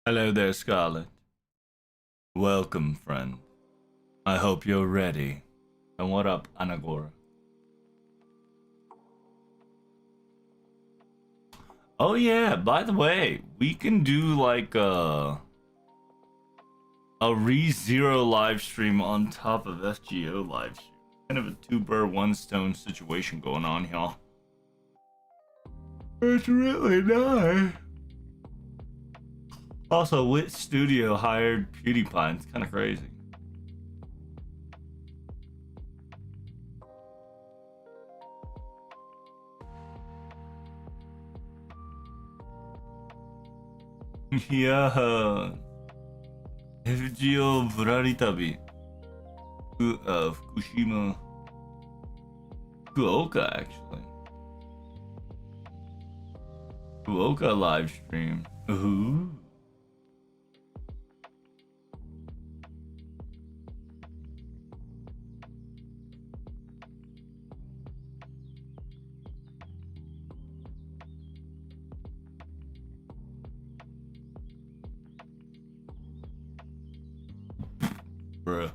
Hello there, Scarlet. Welcome, friend. I hope you're ready. And what up, Anagora? Oh yeah, by the way, we can do like a re-zero live stream on top of FGO live stream. Kind of a two-bird, one-stone situation going on here. It's really nice. Also, Wit Studio hired PewDiePie. It's kind of crazy. Yeah. FGO ぶらり旅。Fukushima. Fukuoka, actually. Fukuoka live stream. Ooh. Bruh.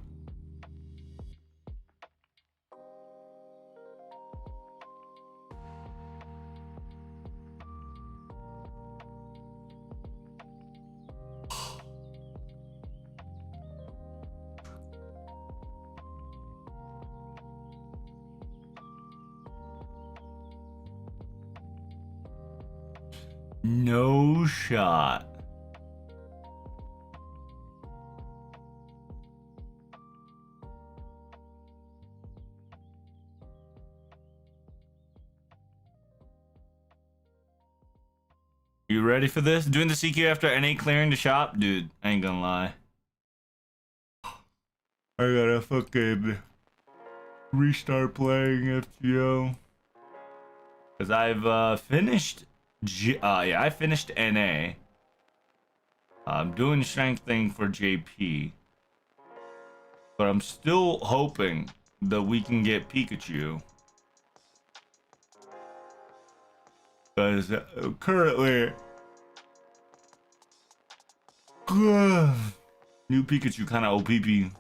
No shot. You ready for this? Doing the CQ after NA clearing the shop? Dude, I ain't gonna lie. I gotta fucking restart playing FGO. Cause I've finished I finished NA. I'm doing strength thing for JP. But I'm still hoping that we can get Pikachu. Because currently new Pikachu kind of OPP.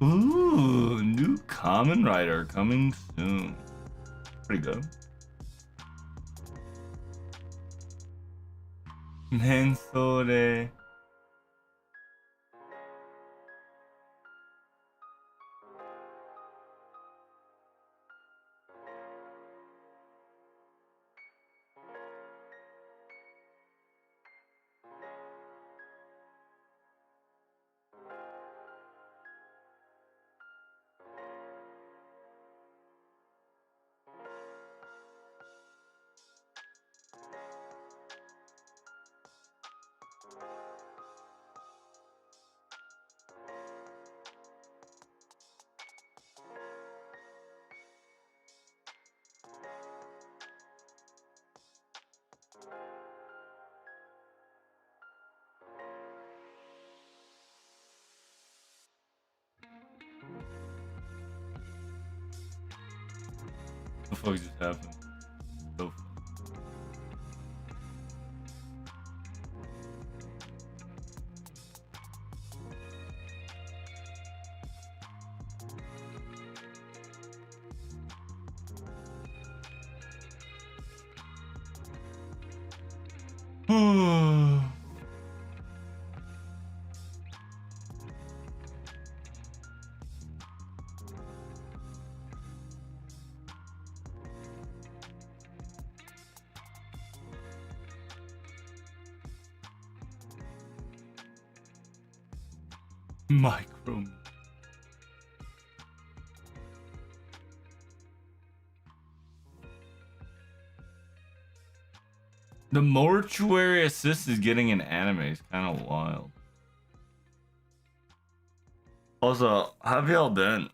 Ooh, new Common Rider coming soon. Pretty good. Mensore. What the fuck just happened? So Micro. The mortuary assist is getting an anime. It's kind of wild. Also, how have y'all been?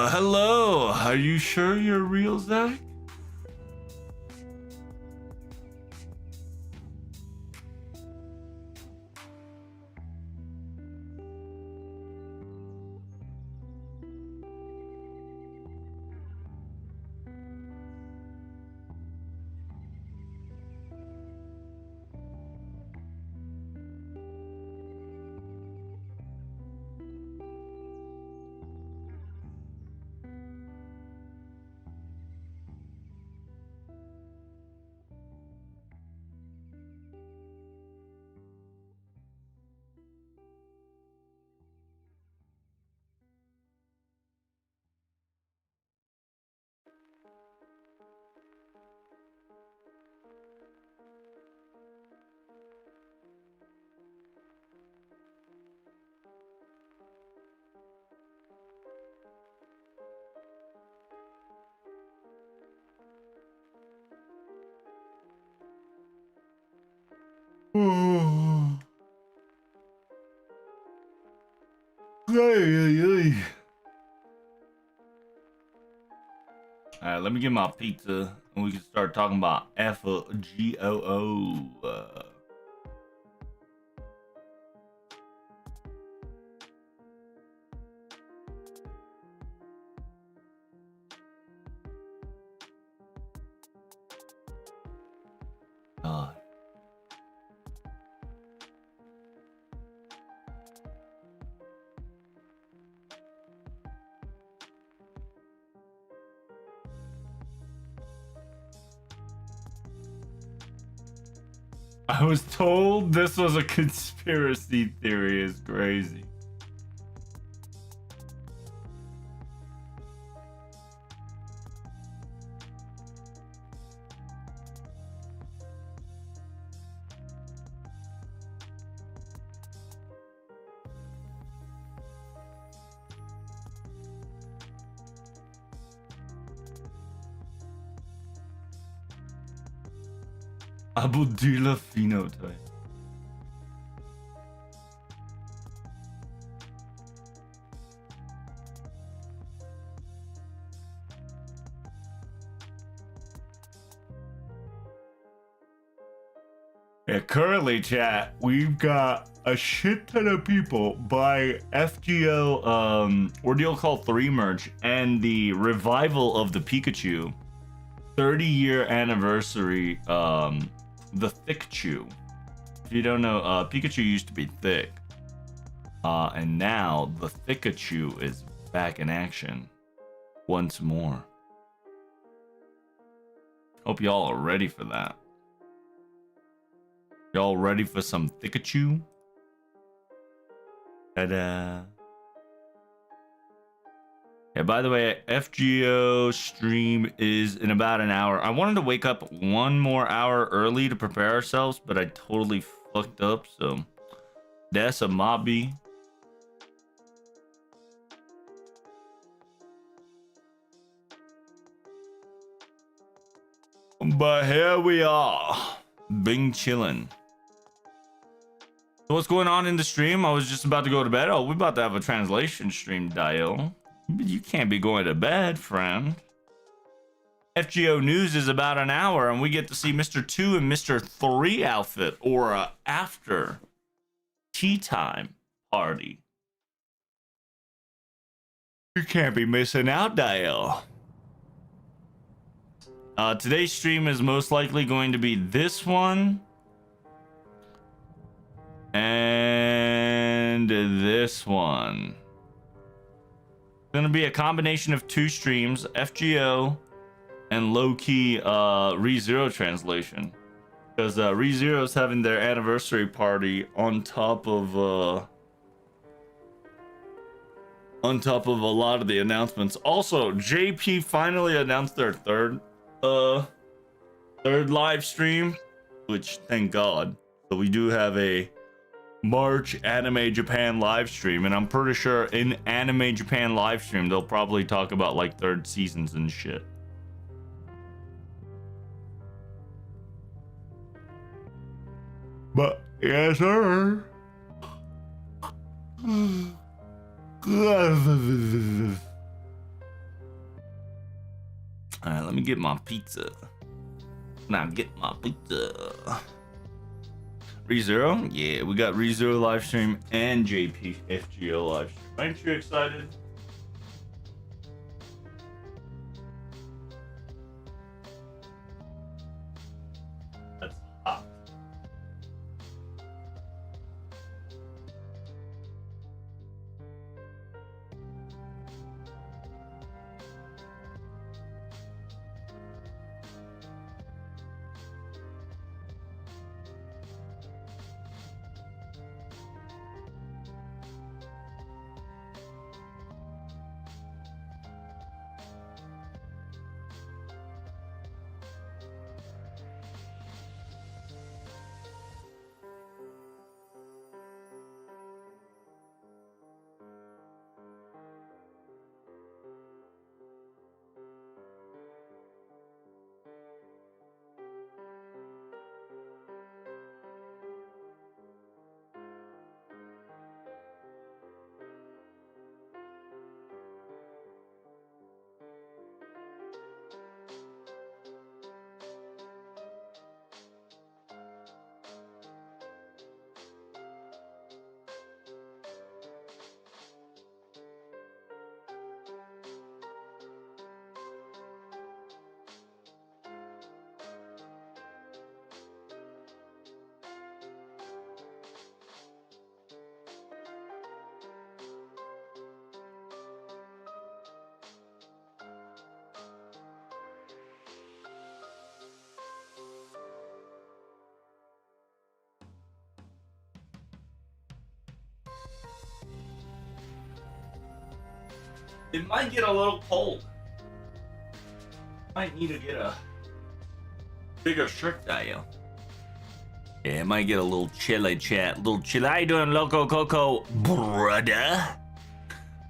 Hello. Are you sure you're real, Zach? Alright, let me get my pizza and we can start talking about FGOO. God. I was told this was a conspiracy theory. It's crazy. Abudila phenotype. Yeah, currently, chat, we've got a shit ton of people buy FGO Ordeal Call 3 merch and the revival of the Pikachu 30-year anniversary, the Thick Chew. If you don't know, Pikachu used to be thick. And now the Thickachu is back in action once more. Hope y'all are ready for that. Y'all ready for some Pikachu? Ta-da. Yeah, by the way, FGO stream is in about an hour. I wanted to wake up 1 more hour early to prepare ourselves, but I totally fucked up, so that's a mobby. But here we are, Bing chillin'. So what's going on in the stream? I was just about to go to bed. Oh, we're about to have a translation stream, Dial. You can't be going to bed, friend. FGO News is about an hour, and we get to see Mr. 2 and Mr. 3 outfit, or after tea time party. You can't be missing out, Dial. Today's stream is most likely going to be this one. And this one. It's gonna be a combination of 2 streams, FGO and low-key ReZero translation. Because ReZero is having their anniversary party on top of a lot of the announcements. Also, JP finally announced their third live stream, which thank God. So we do have a March Anime Japan live stream, and I'm pretty sure in Anime Japan live stream they'll probably talk about like 3rd seasons and shit. But yes, sir. All right, let me get my pizza. Now get my pizza. ReZero? Yeah, we got ReZero live stream and JP FGO live stream. Aren't you excited? That's hot. It might get a little cold. Might need to get a bigger shirt, Dial. Yeah, it might get a little chilly, chat. Little chilly. How you doing, Loco Coco, brother?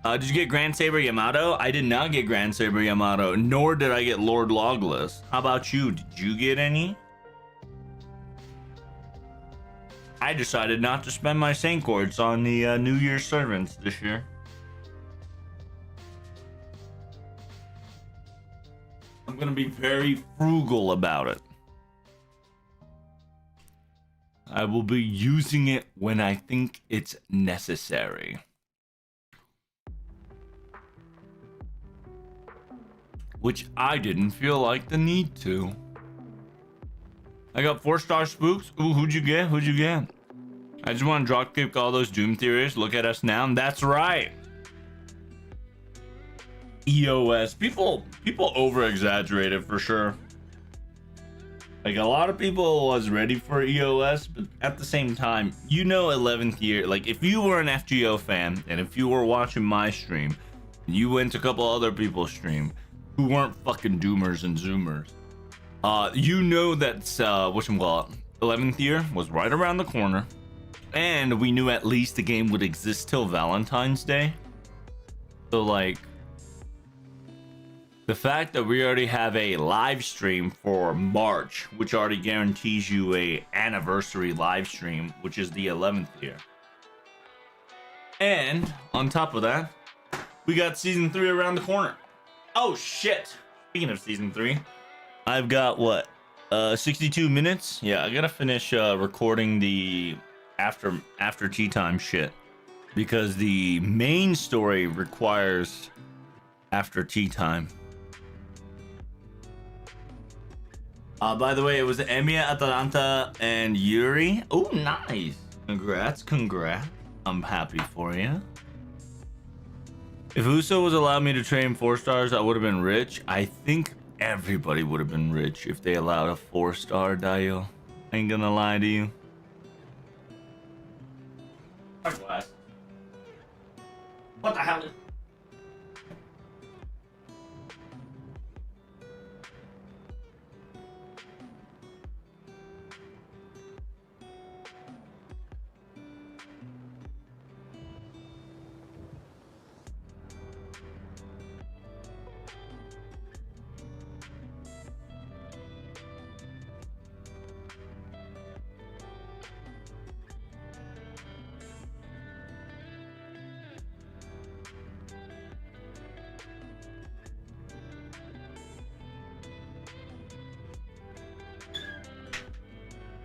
Did you get Grand Saber Yamato? I did not get Grand Saber Yamato, nor did I get Lord Logless. How about you? Did you get any? I decided not to spend my Saint Courts on the New Year's servants this year. I'm gonna be very frugal about it. I will be using it when I think it's necessary. Which I didn't feel like the need to. I got 4-star spooks. Ooh, who'd you get? Who'd you get? I just want to dropkick all those Doom theories. Look at us now. That's right. EOS. People over exaggerate it for sure. Like, a lot of people was ready for EOS, but at the same time, 11th year, like, if you were an FGO fan and if you were watching my stream, you went to a couple other people's stream who weren't fucking doomers and zoomers, you know that whatchamacallit, 11th year was right around the corner, and we knew at least the game would exist till Valentine's Day. So, like, the fact that we already have a live stream for March, which already guarantees you a anniversary live stream, which is the 11th year. And on top of that, we got season 3 around the corner. Oh shit. Speaking of season 3, I've got 62 minutes. Yeah, I gotta finish recording the after tea time shit, because the main story requires after tea time. By the way, it was Emiya, Atalanta, and Yuri. Oh, nice. Congrats. I'm happy for you. If Uso was allowed me to train 4 stars, I would have been rich. I think everybody would have been rich if they allowed a 4-star, Dio. Ain't gonna lie to you. What the hell?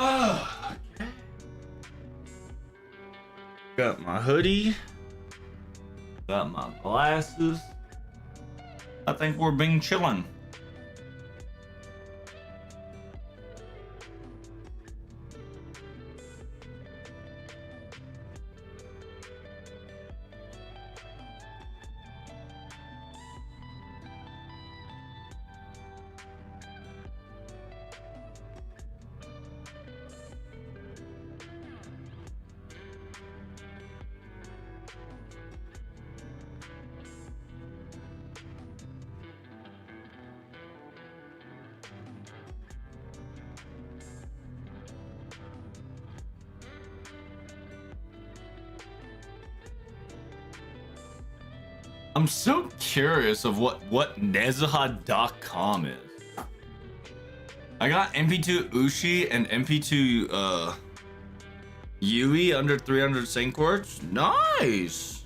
Oh, okay. Got my hoodie. Got my glasses. I think we're being chillin'. I'm so curious of what Nezaha.com is. I got MP2 Ushi and MP2 Yui under 300 sync words. Nice.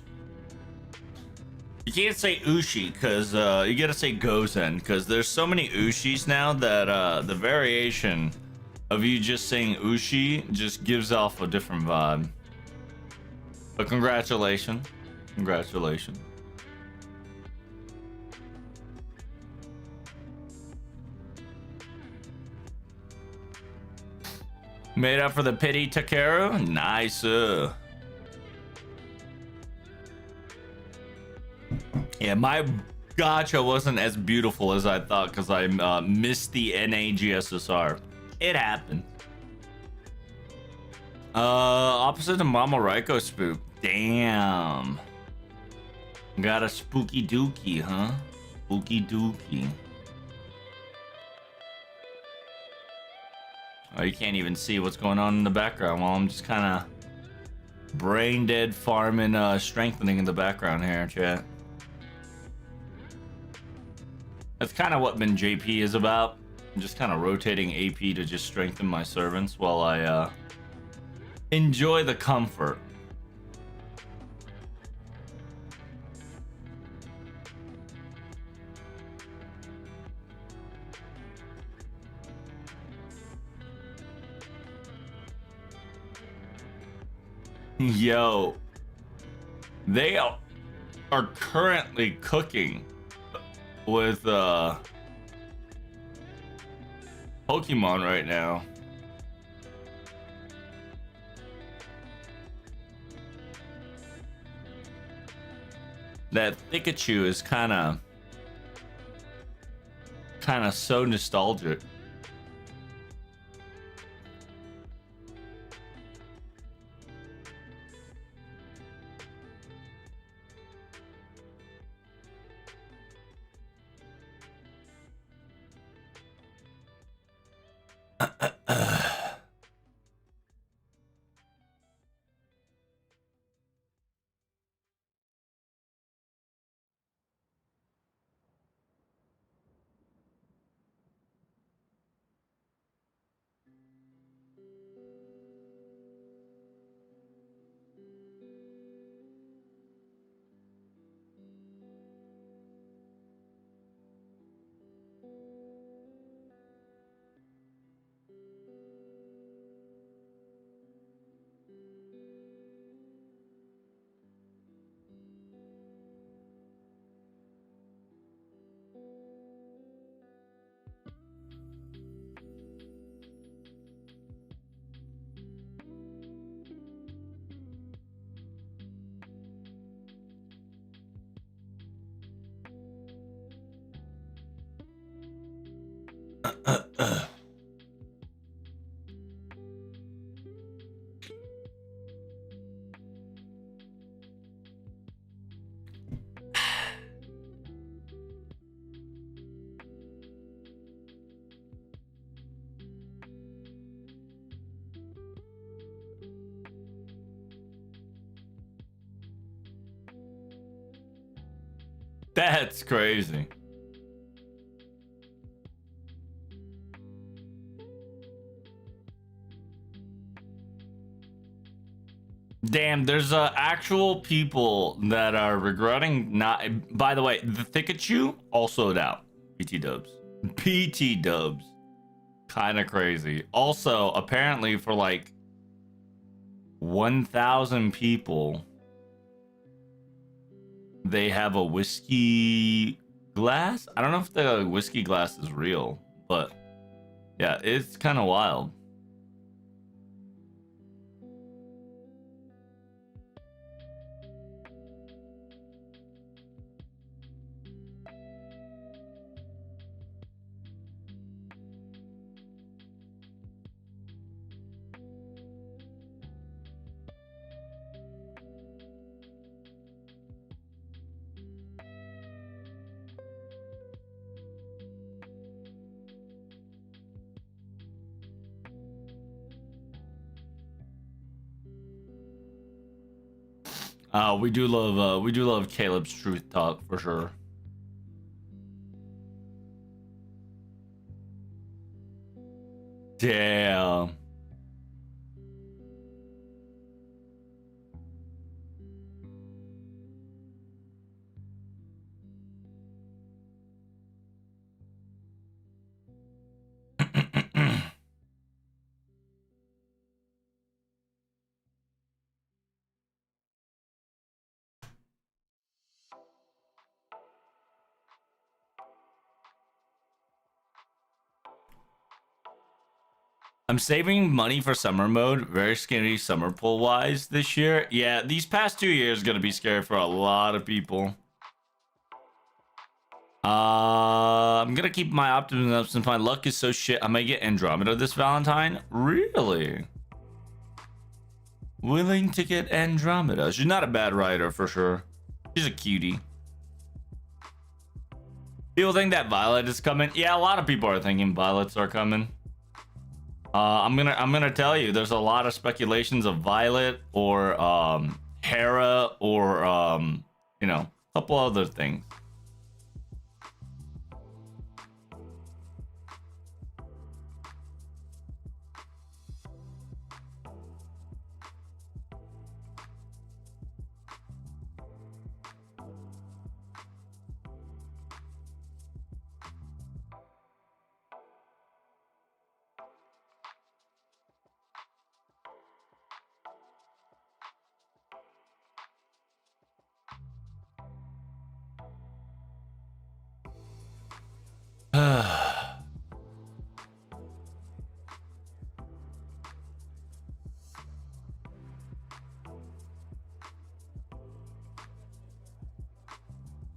You can't say Ushi because you gotta say Gozen, because there's so many Ushis now that the variation of you just saying Ushi just gives off a different vibe. But congratulations. Made up for the pity, Takeru. Nice. Yeah, my gacha wasn't as beautiful as I thought because I missed the NAGSSR. It happened. Opposite of Mama Raiko spook. Damn. Got a spooky dookie, huh? Spooky dookie. Oh, you can't even see what's going on in the background while I'm just kind of brain dead farming, strengthening in the background here, chat. That's kind of what Min JP is about. I'm just kind of rotating AP to just strengthen my servants while I enjoy the comfort. Yo, they are currently cooking with Pokemon right now. That Pikachu is kind of so nostalgic. That's crazy. Damn, there's actual people that are regretting not. By the way, the Pikachu all sold out. PT dubs. PT dubs. Kind of crazy. Also, apparently for like 1,000 people, they have a whiskey glass. I don't know if the whiskey glass is real, but yeah, it's kind of wild. We do love Caleb's truth talk for sure. Damn. I'm saving money for summer mode, very skinny summer pool wise this year. Yeah, these past 2 years gonna be scary for a lot of people. I'm gonna keep my optimism up since my luck is so shit. I might get Andromeda this Valentine. Really? Willing to get Andromeda. She's not a bad writer for sure. She's a cutie. People think that Violet is coming. Yeah, a lot of people are thinking Violets are coming. I'm gonna tell you, there's a lot of speculations of Violet or Hera or you know, a couple other things.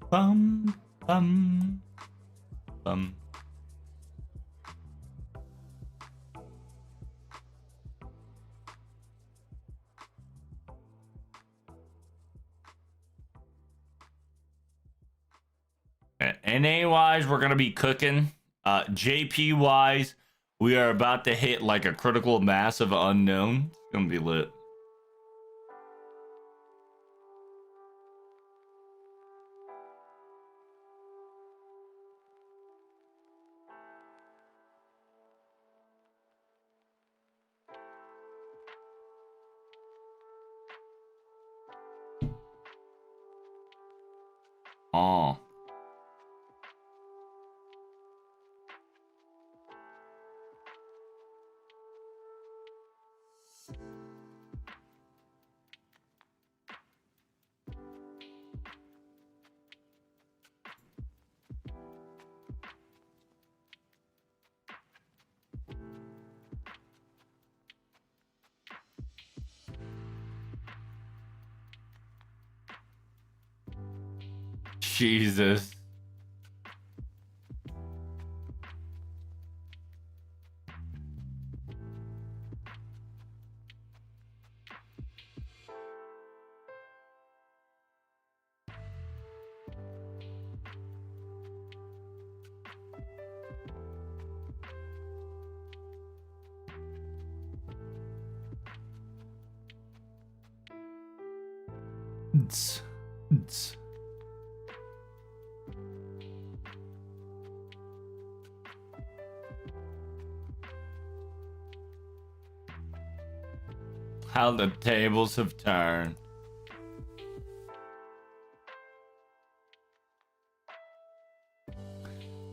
Bum bum bum. NA wise, we're gonna be cooking. JP wise, We are about to hit like a critical mass of unknown. It's gonna be lit. Oh. Jesus. Tss, tss. How the tables have turned.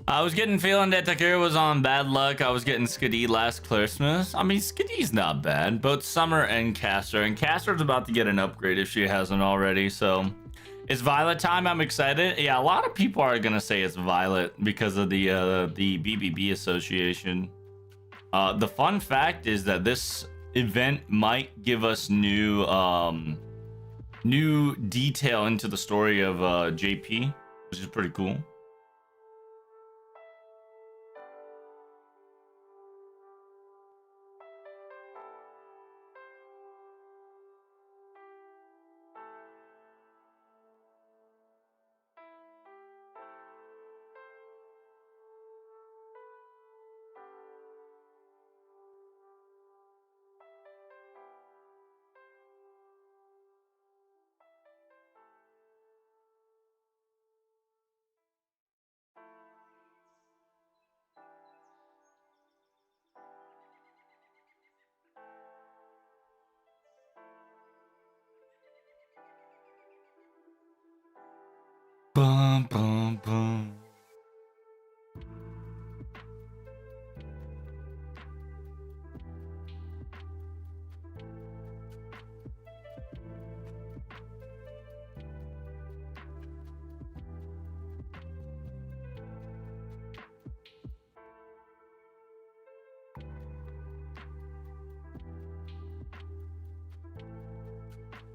I was getting feeling that Takira was on bad luck. I was getting Skadi last Christmas. I mean, Skadi's not bad. Both Summer and Caster. And Caster's about to get an upgrade if she hasn't already. So it's Violet time. I'm excited. Yeah, a lot of people are going to say it's Violet because of the BBB association. The fun fact is that this event might give us new new detail into the story of JP, which is pretty cool. Bum, bum, bum.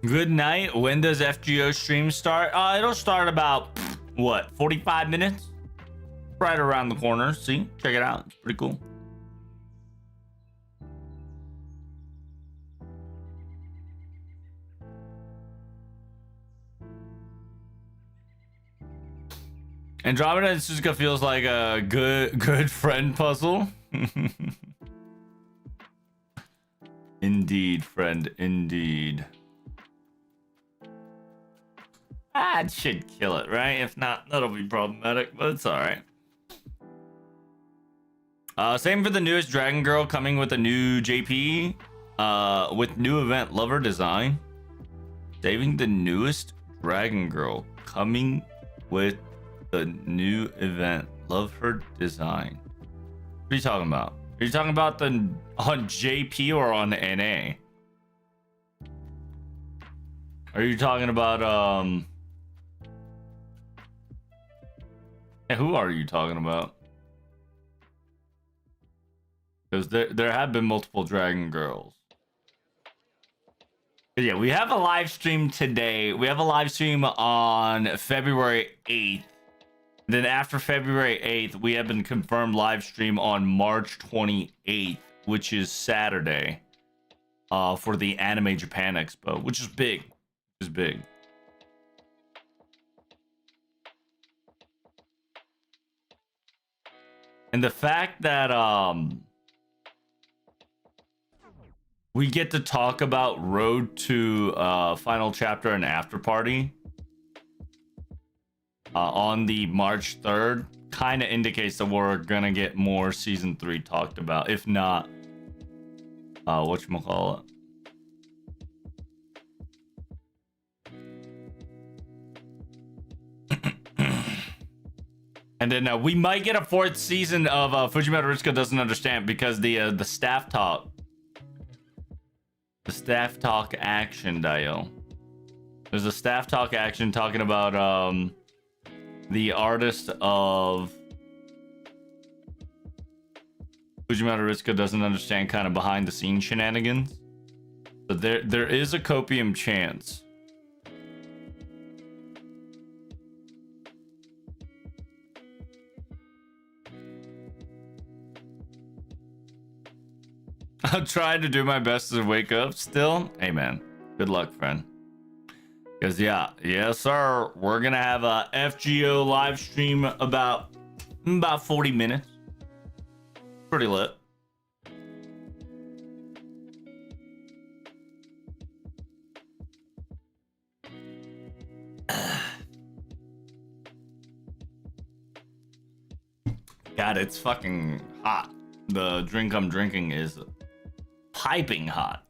Good night. When does FGO stream start? It'll start about what, 45 minutes? Right around the corner. See, check it out. It's pretty cool. Andromeda and Suzuka feels like a good friend puzzle. Indeed, friend. Indeed. It should kill it, right? If not, that'll be problematic, but it's alright. Same for the newest Dragon Girl coming with a new JP. With new event Lover Design. Saving the newest Dragon Girl coming with the new event. Love her design. What are you talking about? Are you talking about the on JP or on NA? Are you talking about who are you talking about? Because there have been multiple Dragon Girls. But yeah, we have a live stream today. We have a live stream on February 8th. Then after February 8th, we have been confirmed live stream on March 28th, which is Saturday, for the Anime Japan Expo, which is big. Which is big. And the fact that we get to talk about Road to Final Chapter and After Party on the March 3rd. Kind of indicates that we're gonna get more season 3 talked about. If not, whatchamacallit. And then we might get a 4th season of Fujimura Ritsuko Doesn't Understand, because the staff talk. The staff talk action, Dio. There's a staff talk action talking about the artist of Fujimura Ritsuko Doesn't Understand, kind of behind the scenes shenanigans. But there is a copium chance. I'm trying to do my best to wake up still. Hey man, good luck, friend. Because yes sir, we're gonna have a FGO live stream about 40 minutes. Pretty lit. God, it's fucking hot. The drink I'm drinking is piping hot.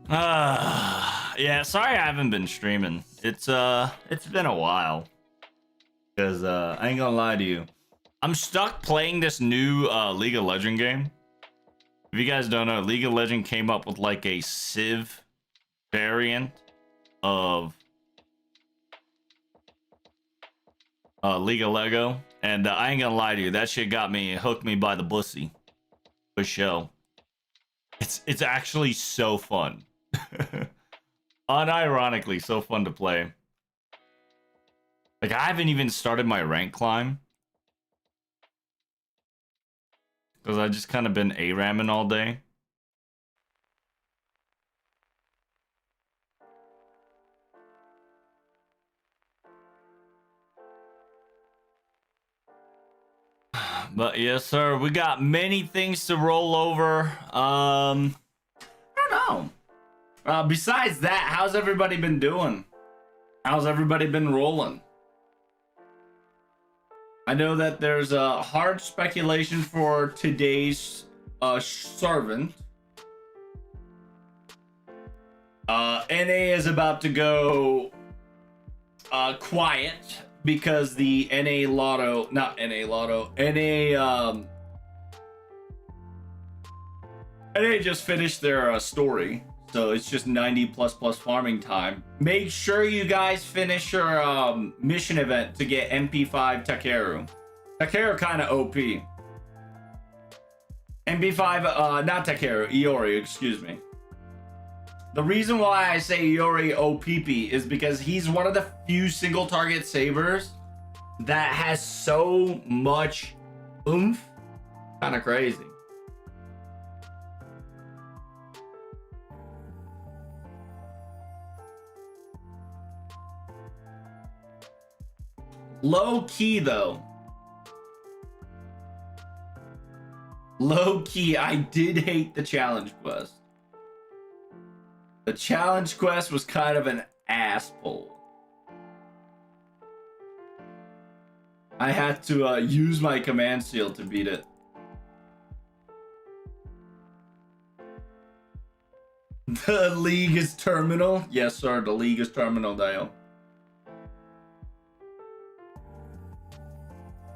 Yeah, sorry I haven't been streaming. It's been a while. Because I ain't gonna lie to you, I'm stuck playing this new League of Legends game. If you guys don't know, League of Legends came up with like a Civ variant of League of Lego, and I ain't gonna lie to you, that shit hooked me by the bussy. For show. It's actually so fun. Unironically, so fun to play. Like, I haven't even started my rank climb. Because I just kind of been A-ramming all day. But yes, sir, we got many things to roll over. I don't know. Besides that, how's everybody been doing? How's everybody been rolling? I know that there's a hard speculation for today's servant. NA is about to go quiet. Because the NA Lotto, not NA Lotto, NA just finished their story, so it's just 90++ farming time. Make sure you guys finish your mission event to get MP5 Takeru. Takeru kind of OP. MP5, not Takeru, Iori, excuse me. The reason why I say Iori OPP is because he's one of the few single target sabers that has so much oomph. Kind of crazy. Low key though. Low key, I did hate the challenge quest. The challenge quest was kind of an ass pull. I had to use my command seal to beat it. The league is terminal? Yes, sir, the league is terminal, Dale.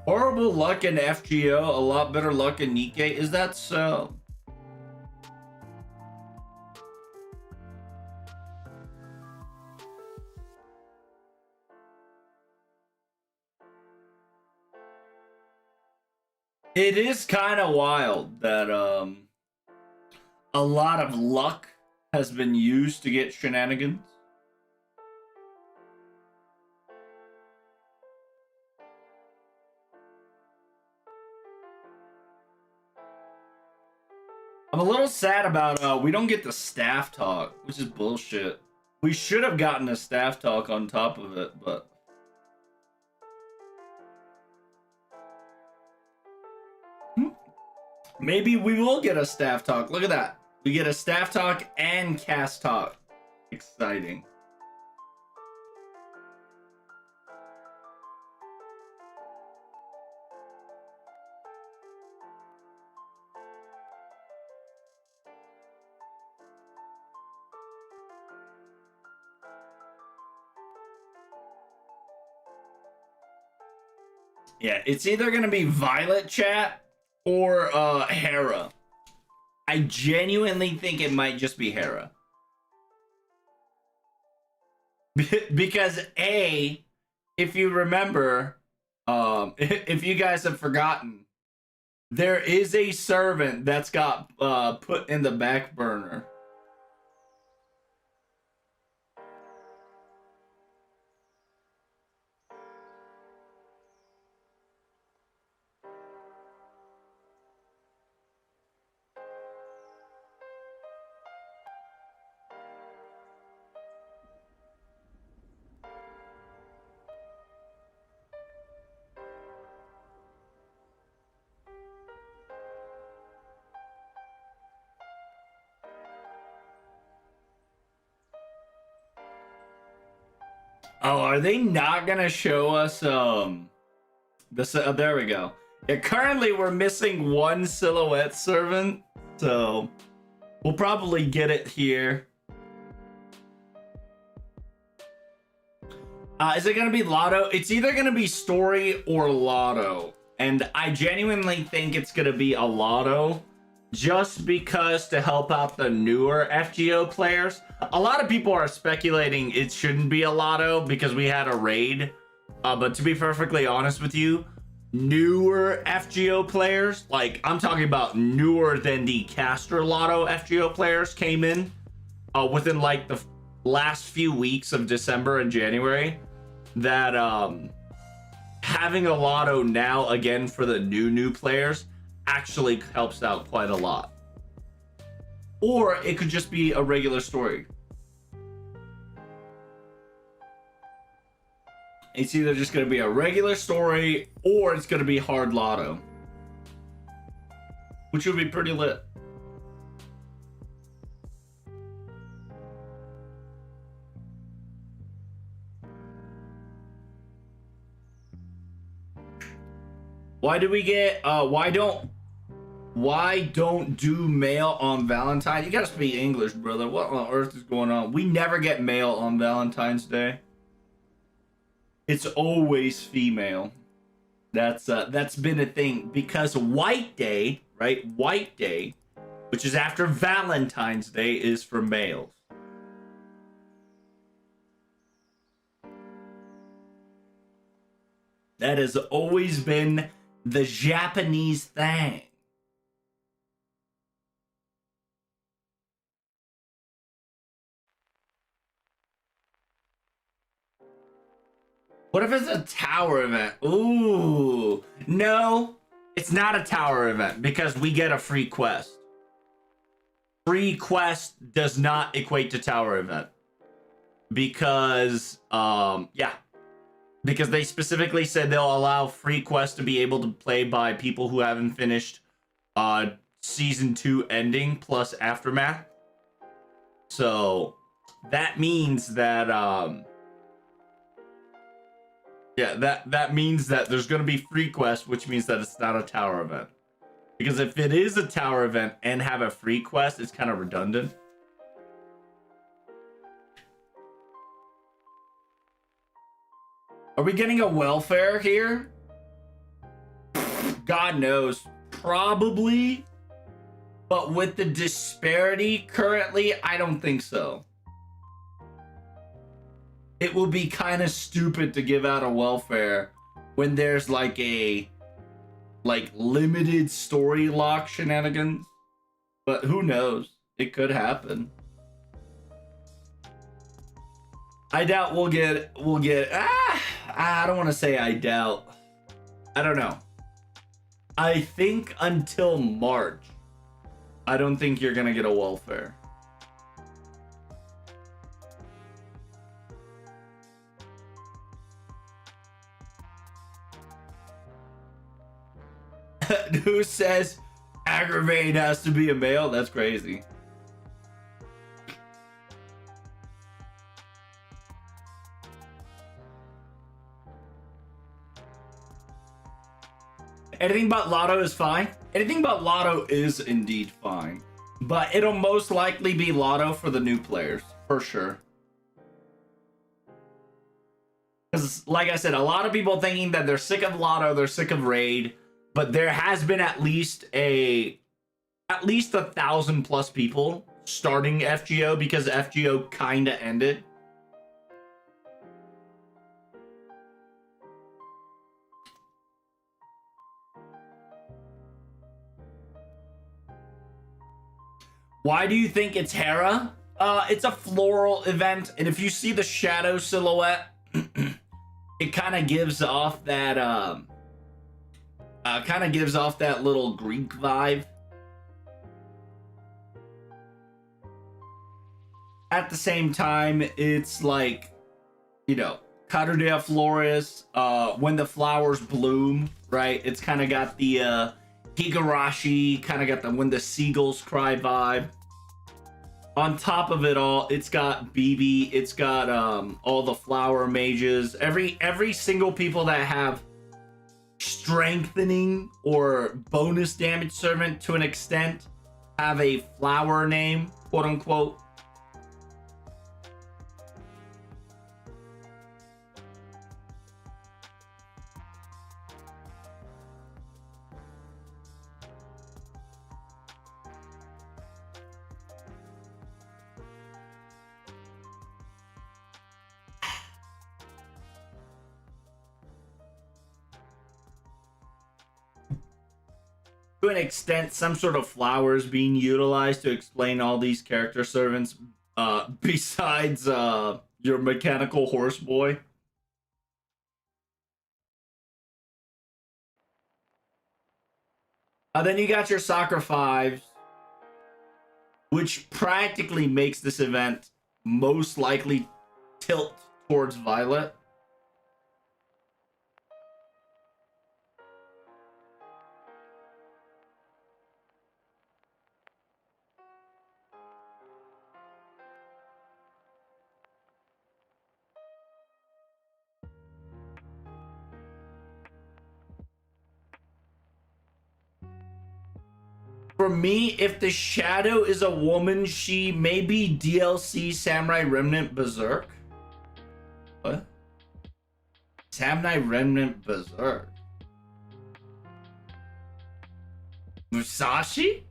Horrible luck in FGO, a lot better luck in Nikkei. Is that so? It is kind of wild that a lot of luck has been used to get shenanigans. I'm a little sad about we don't get the staff talk, which is bullshit. We should have gotten a staff talk on top of it, but Maybe we will get a staff talk. Look at that. We get a staff talk and cast talk. Exciting. Yeah, it's either going to be Violet chat or Hera. I genuinely think it might just be Hera. Because A, if you remember, if you guys have forgotten, there is a servant that's got put in the back burner. Oh, are they not gonna show us this? There we go. Yeah, currently we're missing one silhouette servant, so we'll probably get it here. Is it gonna be Lotto? It's either gonna be story or Lotto, and I genuinely think it's gonna be a Lotto, just because to help out the newer FGO players. A lot of people are speculating it shouldn't be a Lotto because we had a raid, but to be perfectly honest with you, newer FGO players, like I'm talking about newer than the Caster Lotto FGO players, came in within like the last few weeks of December and January, that having a Lotto now again for the new players actually helps out quite a lot. Or it could just be a regular story. It's either just going to be a regular story or it's going to be hard Lotto, which would be pretty lit. Why do we get why don't do mail on Valentine? You gotta speak English, brother. What on earth is going on? We never get mail on Valentine's Day. It's always female. That's been a thing because White Day, right? White Day, which is after Valentine's Day, is for males. That has always been the Japanese thing. What if it's a tower event? Ooh, no, it's not a tower event because we get a free quest. Free quest does not equate to tower event because, yeah, because they specifically said they'll allow free quests to be able to play by people who haven't finished season 2 ending plus aftermath. So that means that yeah, that means that there's going to be free quests, which means that it's not a tower event. Because if it is a tower event and have a free quest, it's kind of redundant. Are we getting a welfare here? God knows. Probably. But with the disparity currently, I don't think so. It will be kind of stupid to give out a welfare when there's like a limited story lock shenanigans. But who knows? It could happen. I doubt we'll get I don't want to say I doubt. I don't know. I think until March, I don't think you're gonna get a welfare. Who says Aggravating has to be a male? That's crazy. Anything but Lotto is fine. Anything but Lotto is indeed fine. But it'll most likely be Lotto for the new players, for sure. Because, like I said, a lot of people thinking that they're sick of Lotto, they're sick of Raid, but there has been at least 1,000+ people starting FGO because FGO kind of ended. Why do you think it's Hera? It's a floral event, and if you see the shadow silhouette, it kind of gives off that little Greek vibe. At the same time, it's like, you know, Caro de Flores, when the flowers bloom, right? It's kind of got the Higurashi, kind of got the when the seagulls cry vibe. On top of it all, it's got BB, it's got all the flower mages, every single people that have strengthening or bonus damage servant to an extent have a flower name, quote unquote. To an extent, some sort of flowers being utilized to explain all these character servants, besides your mechanical horse boy. Then you got your soccer fives, which practically makes this event most likely tilt towards Violet. For me, if the shadow is a woman, she may be DLC Samurai Remnant Berserk. What? Samurai Remnant Berserk. Musashi?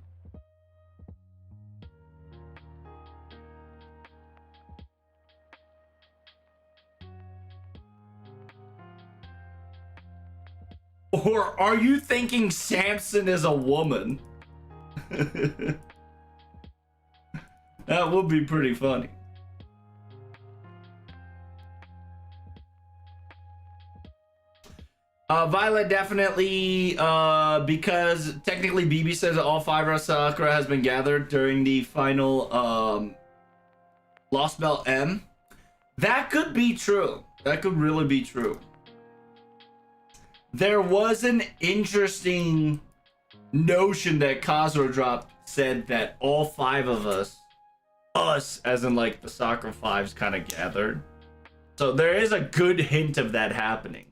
Or are you thinking Samson is a woman? That would be pretty funny. Violet definitely, because technically BB says that all 5 Sakura has been gathered during the final Lost Belt M. That could be true. That could really be true. There was an interesting notion that Kazuo dropped, said that all 5 of us as in like the soccer fives, kind of gathered. So there is a good hint of that happening,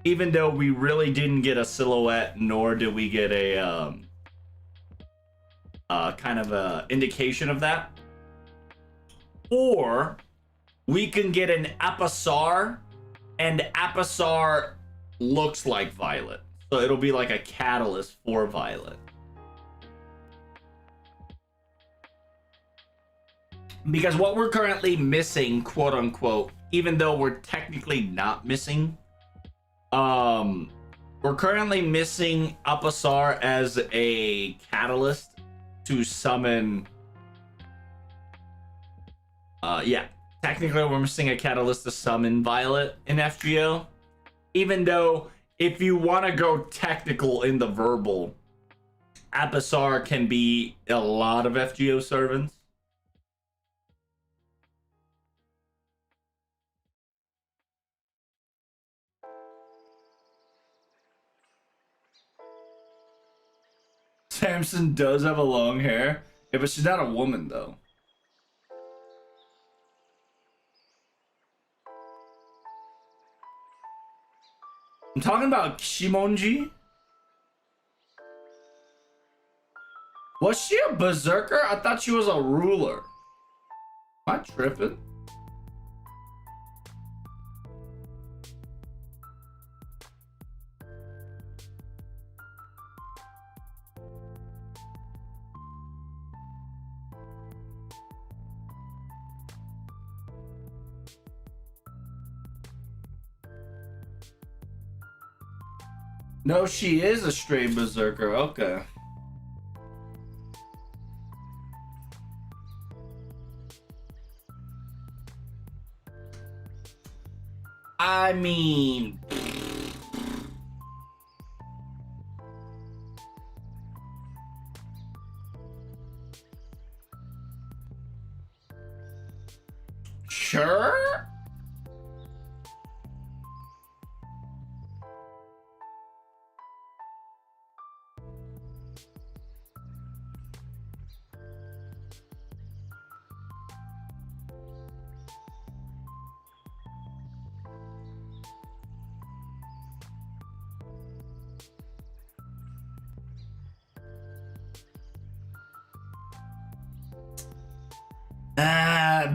even though we really didn't get a silhouette, nor did we get a kind of a indication of that. Or we can get an Apasar, and Apasar looks like Violet. So it'll be like a catalyst for Violet. Because what we're currently missing, quote unquote, even though we're technically not missing, we're currently missing Apasar as a catalyst to summon. Yeah, technically we're missing a catalyst to summon Violet in FGO. Even though, if you want to go technical in the verbal, Apasar can be a lot of FGO servants. Samson does have a long hair. Yeah, but she's not a woman, though. I'm talking about Shimonji. Was she a berserker? I thought she was a ruler. Am I tripping? No, she is a stray berserker. Okay. I mean, sure.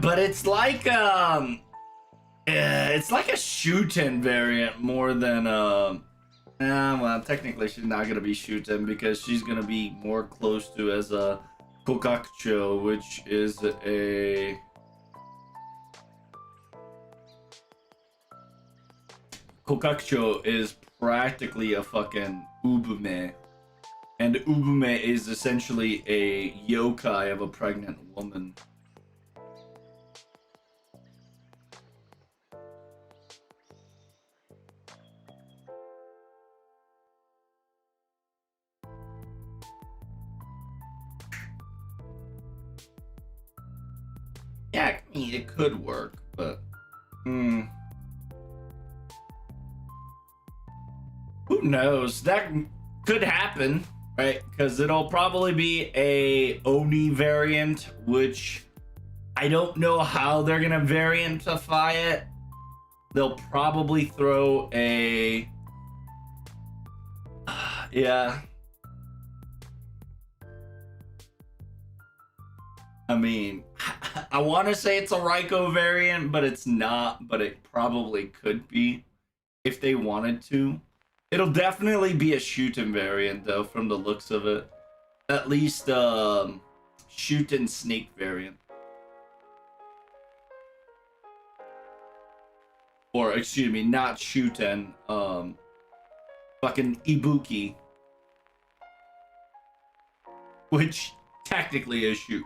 But it's like it's like a Shuten variant more than well, technically she's not gonna be Shuten because she's gonna be more close to as a Kokakucho, which is a Kokakucho is practically a fucking Ubume. And Ubume is essentially a yokai of a pregnant woman. Yeah, I mean, it could work, but who knows? That could happen, right? Because it'll probably be a Oni variant, which I don't know how they're gonna variantify it. They'll probably throw a yeah. I mean, I want to say it's a Raiko variant, but it's not, but it probably could be if they wanted to. It'll definitely be a Shuten variant, though, from the looks of it. At least, Shuten Snake variant. Or, excuse me, not Shuten, fucking Ibuki. Which technically is Shuten.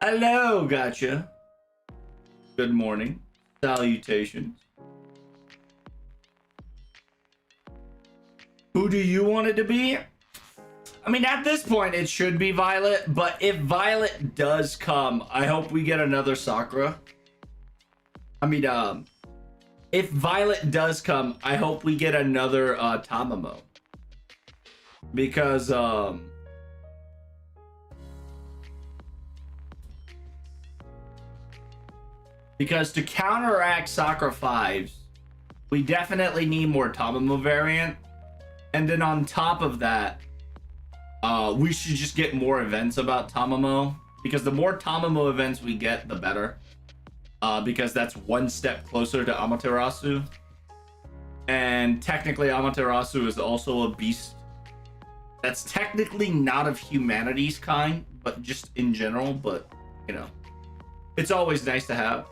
Hello, gotcha. Good morning. Salutations. Who do you want it to be? I mean, at this point, it should be Violet, but if Violet does come, I hope we get another Sakura. I mean, if Violet does come, I hope we get another Tamamo. Because, to counteract Sakura 5s, we definitely need more Tamamo variant. And then on top of that, we should just get more events about Tamamo. Because the more Tamamo events we get, the better. Because that's one step closer to Amaterasu. And technically Amaterasu is also a beast. That's technically not of humanity's kind, but just in general. But, you know, it's always nice to have.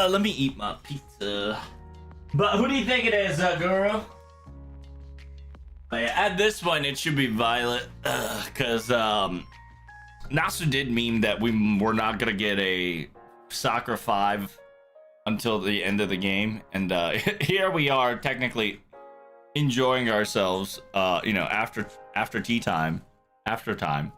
Let me eat my pizza. But who do you think it is, Guru? But yeah, at this point, it should be Violet. Because Nasu did mean that we're not going to get a Sakura 5 until the end of the game. And here we are, technically enjoying ourselves, you know, after tea time, after time.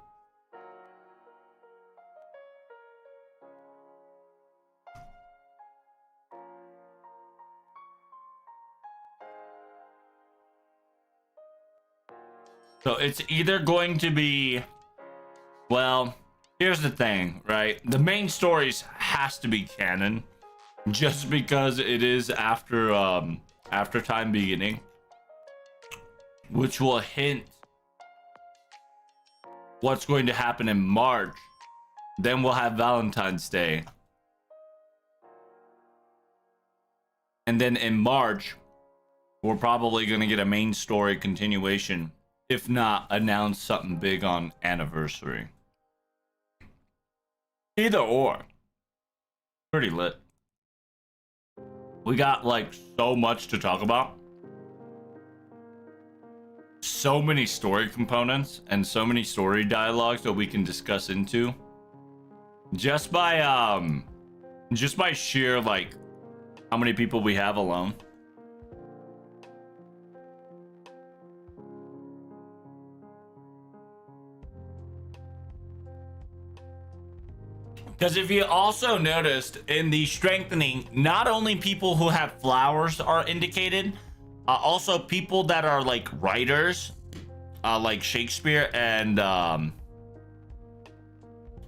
So it's either going to be, well, here's the thing, right? The main stories has to be canon, just because it is after time beginning, which will hint what's going to happen in March. Then we'll have Valentine's Day. And then in March, we're probably going to get a main story continuation, if not announce something big on anniversary. Either or. Pretty lit. We got like so much to talk about. So many story components and so many story dialogues that we can discuss into. Just by sheer like how many people we have alone. Because if you also noticed in the strengthening, not only people who have flowers are indicated, also people that are like writers, like Shakespeare and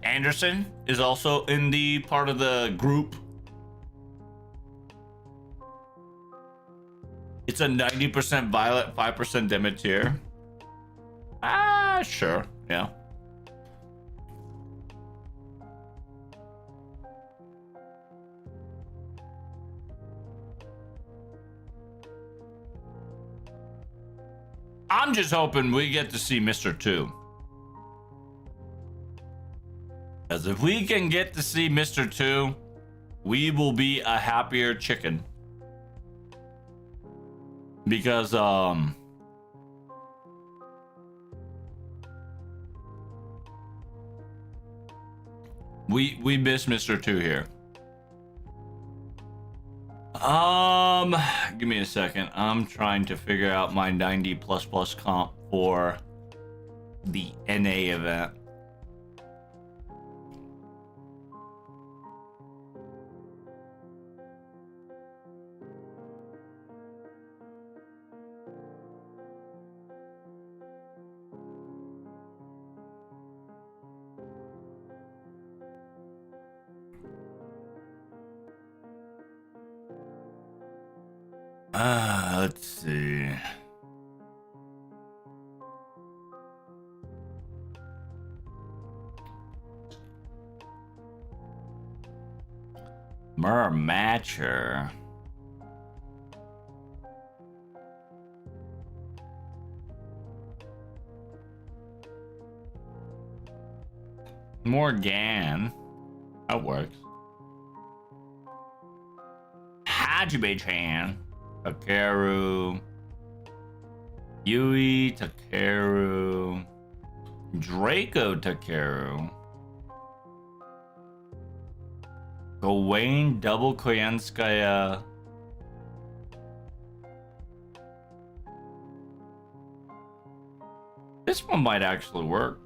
Anderson is also in the part of the group. It's a 90% Violet, 5% Demeter. Ah, sure, yeah. I'm just hoping we get to see Mr. 2. Because if we can get to see Mr. 2, we will be a happier chicken. Because, we miss Mr. 2 here. Give me a second. I'm trying to figure out my 90++ comp for the NA event. Let's see. Matcher. Morgan. That works. Hajime-chan. Takeru. Yui Takeru. Draco Takeru. Gawain Double Koyanskaya. This one might actually work.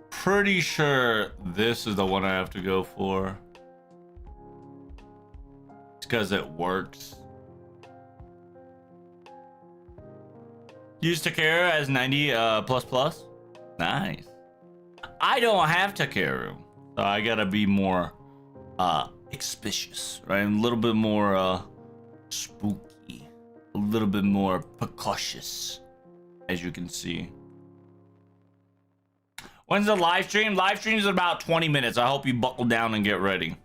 Pretty sure this is the one I have to go for. It's because it works. Use Takeru as 90++. Nice. I don't have Takeru, so I gotta be more expeditious, right? A little bit more spooky, a little bit more precautious, as you can see. When's the live stream? Live stream is about 20 minutes. I hope you buckle down and get ready.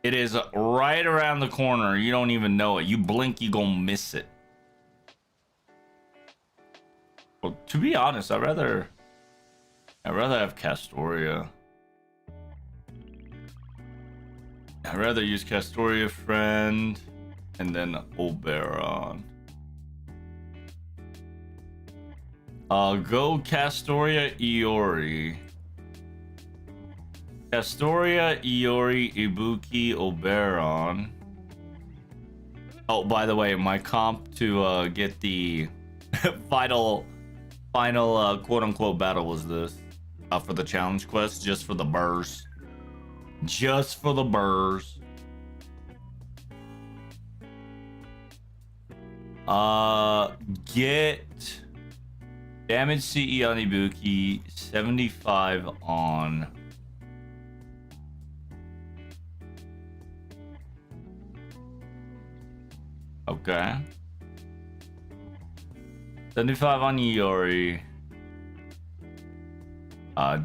It is right around the corner. You don't even know it. You blink, you gonna miss it. Well, to be honest, I'd rather have Castoria. I'd rather use Castoria friend and then Oberon. Go Castoria Iori. Castoria Iori Ibuki Oberon. Oh, by the way, my comp to get the final quote unquote battle was this. For the challenge quest, just for the burrs. Just for the burrs. Get damage CE on Ibuki, 75 on okay. 75 on Iori.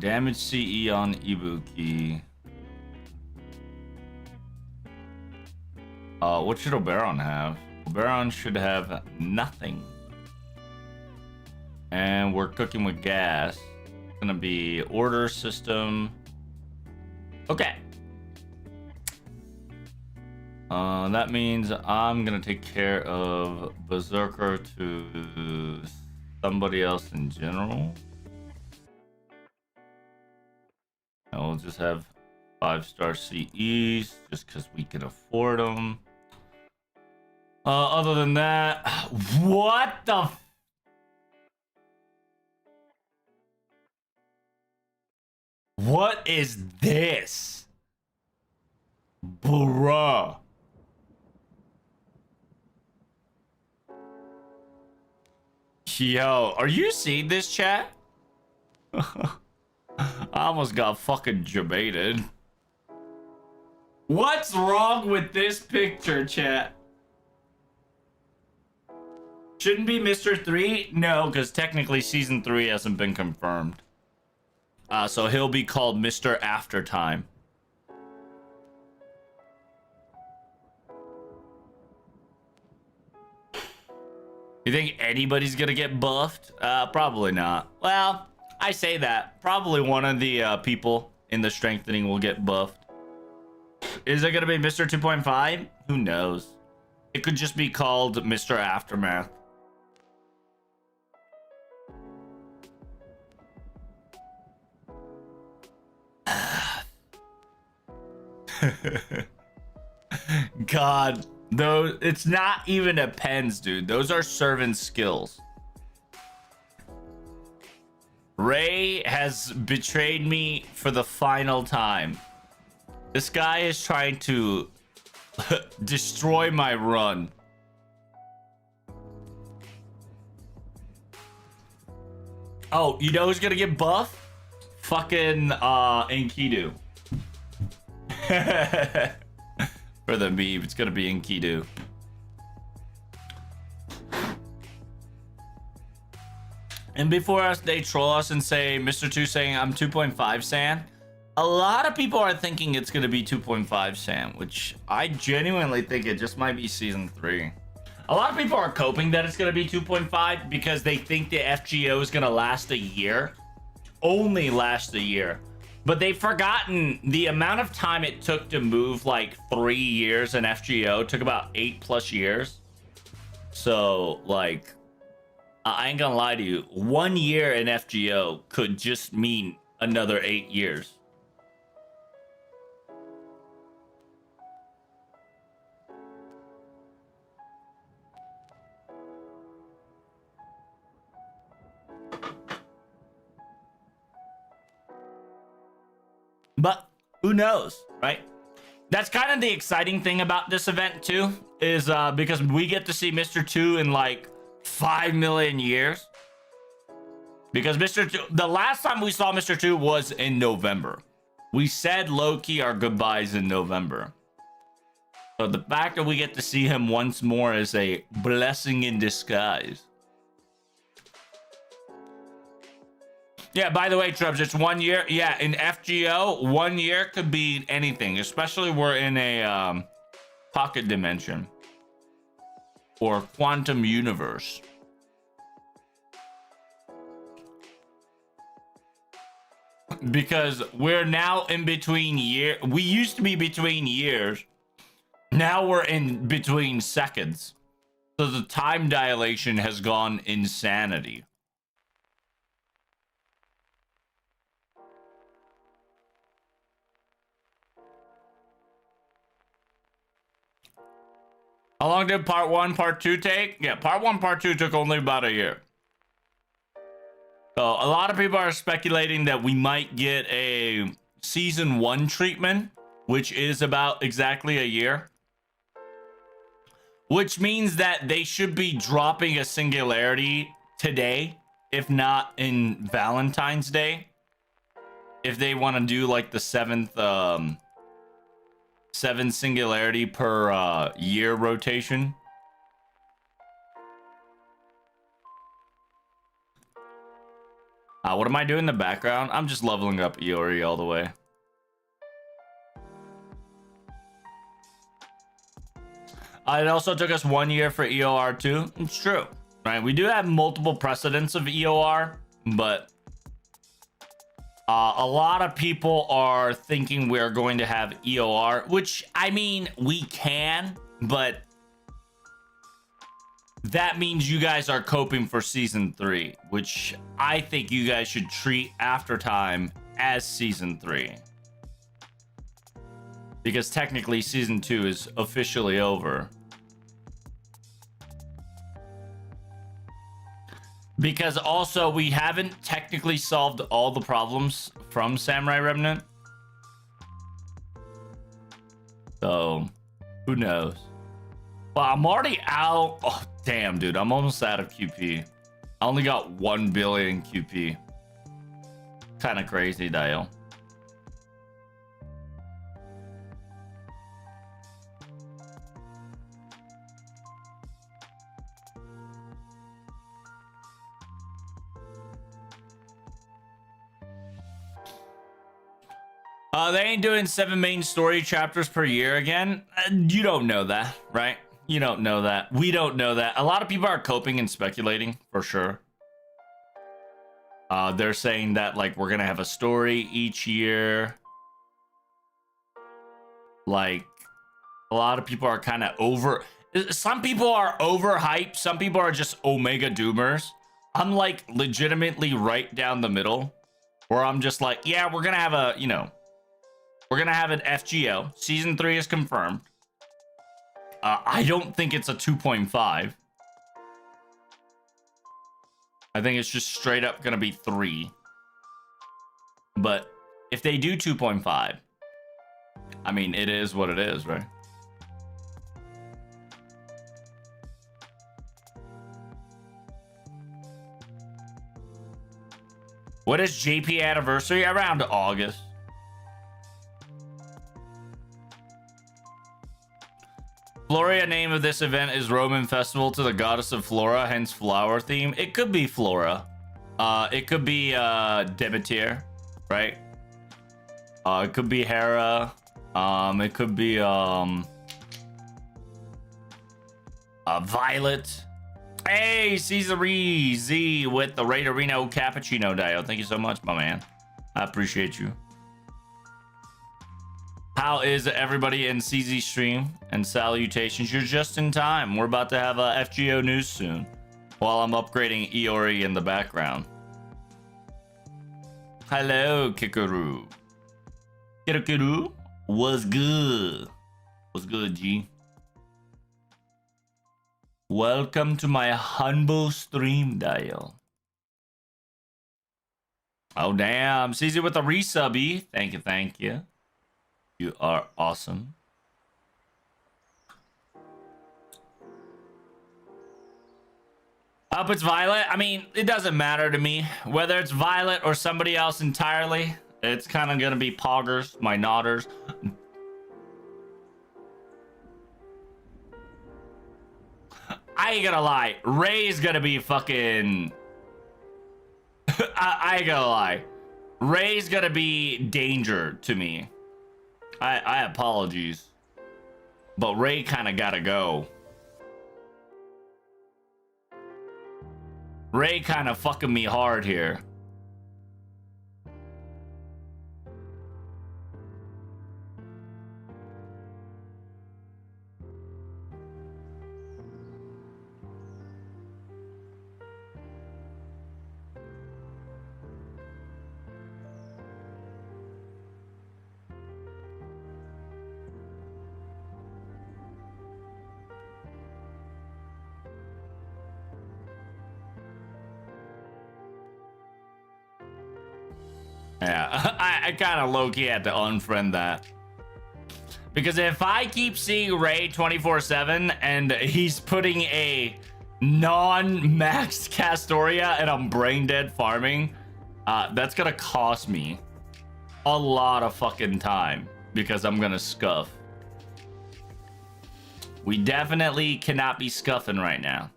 Damage CE on Ibuki. What should Oberon have? Oberon should have nothing. And we're cooking with gas. It's gonna be order system. Okay. That means I'm gonna take care of Berserker to somebody else in general. And we'll just have 5-star CEs just because we can afford them. Other than that, what the what is this? Bruh. Yo, are you seeing this, chat? I almost got fucking debated. What's wrong with this picture, chat? Shouldn't be Mr. 3? No, because technically Season 3 hasn't been confirmed. So he'll be called Mr. Aftertime. You think anybody's gonna get buffed? Probably not. Well, I say that. Probably one of the people in the strengthening will get buffed. Is it gonna be Mr. 2.5? Who knows? It could just be called Mr. Aftermath. God, though, it's not even a pens, dude. Those are servant skills. Ray has betrayed me for the final time. This guy is trying to destroy my run. Oh, you know who's gonna get buffed? Fucking Enkidu. For the meme, it's gonna be Enkidu. And before us, they troll us and say, Mr. 2 saying I'm 2.5 San. A lot of people are thinking it's gonna be 2.5 San, which I genuinely think it just might be Season 3. A lot of people are coping that it's gonna be 2.5 because they think the FGO is gonna last a year. Only last a year. But they've forgotten the amount of time it took to move like 3 years in FGO took about 8+ years. So like, I ain't gonna lie to you, 1 year in FGO could just mean another 8 years. But who knows, right? That's kind of the exciting thing about this event too, is because we get to see Mr. 2 in like 5 million years. Because Mr. 2, the last time we saw Mr. 2 was in November. We said low-key our goodbyes in November. So the fact that we get to see him once more is a blessing in disguise. Yeah, by the way, Trubs, it's 1 year. Yeah, in FGO, 1 year could be anything, especially we're in a pocket dimension or quantum universe. Because we're now in between year. We used to be between years. Now we're in between seconds. So the time dilation has gone insanity. How long did part 1, part 2 take? Yeah, part 1, part 2 took only about a year. So a lot of people are speculating that we might get a season 1 treatment, which is about exactly a year. Which means that they should be dropping a singularity today, if not in Valentine's Day. If they want to do like the seventh singularity per year rotation. What am I doing in the background? I'm just leveling up Iori all the way. It also took us 1 year for EOR too. It's true, right? We do have multiple precedents of EOR, but a lot of people are thinking we're going to have EOR, which, I mean, we can, but that means you guys are coping for season 3, which I think you guys should treat After Time as season 3. Because technically season 2 is officially over. Because also we haven't technically solved all the problems from Samurai Remnant. So, who knows? Well, I'm already out. Oh, damn, dude. I'm almost out of QP. I only got 1 billion QP. Kind of crazy, Dial. They ain't doing 7 main story chapters per year again. You don't know that, right? You don't know that. We don't know that. A lot of people are coping and speculating, for sure. They're saying that, like, we're going to have a story each year. Like, a lot of people are kind of over... Some people are overhyped. Some people are just Omega Doomers. I'm, like, legitimately right down the middle. Where I'm just like, yeah, we're going to have a, you know... We're going to have an FGO. Season 3 is confirmed. I don't think it's a 2.5. I think it's just straight up going to be 3. But if they do 2.5, I mean, it is what it is, right? What is JP anniversary? Around August. Floria name of this event is Roman festival to the goddess of Flora, hence flower theme. It could be Flora. It could be Demeter, right? It could be Hera. It could be Violet. Hey, Caesare Z with the Raiderino Cappuccino Dio. Thank you so much, my man. I appreciate you. How is everybody in CZ stream? And salutations, you're just in time. We're about to have a FGO news soon while I'm upgrading Iori in the background. Hello, Kikaru. Kikaru, what's good? What's good, G? Welcome to my humble stream, Dial. Oh, damn. CZ with the resubby. Thank you, thank you. You are awesome. Up it's Violet. I mean, it doesn't matter to me. Whether it's Violet or somebody else entirely, it's kind of going to be Poggers, my nodders. I ain't gonna lie. Ray's gonna be fucking... I ain't gonna lie. Ray's gonna be danger to me. I apologies, but Ray kind of gotta go. Ray kind of fucking me hard here. Yeah, I kind of low-key had to unfriend that. Because if I keep seeing Ray 24/7 and he's putting a non-maxed Castoria and I'm brain dead farming, that's gonna cost me a lot of fucking time because I'm gonna scuff. We definitely cannot be scuffing right now,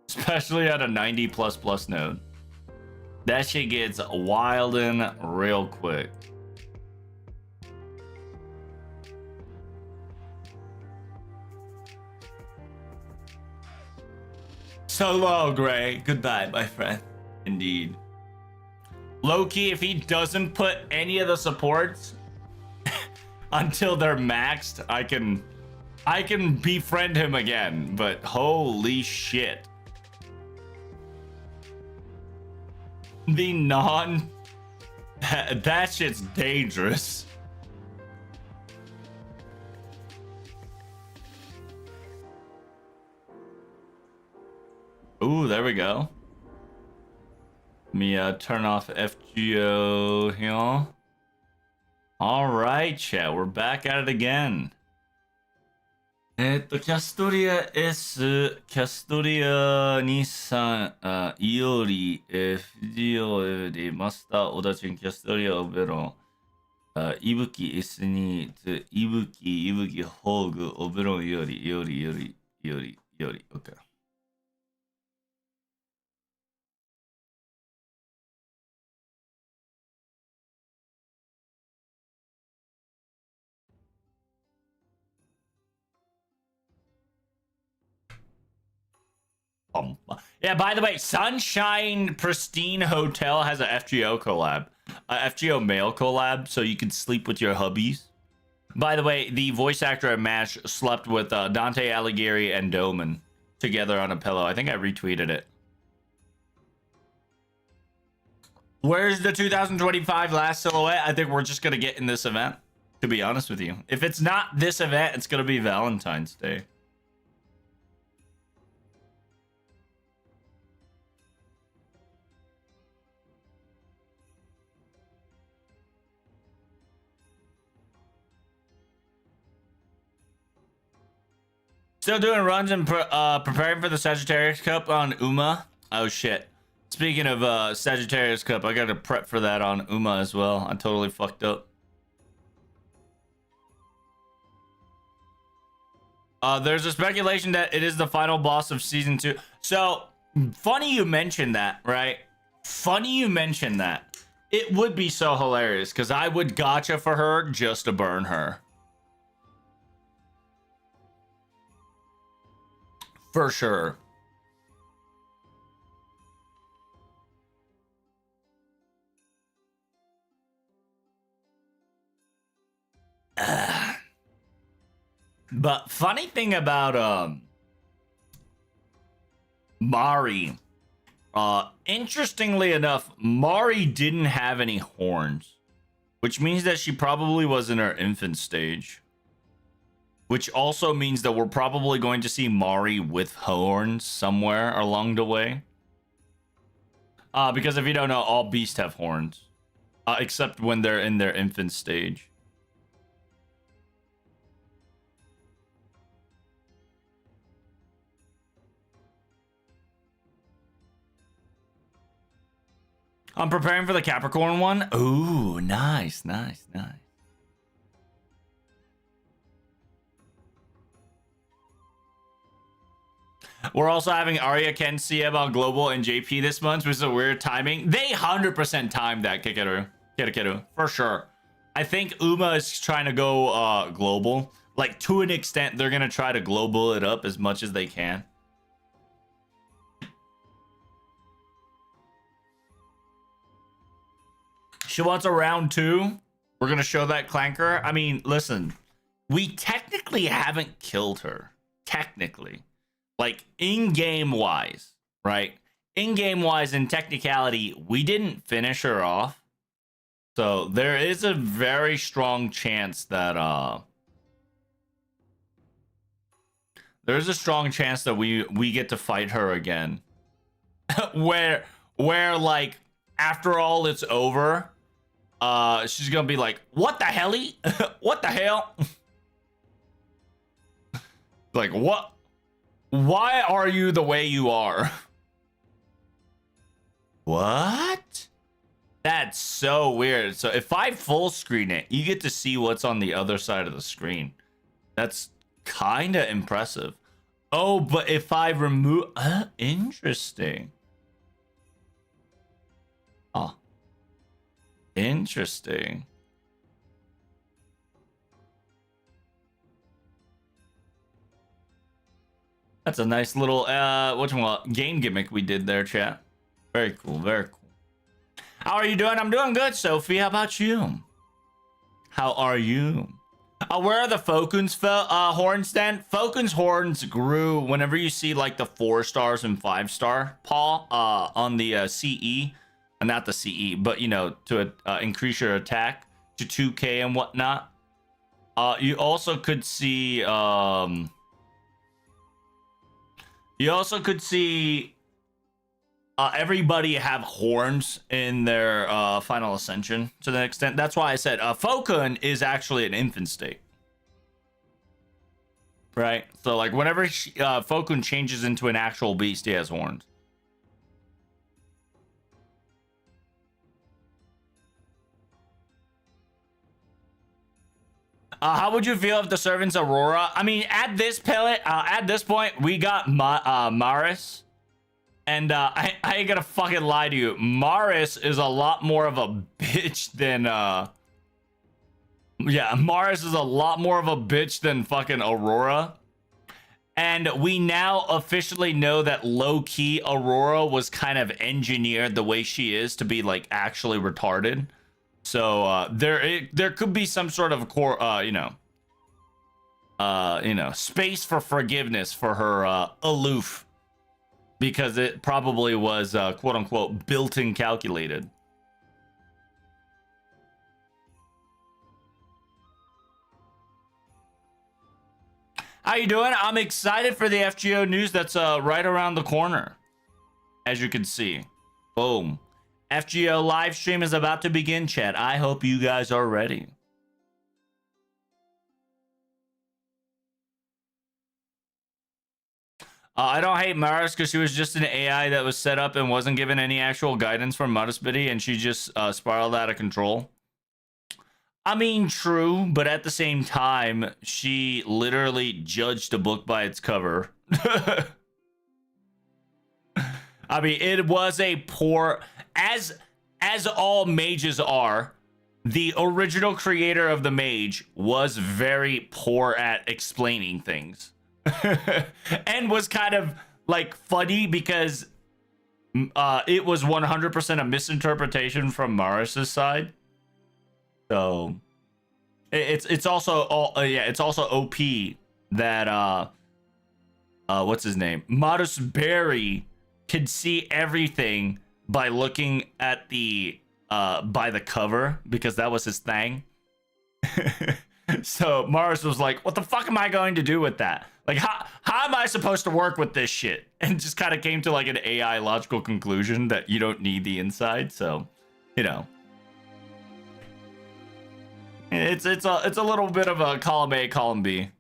especially at a 90++ node. That shit gets wildin' real quick. So long, Gray. Goodbye, my friend. Indeed. Low-key, if he doesn't put any of the supports until they're maxed, I can befriend him again, but holy shit. The that shit's dangerous. Ooh, there we go. Let me turn off FGO here. All right, chat, we're back at it again. キャストリア S、キャストリア23、イオリ、FGO でマスター、オダチン、キャストリア、オベロン、イブキ S2、イブキ、ホーグ、オベロン、イオリ、OK。Yeah, by the way, Sunshine Pristine Hotel has a FGO collab. FGO male collab, so you can sleep with your hubbies. By the way, the voice actor at MASH slept with Dante Alighieri and Doman together on a pillow. I think I retweeted it. Where's the 2025 last silhouette? I think we're just going to get in this event, to be honest with you. If it's not this event, it's going to be Valentine's Day. Still doing runs and preparing for the Sagittarius Cup on Uma. Oh shit. Speaking of Sagittarius Cup, I gotta prep for that on Uma as well. I totally fucked up. There's a speculation that it is the final boss of season 2. So, funny you mentioned that, right? Funny you mentioned that. It would be so hilarious because I would gotcha for her just to burn her. For sure. But funny thing about Mari, interestingly enough, Mari didn't have any horns, which means that she probably was in her infant stage. Which also means that we're probably going to see Mari with horns somewhere along the way. Because if you don't know, all beasts have horns. Except when they're in their infant stage. I'm preparing for the Capricorn one. Ooh, nice. We're also having Arya, Ken, CM on Global and JP this month, which is a weird timing. They 100% timed that, Kikeru, for sure. I think Uma is trying to go global. Like, to an extent, they're going to try to global it up as much as they can. She wants a round 2. We're going to show that Clanker. I mean, listen, we technically haven't killed her. Technically. Like, in-game wise, right? In-game wise, in technicality, we didn't finish her off. So there is a very strong chance that there's a strong chance that we get to fight her again. where like after all it's over, she's gonna be like, what the helly? What the hell? Like, what? Why are you the way you are? What? That's so weird. So if I full screen it, you get to see what's on the other side of the screen. That's kind of impressive. Oh, but if I remove... interesting. Oh. Interesting. That's a nice little game gimmick we did there, chat. Very cool, very cool. How are you doing? I'm doing good, Sophie. How about you? How are you? Where are the Fokun's horns then? Fokun's horns grew whenever you see like the 4 stars and 5-star, Paul, on the CE. Not the CE, but you know, to increase your attack to 2k and whatnot. You also could see everybody have horns in their final ascension to the extent. That's why I said Fokun is actually an infant state, right? So like whenever Fokun changes into an actual beast, he has horns. How would you feel if the servant's Aurora? I mean, at this point, we got Maris. And I ain't gonna fucking lie to you. Maris is a lot more of a bitch than Maris is a lot more of a bitch than fucking Aurora. And we now officially know that low-key Aurora was kind of engineered the way she is to be like actually retarded. So there could be some sort of core space for forgiveness for her aloof. Because it probably was, quote unquote, built in calculated. How you doing? I'm excited for the FGO news that's right around the corner. As you can see. Boom. FGO live stream is about to begin, chat. I hope you guys are ready. I don't hate Maris because she was just an AI that was set up and wasn't given any actual guidance from Modusbitty, and she just spiraled out of control. I mean, true, but at the same time, she literally judged a book by its cover. I mean, it was a poor, as all mages are, the original creator of the mage was very poor at explaining things. And was kind of like funny because it was 100% a misinterpretation from Maris's side. So it's also it's also OP that what's his name? Modus Berry could see everything by looking at the by the cover because that was his thing. So Maris was like, what the fuck am I going to do with that? Like, how am I supposed to work with this shit? And just kind of came to like an AI logical conclusion that you don't need the inside. So, you know, it's a little bit of a column A, column B.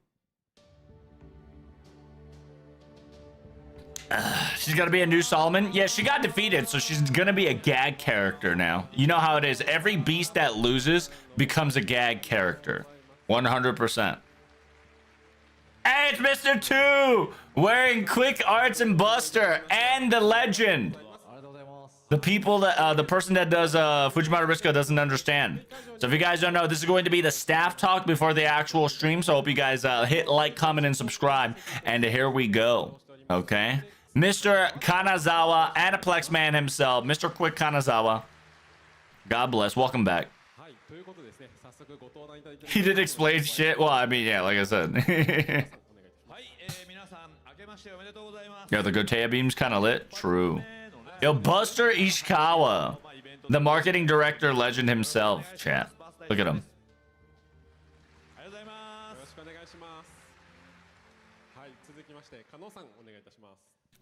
She's gonna be a new Solomon. Yeah, she got defeated, so she's gonna be a gag character now. You know how it is. Every beast that loses becomes a gag character. 100%. Hey, it's Mr. 2 wearing Quick Arts and Buster and the legend. The people that the person that does Fujimata Risco doesn't understand. So if you guys don't know, this is going to be the staff talk before the actual stream. So I hope you guys hit like, comment, and subscribe. And here we go. Okay, Mr. Kanazawa, Aniplex Man himself, Mr. Quick Kanazawa. God bless. Welcome back. He did explain shit. Well, I mean, yeah, like I said. Yeah, the Gotea beam's kind of lit. True. Yo, Buster Ishikawa, the marketing director legend himself, chat. Look at him.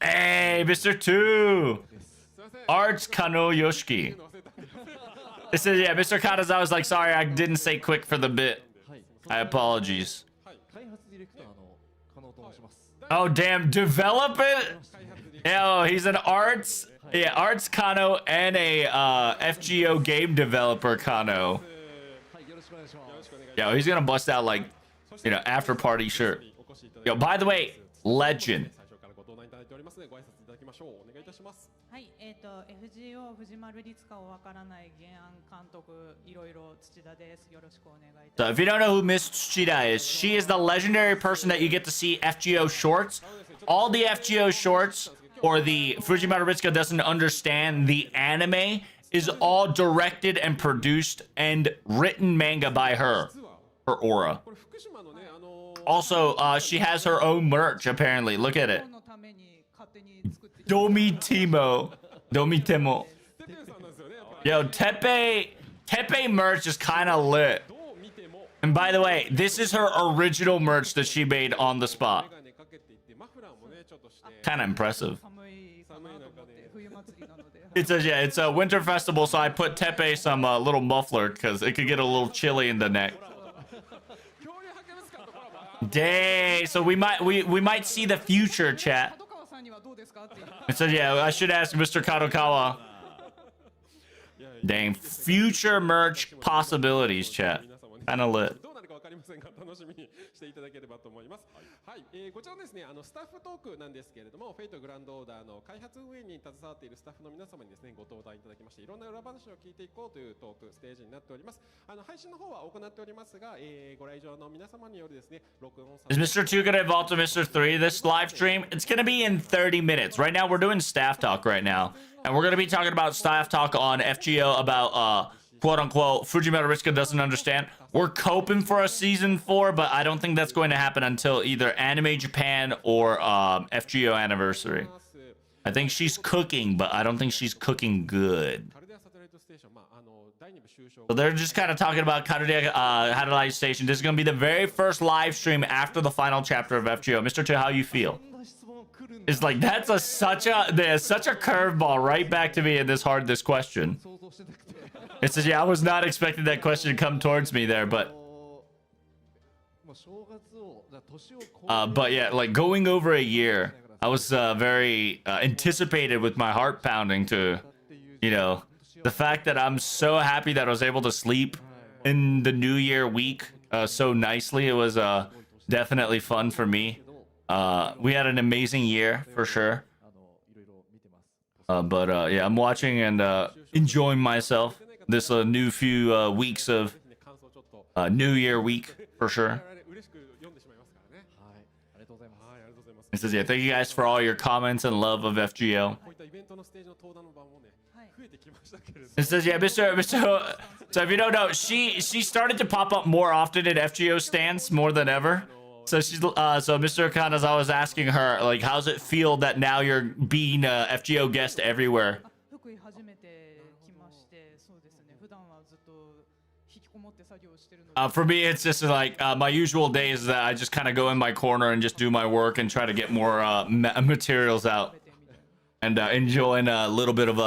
Hey, Mr. 2. Arts Kano Yoshiki. It says, yeah, Mr. Kanazawa was like, sorry, I didn't say quick for the bit. I apologies. Oh, damn, develop it? Oh, he's an arts, yeah, arts Kano and a FGO game developer Kano. Yo, he's gonna bust out like, you know, after party shirt. Yo, by the way, legend. はい、FGO 藤丸律かわからない原案監督いろいろ土田です。よろしくお願いいたします。So if you don't know who Miss Tsuchida is, she is the legendary person that you get to see FGO shorts. All the FGO shorts or the Fujimaru Ritsuka doesn't understand the anime is all directed and produced and written manga by her aura. Also, she has her own merch apparently. Look at it. のために勝手に作ってきた Domitemo. Domitemo. Yo, Tepe merch is kind of lit. And by the way, this is her original merch that she made on the spot. Kind of impressive. 寒いかなと思って冬祭りなので。 It says, yeah, it's a winter festival, so I put Tepe some little muffler because it could get a little chilly in the neck. Dang, so we might see the future, chat. 角川さんにはどうですかっていう。 It says, yeah, I should ask Mr. Kadokawa. Dang, future merch possibilities, chat. Kind of lit. どうなるか分かりませんが楽しみにしていただければと思います。はい、こちらのですね、スタッフトークなんですけれども、フェイトグランドオーダーの開発運営に携わっているスタッフの皆様にですね、ご登壇いただきまして、いろんな裏話を聞いていこうというトークステージになっております。配信の方は行っておりますが、ご来場の皆様によるですね、録音さ Is Mr. 2 gonna evolve to Mr. 3 this live stream? It's gonna be in 30 minutes. Right now, we're doing staff talk right now. And we're gonna be talking about staff talk on FGO about, quote unquote, Fujimaru Ritsuka doesn't understand. We're coping for a season 4, but I don't think that's going to happen until either Anime Japan or FGO anniversary. I think she's cooking, but I don't think she's cooking good. カルデアサテライトステーション、第2部終章 So they're just kind of talking about Karude Satellite Station. This is going to be the very first live stream after the final chapter of FGO. Mr. 2, how you feel? It's like, that's such a curveball right back to me in this question. It says, yeah, I was not expecting that question to come towards me there, but yeah, like going over a year, I was very anticipated with my heart pounding to, you know, the fact that I'm so happy that I was able to sleep in the New Year week so nicely. It was definitely fun for me. We had an amazing year for sure. But yeah, I'm watching and enjoying myself this new few weeks of New Year week for sure. 嬉しく読んでしまいますからね。はい、ありがとうございます。はい、ありがとうございます。 It says, yeah, thank you guys for all your comments and love of FGO. こういったイベントのステージの登壇の場もね、増えてきましたけれども。 It says, yeah, Mr. So if you don't know, she started to pop up more often in FGO stands more than ever. So she's so Mr. Kanazawa was asking her, like, how's it feel that now you're being a FGO guest everywhere? 福井初めて来まして、そうですね。普段はずっと引きこもって作業してるので。 For me, it's just like my usual days that I just kind of go in my corner and just do my work and try to get more materials out and enjoying a little bit of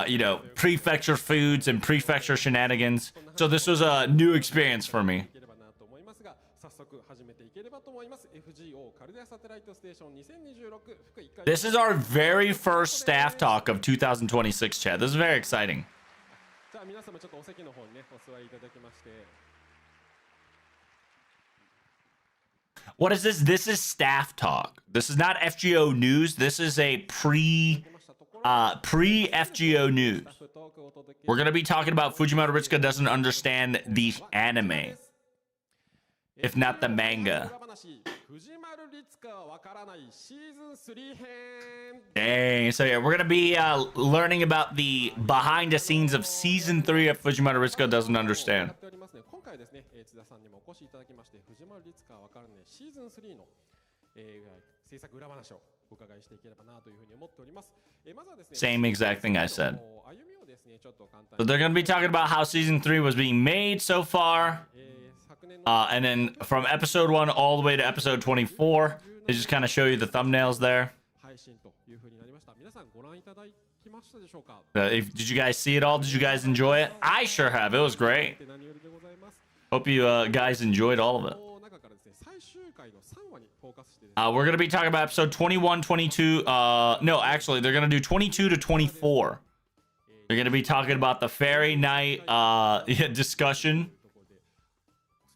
you know, prefecture foods and prefecture shenanigans. So this was a new experience for me. いければなと思いますが、早速始めていければと思います。FGO カルデアサテライトステーション2026福井1回。 This is our very first staff talk of 2026, chat. This is very exciting. じゃあ皆様ちょっとお席の方にねお座りいただきまして。 What is this? This is staff talk. This is not FGO news. This is a pre-FGO news. We're going to be talking about Fujimaru Ritsuka doesn't understand the anime, if not the manga. 裏話藤丸律香はわからないシーズン3編。 Dang. So yeah, we're going to be learning about the behind the scenes of season 3 of Fujimaru Ritsuka doesn't understand. やっておりますね。今回ですね、津田さんにもお越しいただきまして、藤丸律香はわからないシーズン3の、制作裏話をお伺いしていければなというふうに思っております。まずはですね、 Same exact thing I said. 歩みをですね、ちょっと簡単 So に they're going to be talking about how season 3 was being made so far. 昨年の And then from episode 1 all the way to episode 24, they just kind of show you the thumbnails there. 配信というふうになりました。皆さんご覧いただききましたでしょうか。 Did you guys see it all? Did you guys enjoy it? I sure have. It was great. 何よりでございます。 Hope you guys enjoyed all of it. この中からですね、最終回の3話にフォーカスしてですね、 We're going to be talking about episode 21, 22. No, actually, they're going to do 22 to 24. They're going to be talking about the fairy night discussion,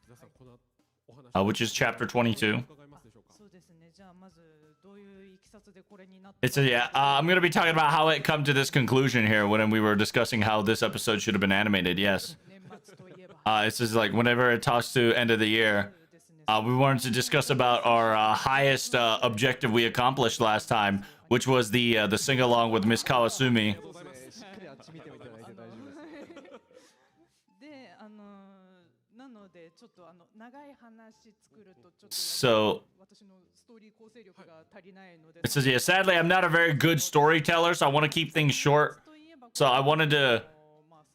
皆さんこのお話 which is chapter 22. 伺いますでしょうか。そうですね。じゃあまずどういういきさつでこれになった It's a, yeah. I'm going to be talking about how it come to this conclusion here when we were discussing how this episode should have been animated. Yes. 年末といえば It's just like whenever it talks to end of the year, ですね。 we wanted to discuss about our highest objective we accomplished last time, which was the sing along with Miss Kawasumi. しっかりあっち見ていただいて大丈夫です。で、なのでちょっと長い話作るとちょっと So 私のストーリー構成力が足りないので。 it says, yeah, sadly, I'm not a very good storyteller, so I want to keep things short. So I wanted to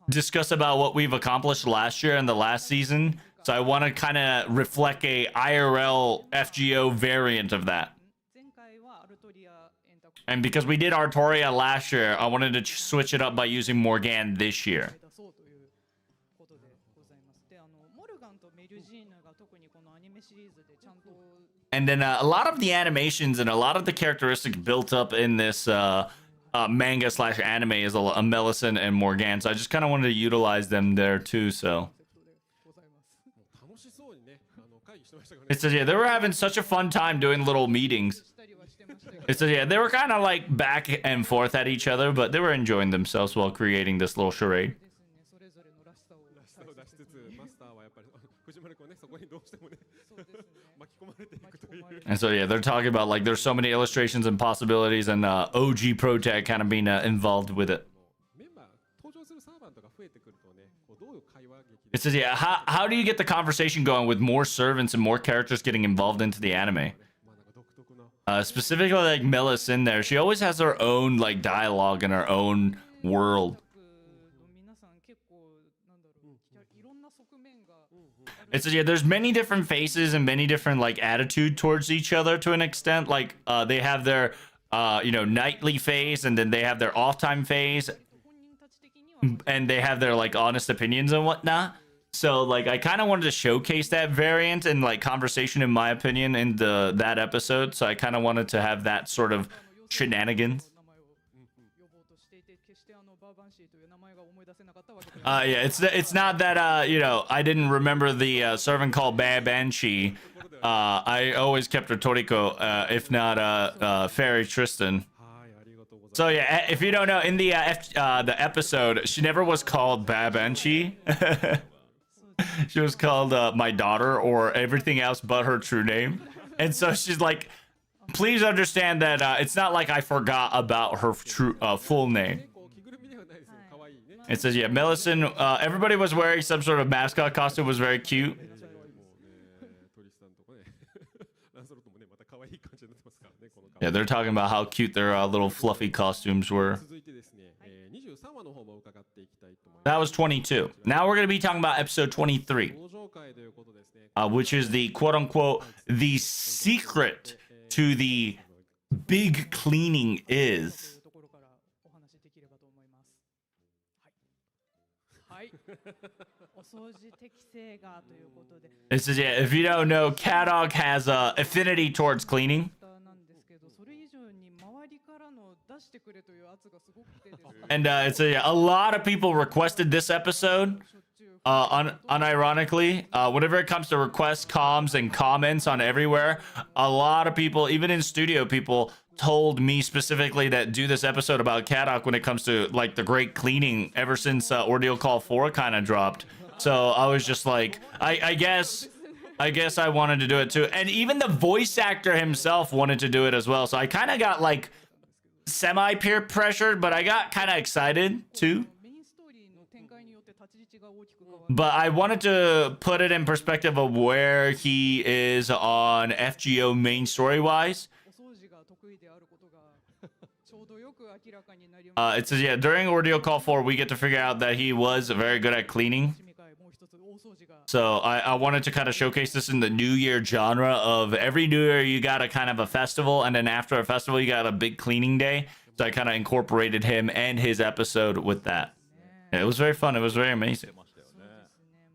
discuss about what we've accomplished last year and the last season. So I want to kind of reflect a IRL FGO variant of that. 前回はアルトリアエンター And because we did Artoria last year, I wanted to switch it up by using Morgan this year. 出そうということでございます。で、モルガンとメルジーヌが特にこのアニメシリーズでちゃんと And then a lot of the animations and a lot of the characteristics built up in this manga slash anime is a Millicent and Morgan. So I just kind of wanted to utilize them there too. So ございます。楽しそうにね、会議してましたけどね。 it says, yeah, they were having such a fun time doing little meetings. したりはしてましたけど It says, yeah, they were kind of like back and forth at each other, but they were enjoying themselves while creating this little charade. ですね。それぞれのらしさをらしさを出しつつ、マスターはやっぱり藤丸君ね、そこにどうしてもね、そうですね。巻き込まれていくという。 And so, yeah, they're talking about like there's so many illustrations and possibilities, and OG Protag kind of being involved with it. メンバー登場するサーバントが増えてくるとね、こうどういう会話劇 It says, yeah, how do you get the conversation going with more servants and more characters getting involved into the anime? まあなんか独特な Specifically, like Millis in there, she always has her own like dialogue and her own world. の皆さん結構なんだろう、いろんな側面が It says, yeah, there's many different faces and many different like attitude towards each other to an extent. Like they have their nightly phase, and then they have their off time phase, 本人たち的には and they have their like honest opinions and whatnot. So like I kind of wanted to showcase that variant and like conversation, in my opinion, in that episode. So I kind of wanted to have that sort of shenanigans. 名前を呼ぼうとしていて、決してバーバンシーという名前が思い出せなかったわけではない。 Yeah, it's not that I didn't remember the servant called Babanshi. I always kept her Toriko, if not Fairy Tristan. はい、ありがとうございます。 So yeah, if you don't know, in the episode, she never was called Babanshi. She was called my daughter, or everything else but her true name. And so she's like, please understand that it's not like I forgot about her true full name. こう着ぐるみではないですよ。可愛いね。 It says, yeah, Millicent, everybody was wearing some sort of mascot costume, was very cute. もうね、トリスタンとかね、ランソロットもね、また可愛い感じになってますからね、この Yeah, they're talking about how cute their little fluffy costumes were. 続いてですね、23話の方も伺っていきたいと思います。 That was 22. Now we're going to be talking about episode 23, 登場会ということですね。 which is the quote unquote the secret to the big cleaning とい is. うところからお話しできればと思います。はい。はい。お掃除適正がということで。 It says, yeah, if you don't know, Cat Dog has a affinity towards cleaning. なんですけど、それ以上に周りからの出してくれという圧がすごくてですね。 And it's a lot of people requested this episode. しょっちゅう Unironically, whenever it comes to requests, comms, and comments on everywhere, a lot of people, even in studio, people told me specifically that do this episode about Kadak when it comes to like the great cleaning ever since Ordeal Call 4 kind of dropped. So I was just like, I guess I wanted to do it too. And even the voice actor himself wanted to do it as well. So I kind of got like semi peer pressured, but I got kind of excited too. メインストーリーの展開によって立ち位置が大きく変わる。 But I wanted to put it in perspective of where he is on FGO main story wise. お掃除が得意であることがちょうどよく明らかになりま It says, yeah, during Ordeal Call 4, we get to figure out that he was very good at cleaning. す。もう一つ大掃除が So I wanted to kind of showcase this in the New Year genre of every New Year, you got a kind of a festival, and then after a festival, you got a big cleaning day. So I kind of incorporated him and his episode with that. Yeah, it was very fun. It was very amazing. そうですね。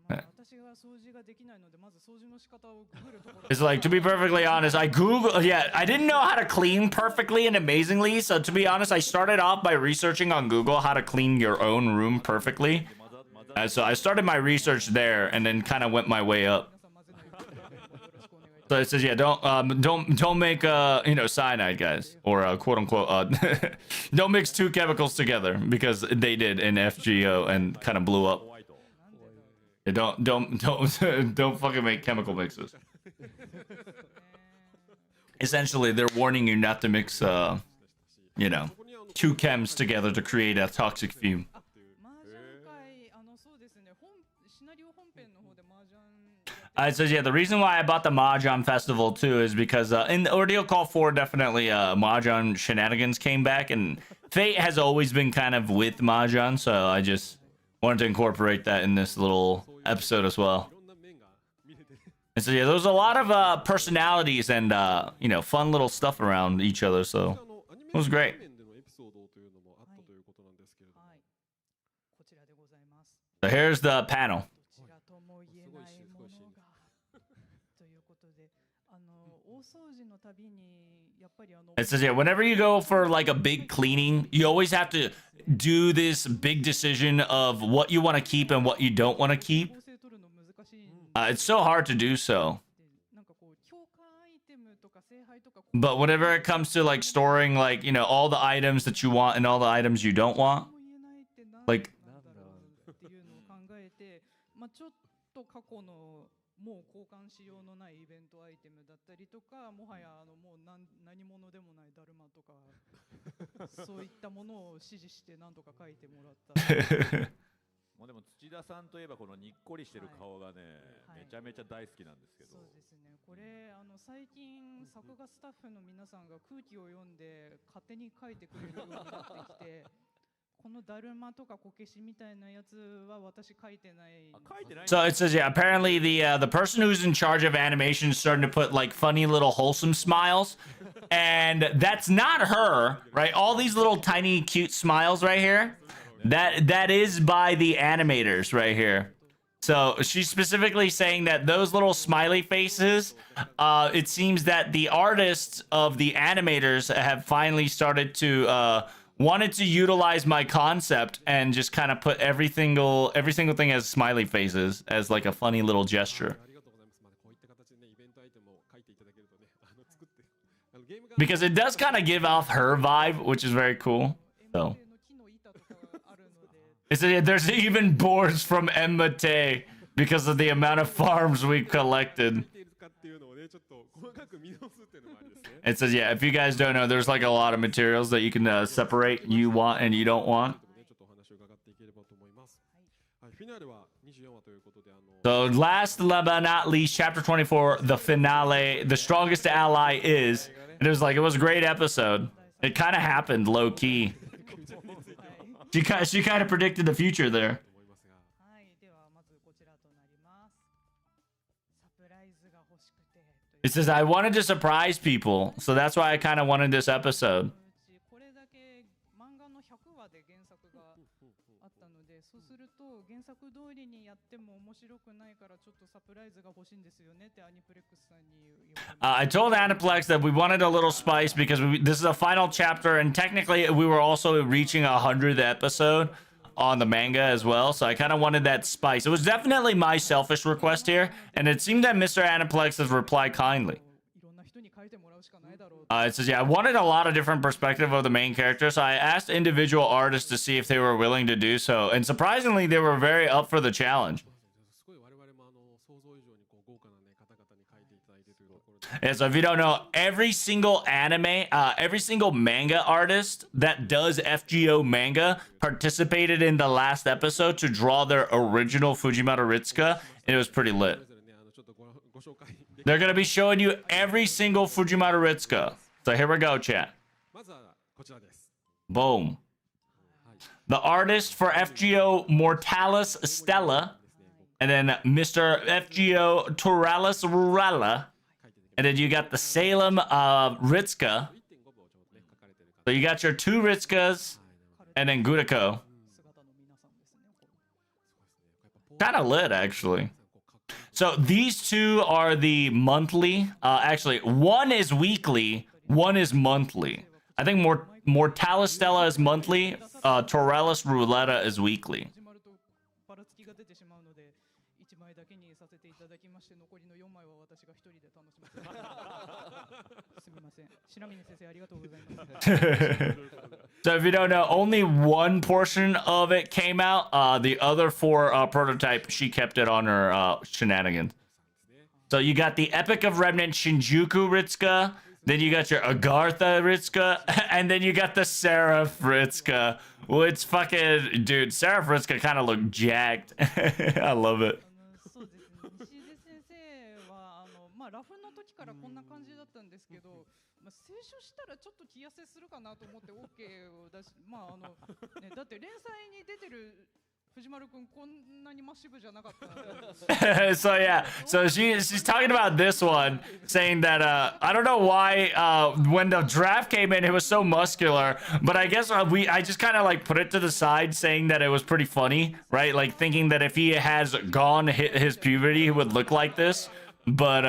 まあ私が掃除ができないので、まず掃除の仕方をググるところ。 It's like, to be perfectly honest, I didn't know how to clean perfectly and amazingly. So to be honest, I started off by researching on Google how to clean your own room perfectly. So I started my research there and then kind of went my way up. 皆さん混ぜないようによろしくお願いします。 So it says, yeah, don't make cyanide, guys, or quote unquote, don't mix two chemicals together because they did in FGO and kind of blew up. Yeah, don't fucking make chemical mixes. Essentially, they're warning you not to mix, two chems together to create a toxic fume. 麻雀会、そうですね。シナリオ本編の方で麻雀。 It says, yeah, the reason why I bought the Mahjong Festival too is because in the Ordeal Call 4, definitely Mahjong shenanigans came back, and Fate has always been kind of with Mahjong, so I just wanted to incorporate that in this little episode as well. いろんな面が見れて And so, yeah, there was a lot of personalities and, fun little stuff around each other, so アニメ it was great. 面でのエピソードというのもあったということなんですけれども、はい。こちらでございます。 So here's the panel. どちらとも言えないものが。ということで、大掃除のたびにやっぱり It says, yeah, whenever you go for like a big cleaning, you always have to do this big decision of what you want to keep and what you don't want to keep. 構成取るの難しいんで。 It's so hard to do so. なんかこう強化アイテムとか聖杯とか。 But whenever it comes to like storing like, all the items that you want and all the items you don't want, も言えないってなん like なんだろうっていうのを考えて、まあちょっと過去のもう交換しようのないイベントアイテムだったりとか、もはやもう何者でもないダルマとかそういったものを指示して何とか書いてもらった。もうでも土田さんといえばこのにっこりしてる顔がね、はいめちゃめちゃ大好きなんですけど、そうですね。これ最近作画スタッフの皆さんが空気を読んで勝手に書いてくれるようになってきて。このだるまとかこけしみたいなやつは私書いてない。あ書いてないん so it says, yeah, apparently the person who's in charge of animation is starting to put like funny little wholesome smiles. And that's not her, right? All these little tiny cute smiles right here. That is by the animators right here. So she's specifically saying that those little smiley faces, it seems that the artists of the animators have finally started to wanted to utilize my concept and just kind of put every single thing as smiley faces as like a funny little gesture. ありがとうございます。まあこういった形でねイベントアイテムを書いていただけるとね、作ってゲームが Because it does kind of give off her vibe, which is very cool. So の木の板とかあるので。 there's even boards from Emmate because of the amount of farms we collected. ているかっていうのをねちょっと細かく見直すっていうのもありですね。 It says, yeah, if you guys don't know, there's like a lot of materials that you can separate you want and you don't want. ねちょっとお話を伺っていければと思います。はい、フィナーレは24話ということでSo last but not least, chapter 24, the finale, the strongest ally is. And it was like, it was a great episode. It kind of happened low key. She kind of predicted the future there. 思いますが、はい、ではまずこちらとなります。サプライズが欲しくてという It says, I wanted to surprise people. So that's why I kind of wanted this episode. うちこれだけ漫画の100話で原作があったので、そうすると原作通りにやっても面白くないからちょっとサプライズが欲しいんですよねってアニプレックスさんに言われま I told Aniplex that we wanted a little spice because this is a final chapter, and technically we were also reaching 100th episode on the manga as well. So I kind of wanted that spice. It was definitely my selfish request here, and it seemed that Mr. Aniplex has replied kindly. いろんな人に書いてもらうしかないだろう。 It says, yeah, I wanted a lot of different perspective of the main character, so I asked individual artists to see if they were willing to do so, and surprisingly, they were very up for the challenge. すごい我々も想像以上にこう豪華なね方々に書いていただいてというところで。 And so if you don't know, every single every single manga artist that does FGO manga participated in the last episode to draw their original Fujimata Ritsuka, and it was pretty lit. それぞれねちょっとご紹介で They're gonna be showing you every single Fujimata Ritsuka. So here we go, chat. まずはこちらです。 Boom. The artist for FGO Mortalis Stella, and then Mr. FGO Toralis Rurala, and then you got the Salem Ritsuka, 1.5秒ちょうどね書かれてる So you got your 2 Ritsukas and then Guriko. 姿の皆さんですね。これ Kind of lit, actually. So these 2 are the monthly. Actually, one is weekly, one is monthly. I think Mortalis Stella is monthly. Torellis Rouletta is weekly. 始まるとばらつきが出てしまうので、1枚だけにさせていただきまして、残りの4枚は私が1人で楽しませていただきます。すみません。白峰先生ありがとうございます。So if you don't know, only one portion of it came out. The other 4 prototype, she kept it on her shenanigans. So you got the Epic of Remnant Shinjuku Ritsuka, then you got your Agartha Ritsuka, and then you got the Seraph Ritsuka. Which fucking dude, Seraph Ritsuka kind of look jacked. I love it. そうですね。西出先生はまあラフの時からこんな感じだったんですけど、まあ清書したらちょっと気痩せするかなと思って OK を出し、まあね、だって連載に出てる藤丸くんこんなにマッシブじゃなかった。So yeah, so she's talking about this one, saying that I don't know why when the draft came in it was so muscular, but I guess I just kind of like put it to the side, saying that it was pretty funny, right? Like thinking that if he has gone hit his puberty, he would look like this. But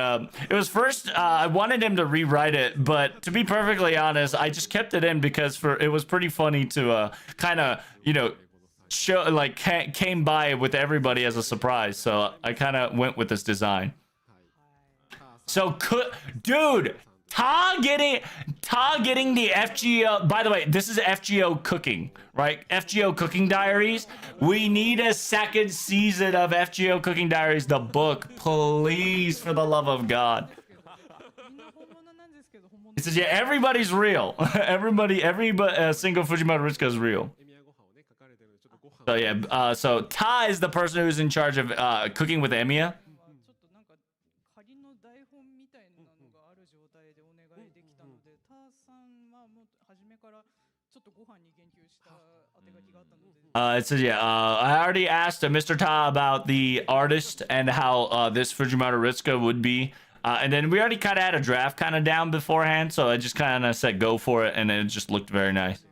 it was first I wanted him to rewrite it, but to be perfectly honest, I just kept it in because it was pretty funny to kind of show like came by with everybody as a surprise. So I kind of went with this design. So dude, Ta getting the FGO. By the way, this is FGO cooking, right? FGO Cooking Diaries. We need a second season of FGO Cooking Diaries, the book, please, for the love of God. みんな本物なんですけど、本物 It says, yeah, everybody's real. every single Fujimaro Ritsuka is real. エミヤご飯をね書かれてるのでちょっとご飯 So yeah, so Ta is the person who's in charge of cooking with Emiya. ちょっとなんか仮の台本みたいなのがある状態でお願いできたので、ターさんはもう初めからちょっとご飯に言及した当て書きがあったので。It says, yeah, I already asked Mr. Ta about the artist and how this Fujimaro Ritsuka would be. And then we already kind of had a draft kind of down beforehand, so I just kind of said go for it, and it just looked very nice.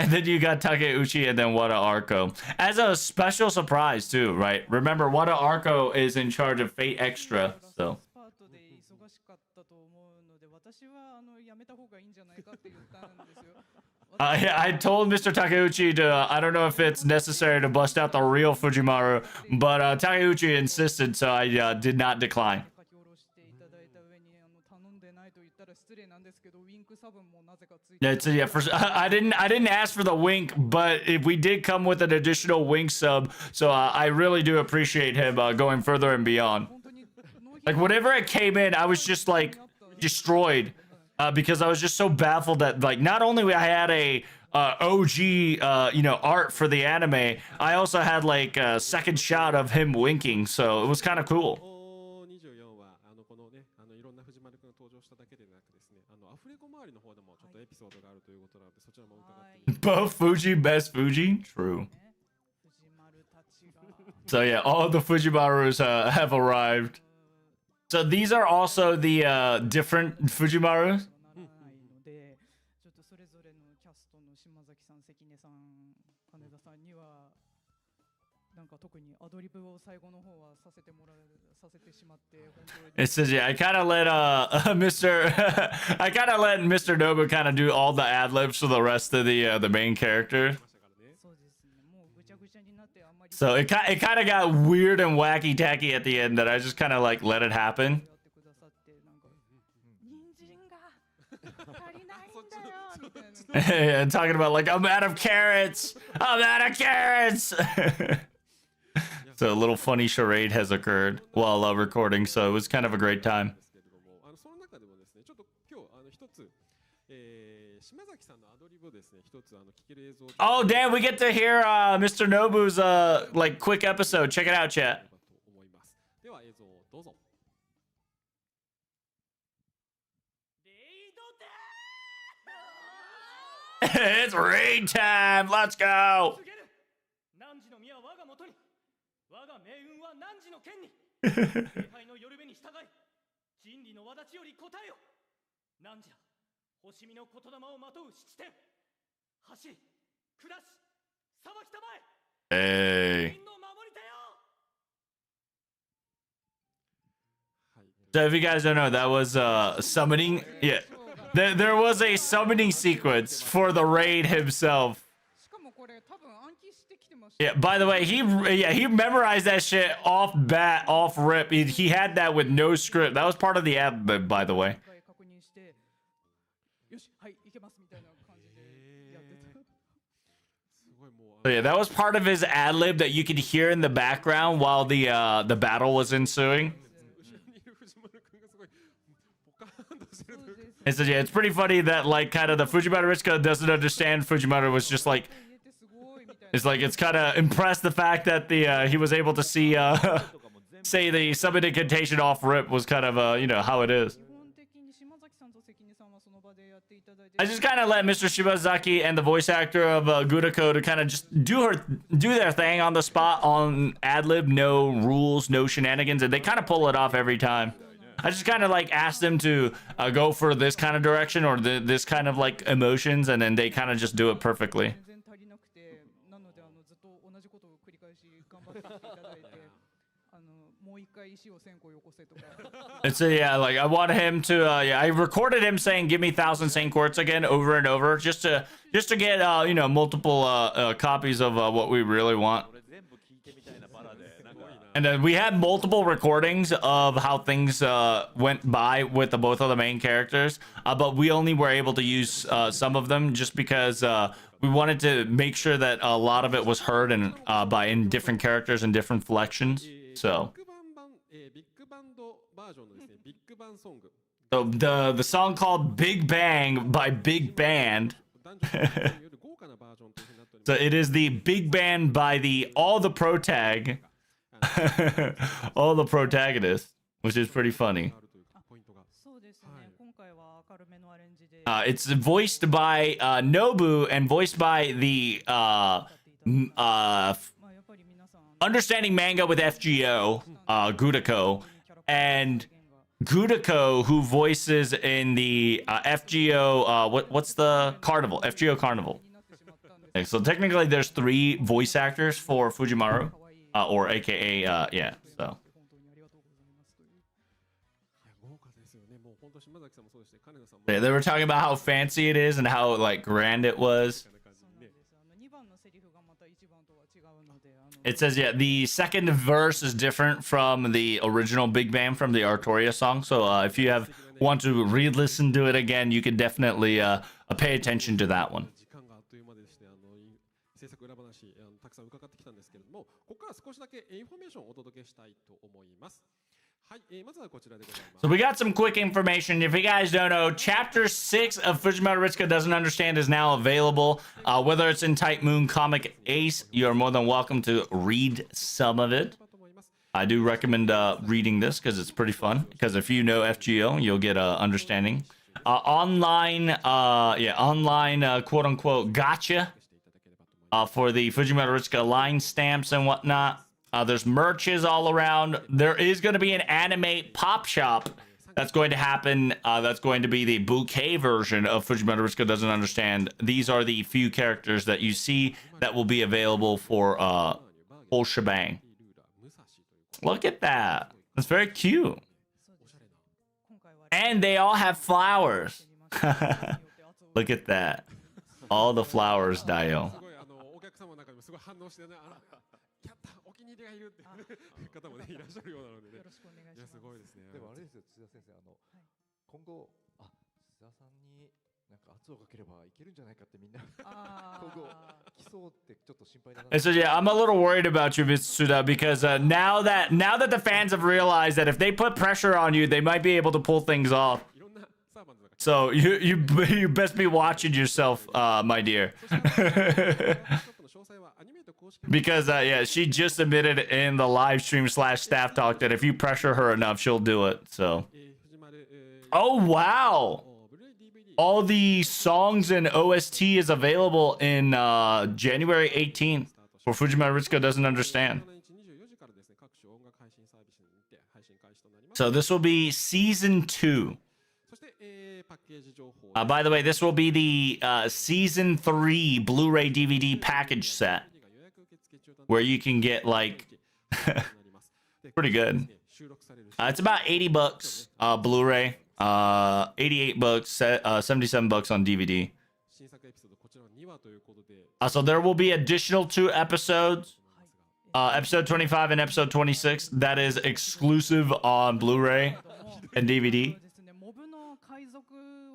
And then you got Takeuchi and then Wada Arco. As a special surprise, too, right? Remember, Wada Arco is in charge of Fate Extra, so. スパートで忙しかったと思うので、私はやめた方がいいんじゃないかって言ったんですよ。 Yeah, I told Mr. Takeuchi to, I don't know if it's necessary to bust out the real Fujimaru, but Takeuchi insisted, so I did not decline. 書き下ろしていただいた上に頼んでないと言ったら失礼なんですけど、ウィンク差分もなぜかついて It's, yeah, I didn't ask for the wink, but if we did come with an additional wink sub, so I really do appreciate him going further and beyond. 本当に納品 Like whenever it came in, I was just like destroyed because I was just so baffled that like not only I had a OG art for the anime, I also had like a second shot of him winking, so it was kind of cool. 24はこのねいろんな藤丸くんが登場しただけでなくですねアフレコ周りの方でもちょっとエピソードがあるということなのでそちらも伺ってみ Both Fuji, best Fuji, true. 藤丸たちが So yeah, all the Fujimarus have arrived. So these are also the different Fujimarus. ならないので、ちょっとそれぞれのキャストの島崎さん、関根さん、金田さんにはなんか特にアドリブを最後の方はさせてしまって本当 It に says, yeah, I kind of let I kind of let Mr. Nobu kind of do all the ad libs for the rest of the main character. そうですね。もうぐちゃぐちゃになってあんまり So it kind of got weird and wacky tacky at the end that I just kind of like let it happen. やってくださってなんか人参が足りないんだよみたいな。 And talking about like I'm out of carrots. I'm out of carrots. So a little funny charade has occurred while recording, so it was kind of a great time. ですけれどもその中でもですねちょっと今日一つ島崎さんのアドリブをですね一つ聞ける映像 Oh damn, we get to hear Mr. Nobu's like quick episode. Check it out, chat. と思いますでは映像をどうぞ It's raid time. Let's go. 汝の宮我がもとに我が命運は汝の剣に礼拝の夜べに従い真理の轍より答えよ汝ら星見の言霊をまとう七天走り下し裁きたまえ Hey. 民の守り手よ So if you guys don't know, that was summoning. Yeah, there was a summoning sequence for the raid himself. しかもこれ多分暗記してきてました。 Yeah. By the way, he memorized that shit off rip. He had that with no script. That was part of the ad lib, by the way. 確認してよしはい行けますみたいな感じでやってた。 So yeah, that was part of his ad lib that you could hear in the background while the battle was ensuing. 後ろにいる藤丸君がすごいポカーンとしてるというか And so yeah, it's pretty funny that like kind of the Fujimaru Richika doesn't understand. Fujimaru was just like, 言えてすごいみたいな。 it's like it's kind of impressed the fact that the he was able to see say the summon incantation off rip was kind of you know how it is. 基本的に島崎さんと関根さんはその場でやっていただいて。 I just kind of let Mr. Shibazaki and the voice actor of Gudako to kind of just do their thing on the spot on ad lib, no rules, no shenanigans, and they kind of pull it off every time. I just kind of like asked them to go for this kind of direction or this kind of like emotions, and then they kind of just do it perfectly. 全然足りなくて、なのでずっと同じことを繰り返し頑張っていただいて、もう一回石を1000個よこせとか。 And so yeah, like I want him to yeah, I recorded him saying "Give me 1,000 Saint Quartz" again over and over, just to get you know multiple copies of what we really want. 俺全部聞いてみたいなバラでなんか And then we had multiple recordings of how things went by with the both of the main characters, but we only were able to use some of them just because we wanted to make sure that a lot of it was heard and by in different characters and different flections. So ビッグバンドバージョンのですねビッグバンソング the song called "Big Bang" by Big Band. 男女による豪華なバージョンというふうになっており So ます it is the Big Band by the all the protagonists, which is pretty funny. あるというポイントがそうですね、今回は明るめのアレンジで。 It's voiced by Nobu and voiced by the まあやっぱり皆さん understanding manga with FGO, Gudako, and Gudako, who voices in the FGO, what's the Carnival? FGO Carnival. になってしまったんです。 Okay, so technically, there's 3 voice actors for Fujimaru, or AKA, yeah. So 本当にありがとうございますという。いや豪華ですよねもう本当島崎さんもそうですし金田さんも yeah, they were talking about how fancy it is and how like grand it was. みたいな感じにねそうなんです。2番のセリフがまた1番とは違うので、It says, yeah, the second verse is different from the original Big Bang from the Artoria song. So if you want to re-listen to it again, you can definitely pay attention to that one. 時間があっという間でして制作裏話たくさん伺ってきたんですけれどもここから少しだけインフォメーションをお届けしたいと思いますはい、まずはこちらでございます So we got some quick information. If you guys don't know, Chapter 6 of Fujimaru Ritsuka Doesn't Understand is now available. Whether it's in Type Moon Comic Ace, you're more than welcome to read some of it. と思います I do recommend reading this because it's pretty fun. Because if you know FGO, you'll get understanding. Online, quote unquote, gotcha for the Fujimaru Ritsuka line stamps and whatnot. There's merches all around. There is going to be an anime pop shop that's going to happen. That's going to be the bouquet version of Fujimaru Ritsuka Doesn't Understand. These are the few characters that you see that will be available for full shebang. Look at that. That's very cute. 今回は And they all have flowers. Look at that. All the flowers, Dio. すごいお客様の中でもすごい反応してねやったお気に入りがいるっていう方もねいらっしゃるようなのでねよろしくお願いしいやます。すごいですねでもあれですよ土田先生今後土田さんになんか圧をかければいけるんじゃないかってみんなあ今後ー来そうってちょっと心配だな And so yeah, I'm a little worried about you, Mitsuda, because now that the fans have realized that if they put pressure on you, they might be able to pull things off. いろんなサーバーの中 So you best be watching yourself, my dear. ショップの詳細はアニメート公式 Because yeah, she just admitted in the live stream / staff talk that if you pressure her enough, she'll do it. So 藤丸 oh wow. ブルーレイ DVD All the songs and OST is available in January 18th for Fujimaru Ritsuka Doesn't Understand. 7日24時からですね各種音楽配信サービスにて配信開始となります So this will be season 2. そして、By the way, this will be the season 3 Blu-ray DVD package set, where you can get like pretty good. It's about 80 bucks Blu-ray, 88 bucks, 77 bucks on DVD. So there will be additional 2 episodes, episode 25 and episode 26, that is exclusive on Blu-ray and DVD. モブの海賊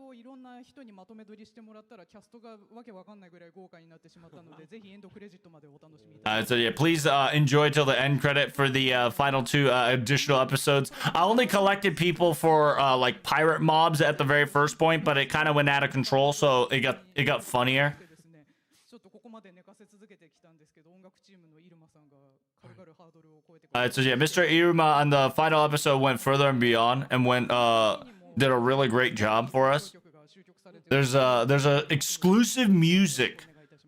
をいろんな人にまとめ撮りしてもらったらキャストがわけわかんないぐらい豪華になってしまったのでぜひエンドクレジットまでお楽しみいただき So yeah, please enjoy till the end credit for the final 2 additional episodes. I only collected people for like pirate mobs at the very first point, but it kind of went out of control, so it got funnier. ですね。ちょっとここまで寝かせ続けてきたんですけど、音楽チームのイルマさんが軽々ハードルを超えてくれて So yeah, Mr. Iruma on the final episode went further and beyond and did a really great job for us. 曲が集曲されて There's a exclusive music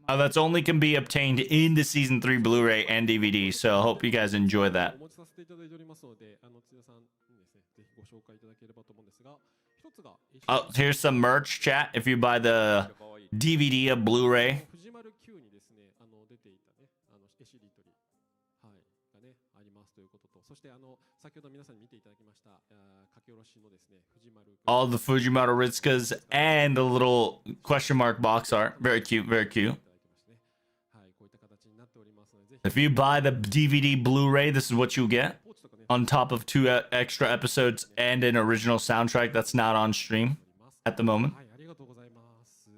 that's only can be obtained in the season 3 Blu-ray and DVD. So I hope you guys enjoy that. お持ちさせていただいておりますので、津田さんにですね、ぜひご紹介いただければと思うんですが、一つが Oh, here's some merch, chat. If you buy the DVD of Blu-ray. 藤丸 Q にですね、出ていたね、絵しりとり、はい、がね、ありますということと、そして先ほど皆さんに見ていただきました、書き下ろしのですね、藤丸 All the Fujimaru Ritsukas and the little question mark box art. Very cute, very cute. はい、こういった形になっておりますので、ぜ If you buy the DVD Blu-ray, this is what you'll get. ひポーチとかね、 On top of 2 extra episodes and an original soundtrack that's not on stream at the moment. はい、ありがとうございます。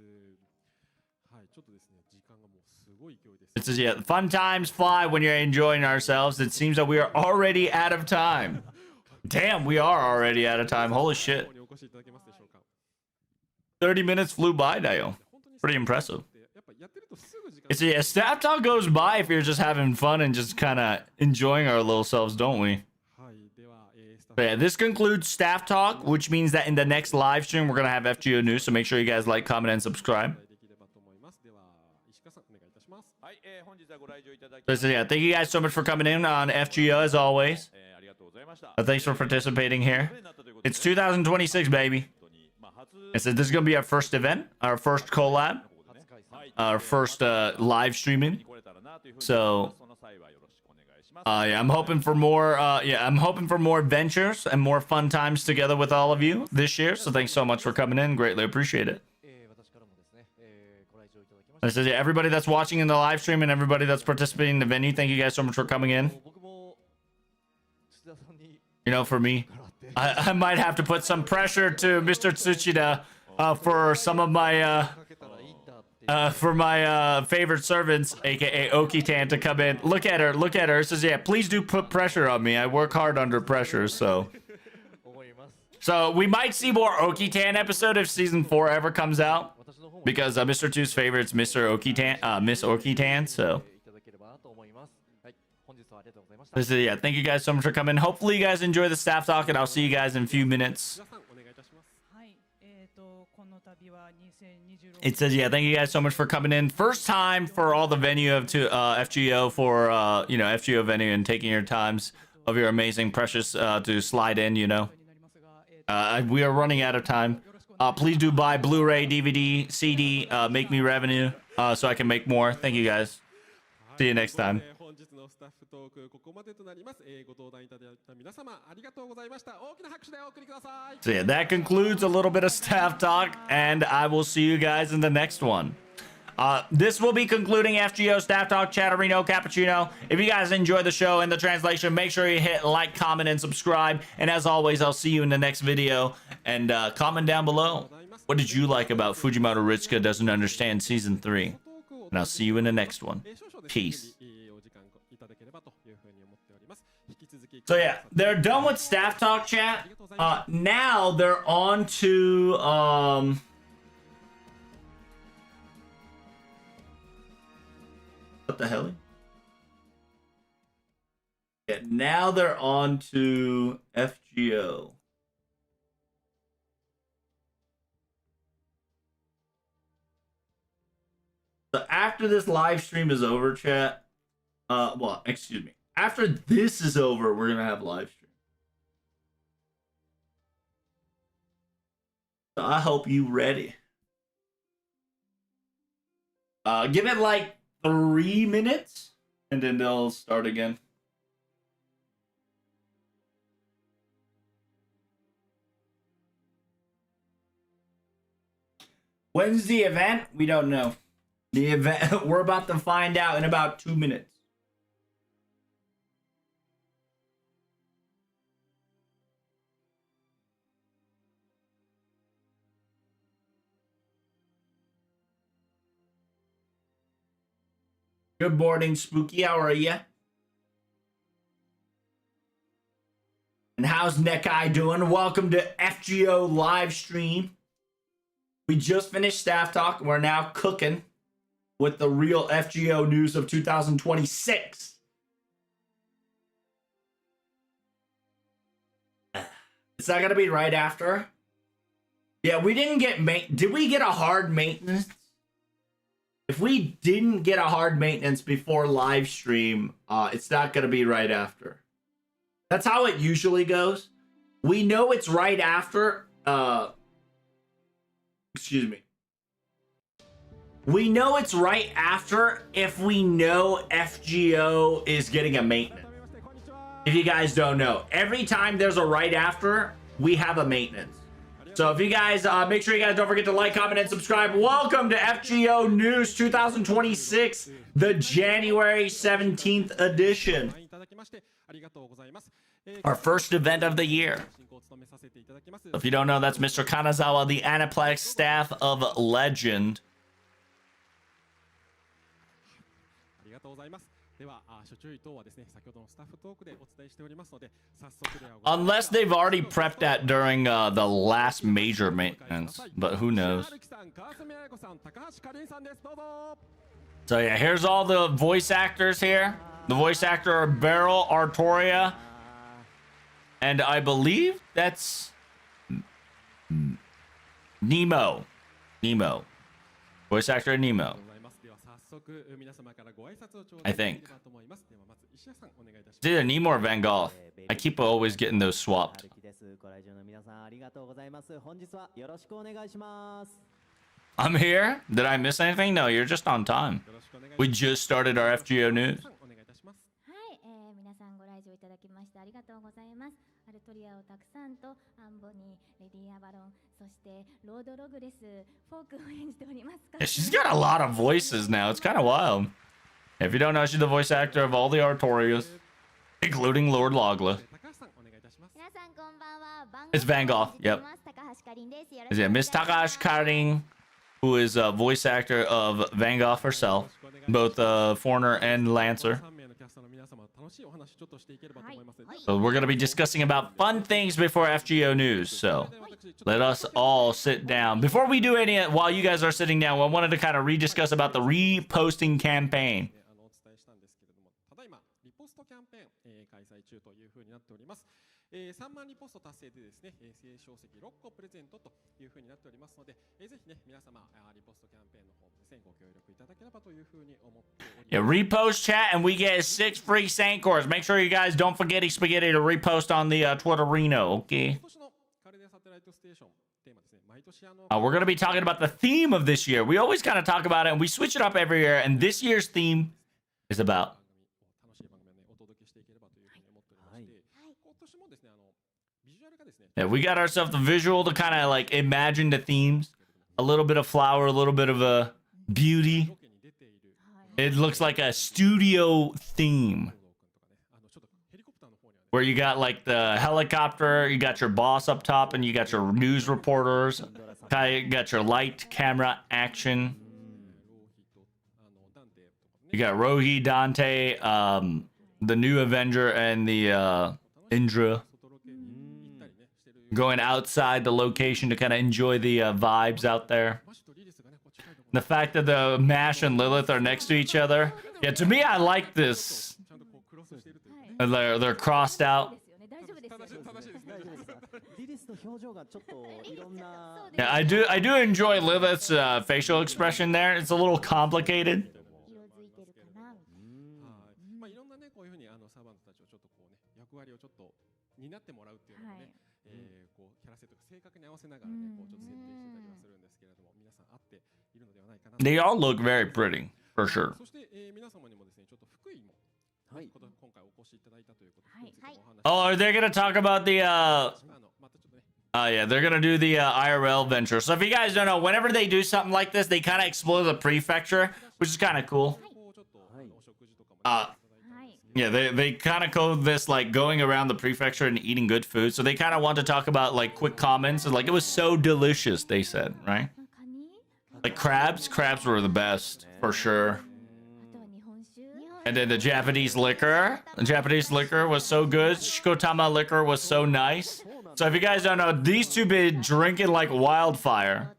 はい、ちょっとですね、時間がもうすごい勢いです。 It says, yeah, fun times fly when you're enjoying ourselves. It seems that we are already out of time. Damn, we are already out of time. Holy shit. ここにお越しいただけますでしょうか。 30 minutes flew by, Dale. 本当に Pretty impressive. やっぱやってるとすぐ時間 It's, yeah, staff talk goes by if you're just having fun and just kind of enjoying our little selves, don't we? はい、では、スタッ But yeah, this concludes staff talk, which means that in the next live stream, we're going to have FGO news. So make sure you guys like, comment, and subscribe. フできればと思います。では、石川さんお願いいたします。はい、本日はご来場いただき So yeah, thank you guys so much for coming in on FGO as always. ありがとうございました。 Thanks for participating here. になったということで It's 2026, baby. 本当に初 I said this is going to be our first event, our first collab, はい our first live streaming. 来れたらなというふうに So その際はよろしくお願いします。 yeah, I'm hoping for more. I'm hoping for more adventures and more fun times together with all of you this year. So thanks so much for coming in. Greatly appreciate it. 私からもですね、ご来場いただきまし I said, yeah, everybody that's watching in the live stream and everybody that's participating in the venue, thank you guys so much for coming in. た。僕も土田さんに You know, for me, 習って、 I might have to put some pressure to Mr. Tsuchida for some of my かけたらいいんだっていう。 for my favorite servants, aka Okitan, to come in. Look at her, look at her. It says, yeah, please do put pressure on me. I work hard under pressure, so. 思います。 So we might see more Okitan episode if season 4 ever comes out. 私の方も Because Mr. 2's favorite is Mr. Okitan, Miss Okitan, so. いただければと思います。はい、本日はありがとうございました。 This is, yeah, thank you guys so much for coming. Hopefully you guys enjoy the staff talk, and I'll see you guys in a few minutes. 皆さんお願いいたします。はい、この度は2026 It says, yeah, thank you guys so much for coming in. First time for all the venue of FGO for, FGO venue and taking your times of your amazing precious to slide in, you know. になりますが、We are running out of time. Please do buy Blu-ray, DVD, CD, make me revenue so I can make more. Thank you guys. See you next time. 本日のスタッフトークここまでとなります。ご登壇いただいた皆様ありがとうございました。大きな拍手でお送りください。 So yeah, that concludes a little bit of staff talk, and I will see you guys in the next one. This will be concluding FGO Staff Talk Chatterino Cappuccino. If you guys enjoy the show and the translation, make sure you hit like, comment, and subscribe. And as always, I'll see you in the next video. And comment down below. What did you like about Fujimaru Ritsuka Doesn't Understand Season 3? And I'll see you in the next one. Peace. So yeah, they're done with Staff Talk chat. Now they're on to what the hell? Yeah, now they're on to FGO. So after this live stream is over, chat. Excuse me. After this is over, we're gonna have live stream. So I hope you ready. Give it like 3 minutes, and then they'll start again. When's the event? We don't know. The event, we're about to find out in about 2 minutes. Good morning, Spooky. How are you? And how's Nekai doing? Welcome to FGO live stream. We just finished staff talk. We're now cooking with the real FGO news of 2026. Is that gonna be right after? Yeah, we didn't get did we get a hard maintenance? If we didn't get a hard maintenance before live stream, it's not gonna be right after. That's how it usually goes. We know it's right after. Excuse me. We know it's right after if we know FGO is getting a maintenance. If you guys don't know, every time there's a right after, we have a maintenance. So if you guys, make sure you guys don't forget to like, comment, and subscribe. Welcome to FGO News 2026, the January 17th edition. Our first event of the year. If you don't know, that's Mr. Kanazawa, the Aniplex staff of legend. Unless they've already prepped that during the last major maintenance, but who knows. So yeah, here's all the voice actors here. The voice actor are Beryl, Artoria, and I believe that's Nemo. Nemo. Voice actor Nemo. I think. It's either Nemo or Van Gogh. I keep always getting those swapped. I'm here. Did I miss anything? No, you're just on time. We just started our FGO news. Yeah, she's got a lot of voices now. It's kind of wild. If you don't know, she's the voice actor of all the Artorias, including Lord Logla. It's Van Gogh. Yep. Yeah, Miss Takahashi Karin, who is a voice actor of Van Gogh herself, both Foreigner and Lancer. So we're going to be discussing about fun things before FGO news. So let us all sit down. Before we do any, while you guys are sitting down, I wanted to kind of rediscuss about the reposting campaign. Yeah, repost chat and we get 6 free Sancors. Make sure you guys don't forget Spaghetti to repost on the Twitterino, okay? We're going to be talking about the theme of this year. We always kind of talk about it and we switch it up every year, and this year's theme is about yeah, we got ourselves the visual to kind of like imagine the themes. A little bit of flower, a little bit of a beauty. It looks like a studio theme. Where you got like the helicopter, you got your boss up top, and you got your news reporters. You got your light, camera, action. You got Rohi, Dante, the new Avenger, and the Indra. Going outside the location to kind of enjoy the vibes out there. The fact that the Mash and Lilith are next to each other. Yeah, to me, I like this. They're crossed out. Yeah, I do enjoy Lilith's facial expression there. It's a little complicated. 正確に合わせながらね、こうちょっと設定してたりはするんですけれども、皆さん合っているのではないかなと。 They all look very pretty, for sure. そして、皆様にもですね、ちょっと福井も、はい、今回お越しいただいたということで、はい、Oh, are they gonna talk about the Oh yeah, they're gonna do the IRL venture. So if you guys don't know, whenever they do something like this, they kind of explore the prefecture, which is kind of cool. Yeah, they kind of code this like going around the prefecture and eating good food. So they kind of want to talk about like quick comments and like it was so delicious, they said, right? Like crabs were the best for sure. And then the Japanese liquor was so good. Shikotama liquor was so nice. So if you guys don't know, these two been drinking like wildfire.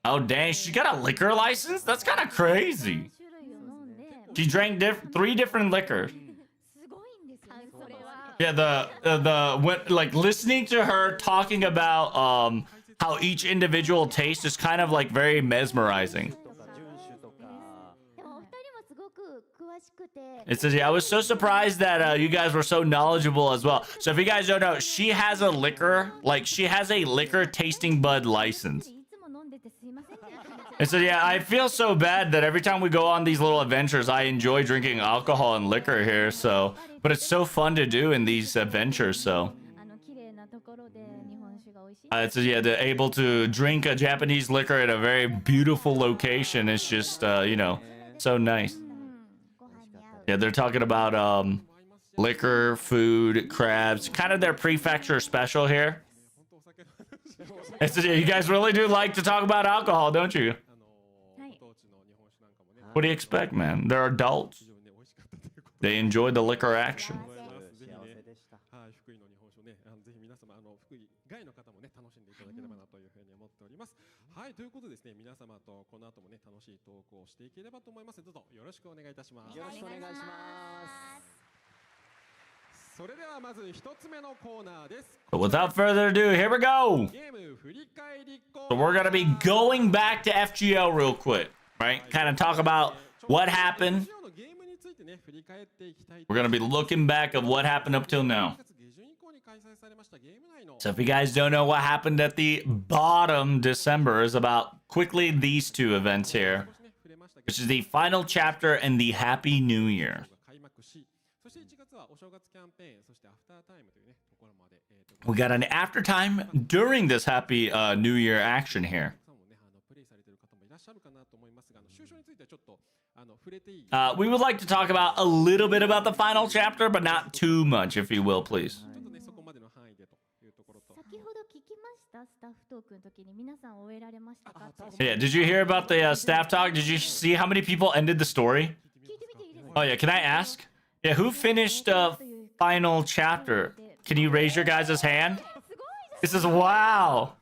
Oh dang, she got a liquor license? That's kind of crazy. She drank 3 different liquors. Yeah, like listening to her talking about how each individual taste is kind of like very mesmerizing. It says, yeah, I was so surprised that you guys were so knowledgeable as well. So if you guys don't know, she has a liquor tasting bud license. And so yeah, I feel so bad that every time we go on these little adventures, I enjoy drinking alcohol and liquor here. So, but it's so fun to do in these adventures. So, so yeah, they're able to drink a Japanese liquor at a very beautiful location. It's just, you know, so nice. Yeah, they're talking about liquor, food, crabs, kind of their prefecture special here. And so, yeah, you guys really do like to talk about alcohol, don't you? What do you expect, man? They're adults. They enjoy the liquor action. But without further ado, here we go. So we're going to be going back to FGO real quick, right? Kind of talk about what happened. We're going to be looking back of what happened up till now. So if you guys don't know what happened at the bottom December is about quickly these two events here, which is the final chapter and the Happy New Year. We got an after time during this Happy New Year action here. We would like to talk about a little bit about the final chapter, but not too much, if you will, please. Yeah, did you hear about the staff talk? Did you see how many people ended the story? Oh yeah, can I ask? Yeah, who finished final chapter? Can you raise your guys' hand? This is wow.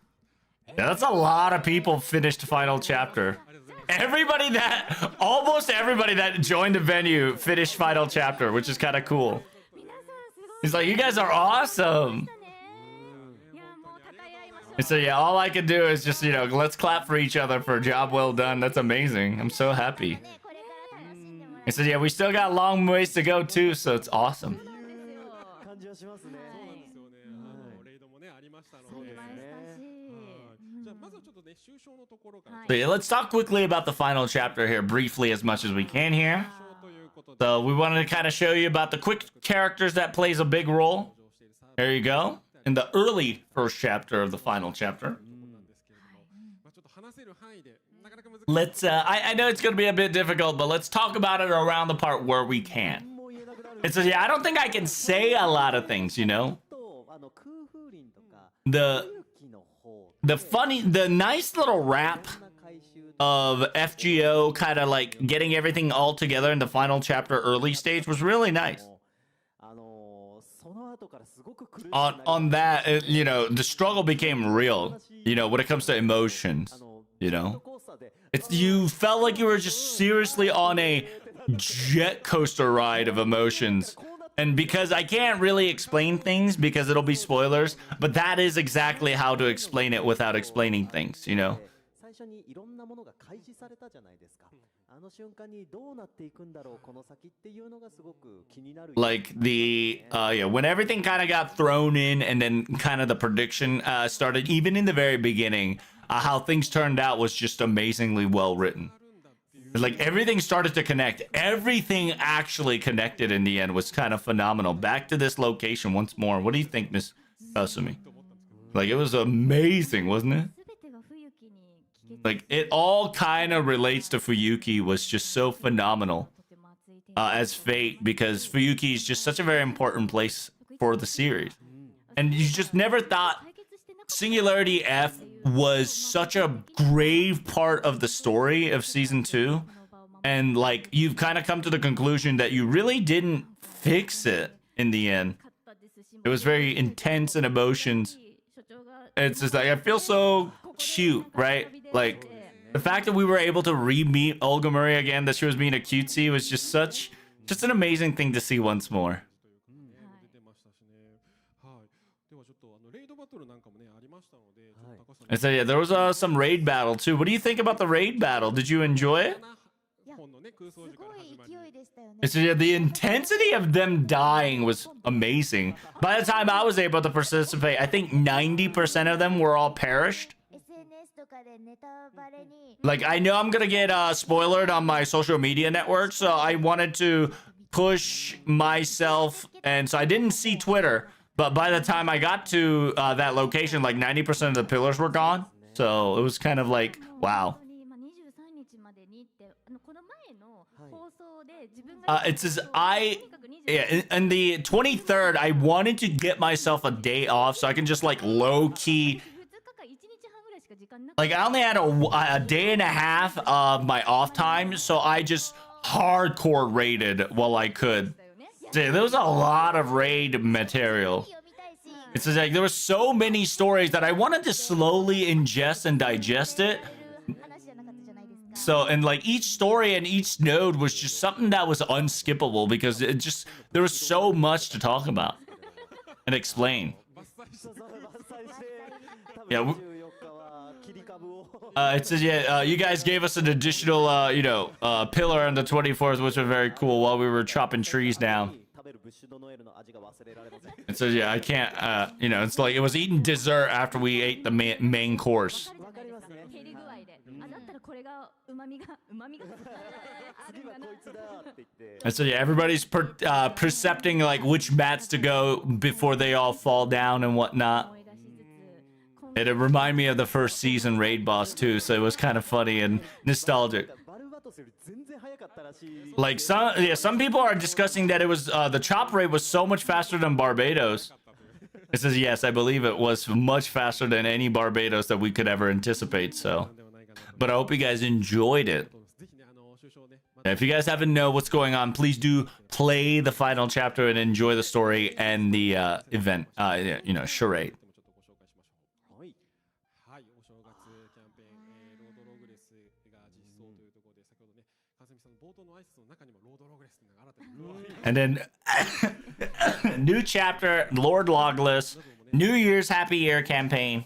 Yeah, that's a lot of people finished final chapter. Almost everybody that joined the venue finished final chapter, which is kind of cool. He's like, you guys are awesome. And so yeah, all I can do is just, you know, let's clap for each other for a job well done. That's amazing. I'm so happy. And so yeah, we still got a long ways to go too, so it's awesome. So yeah, let's talk quickly about the final chapter here, briefly as much as we can here. So we wanted to kind of show you about the quick characters that plays a big role. There you go. In the early first chapter of the final chapter. Let's, I know it's going to be a bit difficult, but let's talk about it around the part where we can. It says, yeah, I don't think I can say a lot of things, you know? The nice little rap of FGO kind of like getting everything all together in the final chapter early stage was really nice. On that, you know, the struggle became real, you know, when it comes to emotions, you know? You felt like you were just seriously on a jet coaster ride of emotions. And because I can't really explain things because it'll be spoilers, but that is exactly how to explain it without explaining things, you know? 初にいろんなものが開示されたじゃないですか。あの瞬間にどうなっていくんだろうこの先っていうのがすごく気になる。Like the yeah, when everything kind of got thrown in and then kind of the prediction started, even in the very beginning, how things turned out was just amazingly well written. Like everything started to connect. Everything actually connected in the end was kind of phenomenal. Back to this location once more. What do you think, Miss Kasumi? Like it was amazing, wasn't it? Like it all kind of relates to Fuyuki, was just so phenomenal as fate, because Fuyuki is just such a very important place for the series. And you just never thought Singularity F was such a grave part of the story of season 2, and like you've kind of come to the conclusion that you really didn't fix it in the end. It was very intense in emotions. It's just like I feel so cute, right? Like the fact that we were able to re-meet Olga Murray again, that she was being a cutesy, was just an amazing thing to see once more. And so yeah, there was some raid battle too. What do you think about the raid battle? Did you enjoy it? And so yeah, the intensity of them dying was amazing. By the time I was able to participate, I think 90% of them were all perished. Like I know I'm gonna get spoilered on my social media network, so I wanted to push myself, and so I didn't see Twitter. But by the time I got to that location, like 90% of the pillars were gone. So it was kind of like, wow. It says in the 23rd, I wanted to get myself a day off so I can just like low key. Like I only had a day and a half of my off time, so I just hardcore raided while I could. Dude, there was a lot of raid material. It's just like there were so many stories that I wanted to slowly ingest and digest it. So, and like each story and each node was just something that was unskippable, because it just, there was so much to talk about and explain. Yeah. It says, yeah, you guys gave us an additional, pillar on the 24th, which was very cool while we were chopping trees down. It says, yeah, I can't, it's like it was eating dessert after we ate the main course. And so, yeah, everybody's percepting, like, which mats to go before they all fall down and whatnot. It reminded me of the first season raid boss too, so it was kind of funny and nostalgic. Like some people are discussing that it was the chop rate was so much faster than Barbados. It says yes, I believe it was much faster than any Barbados that we could ever anticipate. So, but I hope you guys enjoyed it. If you guys haven't know what's going on, please do play the final chapter and enjoy the story and the event. Charade. And then new chapter, Lord Logless, New Year's Happy Year campaign.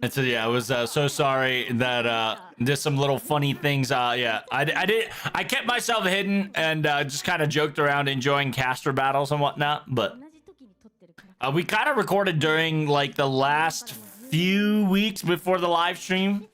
And so yeah, I was so sorry that there's some little funny things. Yeah, I kept myself hidden and just kind of joked around enjoying caster battles and whatnot, but we kind of recorded during like the last few weeks before the live stream.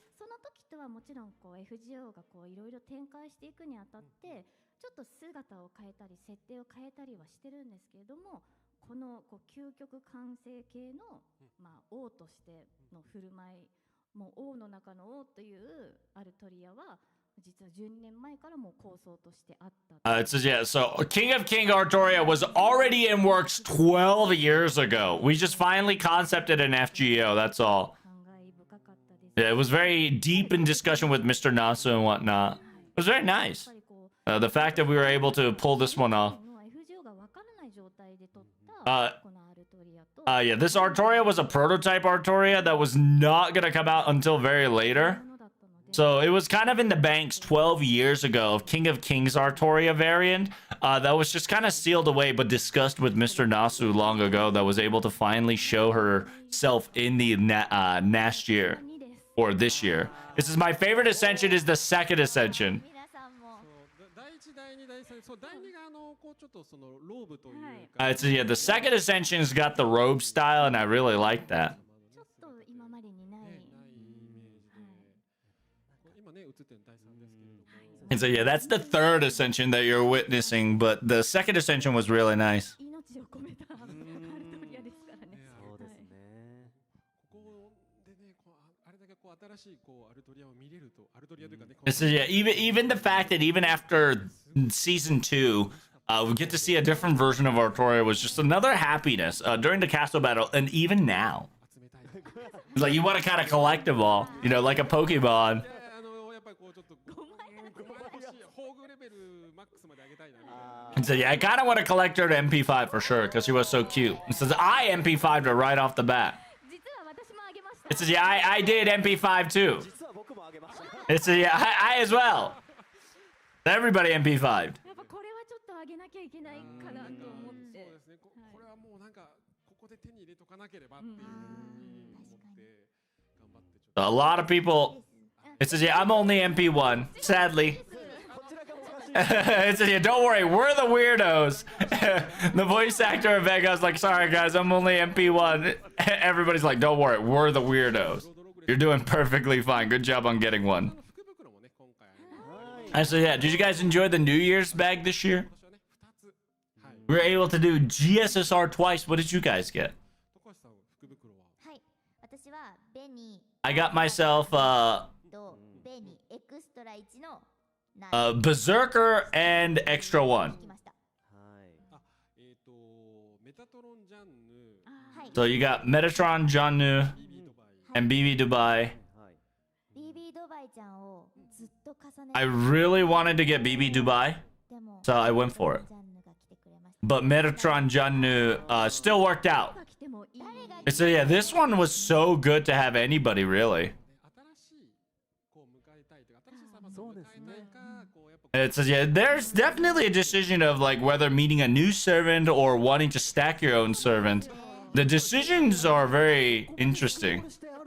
It says, yeah, so King of King Artoria was already in works 12 years ago. We just finally concepted an FGO, that's all. Yeah, it was very deep in discussion with Mr. Nasu and whatnot. It was very nice. The fact that we were able to pull this one off. Yeah, this Artoria was a prototype Artoria that was not going to come out until very later. So it was kind of in the banks 12 years ago of King of Kings Artoria variant that was just kind of sealed away but discussed with Mr. Nasu long ago that was able to finally show herself in the last year or this year. This is my favorite ascension is the second ascension. 第一第二第三そう第二がこうちょっとそのローブというか It's, yeah, the second ascension's got the robe style and I really like that. ちょっと今までにない。ないイメージで今ね映ってるの第三ですけれども And so yeah, that's the third ascension that you're witnessing, but the second ascension was really nice. 命を込めたアルトリアですからね。そうですね。ここでねこうあれだけこう新しいこうアルトリアを見れるとアルトリアというかね So yeah, even the fact that even after season 2, we get to see a different version of Artoria was just another happiness during the castle battle, and even now. 集めたい It's like you want to kind of collect them all, you know, like a Pokemon. やっぱりこうちょっと5枚欲しい宝具レベルマックスまで上げたいなみたいな And so yeah, I kind of want to collect her to MP5 for sure because she was so cute. It says I MP5'd her right off the bat. 実は私もあげました。 It says yeah, I did MP5 too. 実は僕もあげました。 It says yeah, I as well. Everybody MP5'd. やっぱこれはちょっとあげなきゃいけないかなと思っそうて。ですねこれはもうなんかここで手に入れとかなければっていうふうに思って頑張ってちょっと A lot of people. It says yeah, I'm only MP1. Sadly. It says yeah, don't worry, we're the weirdos. The voice actor of Vega's like, sorry guys, I'm only MP1. Everybody's like, don't worry, we're the weirdos. You're doing perfectly fine. Good job on getting one. 福袋もね今回 And so yeah, did you guys enjoy the New Year's bag this year? 今年はね2つはい We were able to do GSSR twice. What did you guys get? 高橋さん福袋ははい。私はベニ I got myself とベニエクストラ1の Berserker and Extra One. 来ました。はい。あメタトロンジャンヌはい。 So you got Metatron, Jannu, ビビドバイ and BB Dubai. はい。 BB ドバイちゃんをずっと重ね I really wanted to get BB Dubai, でも so I went for it. ジャンヌが来てくれました。 But Metatron, Jannu still worked out. が来てもいい。 So yeah, this one was so good to have anybody really. 新しいこう迎えたいというか新しいサーバーを迎えたいかこうやっぱ It says yeah, there's definitely a decision of like whether meeting a new servant or wanting to stack your own servant. The decisions are very interesting.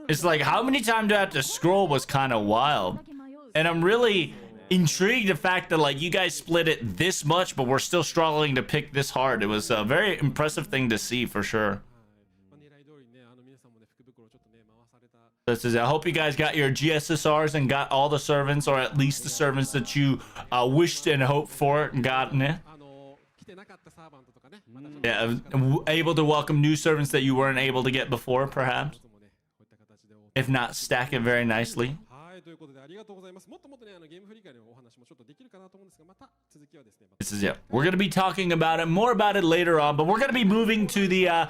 It's like how many times do I have to scroll was kind of wild. And I'm really intrigued the fact that like you guys split it this much, but we're still struggling to pick this hard. It was a very impressive thing to see for sure. まあ狙い通りにね皆さんもね福袋をちょっとね回された This is, I hope you guys got your GSSRs and got all the servants, or at least the servants that you wished and hoped for and gotten it. 来てなかったサーバントとかねまたちょっと Yeah, able to welcome new servants that you weren't able to get before, perhaps. 一つもねこういった形で If not, stack it very nicely. はいということでありがとうございますもっともっとねゲーム振り返りのお話もちょっとできるかなと思うんですがまた続きはですね This is it. We're going to be talking about it, more about it later on, but we're going to be moving to the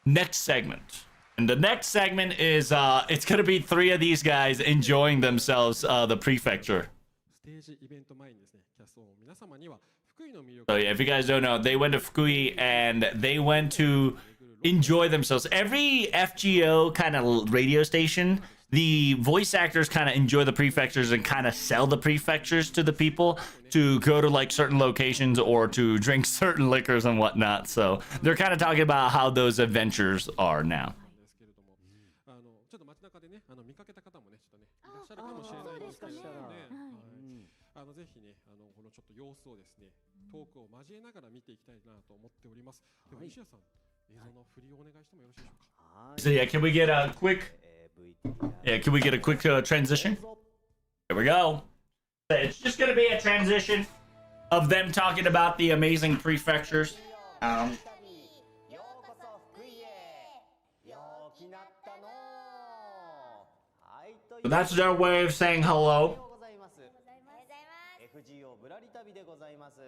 next segment. And the next segment is, it's going to be 3 of these guys enjoying themselves, the prefecture. ステージイベント前にですねキャストの皆様には福井の魅力 So yeah, if you guys don't know, they went to Fukui and they went to enjoy themselves. Every FGO kind of radio station, the voice actors kind of enjoy the prefectures and kind of sell the prefectures to the people to go to like certain locations or to drink certain liquors and whatnot. So they're kind of talking about how those adventures are now. ですけれどもちょっと街中でね見かけた方もねちょっとねいらっしゃるかもしれないですけれどもねはいぜひねこのちょっと様子をですねトークを交えながら見ていきたいなと思っておりますでは西谷さん映像の振りをお願いしてもよろしいでしょうか So yeah, can we get a quick? Yeah, can we get a quick transition? Here we go. It's just gonna be a transition of them talking about the amazing prefectures. So that's their way of saying hello. FGO ぶらり旅でございます。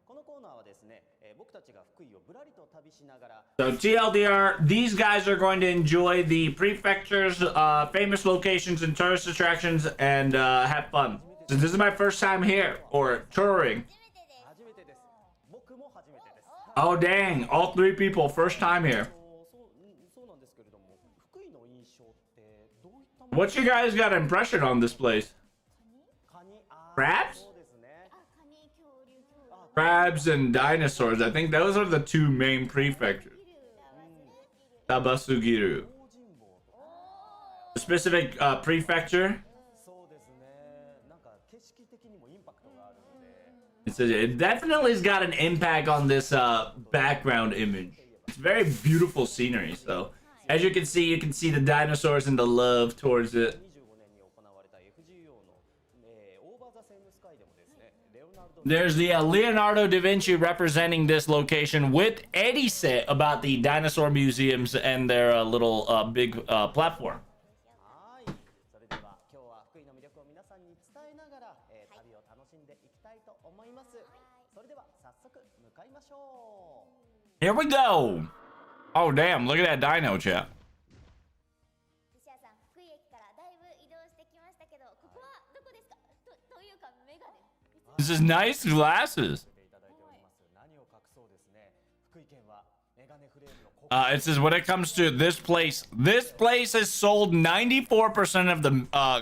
このコーナーはですね、僕たちが福井をぶらりと旅しながら So TLDR, these guys are going to enjoy the prefectures, famous locations and tourist attractions, and have fun. So this is my first time here, or touring. 初めてです。僕も初めてです。 Oh dang, all 3 people, first time here. そうなんですけれども、福井の印象ってどういったもの What's you guys got impression on this place? Crabs? そうですね。 Crabs and dinosaurs. I think those are the two main prefectures. Tabasugiru. 用心棒とか。 A specific prefecture. そうですね。なんか景色的にもインパクトがあるので。 It says it definitely has got an impact on this background image. It's very beautiful scenery. So, as you can see the dinosaurs and the love towards it. 25年に行われた FGO の、オーバーザセームスカイでもですね、レオナルド There's the Leonardo da Vinci representing this location with Eddie set about the dinosaur museums and their little big platform. はい。それでは今日は福井の魅力を皆さんに伝えながら、旅を楽しんでいきたいと思います。それでは早速向かいましょう。 Here we go. Oh damn! Look at that dino, chat. 寿司屋さん、福井駅からだいぶ移動してきましたけど、ここはどこですか？というかメガネ。 This is nice glasses. いただいております。何を隠そうですね。福井県はメガネフレームの国 It says when it comes to this place has sold 94% of the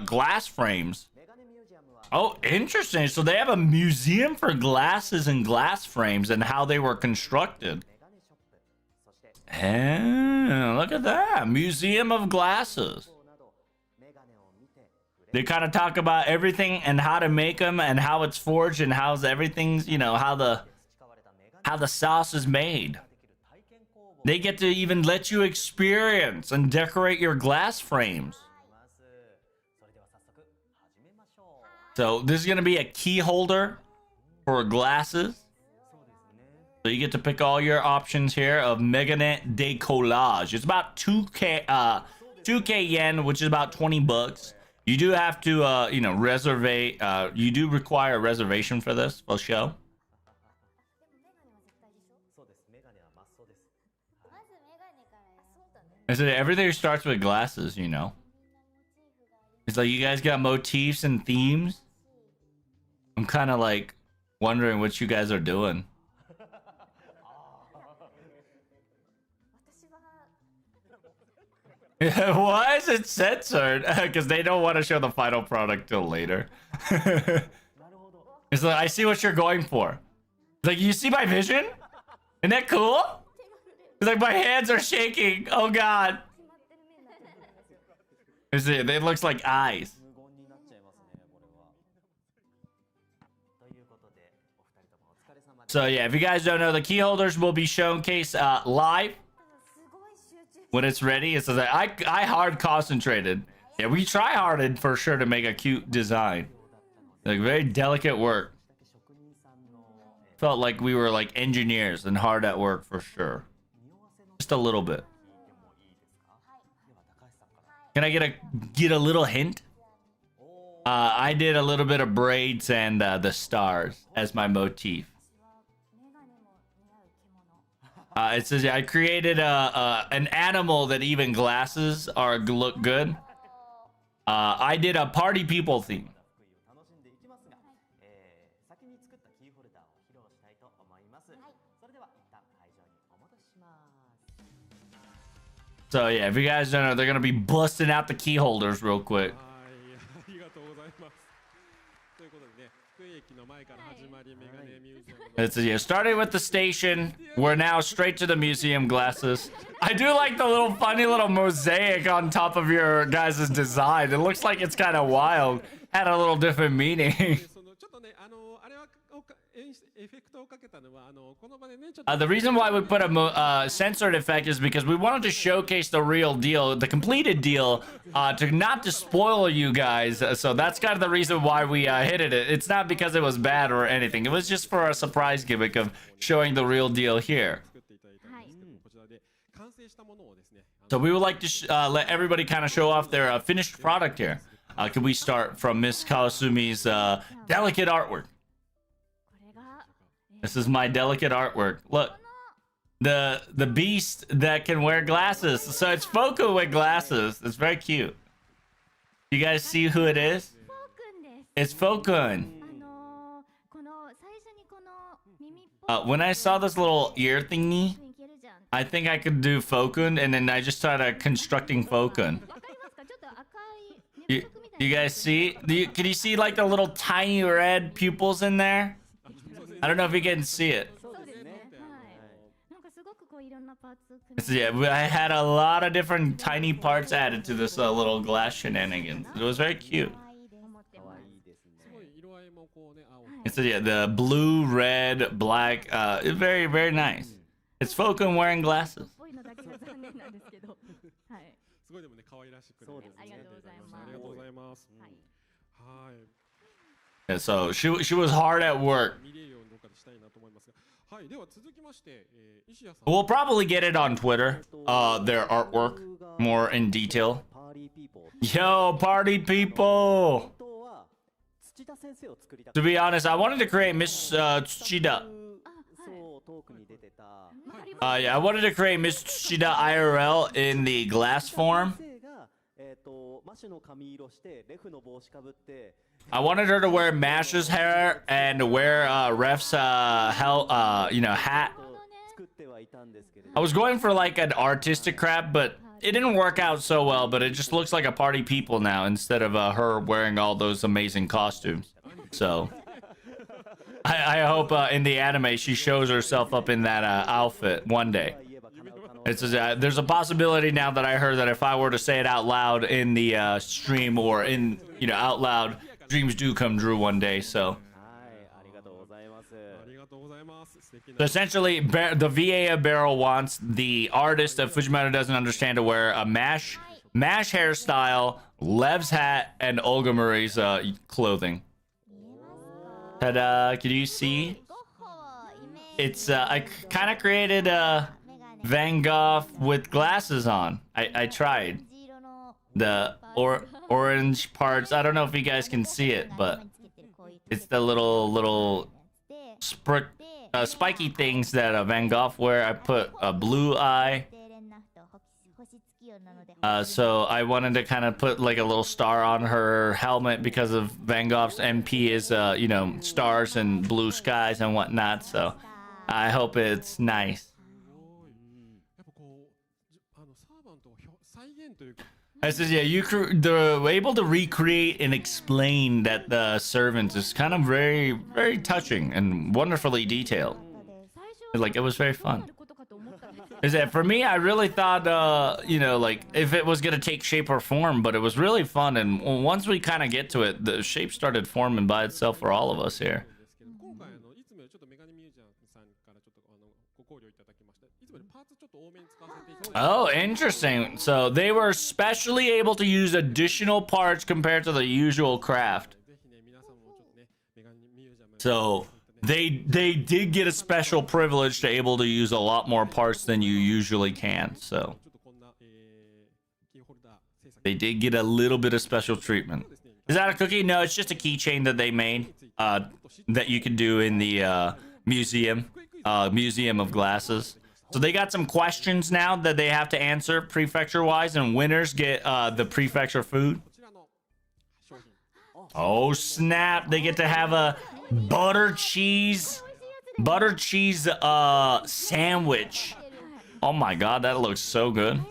glass frames. メガネミュージアムは Oh, interesting. So they have a museum for glasses and glass frames and how they were constructed. メガネショップ、そして Oh, look at that. Museum of glasses. などメガネを見て触れ They kind of talk about everything and how to make them and how it's forged and how's everything's, you know, how the 培われたメガネ how the sauce is made. できる体験工房 They get to even let you experience and decorate your glass frames. ます。それでは早速始めましょう。 So this is gonna be a key holder for glasses. そうですね。 So you get to pick all your options here of Meganet Decollage. It's about 2k yen, which is about 20 bucks. You do have to you know, reserve. You do require a reservation for this for show. そうです。メガネはマストです。まずメガネからやそうだね。 I said everything starts with glasses, you know. It's like you guys got motifs and themes. I'm kind of like wondering what you guys are doing. 私は Why is it censored? Because they don't want to show the final product till later. なるほど。 It's like, I see what you're going for. It's like, you see my vision? Isn't that cool? It's like, my hands are shaking. Oh, God. 決まってる面なんだ。 Is it looks like eyes. 無言になっちゃいますね、これは。ということで、お二人ともお疲れ様です。 So, yeah, if you guys don't know, the key holders will be showcased live すごい集中。 when it's ready. It says, I hard concentrated. Yeah, we try harded for sure to make a cute design. Like, very delicate work. 職人さんの、 Felt like we were like engineers and hard at work for sure. 匂わせの Just a little bit. 聞いてもいいですか？では高橋さんから。 Can I get a little hint? I did a little bit of braids and the stars as my motif. 私はメガネも似合う着物。 It says I created an animal that even glasses are look good. I did a party people theme. 福井を楽しんでいきますが、先に作ったキーホルダーを披露したいと思います。それでは一旦会場にお戻しします。 So yeah, if you guys don't know, they're gonna be busting out the key holders real quick. はい、ありがとうございます。ということでね、福井駅の前から始まり、メガネミュージアムの It's yeah, started with the station. We're now straight to the museum glasses. I do like the little funny little mosaic on top of your guys' design. It looks like it's kind of wild. Had a little different meaning. そのちょっとね、あれはエフェクトをかけたのはこの場でね、ちょっと The reason why we put a censored effect is because we wanted to showcase the real deal, the completed deal, to not to spoil you guys. So that's kind of the reason why we hit it. It's not because it was bad or anything. It was just for a surprise gimmick of showing the real deal here. 作っていただいたんですけども、こちらで完成したものをですね、 So we would like to let everybody kind of show off their finished product here. Can we start from Miss Kawasumi's delicate artwork? これが、This is my delicate artwork. Look, the beast that can wear glasses. So it's Foku with glasses. It's very cute. You guys see who it is? フォーくんです。 It's Fokun. この最初にこの耳っぽい When I saw this little ear thingy, いけるじゃん。 I think I could do Fokun, and then I just started constructing Fokun. わかりますか？ちょっと赤い You, 粘着みたい You guys see? Can you see like the little tiny red pupils in there? I don't know if you can see it. そうですね。はい。なんかすごくこういろんなパーツ組み So yeah, I had a lot of different tiny parts added to this little glass shenanigans. It was very cute. 可愛いです。思ってます。すごい色合いもこうね、青。 And so yeah, the blue, red, black, very, very nice. It's Falcon wearing glasses. ぽいのだけが残念なんですけど。はい。すごいでもね、可愛らしくね。そうですね。ありがとうございますありがとうございます。はい。はい。 And so she was hard at work. 見れるようにどうかしたいなと思いますが。はい。では続きまして、石谷さん。 We'll probably get it on Twitter. Their artwork more in detail. パーリーピーポー Yo, party people! 本当は土田先生を作りた To be honest, I wanted to create Miss Tsuchida. そうトークに出てた Yeah, I wanted to create Miss Tsuchida IRL in the glass form. 先生がマシュの髪色してレフの帽子かぶって I wanted her to wear Mash's hair and wear Ref's hat. 作ってはいたんですけれど I was going for like an artistic crap, but it didn't work out so well. But it just looks like a party people now instead of her wearing all those amazing costumes. So I hope in the anime she shows herself up in that outfit one day. 言えば叶う可能 It's there's a possibility now that I heard that if I were to say it out loud in the stream or in out loud, dreams do come true one day. So はいありがとうございます ありがとうございます。素敵 So な。 essentially, the VA of Barrel wants the artist of Fujimoto doesn't understand to wear a mash hairstyle, Lev's hat, and Olga Marie's clothing. 見えますか Ta-da! Can you see? ゴッホをイメージ It's I kind of created メガネ Van Gogh with glasses on. I tried オレンジ色の the orange parts. I don't know if you guys can see it, but つけてるこういう it's the little で spiky things that Van Gogh wear. I put a blue eye. 低連ナフト星付き用なので So I wanted to kind of put like a little star on her helmet because of Van Gogh's MP is stars and blue skies and whatnot. So I hope it's nice. やっぱこうサーバントを再現というか。 I says, yeah, they're able to recreate and explain that the servants is kind of very, very touching and wonderfully detailed. 最初 Like it was very どうな fun. ることかと思ったんですよ Is that for me? I really thought, like if it was gonna take shape or form, but it was really fun. And once we kind of get to it, the shape started forming by itself for all of us here. ですけど今回いつもよりちょっとメガネミュージアムさんからちょっとご考慮いただきました。いつもよりパーツちょっと多めに使わせていただいて。 Oh, interesting. So they were specially able to use additional parts compared to the usual craft. ぜひね皆さんもちょっとねメガネミュージアム。 So they did get a special privilege to able to use a lot more parts than you usually can. So ちょっとこんなキーホルダー制作。 they did get a little bit of special treatment. Is that a cookie? No, it's just a keychain that they made that you can do in the museum of glasses. So they got some questions now that they have to answer prefecture wise, and winners get the prefecture food. こちらの商品。 Oh snap! They get to have a butter cheese sandwich. Oh my god, that looks so good. 買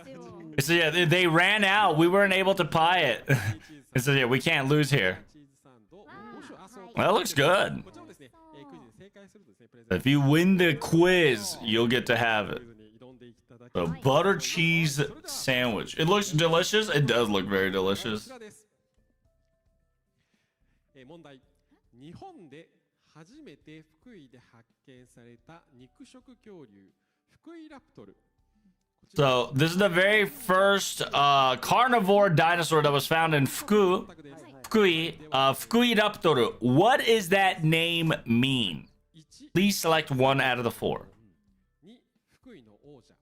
えなかったんですよ So yeah, they ran out. We weren't able to buy it. So yeah, we can't lose here. チーズサンド。もしあそう Well, that looks good. こちらをですねクイズで正解するとですねプレゼン If you win the quiz, you'll get to have ク it. イズに挑んでいただき The ます。 butter cheese sandwich. It looks delicious. It does look very こ delicious. ちらです。問題。日本で初めて福井で発見された肉食恐竜福井ラプトル。 So this is the very first carnivore dinosaur that was found in Fukui. Fukui Raptor. What does that name mean? 1、 Please select one out of the four. 2、福井の王者。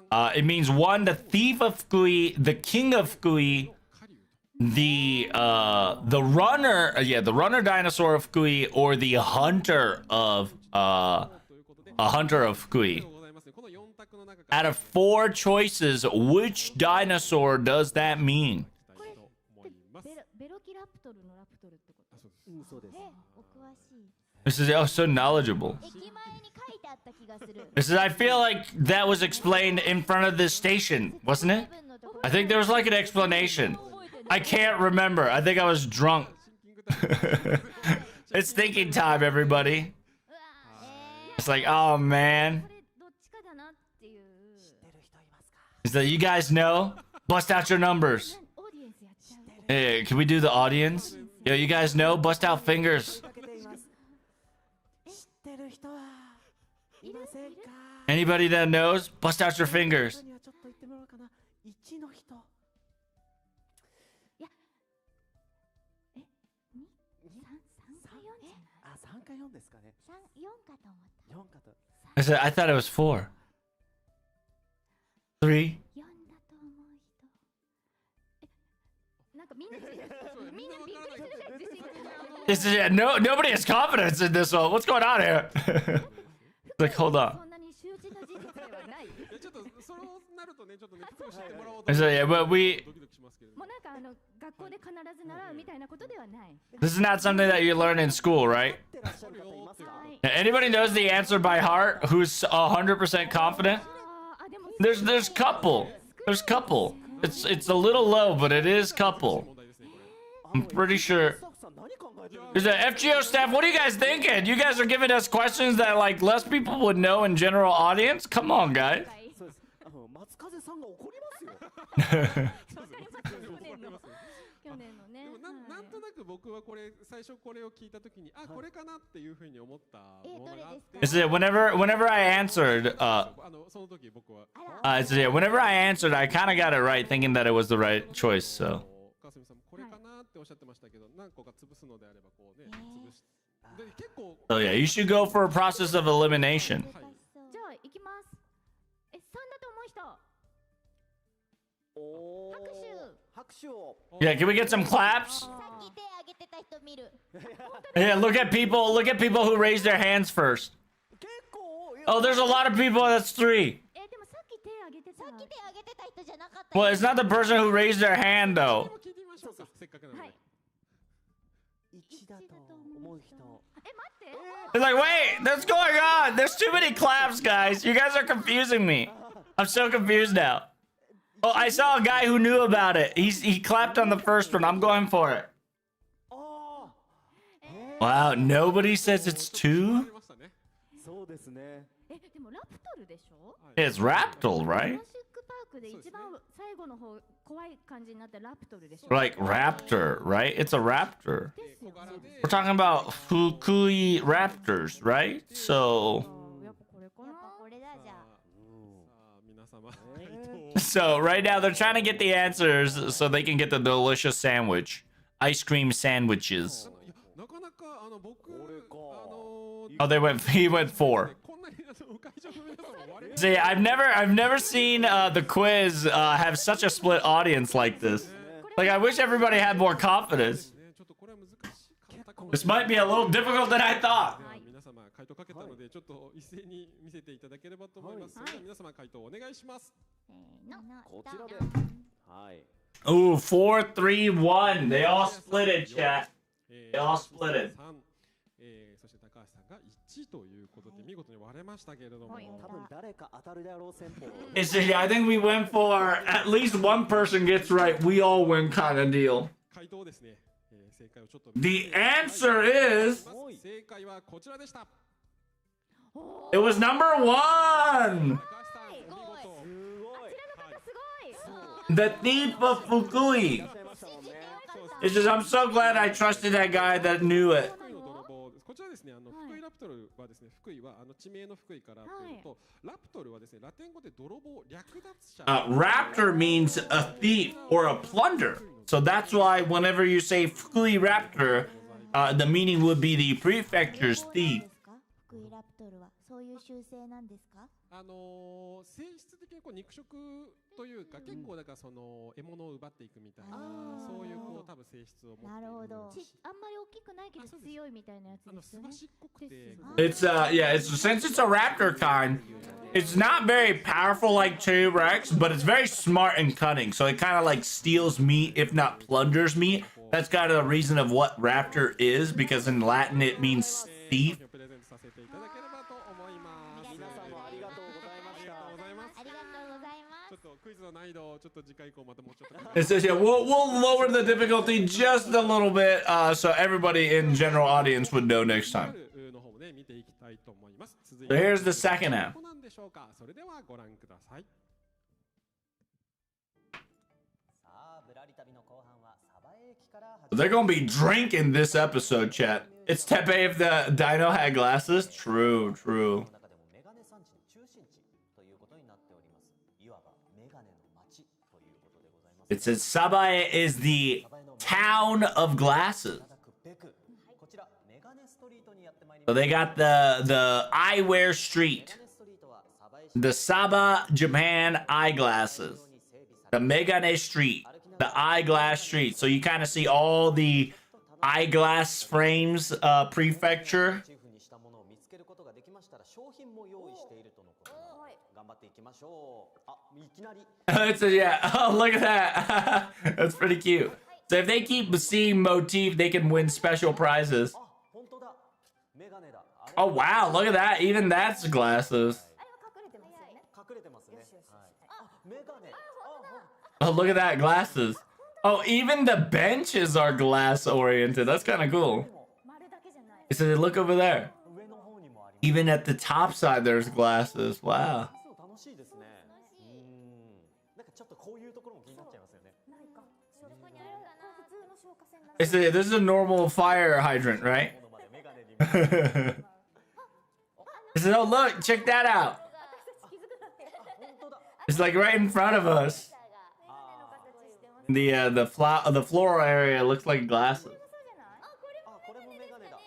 3、 It means one, the thief of Fukui, the king of Fukui, 狩人と。 the runner, the runner dinosaur of Fukui, or the hunter of ということで、 a hunter of Fukui. ございますね。この4択の中から Out of four choices, which dinosaur does that mean? いきたいと思います。ベロキラプトルのラプトルってことうんそうですお詳しい This is so knowledgeable. 駅前に書いてあった気がする This is, I feel like that was explained in front of this station, wasn't it? セブンのところ I think there was like an explanation. 覚えて I can't remember. I think I was drunk. It's thinking time, everybody. うわIt's like, oh こ man. れどっちかだなっていう。 Is that you guys know? Bust out your numbers. オーディエンスやっちゃう。 Hey, can we do the audience? Yo, you guys know? Bust out fingers. かけています知ってる人はいませんか Anybody that knows? Bust out your fingers. 人にはちょっと言ってもらおうかな1の人え、2、3か4じゃない。あ3か4ですかね3、4かと思った。 4かと I said, I thought it was 4. 3? 4だと思う人。え、なんかみんなびっくりしてるから自信がない。 This is, nobody has confidence in this one. What's going on here? Like, hold そ on. んなに周知の事実ではない。いやちょっとそうなるとねちょっとね知ってもらおう I と said, yeah, but we. ドキドキしますけれどももうなんか学校で必ず習うみたいなことではない。 This is not something that you learn in school, right? ってらっしゃる方いますか Anybody knows the answer by heart? Who's 100% confident? あ、でも There's couple. There's couple. It's a little low, but it is couple. 問題ですねこれ I'm pretty sure. スタッフさん何考えてるん There's a FGO staff. What are you guys thinking? You guys are giving us questions that like less people would know in general audience. Come on, guys. そうです松風さんが怒りますよわかります去年のね。でもなんとなく僕はこれ最初これを聞いたときにあこれかなっていうふうに思ったものがあって Is it whenever I answered? その時僕は It's, yeah, whenever I answered, I kind of got it right, thinking that it was the right choice. So. 川澄さんこれかなっておっしゃってましたけど何個か潰すのであればこうね潰しで結構 So yeah, you should go for a process of elimination. じゃあ行きます。え、3だと思う人。おー拍手。拍手を Yeah, can we get some claps? さっき手挙げてた人見る。 Yeah, look at people who raised their hands first. 結構 Oh, there's a lot of people. That's 3. え、でもさっき手挙げてた。さっき手挙げてた人じゃなかった。 Well, it's not the person who raised their hand で though. も聞いてみましょうかせっかくなのではい。 1だと思う人え、待って。 It's like, wait, what's going on? There's too many claps, guys. You guys are confusing me. I'm so confused now. Oh, I saw a guy who knew about it. He clapped on the first one. I'm going for it. ああ Wow, nobody says it's 2? ありましたねそうですねえ、でもラプトルでしょ？ It's Raptor, ジュ right? ラシックパークで一番最後の方怖い感じになったラプトルでしょ？ Like Raptor, right? It's a raptor. ですよね。 We're talking about Fukui raptors, right? So, やっぱこれかな。うんさあ皆様回答を so right now they're trying to get the answers so they can get the delicious sandwich, ice cream sandwiches. いやなかなか僕れか Oh, he went 4. こんなに会場の皆様も割れ See, I've never seen the quiz have such a split audience like this. Like, I wish everybody had more confidence. ねちょっとこれは難しかったかも This might be a little difficult than I thought. では皆様回答かけたのでちょっと一斉に見せていただければと思います。それでは皆様回答お願いします。こちらではい Ooh, 4, 3, 1. They all split it, chat. They all split it. 3そして高橋さんが1ということで見事に割れましたけれども、多分誰か当たるであろう戦法 It's just, I think we went for at least one person gets right, we all win kind of deal. 回答ですね、正解をちょっと The answer is 正解はこちらでした。 it was number 1. 高橋さんお見事。すごい The thief of Fukui. おっしゃいましたもんね It's just I'm so glad I trusted that guy that knew it. 福井の泥棒です。こちらですね、福井ラプトルはですね、福井は地名の福井からというと、ラプトルはですね、ラテン語で泥棒、略奪者。 Raptor means a thief or a plunder. So that's why whenever you say Fukui Raptor, the meaning would be the prefecture's thief. 福井ラプトルはそういう習性なんですか？性質的にこう肉食というか、結構だからその獲物を奪っていくみたいな、そういうこう多分性質を持っている。なるほど。あんまり大きくないけど強いみたいなやつですよね。すばしっこくて、 It's yeah, it's since it's a raptor kind, it's not very powerful like T-Rex, but it's very smart and cunning. So it kind of like steals meat, if not plunders meat. That's kind of the reason of what raptor is, because in Latin it means thief. せていただければと思います。皆さんもありがとうございまありがした。とうございます。ありがとうございまちょっとクイズの難易度をちょっと次回以降またもうちょっと It says, yeah, we'll lower the difficulty just a little bit, so everybody in general audience would know next time. の方もね見ていきたいと思います。続い So here's the second half. どこなんでしょうか。それではご覧ください。さあぶらり旅の後半は鯖江駅から始 They're gonna be drinking this episode, chat. It's Tepe if the dino had glasses. True, true. 中でもメガネ産地の中心地ということになっております。いわばメガネの街ということでございます。 It says Sabae is the town of glasses. いただくべくこちらメガネストリートにやってまいり So ま they した。 got the eyewear street, メガネストリートは鯖江市 the Saba Japan eyeglasses, the Megane street, the eyeglass street. So you kind of see all the eyeglass frames prefecture. チーフにしたものを見つけることができましたら商品も用意しているとのことなので頑張っていきましょう。あ、いきなり It says, yeah. Oh, look at that. That's pretty cute. So if they keep seeing motif, they can win special prizes. あ、本当だ。メガネだ。あれ Oh, wow. Look at that. Even that's glasses. あれは隠れてますよね。隠れてますね。はい。あ、メガネ。 Oh, look at that. Glasses. Oh, even the benches are glass oriented. That's kind of cool. 丸だけじゃない。 It says, look over there. 上の方にもあります。 Even at the top side, there's glasses. Wow. そう楽しいですね。なんかちょっとこういうところも気になっちゃいますよね。ないか。どこにあるかな。普通の消火栓なん It says, this is a normal fire hydrant, right? このまでメガネに見える。 It says, oh, look. Check that out. 気づくなって。本当だ。 It's like right in front of us. メガネの形してます。 The floral area looks like glasses. そうじゃない？あ、これもあ、これもメガネだ。あ、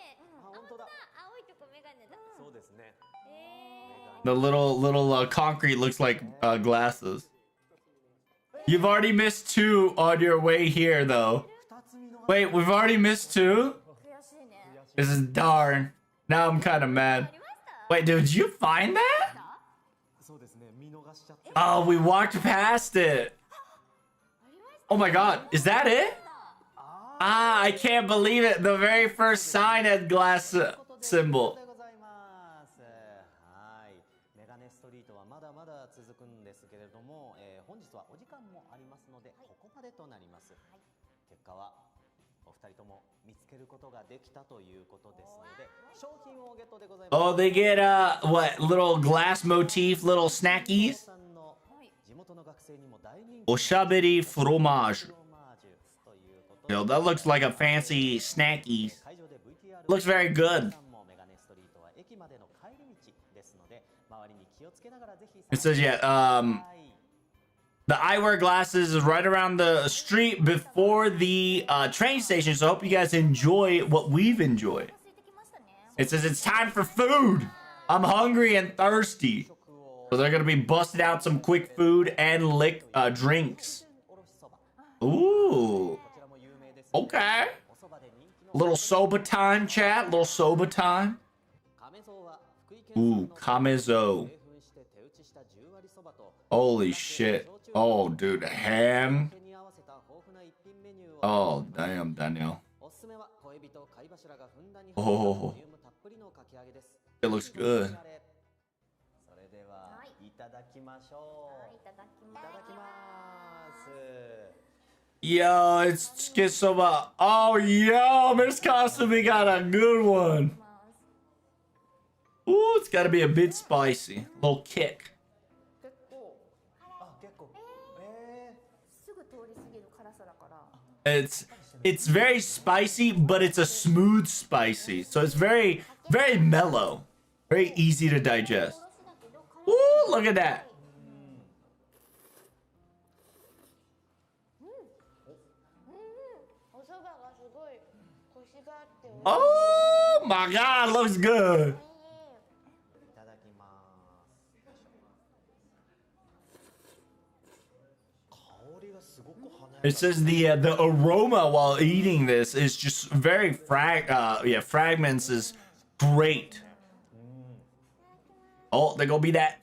本当だ。青いとこメガネだ。そうですね。 The little concrete looks like glasses. You've already missed 2 on your way here, though. 二つ見の Wait, we've already missed 2? 悔しいね。 This is darn. Now I'm kind of mad. ありました？ Wait, did you find that? そうですね。見逃しちゃった。 Oh, we walked past it. Oh my god, is that it? Ah, I can't believe it. The very first sign had glass symbol. でございます。はい。メガネストリートはまだまだ続くんですけれども、本日はお時間もありますので、ここまでとなります。結果はお二人とも見つけることができたということですので、商品をゲットでございます。 Oh, they get what? Little glass motif, little snackies? さんの地元の学生にも大人気 Oshabiri fromage. フロマージュということで Yo, that looks like a fancy snackies. 会場で VTR Looks very good. さんもメガネストリートは駅までの帰り道ですので、周りに気をつけながらぜひ It says, yeah, the eyewear glasses is right around the street before the train station. So I hope you guys enjoy what we've enjoyed. 空いてきましたね。 It says it's time for food. I'm hungry and thirsty. So they're gonna be busting out some quick food and drinks. おろしそば Ooh, こちらも有名です。 okay. おそばで人気の Little soba time, chat. Little soba time. 亀蔵は福井県 Ooh, 産の kamezo. 製粉して手打ちした10割そばと Holy shit. Oh, dude, ham. 酒に合わせた豊富な一品メニューを Oh, damn, Daniel. おすすめは小エビと貝柱がふんだんにお入ったおボリュームたっぷりのかき揚げです。 It looks good. それでは、はいいただきましょう。いただきいたます。だきます。 Yo, it's get soba. Oh, yo, Miss Kasumi got a good one. Ooh, it's got to be a bit spicy. Little kick. 結構、あ、結構、すぐ通り過ぎる辛さだから。 It's very spicy, but it's a smooth spicy. So it's very mellow. Very easy to digest. おろしだけど辛い。 Ooh, look at that. お蕎麦がすごいコシがあって美味しい。 Oh my god, looks good. いただきます。香りがすごく華やか。 It says the aroma while eating this is just very fragments is great. Oh, they're gonna be that.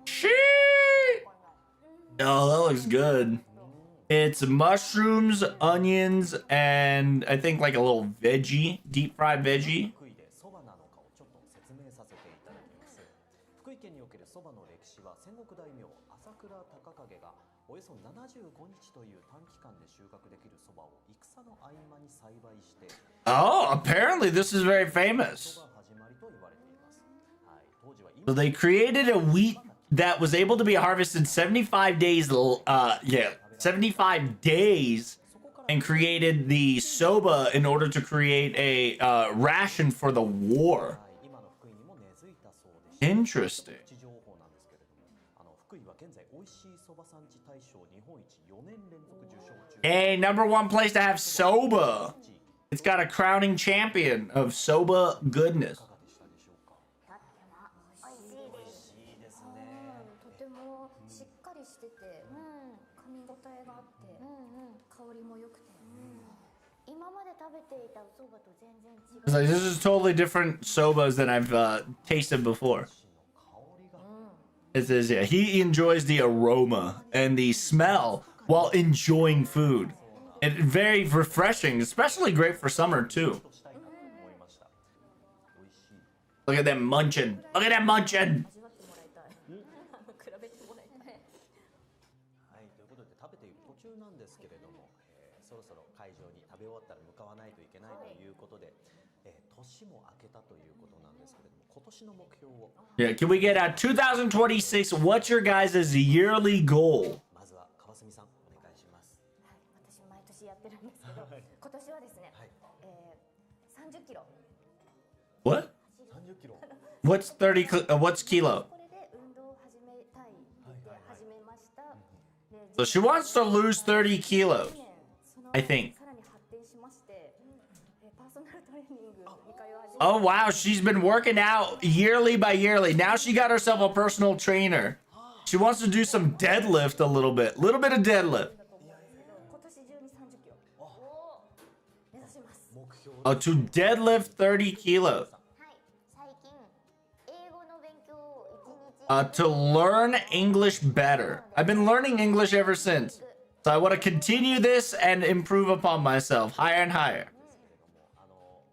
Shit. Oh, that looks good. It's mushrooms, onions, and I think like a little veggie, deep fried veggie. 福井でそばなのかをちょっと説説明させていただきます。福井県におけるそばの歴史は戦国大名朝倉孝景がおよそ75日という短期間で収穫できるそばを戦の合間に栽培して Oh, apparently this is very famous. そば始まりと言われています。はい、当時は So they created a wheat that was able to be harvested 75 days, 75 days, and created the soba in order to create a ration for the war. 今の福井にも根付いたそうでして Interesting. プチ情報なんですけれども、福井は現在美味しいそば産地大賞日本一4年連続受賞中。 Hey, number one place to have soba. It's got a crowning champion of soba goodness. いかがでしたでしょうか。とっても美味しいです。いいですね。とてもしっかりしてて、噛み応えがあって、香りも良くて、今まで食べていたお蕎麦と全然違う。 It's like, this is totally different sobas than I've tasted before. It says, yeah, he enjoys the aroma and the smell while enjoying food. And very refreshing, especially great for summer too. としたいなと思いました。美味しい。 Look at them munching. Look at them munching. 味わってもらいたい。比べてもらいたい。はい、ということで食べている途中なんですけれども、そろそろ会場に食べ終わったら向かわないといけないということで、年も明けたということなんですけれども、今年の目標を Yeah, can we get 2026? What's your guys' yearly goal? まずは川澄さんお願いします。はい、私毎年やってるんですけど、今年はですね、30キロ。 What? 30キロ。 What's 30? What's kilo? これで運動を始めたいって始めました。 So she wants to lose 30 kilos. I think. さらに発展しまして、パーソナルトレーニングに通い始め Oh wow, she's been working out yearly by yearly. Now she got herself a personal trainer. She wants to do some deadlift a little bit of deadlift. 今年中に30キロ目指します。 目標 Oh, to deadlift 30 kilos. はい、最近英語の勉強を1日 To learn English better. I've been learning English ever since. So I want to continue this and improve upon myself higher and higher.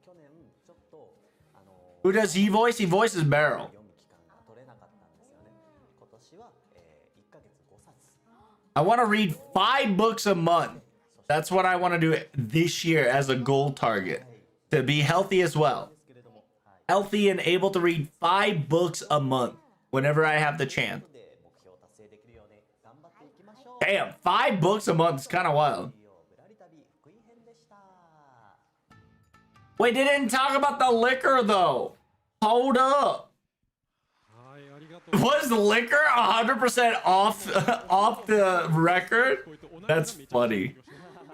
去年ちょっと Who does he voice? He voices Barrel. 読む期間が取れなかったんですよね。今年は、1ヶ月5冊 I want to read 5 books a month. That's what I want to do this year as a goal target. To be healthy as well. ですけれども、はい Healthy and able to read 5 books a month whenever I have the chance. で目標を達成できるように頑張っていきましょう。 Damn, 5 books a month is kind of wild. ぶらり旅福井編でした。 Wait, they didn't talk about the liquor though. Hold up. はい、ありがとう。 Was liquor 100% off off the record? That's funny.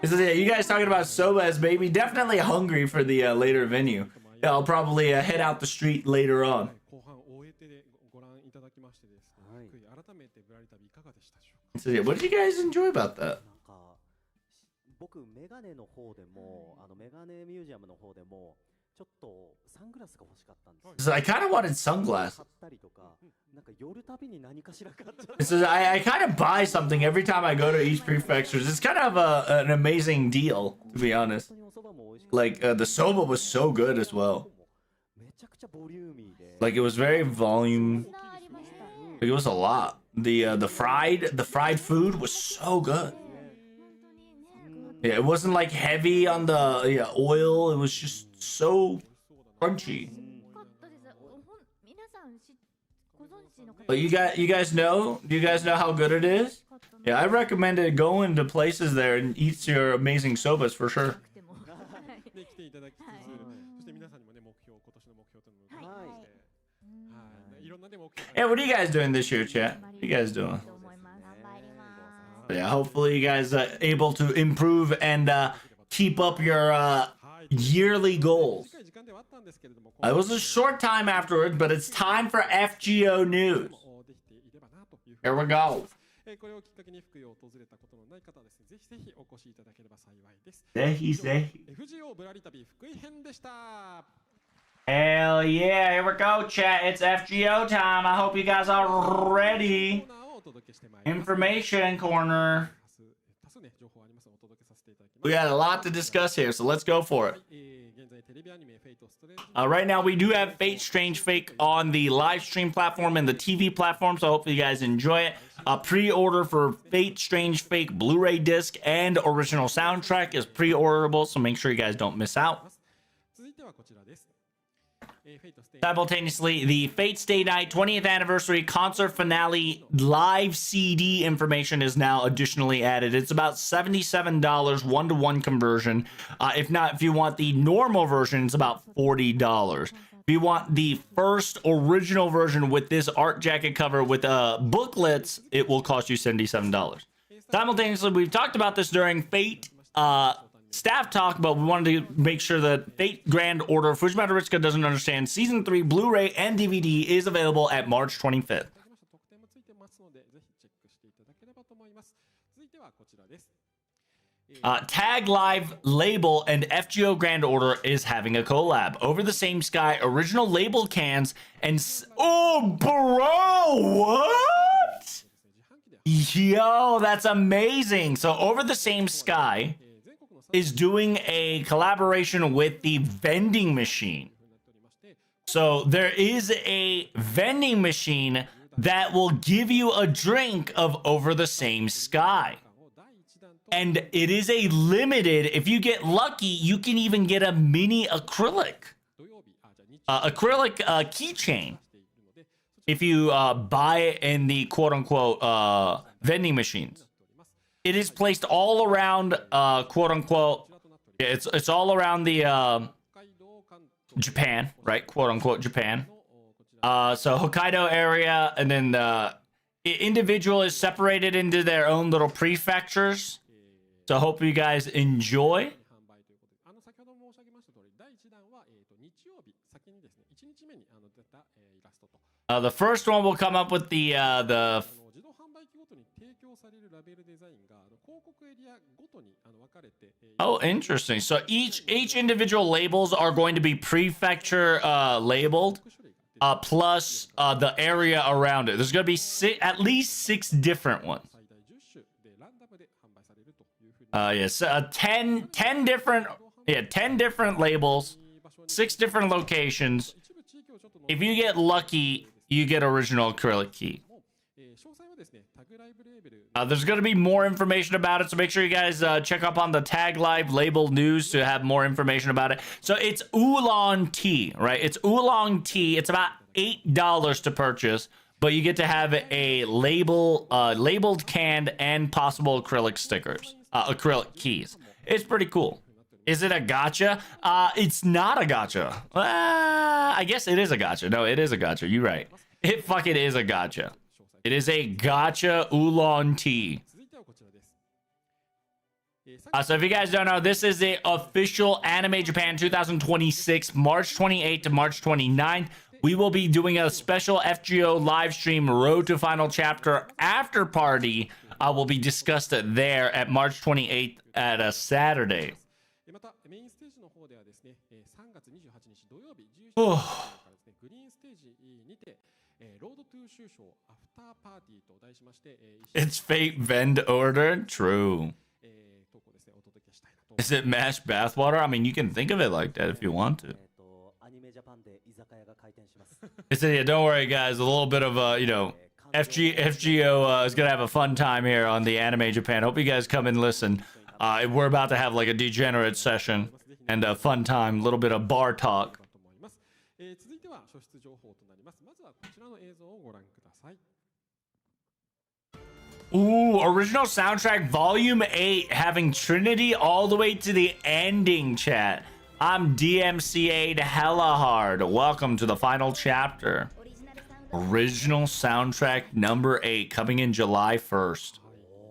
It says, yeah, you guys talking about soba has made me definitely hungry for the later venue. Yeah, I'll probably head out the street later on. 後半を終えてご覧いただきましてですね、はい福井改めてぶらり旅いかがでしたでしょうか。 It says, yeah, what did you guys enjoy about that? なんか僕メガネの方でもメガネミュージアムの方でもちょっとサングラスが欲しかったんです It よ。 says, I kind of wanted sunglasses. 買ったりとか、なんか寄るたびに何かしら買っちゃっ It says, I kind of buy something every time I go to each prefectures. It's kind of an amazing deal, to be honest. 本当にお蕎麦も美味しくて Like, the soba was so good as well. めちゃくちゃボリューミーで Like, it was very volume. ありました Like, it was a lot. The fried food was so good. 本当にね Yeah, it wasn't like heavy on the oil. It was just so crunchy. よかったです皆さんご存知の方 But you guys know? Do you guys know how good it is? Yeah, I recommend it. Going to places there and eat your amazing sobas for sure. でもね、来ていただきつつ、そして皆さんにもね、目標、今年の目標というのをはいして、はい、いろんなね、目標 Hey, what are you guys doing this year, chat? What are you guys doing? と思います頑張ります Yeah, hopefully you guys are able to improve and keep up your yearly goals. 短い時間ではあったんですけれども、 It was a short time afterwards, but it's time for FGO news. できていればなというふうに Here we go. これをきっかけに福井を訪れたことのない方はですね、ぜひぜひお越しいただければ幸いです。 FGO ぶらり旅福井編でした。 Hell yeah, here we go, chat. It's FGO time. I hope you guys are コ ready. ーナーをお届けしてまいります。 Information corner. 多数ね、情報ありますのでお届けさせていただきます。 We got a lot to discuss here, so let's go for は it. い、現在 Right now, we do have Fate Strange Fake on the live stream platform and the TV platform, so hopefully you guys enjoy it. Pre-order for Fate Strange Fake Blu-ray disc and original soundtrack is pre-orderable, so make sure you guys don't miss out. Simultaneously, the Fate Stay Night 20th Anniversary Concert Finale live CD information is now additionally added. It's about $77 one-to-one conversion. If you want the normal version, it's about $40. If you want the first original version with this art jacket cover with booklets, it will cost you $77. Simultaneously, we've talked about this during Fate staff talk, but we wanted to make sure that Fate Grand Order Fujimata Ritsuka Doesn't Understand Season 3 Blu-ray and DVD is available at March 25th. Tag Live Label and FGO Grand Order is having a collab. Over the Same Sky original label cans and... Oh, bro! What? Yo, that's amazing. So Over the Same Sky is doing a collaboration with the vending machine. So there is a vending machine that will give you a drink of Over the Same Sky. And it is a limited, if you get lucky, you can even get a mini acrylic keychain if you buy it in the quote-unquote vending machines. It is placed all around, quote unquote, it's all around the Japan, right? Quote unquote Japan. So Hokkaido area, and then the individual is separated into their own little prefectures. So hope you guys enjoy. The first one will come up with the Oh, interesting. So each individual labels are going to be prefecture labeled, plus the area around it. There's going to be at least 6 different ones. Yes, 10 different labels, 6 different locations. If you get lucky, you get original acrylic key. There's going to be more information about it, so make sure you guys check up on the Tag Live Label News to have more information about it. So it's oolong tea, right? It's oolong tea. It's about $8 to purchase, but you get to have a labeled canned and possible acrylic stickers, acrylic keys. It's pretty cool. Is it a gacha? It's not a gacha. I guess it is a gacha. No, it is a gacha. You're right. It fucking is a gacha. It is a gacha oolong tea. So if you guys don't know, this is the official Anime Japan 2026, March 28th to March 29th. We will be doing a special FGO live stream Road to Final Chapter after party. Will be discussed there at March 28th at a Saturday. It's Fate Vend Order? True. Is it mashed bathwater? I mean, you can think of it like that if you want to. Yeah, don't worry, guys. A little bit of, FGO is going to have a fun time here on the Anime Japan. Hope you guys come and listen. We're about to have like a degenerate session and a fun time, a little bit of bar talk. Ooh, original soundtrack volume 8 having Trinity all the way to the ending, chat. I'm DMCA'd hella hard. Welcome to the final chapter. Original soundtrack number 8 coming in July 1st.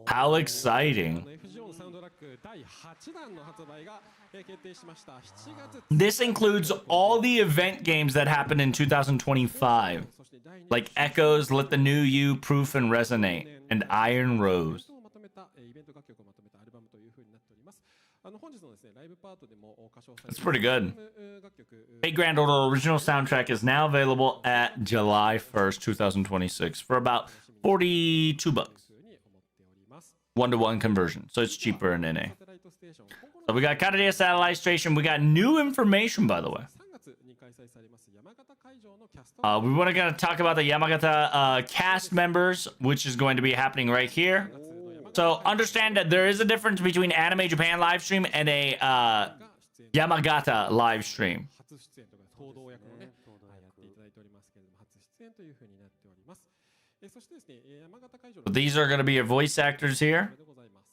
How exciting. This includes all the event games that happened in 2025, like Echoes, Let the New You, Proof and Resonate, and Iron Rose. That's pretty good. Fate Grand Order original soundtrack is now available at July 1st, 2026 for about $42. One-to-one conversion, so it's cheaper in NA. So we got Kanadia Satellite Station. We got new information, by the way. 3月に開催されます山形会場のキャスト We want to talk about the Yamagata cast members, which is going to be happening right here. So understand that there is a difference between Anime Japan live stream and a Yamagata live stream. 初出演とか東道役をね、やっていただいておりますけれども、初出演というふうになっております。そしてですね、山形会場の These are going to be your voice actors here. でございます。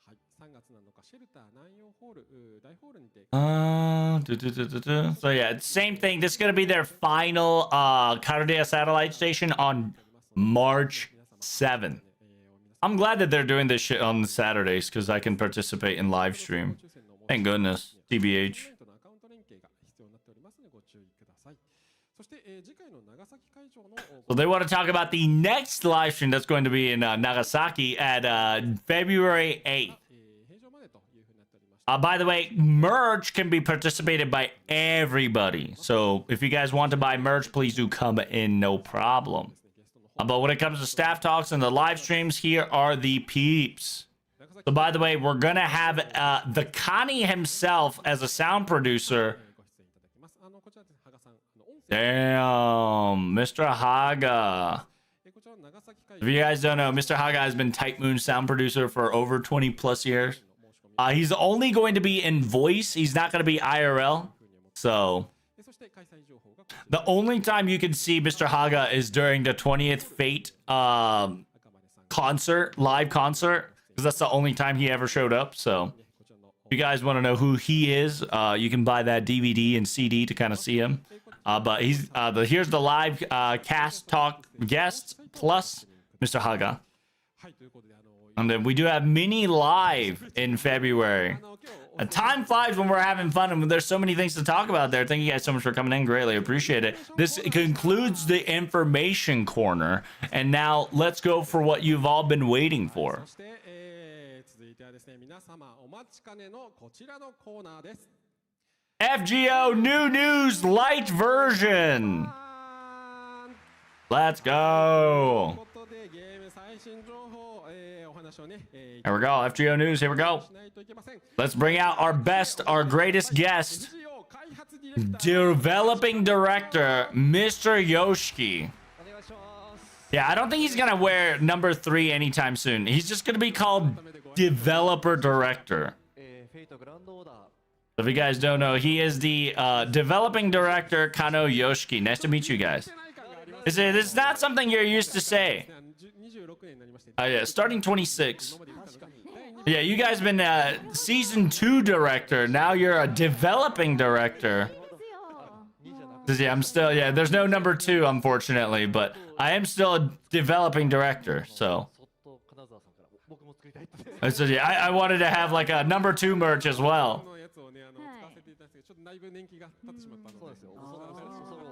はい、3月7日シェルター南洋ホール大ホールにて So yeah, it's same thing. This is going to be their final Kanadia Satellite Station on March 7th. I'm glad that they're doing this shit on Saturdays because I can participate in live stream. Thank goodness. TBH. のアカウント連携が必要になっておりますのでご注意ください。そして次回の長崎会場の So they want to talk about the next live stream that's going to be in Nagasaki at February 8th. 平常までというふうになっておりまして By the way, merch can be participated by everybody. So if you guys want to buy merch, please do come in, no problem. But when it comes to staff talks and the live streams, here are the peeps. So by the way, we're going to have the Kani himself as a sound producer. ご出演いただきます。こちらですね、羽賀さん音声 Damn, Mr. Haga. こちらの長崎会 If you guys don't know, Mr. Haga has been Type Moon sound producer for over 20 plus years. He's only going to be in voice. He's not going to be IRL. So そして開催情報がこちら the only time you can see Mr. Haga is during the 20th Fate concert, live concert, because that's the only time he ever showed up. So if you guys want to know who he is, you can buy that DVD and CD to kind of see him. But he's here's the live cast talk guests plus Mr. Haga. はいということで And then we do have mini live in February. 今日 Time flies when we're having fun, and there's so many things to talk about there. Thank you guys so much for coming in. Greatly appreciate it. This concludes the information corner, and now let's go for what you've all been waiting for. そして、続いてはですね、皆様お待ちかねのこちらのコーナーです。 FGO New News Light Version. Let's と go. いうことでゲーム最新情報、お話をね、Here we go. FGO News. Here we go. しないといけません。 Let's bring out our best, our greatest guest, FGO 開発ディレクター developing director, Mr. Yoshiki. お願いします。 Yeah, I don't think he's gonna wear number 3 anytime soon. He's just gonna be called developer director. フェイトグランドオーダー。 If you guys don't know, he is the developing director, Kano Yoshiki. Nice to meet you guys. It's not something you're used to say. 26年になりまして、 Yeah, starting 26. 今まで確かに Yeah, you guys been season 2 director. Now you're a developing director. ですよ Yeah, I'm still, yeah, there's no number 2, unfortunately, but I am still a developing director, so. そっと金沢さんから僕も作りたいって。 So yeah, I wanted to have like a number 2 merch as well. このやつをね、使わせていただいて、ちょっとだいぶ年季が経ってしまったので、そうですよ。そろそろ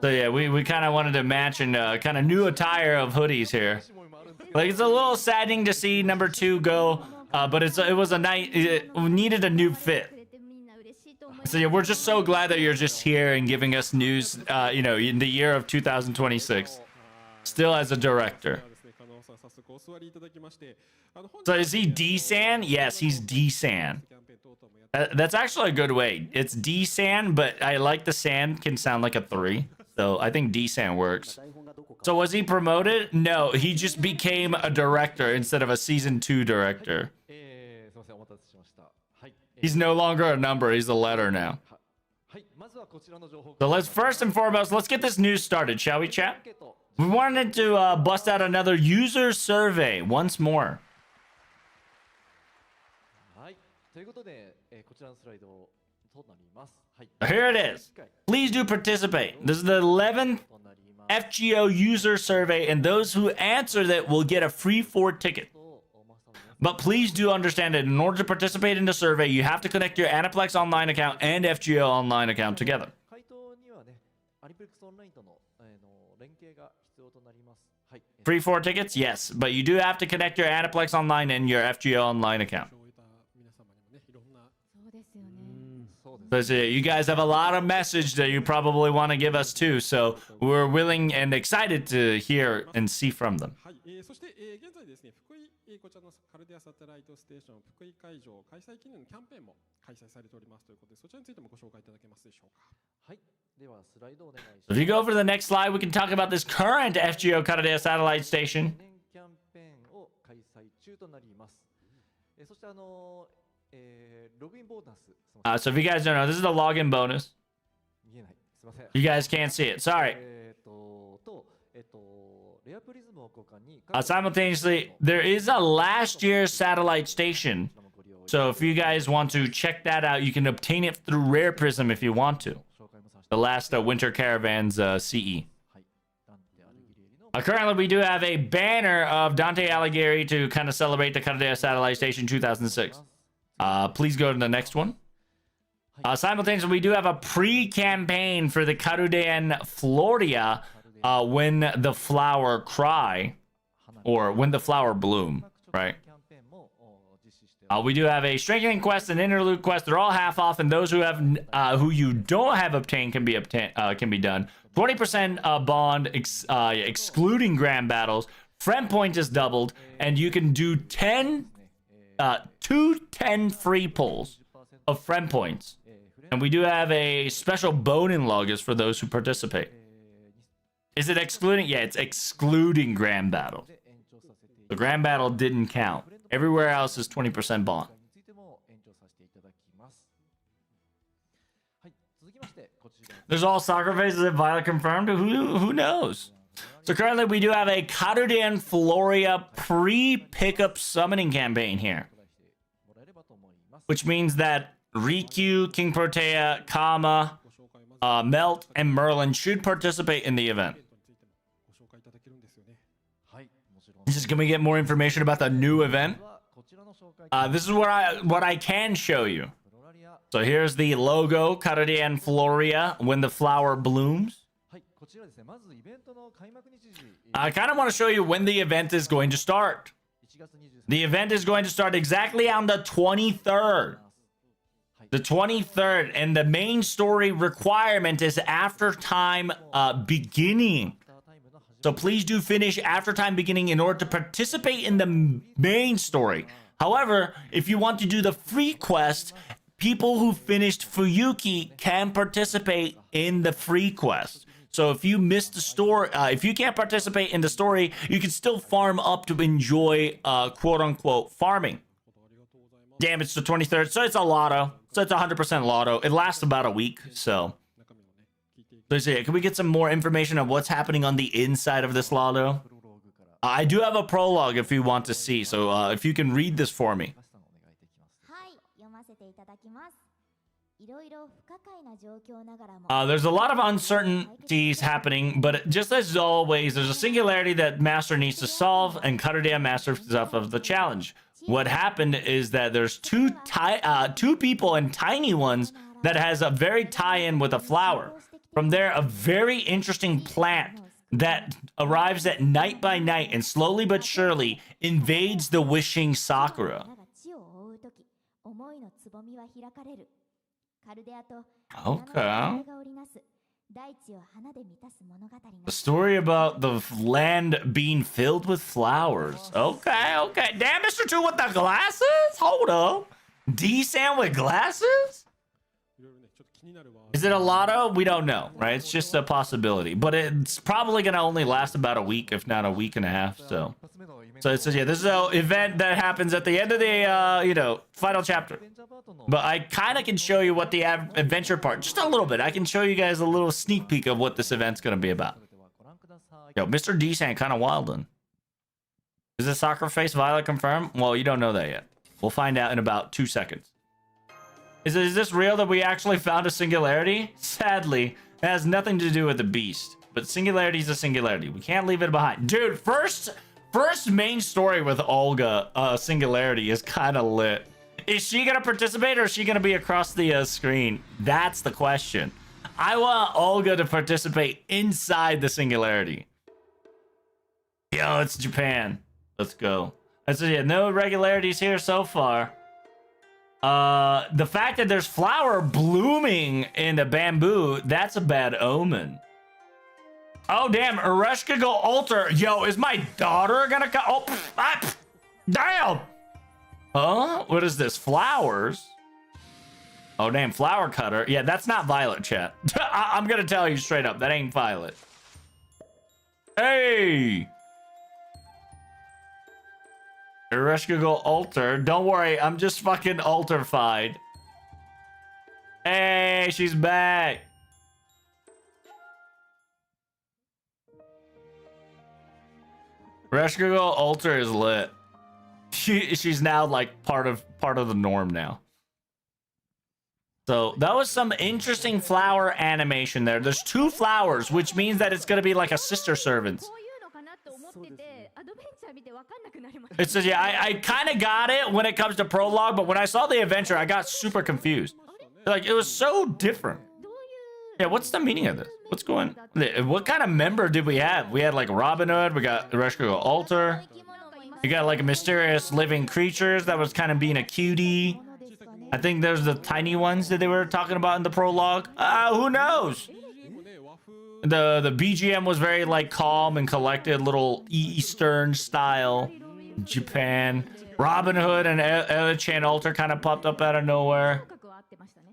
So yeah, we kind of wanted to match and kind of new attire of hoodies here. も今あるんです Like it's a little saddening to see number 2 go, but it was a night. It needed a new fit. くれてみんな嬉しいと思います So yeah, we're just so glad that you're just here and giving us news. You know, in the year of 2026, still as a director. ですね、加納さん早速お座りいただきまして、本 So 日 is he D-San? Yes, he's D-San. キャンペーン等々もやって That's actually a good way. It's D-San, but I like the San can sound like a 3. So I think D-San works. 台本がどこか So was he promoted? No, he just became a director instead of a season 2 director. すみませんお待たせしました。はい。He's no longer a number, he's a letter now. はいまずはこちらの情報。 So let's first and foremost, let's get this news started, shall we, アン chat? ケート We wanted to bust out another user survey once more. はい。ということで、こちらのスライドとなります。はい。 Here it is. Please do participate. This is the 11th となります FGO user survey, and those who answer that will get a free 4 ticket. とまさに But please do understand that in order to participate in the survey, you have to connect your Aniplex Online account and FGO Online account together. 回答にはね、アニプレックスオンラインとの連携が必要となります。はい。 Free 4 tickets? Yes, but you do have to connect your Aniplex Online and your FGO Online account. を終えた皆様にもね、いろんなそうですよねそうです So yeah, you guys have a lot of message that you probably want to give us too. So we're willing and excited to hear and see from them. はい、そして、現在ですね、福井、こちらのカルデアサテライトステーション福井会場開催記念のキャンペーンも開催されておりますということで、そちらについてもご紹介いただけますでしょうか。はい。ではスライドをお願いします。 If you go over to the next slide, we can talk about this current FGO Karadea satellite station. 年キャンペーンを開催中となります。そしてログインボーナス。 So if you guys don't know, this is the login bonus. 見えない。すみません。 You guys can't see it. Sorry. レアプリズムを交換に Simultaneously, there is a last year's satellite station. So if you guys want to check that out, you can obtain it through Rare Prism if you want to. The last Winter Caravans CE. Currently, we do have a banner of Dante Alighieri to kind of celebrate the Karadea Satellite Station 2006. Please go to the next one. Simultaneously, we do have a pre-campaign for the Karudean Floria, When the Flower Cry, or When the Flower Bloom, right? We do have a Strengthening Quest and Interlude Quest. They're all half off, and those who have who you don't have obtained can be done. 20% bond, excluding grand battles. Friend point is doubled, and you can do 10 free pulls of friend points. And we do have a special bone in logos for those who participate. Is it excluding? Yeah, it's excluding grand battle. The grand battle didn't count. Everywhere else is 20% bond. There's all soccer phases at Violet confirmed. Who knows? So currently we do have a Karudean Floria pre-pickup summoning campaign here, which means that Riku, King Protea, Kama, Melt, and Merlin should participate in the event. Can we get more information about the new event? This is what I can show you. So here's the logo, Karudean Floria, When the Flower Blooms. I kind of want to show you when the event is going to start. The event is going to start exactly on the 23rd. The 23rd, and the main story requirement is after time beginning. So please do finish after time beginning in order to participate in the main story. However, if you want to do the free quest, people who finished Fuyuki can participate in the free quest. So if you missed the story, if you can't participate in the story, you can still farm up to enjoy quote-unquote farming. Damage to 23rd, so it's a lotto. So it's 100% lotto. It lasts about a week, so yeah, can we get some more information on what's happening on the inside of this lotto? I do have a prologue if you want to see, so if you can read this for me. There's a lot of uncertainties happening, but just as always, there's a singularity that Master needs to solve, and Karudean masters up of the challenge. What happened is that there's two people and tiny ones that has a very tie-in with a flower. From there, a very interesting plant that arrives at night by night and slowly but surely invades the wishing Sakura. Okay. A story about the land being filled with flowers. Okay. Damn, Mr. 2 with the glasses? Hold up. D-Sam with glasses? Is it a lotto? We don't know, right? It's just a possibility. But it's probably going to only last about a week, if not a week and a half. So it says, yeah, this is an event that happens at the end of the, final chapter. But I kind of can show you what the adventure part, just a little bit. I can show you guys a little sneak peek of what this event's going to be about. Yo, Mr. D-San kind of wildin'. Is the soccer face Violet confirmed? Well, you don't know that yet. We'll find out in about 2 seconds. Is this real that we actually found a singularity? Sadly, it has nothing to do with the beast. But singularity is a singularity. We can't leave it behind. Dude, first main story with Olga, singularity is kind of lit. Is she going to participate or is she going to be across the screen? That's the question. I want Olga to participate inside the singularity. Yo, it's Japan. Let's go. So yeah, no irregularities here so far. The fact that there's flower blooming in the bamboo, that's a bad omen. Oh, damn. Ereshkigal go altar. Yo, is my daughter gonna come? Oh, damn. Huh? What is this? Flowers? Oh, damn. Flower cutter. Yeah, that's not Violet, chat. I'm gonna tell you straight up. That ain't Violet. Hey. Ereshkigal go altar. Don't worry. I'm just fucking altar-fied. Hey, she's back. Ereshkigal go altar is lit. She's now like part of the norm now. So that was some interesting flower animation there. There's 2 flowers, which means that it's gonna be like a sister servant. It says, yeah, I kind of got it when it comes to prologue, but when I saw the adventure, I got super confused. Like, it was so different. Yeah, what's the meaning of this? What's going on? What kind of member did we have? We had like Robin Hood, we got Ereshkigal Altar. We got like mysterious living creatures that was kind of being a cutie. I think there's the tiny ones that they were talking about in the prologue. Who knows? The BGM was very like calm and collected, little Eastern style, Japan. Robin Hood and Ella-chan Altar kind of popped up out of nowhere.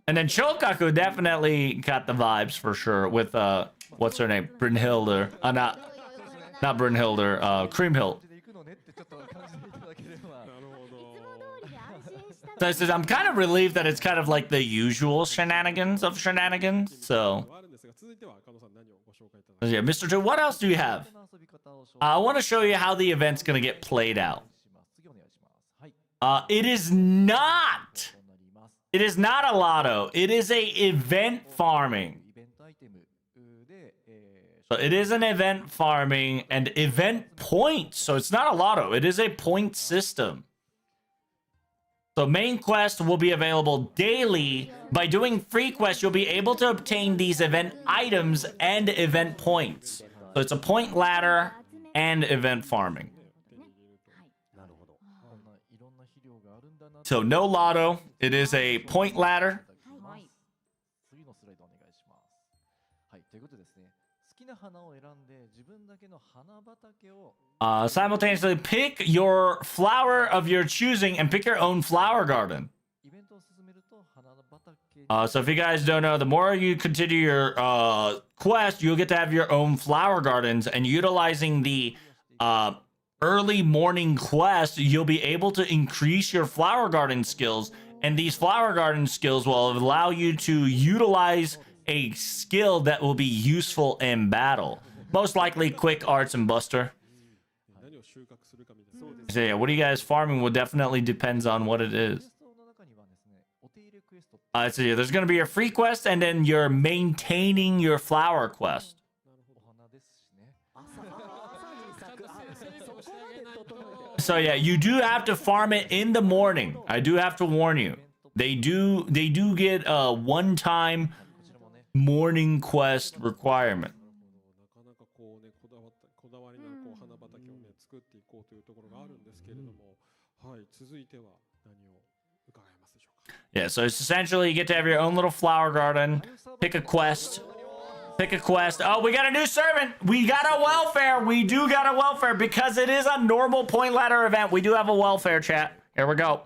And then Shokaku definitely got the vibes for sure with what's her name? Brynhilde. Not Brynhilde, Creamhill. So it says, I'm kind of relieved that it's kind of like the usual shenanigans of shenanigans. So yeah, Mr. 2, what else do you have? I want to show you how the event's going to get played out. It is not a lotto. It is a event farming. So it is an event farming and event points. So it's not a lotto. It is a point system. So main quest will be available daily. By doing free quests, you'll be able to obtain these event items and event points. So it's a point ladder and event farming. So no lotto. It is a point ladder. Simultaneously pick your flower of your choosing and pick your own flower garden. So if you guys don't know, the more you continue your quest, you'll get to have your own flower gardens, and utilizing the early morning quest, you'll be able to increase your flower garden skills, and these flower garden skills will allow you to utilize a skill that will be useful in battle. Most likely quick arts and buster. So yeah, what are you guys farming will definitely depends on what it is. So yeah, there's going to be your free quest, and then you're maintaining your flower quest. So yeah, you do have to farm it in the morning. I do have to warn you. They do get a one-time morning quest requirement. Yeah, so it's essentially you get to have your own little flower garden, pick a quest. Oh, we got a new servant. We got a welfare. We do got a welfare because it is a normal point ladder event. We do have a welfare, chat. Here we go.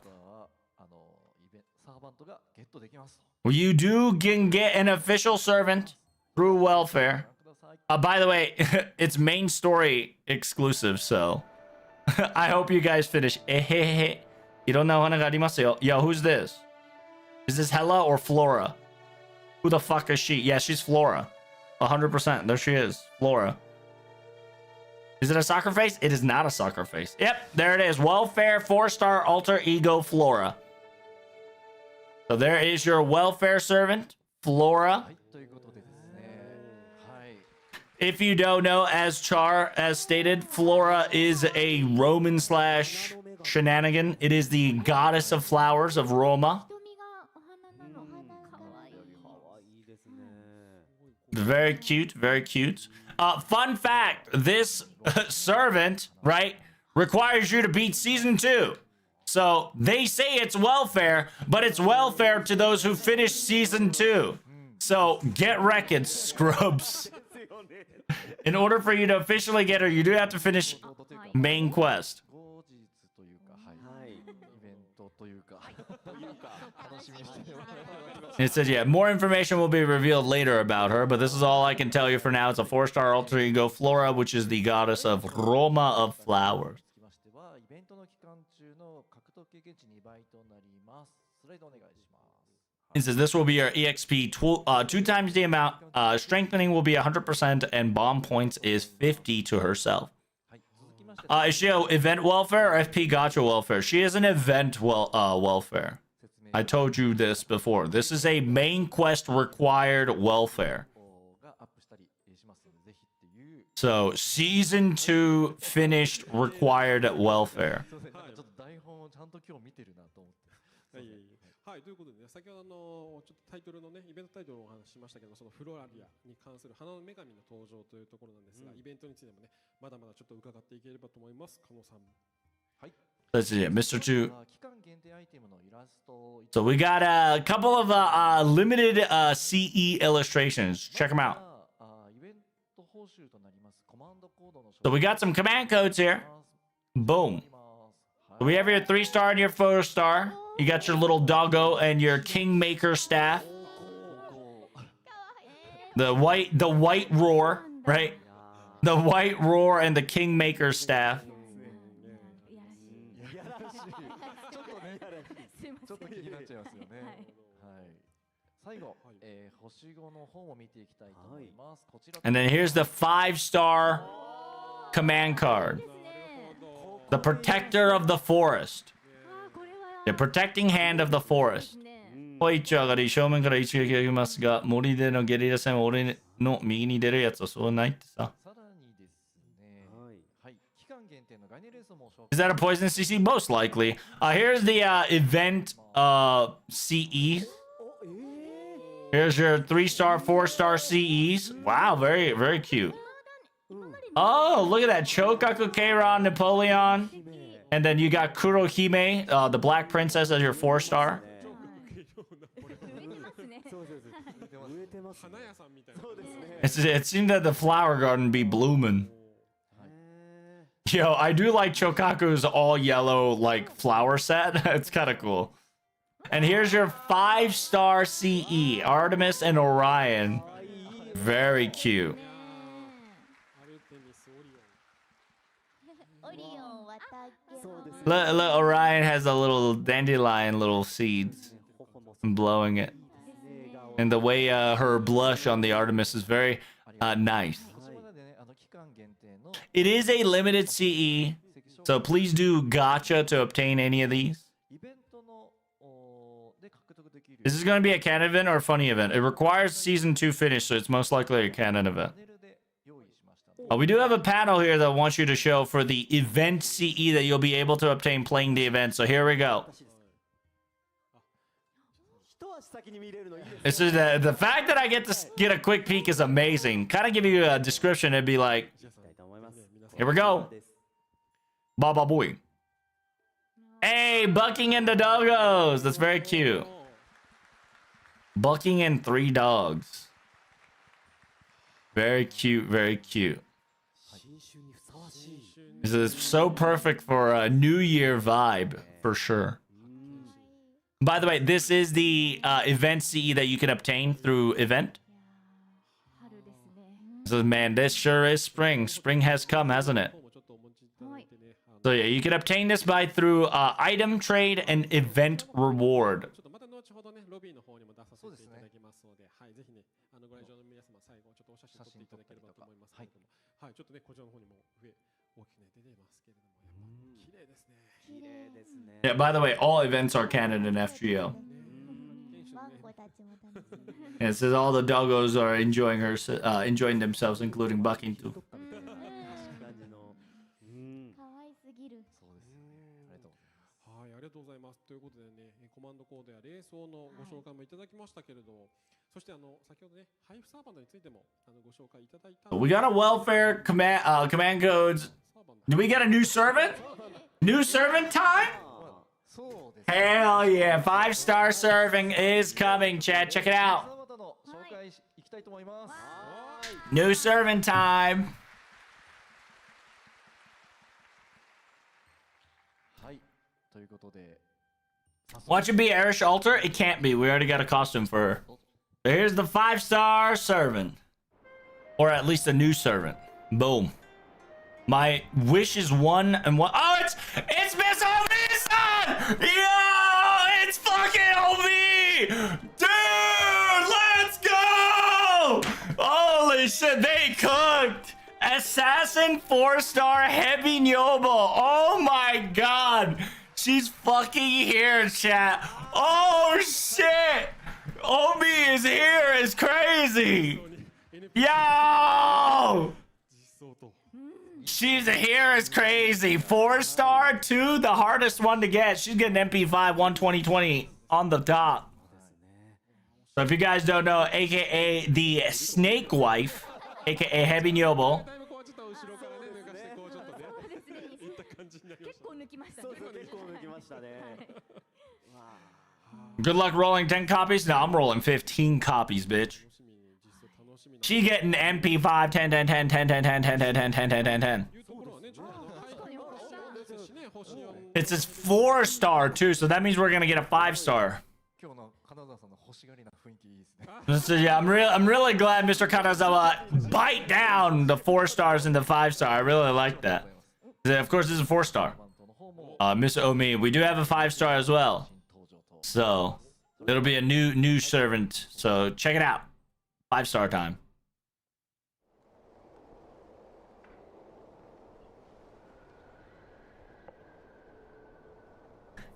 You can get an official servant through welfare. By the way, it's main story exclusive, so I hope you guys finish. Yo, who's this? Is this Hella or Flora? Who the fuck is she? Yeah, she's Flora. 100%. There she is. Flora. Is it a soccer face? It is not a soccer face. Yep, there it is. Welfare 4-star alter ego Flora. So there is your welfare servant, Flora. If you don't know, as stated, Flora is a Roman / shenanigan. It is the goddess of flowers of Roma. Very cute, very cute. Fun fact, this servant, right, requires you to beat season 2. So they say it's welfare, but it's welfare to those who finished season 2. So get wrecked, scrubs. In order for you to officially get her, you do have to finish main quest. 後日というか、はい、イベントというか、楽しみにしてます。 It says, yeah, more information will be revealed later about her, but this is all I can tell you for now. It's a 4-star alter ego Flora, which is the goddess of Roma of flowers. つきましては、イベントの期間中の獲得経験値2倍となります。スライドお願いします。 It says this will be your EXP 2 times the amount. Strengthening will be 100%, and bomb points is 50 to herself. はい、続きまして、 Is she a event welfare or FP gacha welfare? She is an event welfare. 説明 I told you this before. This is a main quest required welfare. がアップしたりしますので、ぜひっていう。 So season 2 finished required welfare. すいません、なんかちょっと台本をちゃんと今日見てるなと思って。はいはい、ということでね、先ほどちょっとタイトルのね、イベントタイトルをお話ししましたけど、そのフロアリアに関する花の女神の登場というところなんですが、イベントについてもね、まだまだちょっと伺っていければと思います。加納さん。はい。 Let's see, Mr. 2. 期間限定アイテムのイラストを So we got a couple of limited CE illustrations. Check them out. イベント報酬となりますコマンドコードの So we got some command codes here. Boom. はい So we have your 3-star and your 4-star. You got your little doggo and your kingmaker staff. The white roar, right? The white roar and the kingmaker staff. いやらしい。ちょっとね、ちょっと気になっちゃいますよね。はい。最後、星5の方も見ていきたいと思います。こちら。 And then here's the 5-star command card. The protector of the forest. The protecting hand of the forest. 一応上がり、正面から一撃が来ますが、森でのゲリラ戦は俺の右に出るやつはそうないってさ。さらにですね。はい。期間限定の概念レースも紹介。 Is that a poison CC? Most likely. Here's the event CE. Here's your 3-star, 4-star CEs. Wow, very, very cute. Oh, look at that. Chokaku, Keiron, Napoleon. And then you got Kurohime, the Black Princess, as your 4-star. 花屋さんみたいな。 It seemed that the flower garden be blooming. Yo, I do like Chokaku's all yellow like flower set. It's kind of cool. And here's your 5-star CE, Artemis and Orion. Very cute. アルテミスオリオン。オリオンはたけの Look, Orion has a little dandelion little seeds. I'm blowing it. And the way her blush on the Artemis is very nice. こちらでね、期間限定の It is a limited CE, so please do gacha to obtain any of these. イベントので獲得できる Is this going to be a canon event or a funny event? It requires season 2 finish, so it's most likely a canon event. パネルで用意しました。 We do have a panel here that wants you to show for the event CE that you'll be able to obtain playing the event. So here we go. 一足先に見れるのいいですね。 This is the fact that I get to get a quick peek is amazing. Kind of give you a description. It'd be like, いきたいと思います。 here we go. です Baba boy. Hey, bucking into doggos. That's very cute. Bucking in 3 dogs. Very cute, very cute. 新春にふさわしい。 This is so perfect for a New Year vibe, for sure. By the way, this is the event CE that you can obtain through event. 春ですね So, man, this sure is spring. Spring has come, hasn't it? もちょっとお持ちいただいてね。 So yeah, you can obtain this by through item trade and event reward. ちょっとまた後ほどね、ロビーの方にも出させていただきますので、はい、ぜひね、ご来場の皆様、最後、ちょっとお写真撮っていただければと思いますけれども、はい、ちょっとね、こちらの方にも上、大きくね、出てますけれども、やっぱ、綺麗ですね。綺麗ですね。 Yeah, by the way, all events are canon in FGO. ワンコたちも楽しみ And it says all the doggos are enjoying enjoying themselves, including bucking too. 感じの。可愛すぎるそうですね。ありがとうございます。はい、ありがとうございます。ということでね、コマンドコードやレースのご紹介もいただきましたけれども、そして先ほどね、配布サーバーについてもご紹介いただいた。 We got a welfare command codes. サーバーの Do we get a new servant? New servant time? そうです。 Hell yeah, 5-star serving is coming, Chad. Check it out. その方の紹介いきたいと思います。 New serving time. はい。ということで、 Watch it be Irish altar? It can't be. We already got a costume for her. Here's the 5-star servant. Or at least a new servant. Boom. My wish is 1 and 1. Oh, it's Miss Omi-san! Yo! It's fucking Omi! Dude, let's go! Holy shit, they cooked! Assassin 4-star heavy Nyobo. Oh my god. She's fucking here, chat. Oh shit! Omi is here. It's crazy. Yo! She's here. It's crazy. 4-star, 2, the hardest one to get. She's getting MP5 12020 on the top. So if you guys don't know, aka the Snake Wife, aka Heavy Nyobo. 結構抜きましたね。結構抜きましたね。 Good luck rolling 10 copies. No, I'm rolling 15 copies, bitch. She getting MP5 10 10 10 10 10 10 10 10 10 10 10 10 10. It's his 4-star too, so that means we're gonna get a 5-star. 今日の金沢さんの欲しがりな雰囲気いいですね。 So yeah, I'm really glad Mr. Kanazawa bite down the 4-stars and the 5-star. I really like that. Of course, this is a 4-star. Miss Omi, we do have a 5-star as well. So it'll be a new servant. So check it out. 5-star time.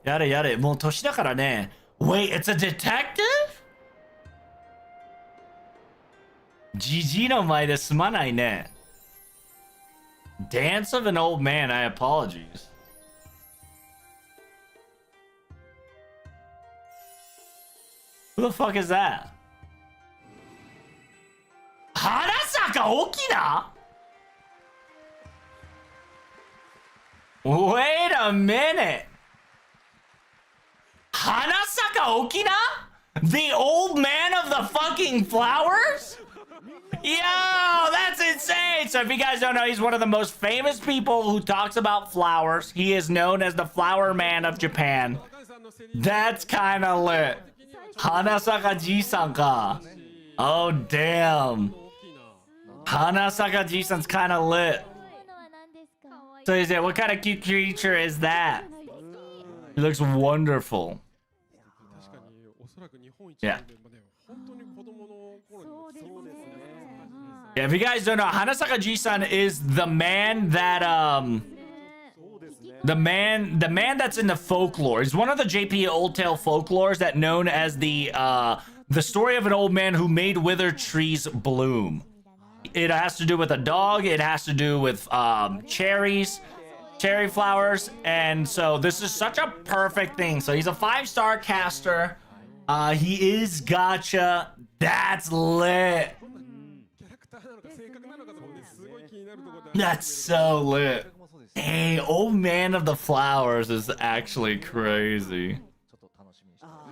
Yada yada. もう年だからね. Wait, it's a detective? GG の前ですまないね. Dance of an old man. I apologies. Who the fuck is that? Harasaka Okina? Wait a minute. Hanasaka Okina? The old man of the fucking flowers? Yo, that's insane. So if you guys don't know, he's one of the most famous people who talks about flowers. He is known as the flower man of Japan. That's kind of lit. Hanasaka Ji-san ka. Oh, damn. Hanasaka Ji-san's kind of lit. So he said, what kind of cute creature is that? He looks wonderful. Yeah. Yeah, if you guys don't know, Hanasaka Ji-san is the man that the man that's in the folklore. He's one of the JP Old Tale folklores that known as the story of an old man who made withered trees bloom. It has to do with a dog, it has to do with cherries, cherry flowers, and so this is such a perfect thing. So he's a 5-star caster. He is gacha. That's lit. That's so lit. Hey, old man of the flowers is actually crazy.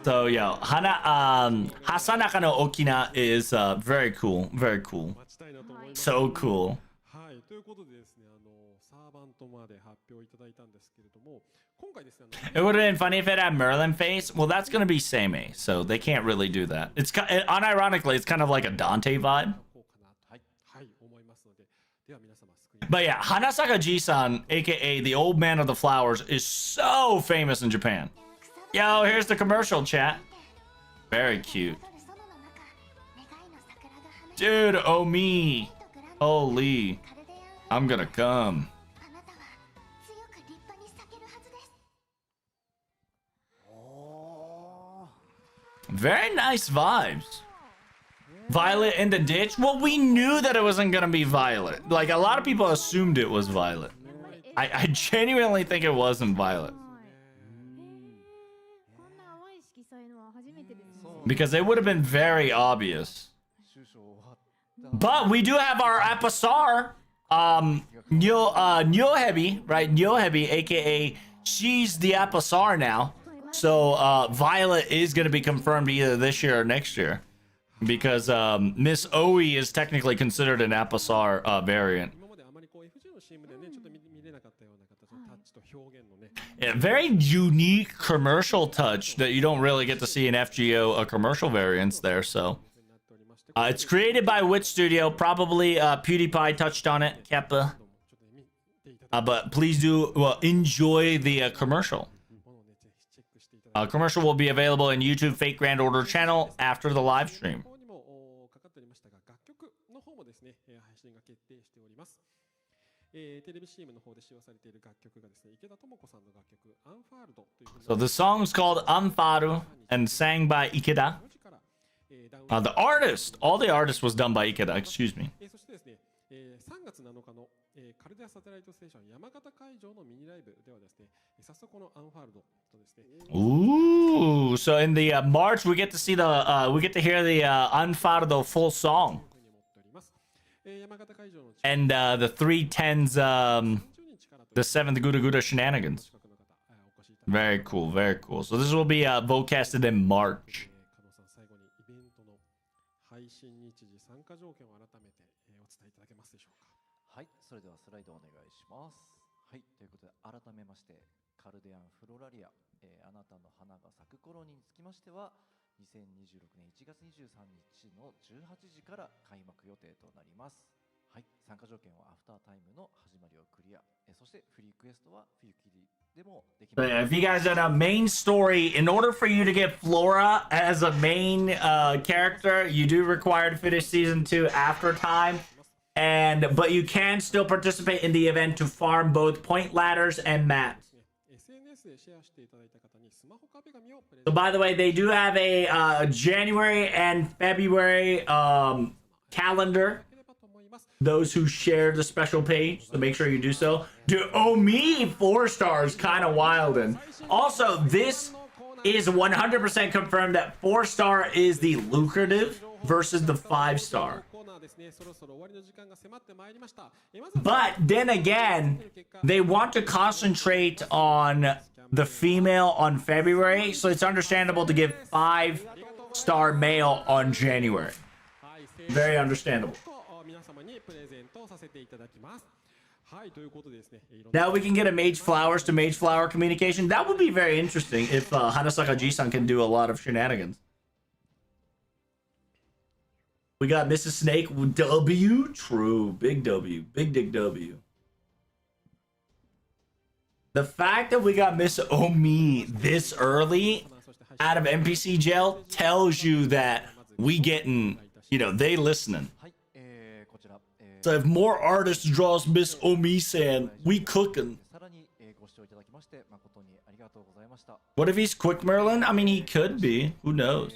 So yeah, Hasanaka no Okina is very cool, very cool. So cool. It would have been funny if it had Merlin face. Well, that's gonna be Seimei, so they can't really do that. It's unironically, it's kind of like a Dante vibe. But yeah, Hanasaka Ji-san, aka the old man of the flowers, is so famous in Japan. Yo, here's the commercial, chat. Very cute. Dude, oh me. Holy. I'm gonna come. Very nice vibes. Violet in the ditch? Well, we knew that it wasn't gonna be Violet. Like, a lot of people assumed it was Violet. I genuinely think it wasn't Violet. Because it would have been very obvious. But we do have our Apasar, Nyohebi, right? Nyohebi, aka she's the Apasar now. So Violet is going to be confirmed either this year or next year. Because Miss Oe is technically considered an Apasar variant. 今まであまりこう FGO の CM でねちょっと見れなかったような形のタッチと表現のね Yeah, very unique commercial touch that you don't really get to see in FGO commercial variants there. So it's created by Wit Studio. Probably PewDiePie touched on it, Keppa. But please do enjoy the commercial. Commercial will be available in YouTube Fake Grand Order channel after the live stream. にもかかっておりましたが楽曲の方もですね配信が決定しております。テレビ CM の方で使用されている楽曲がですね池田智子さんの楽曲アンファールドというふうに So the song's called Anfaru and sang by Ikeda. The artist, all the artist was done by Ikeda, excuse me. そしてですね3月7日のカルデアサテライトステーション山形会場のミニライブではですね早速このアンファールドとですね Ooh, so in the March we get to see the we get to hear the Anfardo full song. 山形会場の And the 310's the 7th Guda Guda shenanigans. Very cool, very cool. So this will be vocasted in March. 加納さん最後にイベントの配信日時参加条件を改めてお伝えいただけますでしょうか。はい、それではスライドお願いします。はい、ということで改めましてカルデアンフロラリア、あなたの花が咲く頃につきましては2026年1月23日の18時から開幕予定となります。はい、参加条件はアフタータイムの始まりをクリア、そしてフリークエストはフィルキリでもできます。If you guys had a main story, in order for you to get Flora as a main character, you do require to finish season 2 after time. But you can still participate in the event to farm both point ladders and maps. So by the way, they do have a January and February calendar. Those who share the special page, so make sure you do so. Dude, oh me, 4 stars, kind of wild. And also, this is 100% confirmed that 4-star is the lucrative versus the 5-star. But then again, they want to concentrate on the female on February, so it's understandable to give 5-star male on January. Very understandable. Now we can get a Mage Flowers to Mage Flower communication. That would be very interesting if Hanasaka Ji-san can do a lot of shenanigans. We got Mrs. Snake with W. True. Big W. Big Dick W. The fact that we got Miss Omi this early out of NPC jail tells you that we getting, you know, they listening. So if more artists draws Miss Omi-san, we cooking. What if he's Quick Merlin? I mean, he could be. Who knows?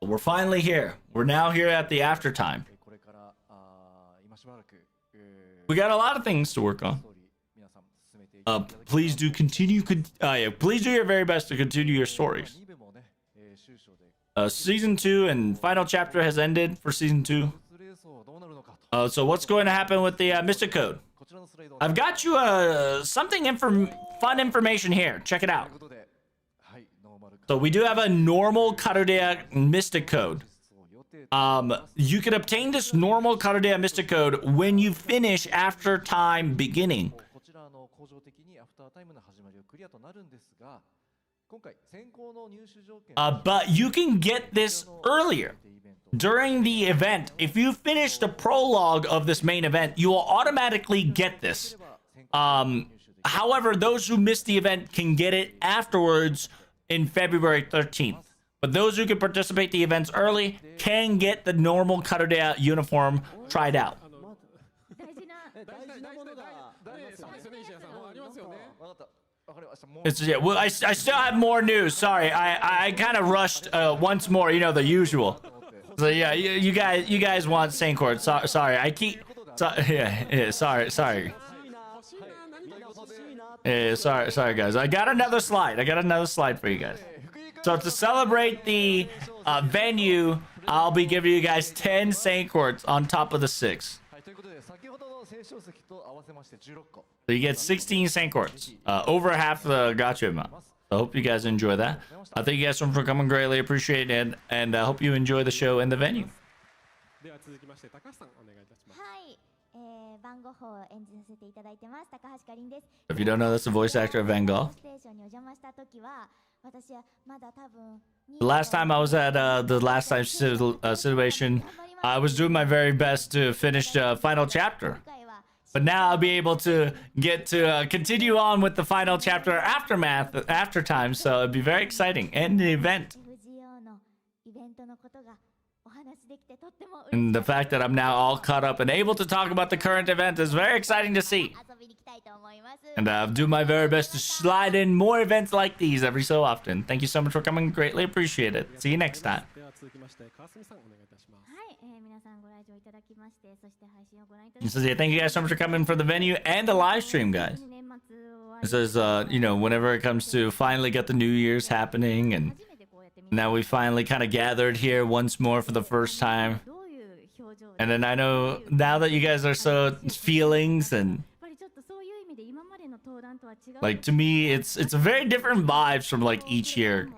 We're finally here. We're now here at the after time. We got a lot of things to work on. Please do continue. Please do your very best to continue your stories. Season 2 and final chapter has ended for season 2. So what's going to happen with the Mystic Code? I've got you fun information here. Check it out. So we do have a normal Karodea Mystic Code. You can obtain this normal Karodea Mystic Code when you finish after time beginning. But you can get this earlier. During the event, if you finish the prologue of this main event, you will automatically get this. However, those who missed the event can get it afterwards in February 13th. But those who can participate the events early can get the normal Karodea uniform tried out. Well, I still have more news. Sorry, I kind of rushed once more. You know, the usual. So yeah, you guys want Saint Court. Sorry, I keep. Sorry. Sorry, guys. I got another slide for you guys. So to celebrate the venue, I'll be giving you guys 10 Saint Courts on top of the 6. So you get 16 Sankorts, over half the gacha amount. I hope you guys enjoy that. I thank you guys so much for coming, greatly appreciate it, and I hope you enjoy the show and the venue. では続きまして高橋さんお願いいたします。はい、番号を演じさせていただいてます高橋かりんです。 If you don't know, that's the voice actor of Van Gogh. ステーションにお邪魔した時は私はまだ多分 The last time I was at the last time situation, I was doing my very best to finish the final chapter. But now I'll be able to get to continue on with the final chapter aftermath, after time, so it'd be very exciting. And the event. FGO のイベントのことがお話できてとっても嬉しい。 And the fact that I'm now all caught up and able to talk about the current event is very exciting to see. 遊びに来たいと思います。 And I'll do my very best to slide in more events like these every so often. Thank you so much for coming. Greatly appreciate it. See you next time. では続きまして川澄さんお願いいたします。はい、皆さんご来場いただきまして、そして配信をご覧いただ He き says, yeah, thank you guys so much for coming for the venue and the live stream, guys. 年末は It says, you know, whenever it comes to finally get the New Year's happening, and 初めてこうやってみ now we finally kind of gathered here once more for the first time. どういう表情で And then I know now that you guys are so feelings, and やっぱりちょっとそういう意味で今までの登壇とは違う like to me, it's a very different vibes from like each year.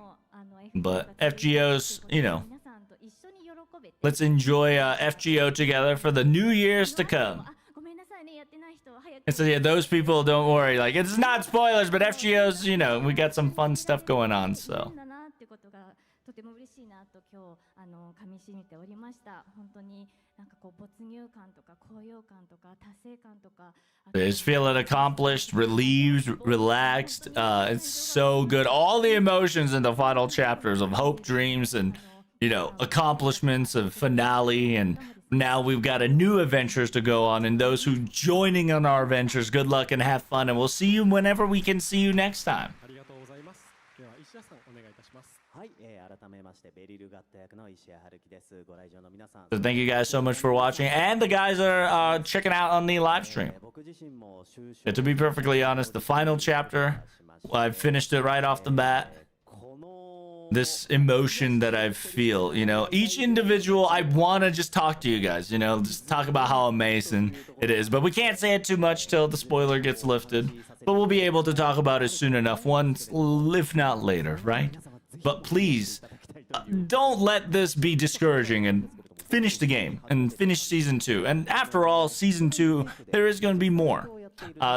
But FGO's, you know, 皆さんと一緒に喜べて let's enjoy FGO together for the new years to come. あ、ごめんなさいね、やってない人は早く And so yeah, those people, don't worry. Like, it's not spoilers, but FGO's, you know, we got some fun stuff going on. So だなってことがとても嬉しいなと今日噛み締めておりました。本当になんかこう没入感とか高揚感とか達成感とか just feeling accomplished, relieved, relaxed. It's so good. All the emotions in the final chapters of hope, dreams, and you know, accomplishments of finale, and now we've got a new adventures to go on, and those who joining on our adventures, good luck and have fun, and we'll see you whenever we can see you next time. ありがとうございます。では石田さんお願いいたします。はい、改めましてベリルガット役の石谷春樹です。ご来場の皆さん。 So thank you guys so much for watching, and the guys that are checking out on the live stream. 僕自身も収集 Yeah, to be perfectly honest, the final chapter, I finished it right off the bat. この This emotion that I feel, you know, each individual, I want to just talk to you guys, you know, just talk about how amazing it is. But we can't say it too much till the spoiler gets lifted. But we'll be able to talk about it soon enough, once, if not later, right? But please, don't let this be discouraging, and finish the game and finish season 2. And after all, season 2, there is going to be more.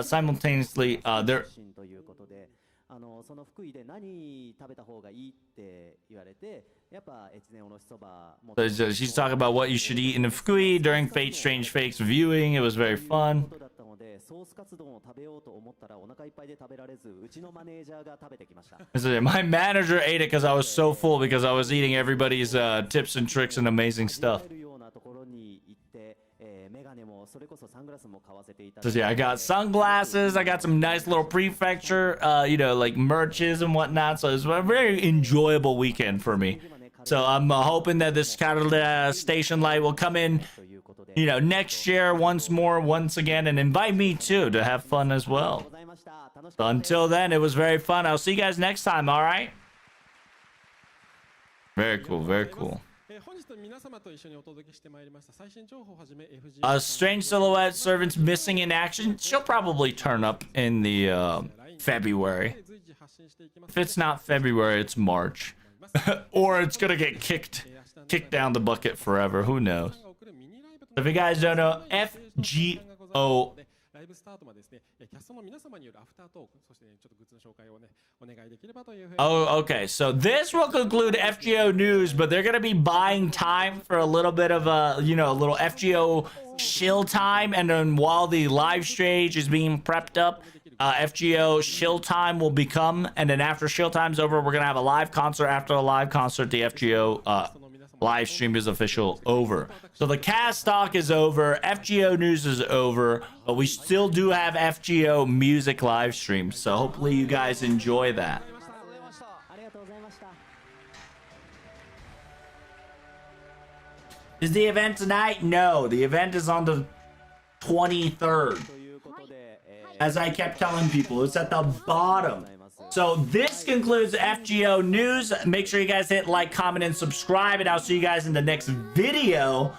Simultaneously, there ということで、その福井で何食べた方がいいって言われて、やっぱ越前おろしそばも she's talking about what you should eat in Fukui during Fate Strange Fakes viewing. It was very fun. だったので、ソースカツ丼を食べようと思ったらお腹いっぱいで食べられず、うちのマネージャーが食べてきました。 So my manager ate it because I was so full, because I was eating everybody's tips and tricks and amazing stuff. るようなところに行って、メガネもそれこそサングラスも買わせていた So yeah, I got sunglasses. I got some nice little prefecture, you know, like merches and whatnot. So it's a very enjoyable weekend for me. So I'm hoping that this station light will come in, you know, next year once again, and invite me too to have fun as well. So until then, it was very fun. I'll see you guys next time. All right. Very cool. Very cool. 本日皆様と一緒にお届けしてまいりました最新情報をはじめ FG Strange Silhouette Servants missing in action. She'll probably turn up in the February. 随時発信していきます If it's not February, it's March. Or it's gonna get kicked down the bucket forever. Who knows? が送るミニライブと If you guys don't know, FGO. ライブスタートまでですねキャストの皆様によるアフタートークそしてねちょっとグッズの紹介をねお願いできればというふうに Oh, okay. So this will conclude FGO news, but they're gonna be buying time for a little bit of a, you know, a little FGO chill time, and then while the live stage is being prepped up, FGO shill time will become, and then after shill time's over, we're gonna have a live concert. After the live concert, the FGO live stream is official over. So the cast stock is over, FGO news is over, but we still do have FGO music live streams. So hopefully you guys enjoy that. ありがとうございました。 Is the event tonight? No, the event is on the 23rd. ということで、As I kept telling people, it's at the bottom. So this concludes FGO news. Make sure you guys hit like, comment, and subscribe, and I'll see you guys in the next video.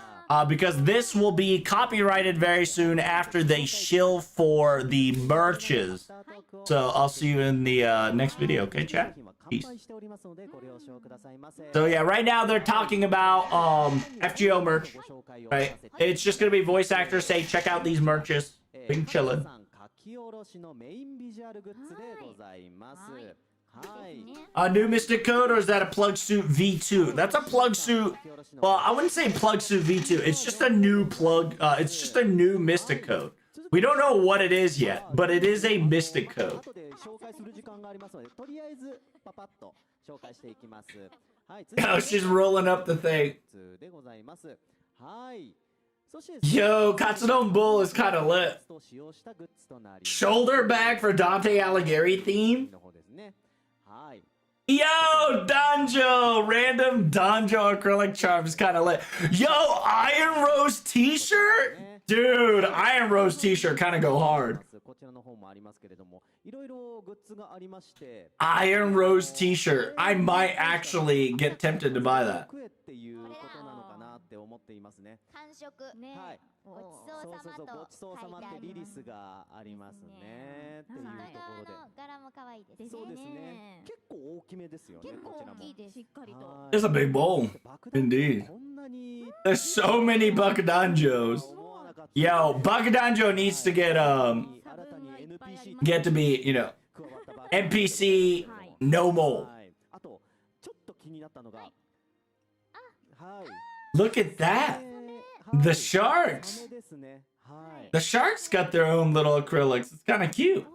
because this will be copyrighted very soon after they shill for the merches. So I'll see you in the next video. Okay, chat? Peace. So yeah, right now they're talking about FGO merch, right? It's just gonna be voice actors say, check out these merches. Been chillin'. A new Mystic Code, or is that a Plug Suit V2? That's a Plug Suit. Well, I wouldn't say Plug Suit V2. It's just a new plug. It's just a new Mystic Code. We don't know what it is yet, but it is a Mystic Code. Oh, she's rolling up the thing. Yo, Katsudon Bull is kind of lit. Shoulder bag for Dante Alighieri theme. Yo, Donjo! Random Donjo acrylic charms kind of lit. Yo, Iron Rose t-shirt? Dude, Iron Rose t-shirt kind of go hard. Iron Rose t-shirt. I might actually get tempted to buy that. It's a big bowl. Indeed. There's so many Bakudanjos. Yo, Bakudanjo needs to get to be, you know, NPC no more. Look at that. The sharks. The sharks got their own little acrylics. It's kind of cute.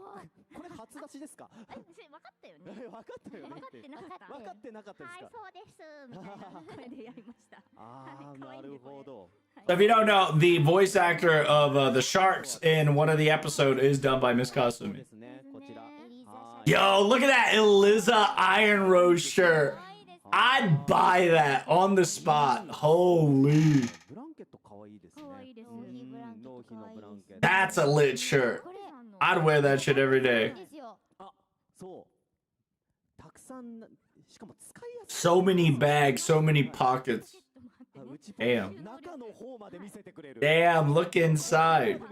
So if you don't know, the voice actor of the sharks in one of the episodes is done by Miss Kasumi. Yo, look at that Eliza Iron Rose shirt. I'd buy that on the spot. Holy. That's a lit shirt. I'd wear that shit every day. So many bags, so many pockets. Damn. Damn, look inside.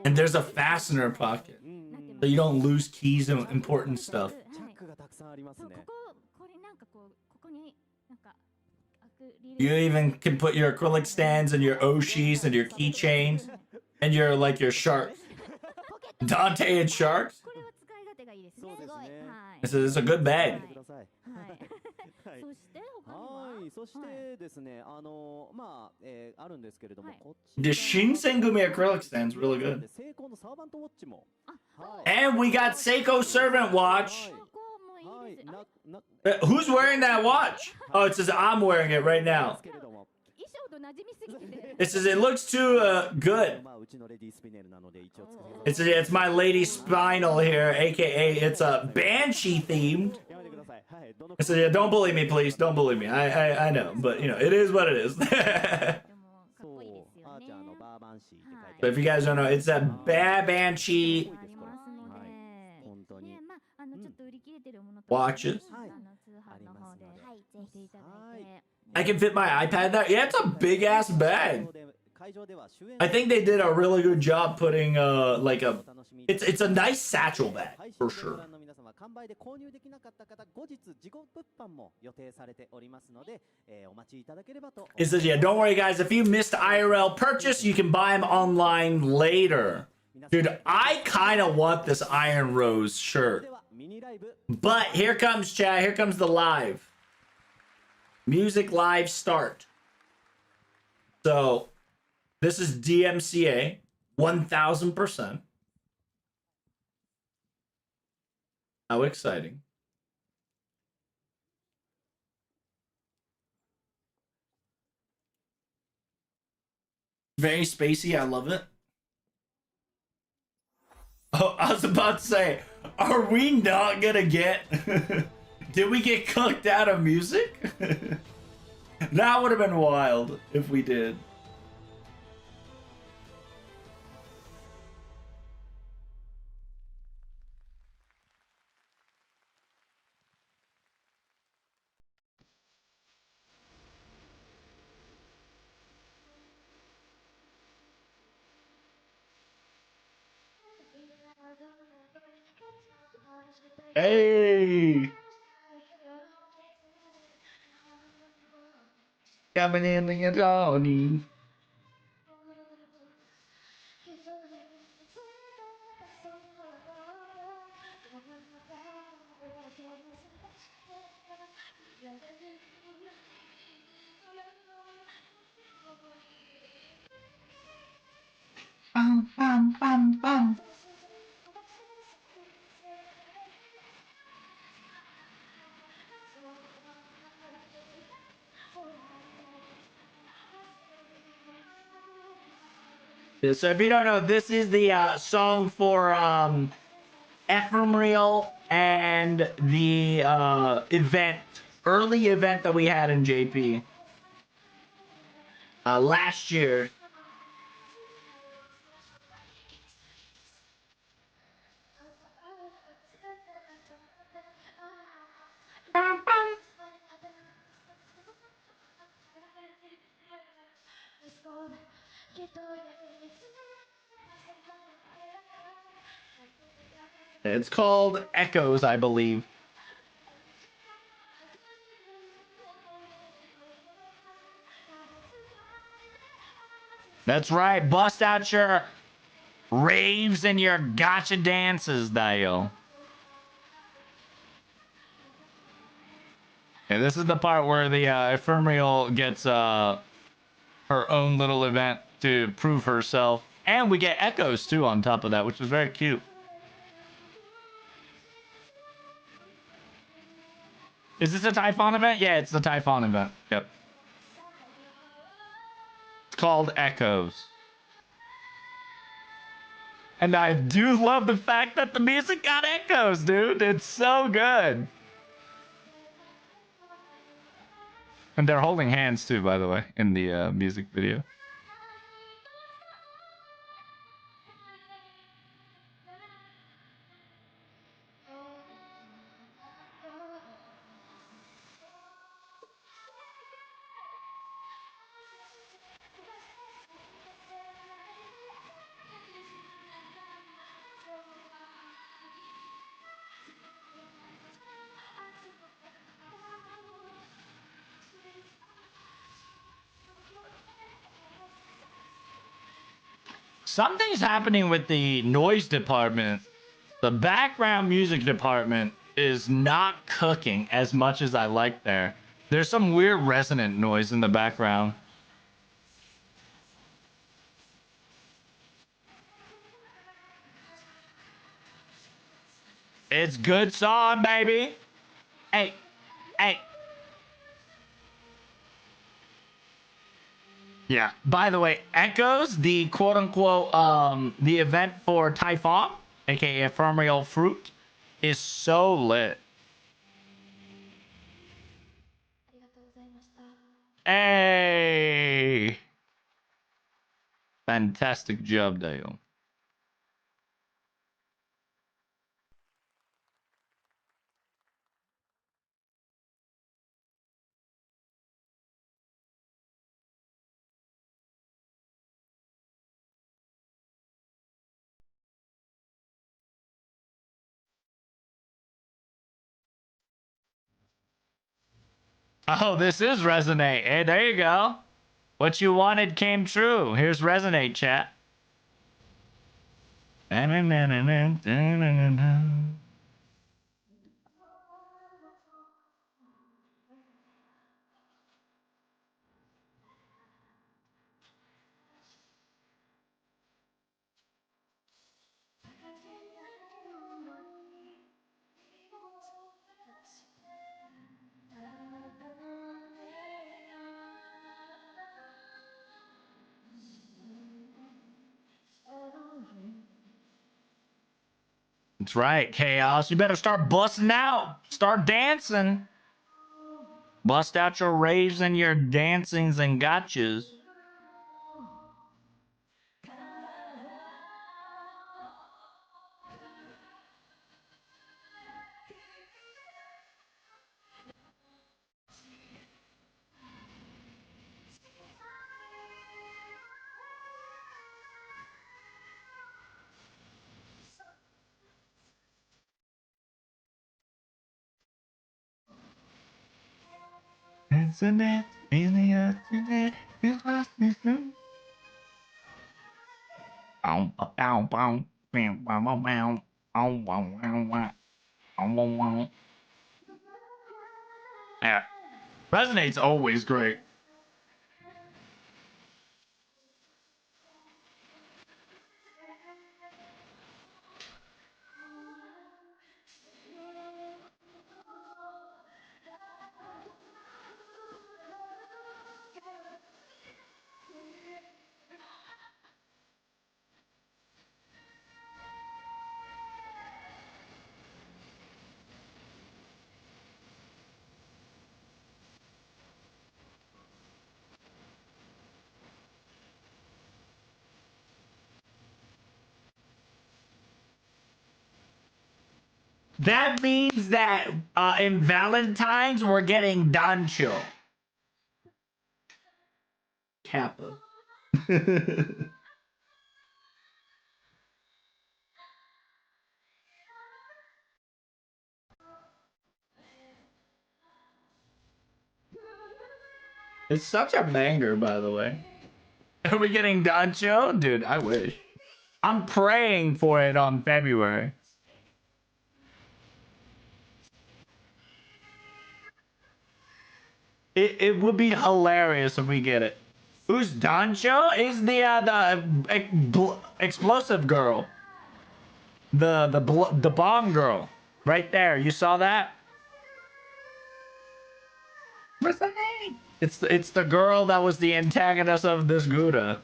And there's a fastener pocket. So you don't lose keys and important stuff. You even can put your acrylic stands and your Oshis and your keychains and your like your sharks. Dante and sharks. This is a good bag. The Shinsengumi acrylic stand's really good. And we got Seiko Servant Watch. Who's wearing that watch? Oh, it says I'm wearing it right now. It says it looks too good. It says it's my lady Spinal here, aka it's a Banshee themed. I said, yeah, don't bully me, please. Don't bully me. I know, but you know, it is what it is. So if you guys don't know, it's a Banshee watches. I can fit my iPad there. Yeah, it's a big ass bag. I think they did a really good job putting like a it's a nice satchel bag for sure. It says, yeah, don't worry guys, if you missed IRL purchase, you can buy them online later. Dude, I kind of want this Iron Rose shirt. But here comes chat, here comes the live. Music live start. So this is DMCA 1000%. How exciting. Very spacey, I love it. Oh, I was about to say, are we not gonna get... Did we get cooked out of music? That would have been wild if we did. Hey! Coming in the Johnny. Bum, bum, bum, bum. So if you don't know, this is the song for Ephemeral and the early event that we had in JP last year. It's called Echoes, I believe. That's right. Bust out your raves and your gotcha dances, Dio. And this is the part where the ephemeral gets her own little event to prove herself. And we get echoes too on top of that, which is very cute. Is this a Typhon event? Yeah, it's the Typhon event. Yep. It's called Echoes. And I do love the fact that the music got echoes, dude. It's so good. And they're holding hands too, by the way, in the music video. Something's happening with the noise department. The background music department is not cooking as much as I like there. There's some weird resonant noise in the background. It's good song, baby. Hey, hey. Yeah. By the way, Echoes, the quote unquote the event for Typhon, aka Ephemeral Fruit, is so lit. Hey. Fantastic job, Dale. Oh, this is Resonate. Hey, there you go. What you wanted came true. Here's Resonate, chat. That's right, Chaos. You better start busting out. Start dancing. Bust out your raves and your dancings and gotchas. isn't it? Really, isn't it? It must be true. Bow, bow, bow, bow, bow, bow, bow. Oh, wow, wow, wow. Oh, wow, wow. Yeah. Resonate's always great. That means that in Valentine's we're getting Dancho. Kappa. It's such a banger, by the way. Are we getting Dancho? Dude, I wish. I'm praying for it on February. It would be hilarious if we get it. Who's Dancho? Is the explosive girl. The bomb girl. Right there. You saw that? What's the name? It's the girl that was the antagonist of this Gouda.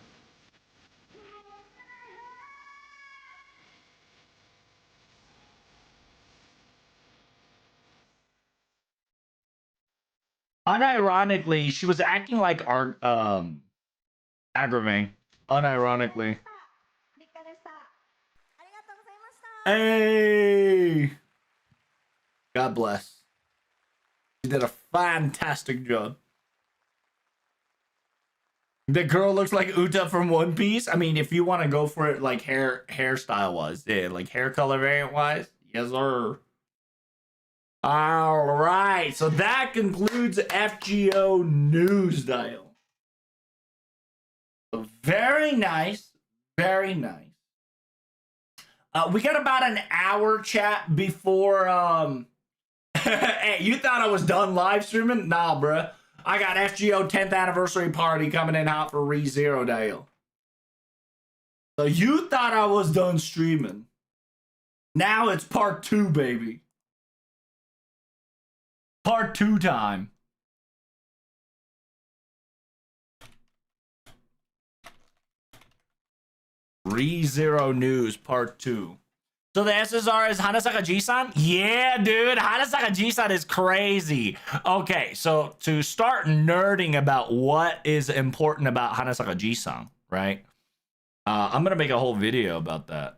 Unironically, she was acting like art aggravating. Unironically. Hey! God bless. You did a fantastic job. The girl looks like Uta from One Piece. I mean, if you want to go for it like hairstyle wise, yeah, like hair color variant wise, yes sir. All right, so that concludes FGO News Dial. Very nice, very nice. We got about an hour chat before. Hey, you thought I was done live streaming? Nah, bruh. I got FGO 10th anniversary party coming in hot for ReZero Dale. So you thought I was done streaming. Now it's part 2, baby. Part 2 time. ReZero News part 2. So the SSR is Hanasaka G-san? Yeah, dude. Hanasaka G-san is crazy. Okay, so to start nerding about what is important about Hanasaka G-san, right? I'm going to make a whole video about that.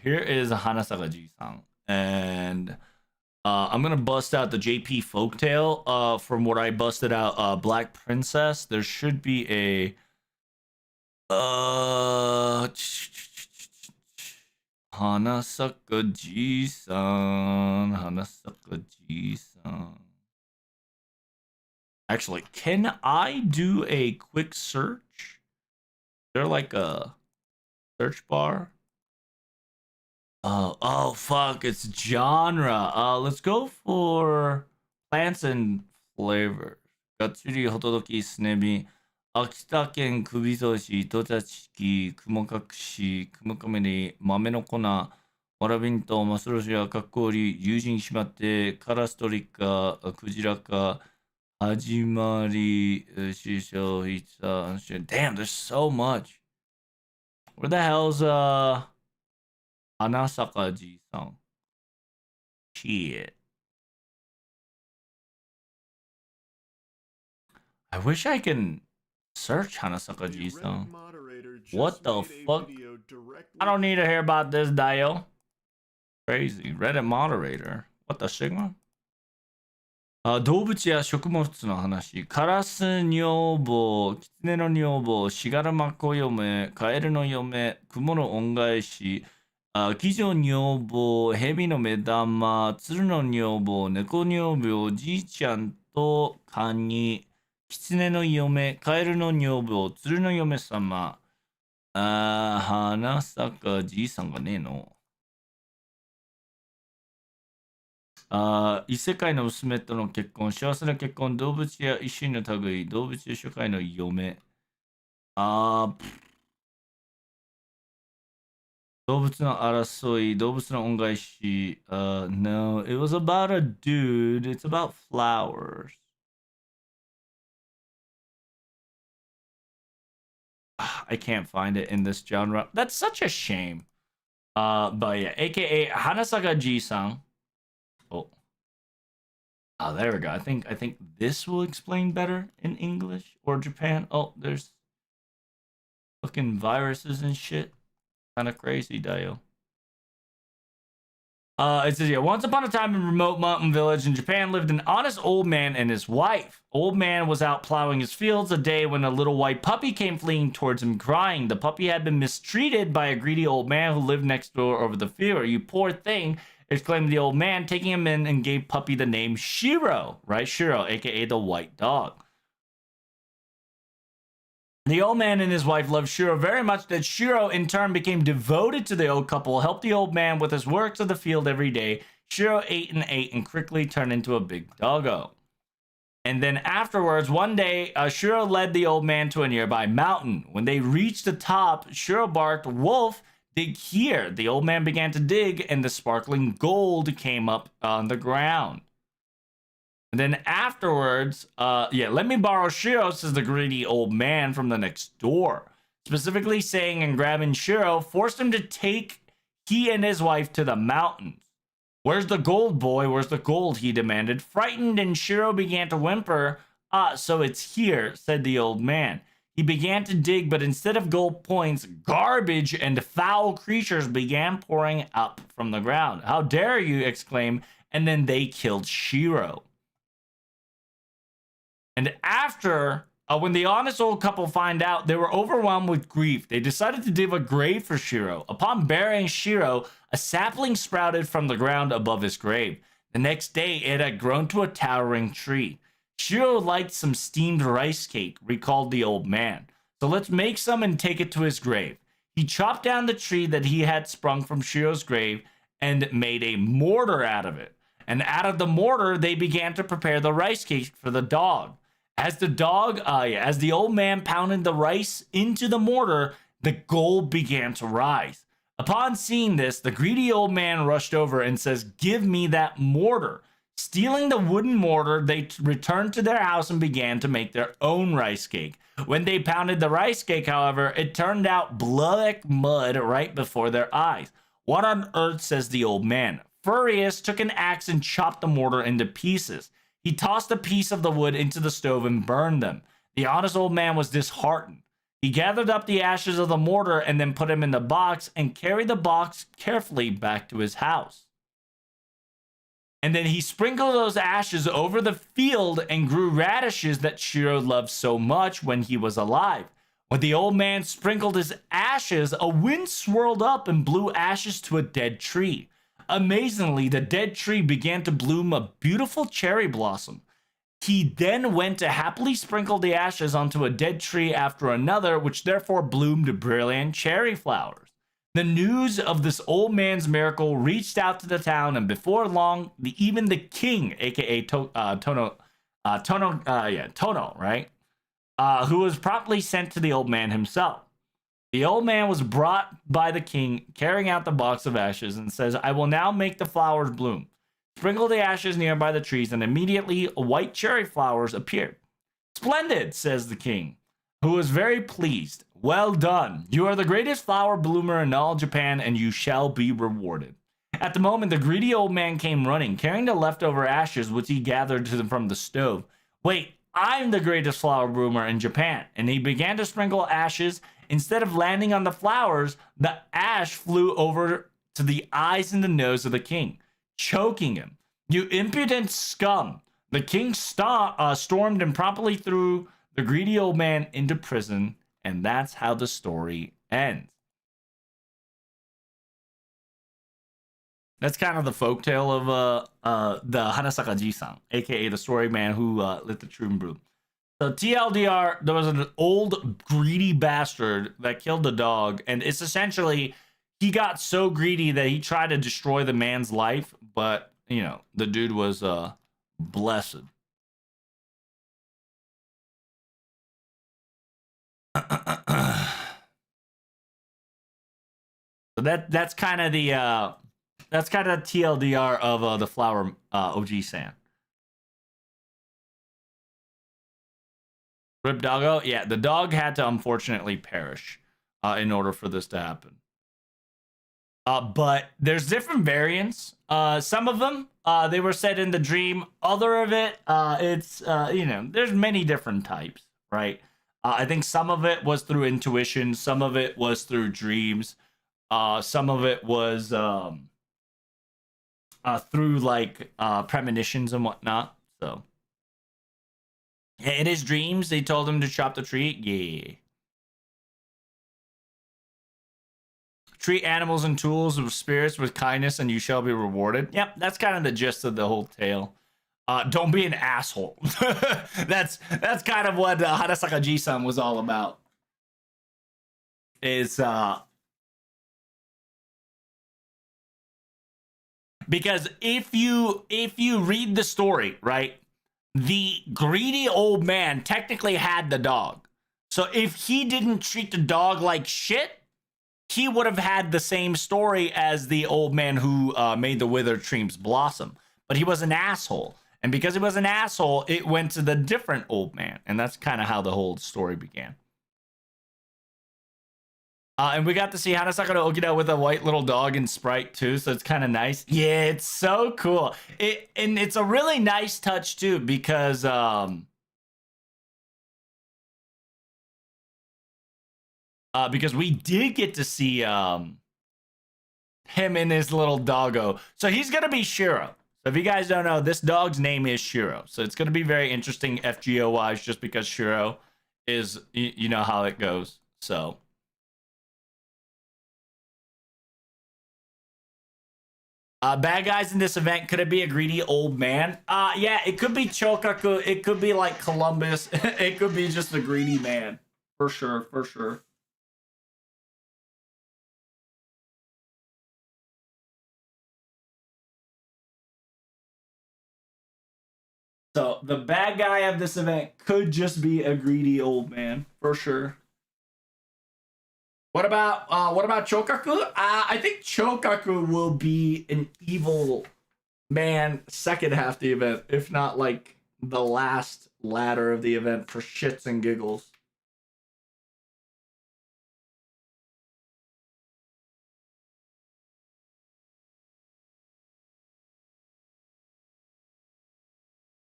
Here is Hanasaka G-san. And I'm going to bust out the JP folktale from what I busted out Black Princess. There should be a... Hanasaka G-san. Hanasaka G-san. Actually, can I do a quick search? Is there like a search bar? Oh fuck, it's genre. Let's go for plants and flavors. がっつりホトドキスネビ。秋田県首通し、土茶チキ、雲隠し、雲カメリ、豆の粉、わらびんと、マスロシア、かっこおり、友人しまって、カラストリカ、クジラか、始まり、師匠、いつだ、Damn, there's so much. Where the hell's, Hanasaka G-san? Shit. I wish I can search Hanasaka G-san. What the fuck? I don't need to hear about this, Dio. Crazy. Reddit moderator. What the Sigma? 動物や食物の話。カラス女房、キツネの女房、シガラマコ嫁、カエルの嫁、クモの恩返し、キジョ女房、ヘビの目玉、鶴の女房、猫女房、じいちゃんとカニ。狐の嫁、カエルの女房、鶴の嫁様。花坂じいさんがねえの。異世界の娘との結婚、幸せな結婚、動物や一種の類、動物社会の嫁。動物の争い、動物の恩返し。No, it was about a dude. It's about flowers. I can't find it in this genre. That's such a shame. But yeah, aka Hanasaka Ji-san. Oh. Oh, there we go. I think this will explain better in English or Japan. Oh, there's fucking viruses and shit. Kind of crazy, Dio. It says, yeah, once upon a time in a remote mountain village in Japan lived an honest old man and his wife. Old man was out plowing his fields a day when a little white puppy came fleeing towards him crying. The puppy had been mistreated by a greedy old man who lived next door over the field. You poor thing, exclaimed the old man, taking him in and gave puppy the name Shiro, right? Shiro, aka the white dog. The old man and his wife loved Shiro very much that Shiro in turn became devoted to the old couple, helped the old man with his works of the field every day. Shiro ate and quickly turned into a big doggo. And then afterwards, one day, Shiro led the old man to a nearby mountain. When they reached the top, Shiro barked, "Wolf, dig here." The old man began to dig, and the sparkling gold came up on the ground. And then afterwards, let me borrow Shiro, says the greedy old man from the next door. Specifically saying and grabbing Shiro, forced him to take he and his wife to the mountains. "Where's the gold, boy? Where's the gold?" he demanded. Frightened, and Shiro began to whimper. So it's here, said the old man. He began to dig, but instead of gold coins, garbage and foul creatures began pouring up from the ground. "How dare you!" exclaimed, and then they killed Shiro. And after, when the honest old couple find out, they were overwhelmed with grief. They decided to dig a grave for Shiro. Upon burying Shiro, a sapling sprouted from the ground above his grave. The next day, it had grown to a towering tree. Shiro liked some steamed rice cake, recalled the old man. "So let's make some and take it to his grave." He chopped down the tree that he had sprung from Shiro's grave and made a mortar out of it. And out of the mortar, they began to prepare the rice cake for the dog. As the old man pounded the rice into the mortar, the gold began to rise. Upon seeing this, the greedy old man rushed over and says, "Give me that mortar." Stealing the wooden mortar, they returned to their house and began to make their own rice cake. When they pounded the rice cake, however, it turned out black mud right before their eyes. "What on earth?" says the old man. Furious took an axe and chopped the mortar into pieces. He tossed a piece of the wood into the stove and burned them. The honest old man was disheartened. He gathered up the ashes of the mortar and then put them in the box and carried the box carefully back to his house. And then he sprinkled those ashes over the field and grew radishes that Shiro loved so much when he was alive. When the old man sprinkled his ashes, a wind swirled up and blew ashes to a dead tree. Amazingly, the dead tree began to bloom a beautiful cherry blossom. He then went to happily sprinkle the ashes onto a dead tree after another, which therefore bloomed brilliant cherry flowers. The news of this old man's miracle reached out to the town, and before long, even the king, aka Tono, right? Who was promptly sent to the old man himself. The old man was brought by the king, carrying out the box of ashes, and says, "I will now make the flowers bloom." Sprinkle the ashes nearby the trees, and immediately white cherry flowers appeared. "Splendid," says the king, who was very pleased. "Well done. You are the greatest flower bloomer in all Japan, and you shall be rewarded." At the moment, the greedy old man came running, carrying the leftover ashes, which he gathered from the stove. "Wait, I'm the greatest flower bloomer in Japan." And he began to sprinkle ashes. Instead of landing on the flowers, the ash flew over to the eyes and the nose of the king, choking him. "You impudent scum!" The king stormed and promptly threw the greedy old man into prison, and that's how the story ends. That's kind of the folktale of the Hanasaka Ji-san, aka the story man who lit the true brew. So TLDR, there was an old greedy bastard that killed the dog, and it's essentially he got so greedy that he tried to destroy the man's life, but you know, the dude was blessed. So that's kind of the TLDR of the flower OG San. Rip Doggo, yeah, the dog had to unfortunately perish in order for this to happen. But there's different variants. Some of them they were said in the dream. Other of it, it's you know, there's many different types, right? I think some of it was through intuition, some of it was through dreams, some of it was through like premonitions and whatnot. So in his dreams, they told him to chop the tree. Yeah. Treat animals and tools of spirits with kindness, and you shall be rewarded. Yep, that's kind of the gist of the whole tale. Don't be an asshole. that's kind of what Harasaka Ji-san was all about. Is because if you read the story, right, the greedy old man technically had the dog. So if he didn't treat the dog like shit, he would have had the same story as the old man who made the withered trees blossom. But he was an asshole. And because he was an asshole, it went to the different old man. And that's kind of how the whole story began. And we got to see Hanasaka no Okina with a white little dog and Sprite too, so it's kind of nice. Yeah, it's so cool. And it's a really nice touch too, because we did get to see him and his little doggo. So he's gonna be Shiro. So if you guys don't know, this dog's name is Shiro. So it's gonna be very interesting FGO wise, just because Shiro is, you know how it goes. So. Bad guys in this event, could it be a greedy old man? Yeah, it could be Chokaku. It could be like Columbus. It could be just a greedy man. For sure, for sure. So the bad guy of this event could just be a greedy old man. For sure. What about Chokaku? I think Chokaku will be an evil man second half of the event, if not like the last ladder of the event for shits and giggles.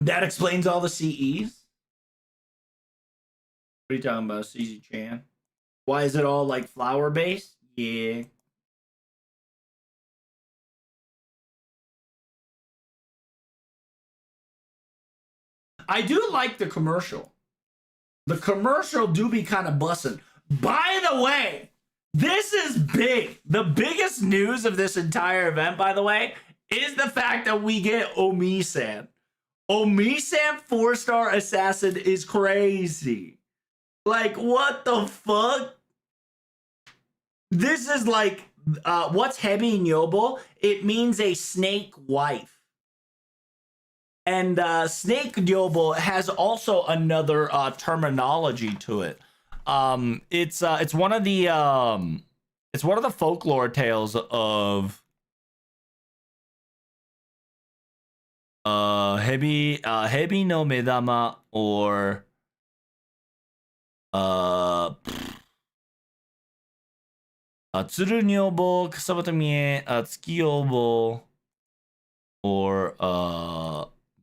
That explains all the CEs. What are you talking about, CZ Chan? Why is it all like flower based? Yeah. I do like the commercial. The commercial do be kind of bussin'. By the way, this is big. The biggest news of this entire event, by the way, is the fact that we get Omi-san. Omi-san 4-star assassin is crazy. Like, what the fuck? This is like, what's Hebi Nyobo? It means a snake wife. And snake Nyobo has also another terminology to it. It's one of the folklore tales of Hebi no Medama, or Tsuru Nyobo, Kasabata Mie, Tsuki Yobo, or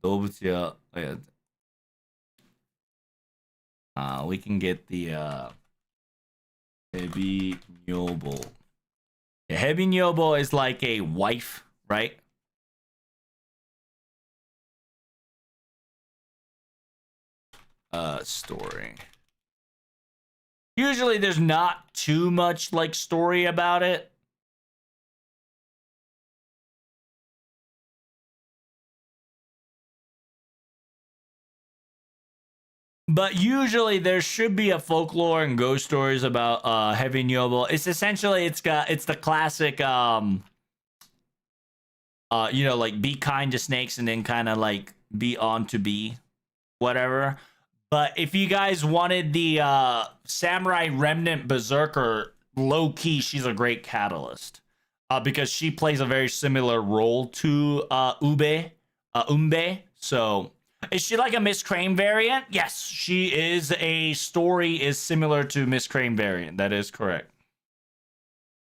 動物や we can get the Hebi Nyobo. Yeah, Hebi Nyobo is like a wife, right? Story. Usually there's not too much like story about it. But usually there should be a folklore and ghost stories about heavy Nyobo. It's essentially it's the classic like be kind to snakes and then kind of like be on to be whatever. But if you guys wanted the Samurai Remnant Berserker, low key, she's a great catalyst because she plays a very similar role to Umbe. So is she like a Miss Crane variant? Yes, she is. A story is similar to Miss Crane variant. That is correct.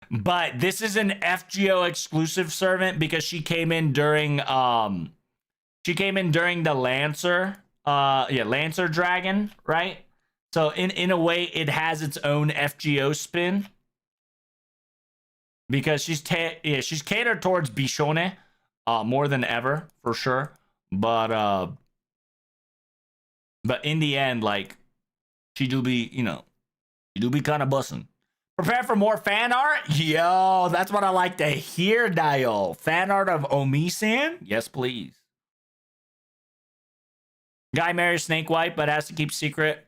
But this is an FGO exclusive servant because she came in during the Lancer Lancer Dragon, right? So in a way it has its own FGO spin because she's catered towards Bishone more than ever for sure. But in the end, like she do be kind of bussin'. Prepare for more fan art? Yo, that's what I like to hear, Dial. Fan art of Omi-san? Yes, please. Guy marries Snake White, but has to keep secret.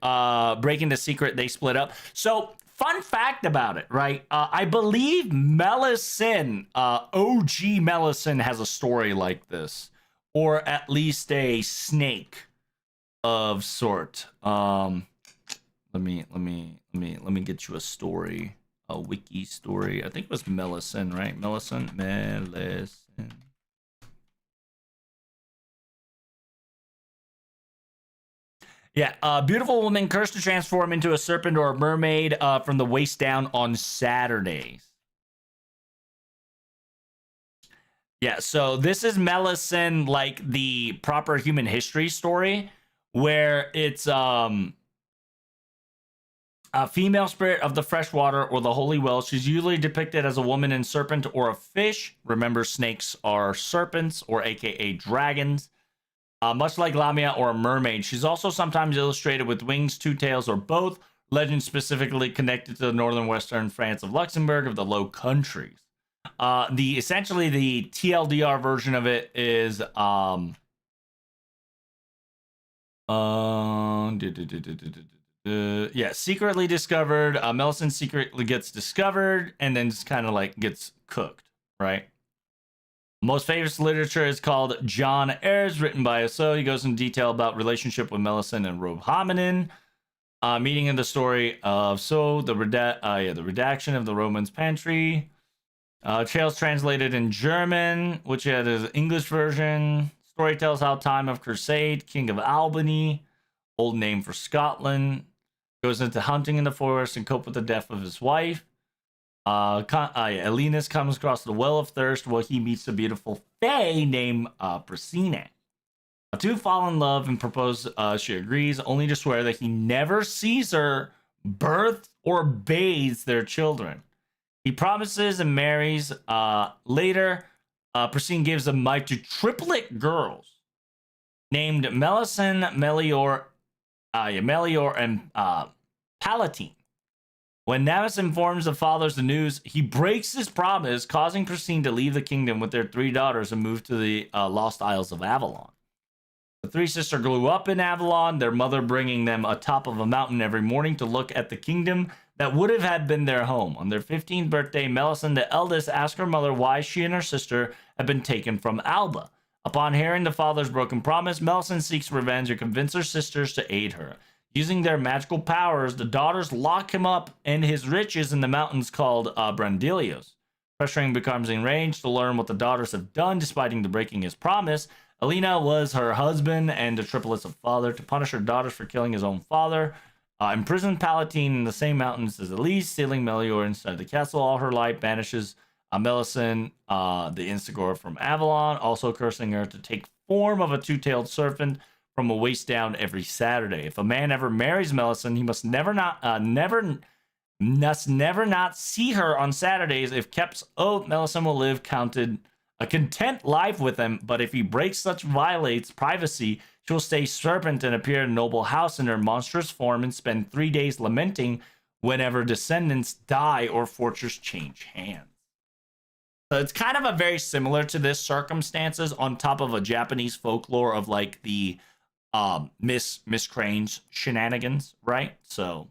Breaking the secret, they split up. So, fun fact about it, right? I believe Melicin, OG Melicin, has a story like this, or at least a snake of sort. Let me get you a story, a wiki story. I think it was Melicin, right? Melicin. Yeah, a beautiful woman cursed to transform into a serpent or a mermaid from the waist down on Saturdays. Yeah, so this is Melicin, like the proper human history story, where it's a female spirit of the freshwater or the holy well. She's usually depicted as a woman and serpent or a fish. Remember, snakes are serpents or aka dragons. Much like Lamia or a mermaid. She's also sometimes illustrated with wings, two tails, or both. Legend specifically connected to the northern western France of Luxembourg of the Low Countries. Essentially the TLDR version of it is secretly discovered. Melicin secretly gets discovered and then just kind of like gets cooked, right? Most famous literature is called John Ayres, written by So. He goes into detail about relationship with Melicin and Rob Hominin. Meeting in the story of So, the redaction of the Romans Pantry. Trails translated in German, which had an English version. Story tells how time of Crusade, King of Albany, old name for Scotland, goes into hunting in the forest and cope with the death of his wife. Elinus comes across the Well of Thirst where he meets a beautiful fae named Priscina. The two fall in love and propose. She agrees, only to swear that he never sees her birth or bathes their children. He promises and marries. Later, Priscina gives a wife to triplet girls named Melicin, Melior, and Palatine. When Navis informs the fathers the news, he breaks his promise, causing Priscina to leave the kingdom with their three daughters and move to the Lost Isles of Avalon. The three sisters grew up in Avalon, their mother bringing them atop of a mountain every morning to look at the kingdom that would have had been their home. On their 15th birthday, Melicin, the eldest, asked her mother why she and her sister had been taken from Alba. Upon hearing the father's broken promise, Melicin seeks revenge and convinces her sisters to aid her. Using their magical powers, the daughters lock him up in his riches in the mountains called Brandilios. Pressuring becomes enraged to learn what the daughters have done despite him breaking his promise. Alina was her husband and the triplets of father to punish her daughters for killing his own father. Imprisoned Palatine in the same mountains as Elise, stealing Melior inside the castle all her life, banishes Melicin, the Instigor, from Avalon, also cursing her to take form of a two-tailed serpent from a waist down every Saturday. If a man ever marries Melicin, he must never not see her on Saturdays. If kept oath, Melicin will live a content life with him, but if he breaks such violates privacy, she will stay serpent and appear in a noble house in her monstrous form and spend 3 days lamenting whenever descendants die or fortunes change hands. So it's kind of a very similar to this circumstances on top of a Japanese folklore of like the Miss Crane's shenanigans, right? So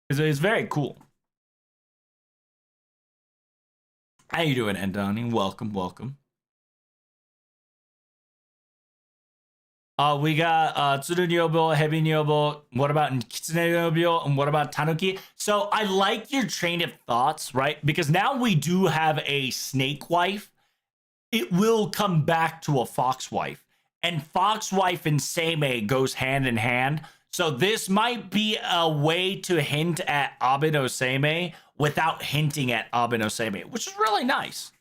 it's very cool. How you doing, Endani? Welcome, welcome. We got Tsuru Nyobo, Heavy Nyobo. What about Kitsune Nyobo? And what about Tanuki? So I like your train of thoughts, right? Because now we do have a snake wife. It will come back to a fox wife. And fox wife and Seimei goes hand in hand. So this might be a way to hint at Abe no Seimei without hinting at Abe no Seimei, which is really nice.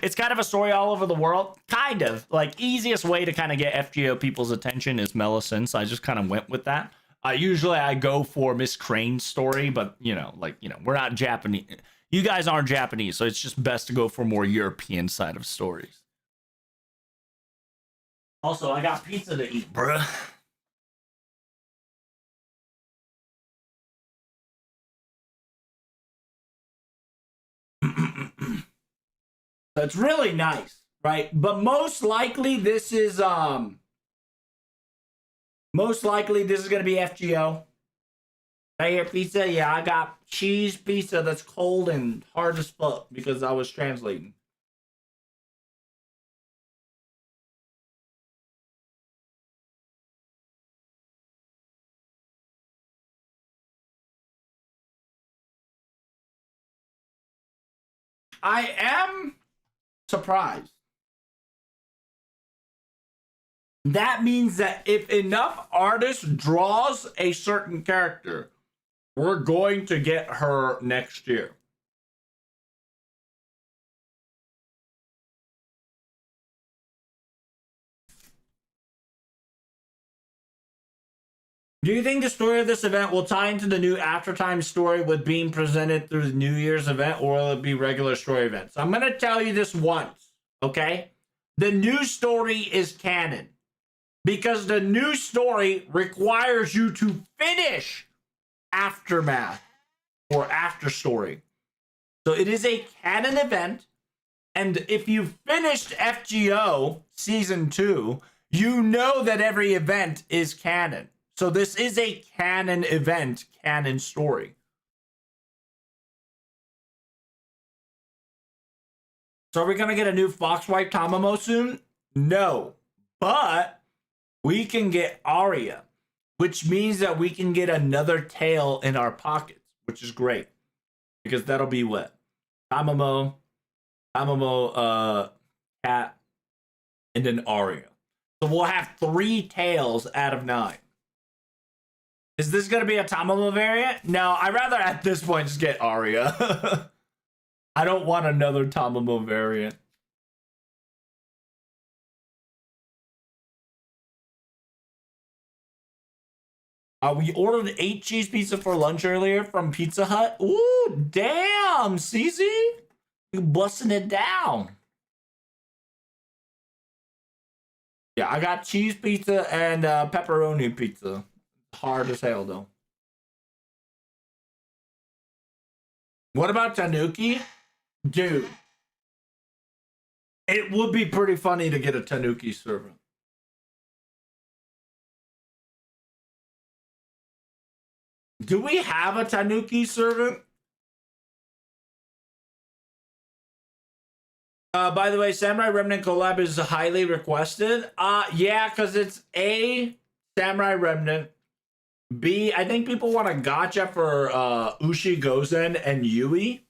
It's kind of a story all over the world. Kind of. Like, easiest way to kind of get FGO people's attention is Melisence. I just kind of went with that. Usually I go for Miss Crane's story, but, we're not Japanese. You guys aren't Japanese, so it's just best to go for more European side of stories. Also, I got pizza to eat, bruh. So it's really nice, right? But most likely this is gonna be FGO. Right here, pizza. Yeah, I got cheese pizza that's cold and hard as fuck because I was translating. I am surprised. That means that if enough artists draws a certain character, we're going to get her next year. Do you think the story of this event will tie into the new Aftertime story with being presented through the New Year's event, or will it be regular story events? I'm going to tell you this once, okay? The new story is canon because the new story requires you to finish Aftermath or After Story. So it is a canon event, and if you finished FGO Season 2, you know that every event is canon. So this is a canon event, canon story. So are we going to get a new Foxwife Tamamo soon? No. But we can get Arya, which means that we can get another tail in our pockets, which is great. Because that'll be what? Tamamo, Cat, and then Arya. So we'll have 3 tails out of 9. Is this going to be a Tamamo variant? No, I'd rather at this point just get Arya. I don't want another Tamamo variant. We ordered 8 cheese pizza for lunch earlier from Pizza Hut. Ooh, damn, CZ. You busting it down. Yeah, I got cheese pizza and pepperoni pizza. Hard as hell, though. What about Tanuki? Dude. It would be pretty funny to get a Tanuki servant. Do we have a Tanuki servant? By the way, Samurai Remnant collab is highly requested. Yeah, because it's A, Samurai Remnant. B, I think people want a gacha for Ushi Gozen and Yui.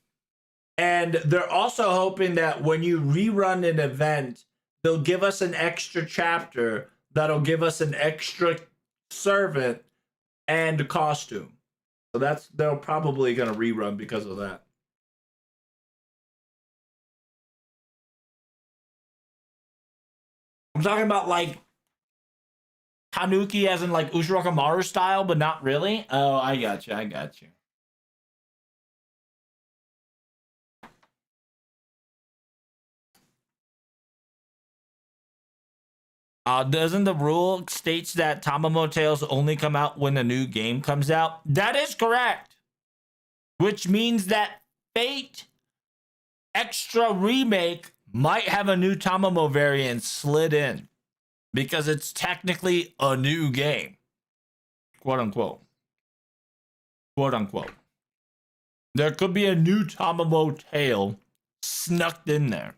And they're also hoping that when you rerun an event, they'll give us an extra chapter that'll give us an extra servant and costume. So they're probably going to rerun because of that. I'm talking about like Tanuki as in like Ushirokamaru style, but not really. Oh, I got you. Doesn't the rule states that Tamamo Tales only come out when a new game comes out? That is correct. Which means that Fate Extra Remake might have a new Tamamo variant slid in. because it's technically a new game, quote unquote. Quote unquote. There could be a new Tamamo tale snuck in there.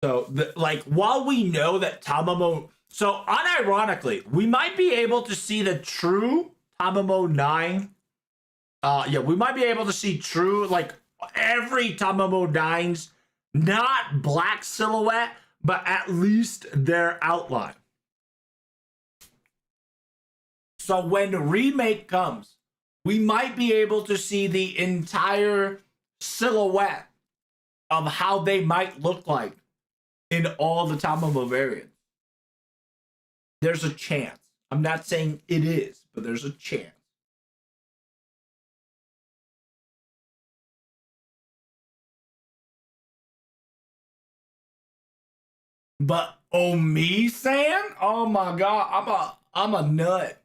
So, like, while we know that Tamamo, so unironically, we might be able to see the true Tamamo 9. Yeah, we might be able to see true, like, every Tamamo 9's not black silhouette, but at least their outline. So when remake comes, we might be able to see the entire silhouette of how they might look like in all the Tamamo variants. There's a chance. I'm not saying it is, but there's a chance. But Omi-san? Oh my god, I'm a nut.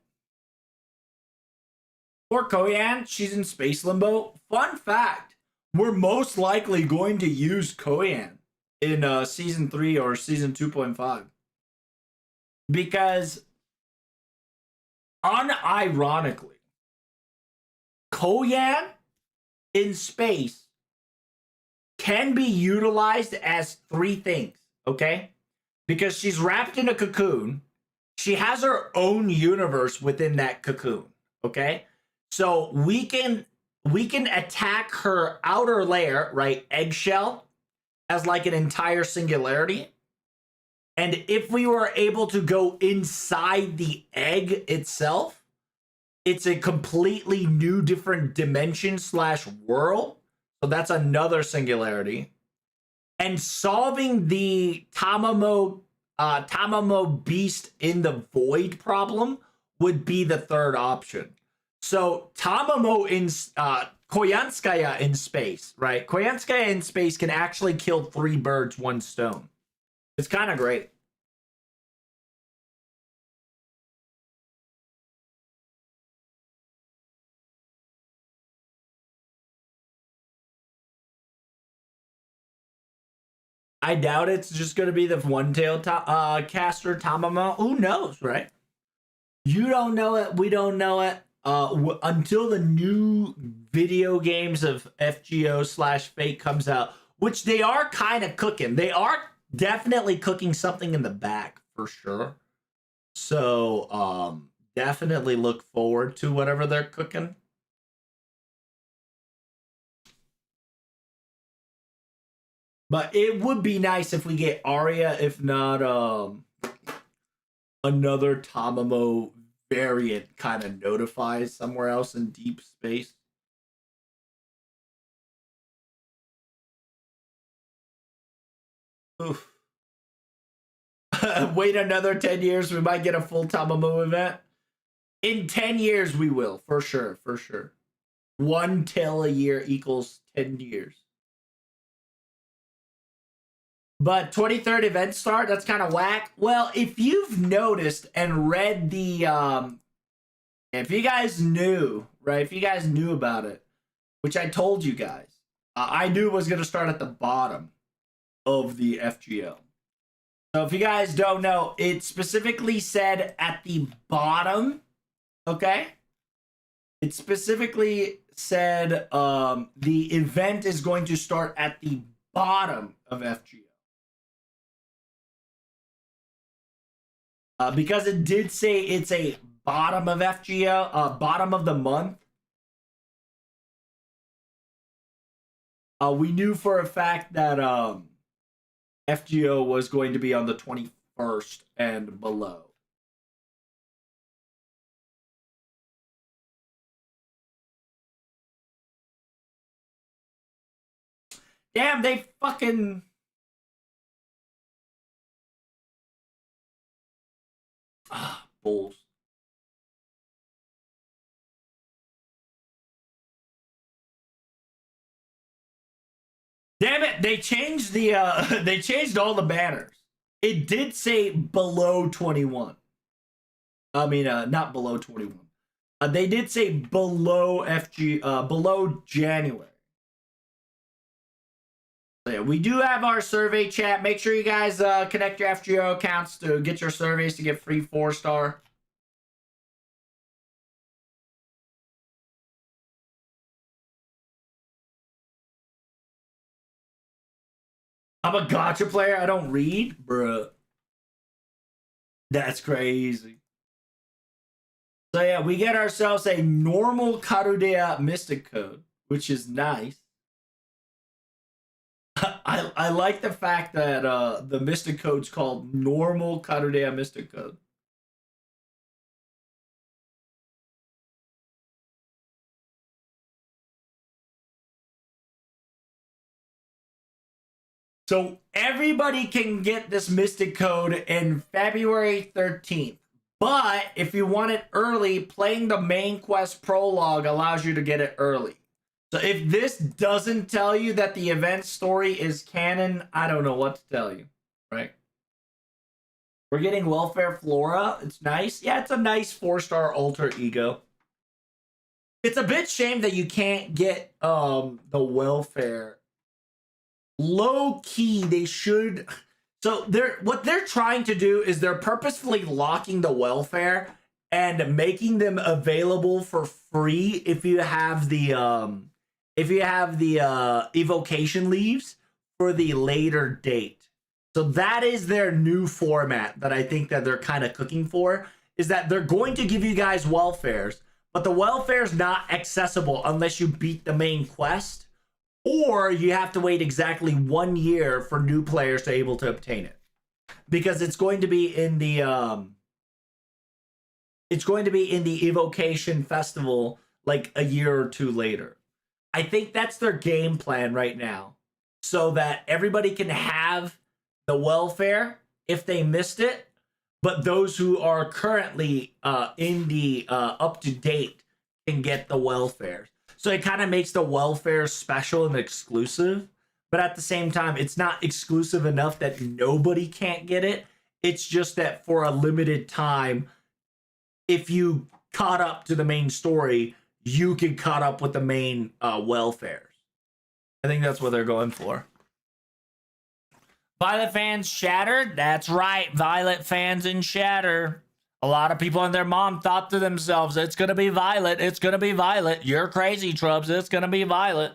Or Koyan, she's in Space Limbo. Fun fact, we're most likely going to use Koyan in season 3 or season 2.5. Because unironically, Koyan in space can be utilized as 3 things, okay? Because she's wrapped in a cocoon. She has her own universe within that cocoon, okay? So we can attack her outer layer, right? Eggshell, as like an entire singularity. And if we were able to go inside the egg itself, it's a completely new different dimension / world. So that's another singularity. And solving the Tamamo beast in the void problem would be the third option. So Tamamo in Koyanskaya in space, right? Koyanskaya in space can actually kill 3 birds, 1 stone. It's kind of great. I doubt it's just going to be the one-tailed caster Tamamo. Who knows, right? You don't know it. We don't know it. Until the new video games of FGO / Fate comes out, which they are kind of cooking. They are definitely cooking something in the back for sure. So definitely look forward to whatever they're cooking. But it would be nice if we get Arya, if not another Tamamo variant kind of notifies somewhere else in deep space. Oof. Wait another 10 years, we might get a full Tamamo event. In 10 years, we will, for sure, for sure. 1 tail a year equals 10 years. But 23rd event start, that's kind of whack. Well, if you've noticed and read the, if you guys knew, right? If you guys knew about it, which I told you guys, I knew it was going to start at the bottom of the FGO. So if you guys don't know, it specifically said at the bottom, okay? It specifically said the event is going to start at the bottom of FGO. Because it did say it's a bottom of FGO, bottom of the month. We knew for a fact that FGO was going to be on the 21st and below. Damn, they fucking... bulls. Damn it, they changed the they changed all the banners. It did say below 21. I mean not below 21. They did say below below January. So yeah, we do have our survey chat. Make sure you guys connect your FGO accounts to get your surveys to get free 4-star. I'm a gotcha player. I don't read, bruh. That's crazy. So yeah, we get ourselves a normal Karudea Mystic Code, which is nice. I like the fact that the Mystic Code's called normal Karudea Mystic Code. So everybody can get this Mystic Code in February 13th. But if you want it early, playing the main quest prologue allows you to get it early. So if this doesn't tell you that the event story is canon, I don't know what to tell you, right? We're getting Welfare Flora. It's nice. Yeah, it's a nice 4-star alter ego. It's a bit shame that you can't get the Welfare. Low key, they should. So what they're trying to do is they're purposefully locking the Welfare and making them available for free if you have the evocation leaves for the later date. So that is their new format that I think that they're kind of cooking for, is that they're going to give you guys Welfares, but the Welfare's not accessible unless you beat the main quest, or you have to wait exactly 1 year for new players to be able to obtain it, because it's going to be in the evocation festival like a year or two later. I think that's their game plan right now, so that everybody can have the Welfare if they missed it, but those who are currently in the up to date can get the Welfares. So it kind of makes the Welfare special and exclusive, but at the same time, it's not exclusive enough that nobody can't get it. It's just that for a limited time, if you caught up to the main story, you can caught up with the main Welfares. I think that's what they're going for. Violet fans shattered? That's right, Violet fans in Shatter. A lot of people and their mom thought to themselves, it's going to be Violet, it's going to be Violet. You're crazy, Trubs, it's going to be Violet.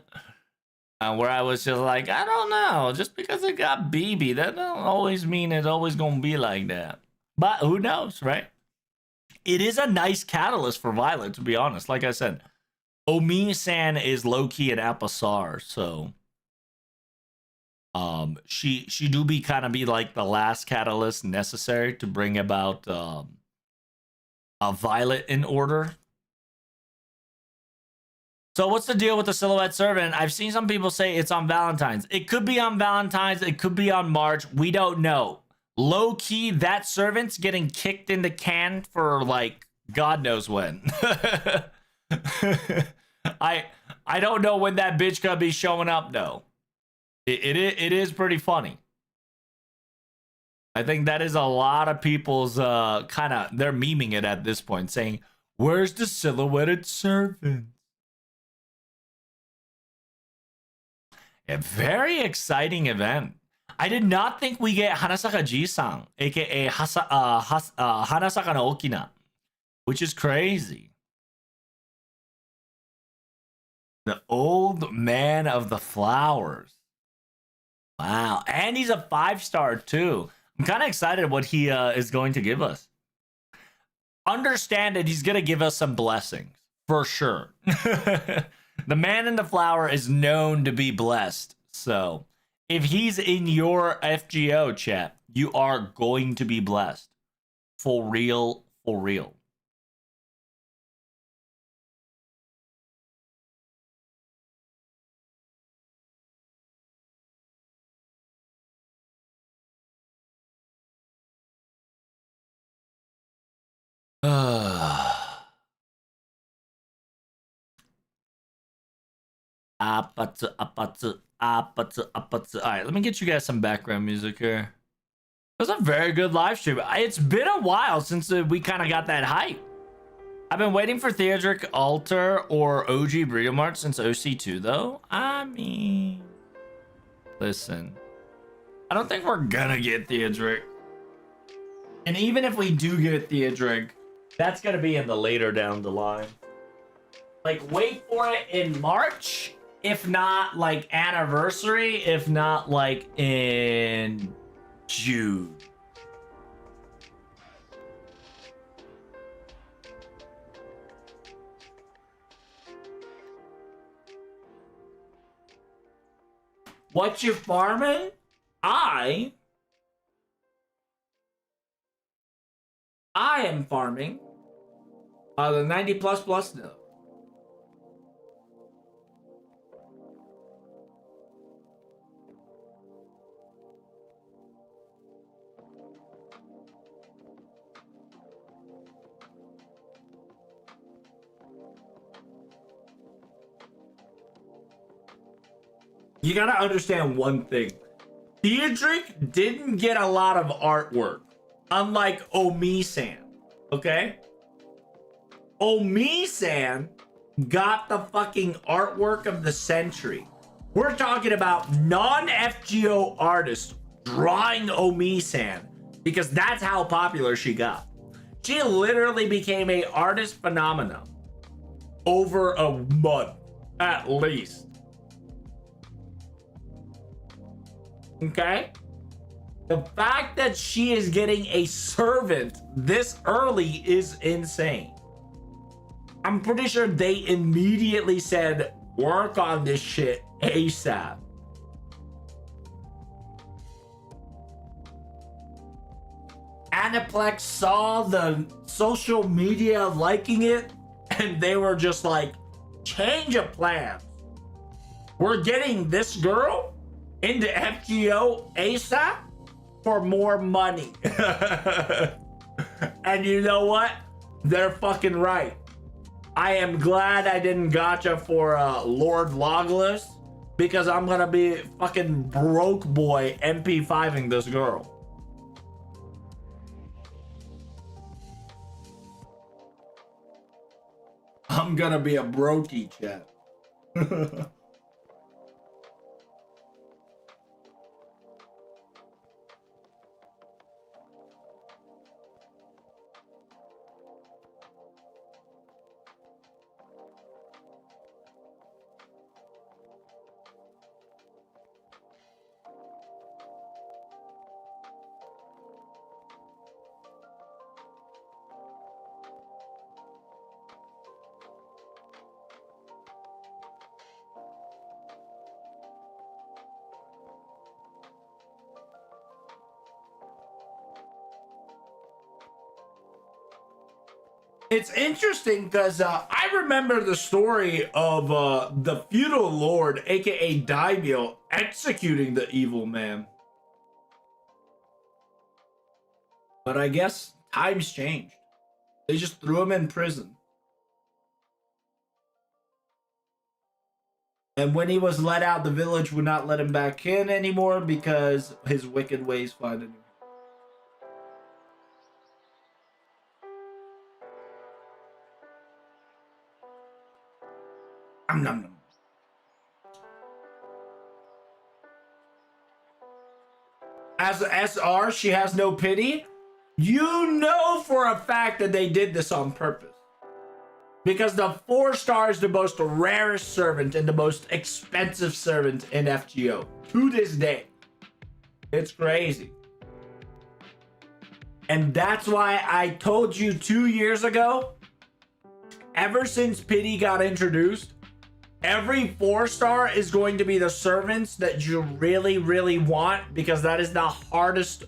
Where I was just like, I don't know. Just because it got BB, that don't always mean it's always going to be like that. But who knows, right? It is a nice catalyst for Violet, to be honest. Like I said, Omi-san is low-key an Apasar, so she do be kind of be like the last catalyst necessary to bring about a Violet in order. So what's the deal with the Silhouette Servant? I've seen some people say it's on Valentine's. It could be on Valentine's, it could be on March, we don't know. Low key, that servant's getting kicked in the can for like God knows when. I don't know when that bitch gonna be showing up though. It is pretty funny. I think that is a lot of people's kind of, they're memeing it at this point, saying, where's the silhouetted servant? A very exciting event. I did not think we get Hanasaka Ji-san, aka Hanasaka no Okina, which is crazy. The old man of the flowers. Wow, and he's a 5-star too. I'm kind of excited what he is going to give us. Understand that he's going to give us some blessings, for sure. The man in the flower is known to be blessed. So if he's in your FGO chat, you are going to be blessed. For real, for real. Alright, let me get you guys some background music here. It was a very good live stream. It's been a while since we kind of got that hype. I've been waiting for Theodric Altar or OG Burrito Mart since OC2 though. I mean, Listen, I don't think we're gonna get Theodric. And even if we do get Theodric, that's gonna be in the later down the line. Like, wait for it in March, if not like anniversary, if not like in June. What you farming? I am farming the 90 plus node. You gotta understand one thing. Theodric didn't get a lot of artwork, unlike Omi-san, okay? Omi-san got the fucking artwork of the century. We're talking about non-FGO artists drawing Omi-san because that's how popular she got. She literally became a artist phenomenon over a month, at least. Okay? The fact that she is getting a servant this early is insane. I'm pretty sure they immediately said, work on this shit ASAP. Aniplex saw the social media liking it, and they were just like, change of plans. We're getting this girl into FGO ASAP for more money. And you know what? They're fucking right. I am glad I didn't gotcha for Lord Logless, because I'm gonna be fucking broke boy MP5ing this girl. I'm gonna be a brokey, chat. It's interesting because I remember the story of the feudal lord, aka Daimyo, executing the evil man. But I guess times changed. They just threw him in prison. And when he was let out, the village would not let him back in anymore because his wicked ways find him. Nom, nom. As SR, she has no pity. You know for a fact that they did this on purpose. Because the 4-star is the most rarest servant and the most expensive servant in FGO. To this day. It's crazy. And that's why I told you 2 years ago, ever since pity got introduced, every 4-star is going to be the servants that you really, really want, because that is the hardest.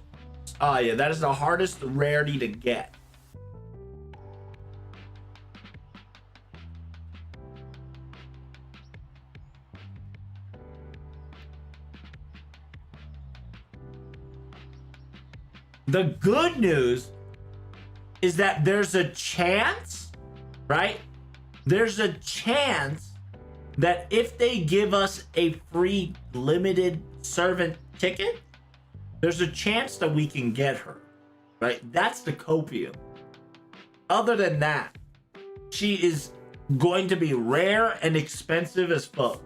That is the hardest rarity to get. The good news is that there's a chance, right? There's a chance that if they give us a free limited servant ticket, there's a chance that we can get her, right? That's the copium. Other than that, she is going to be rare and expensive as fuck.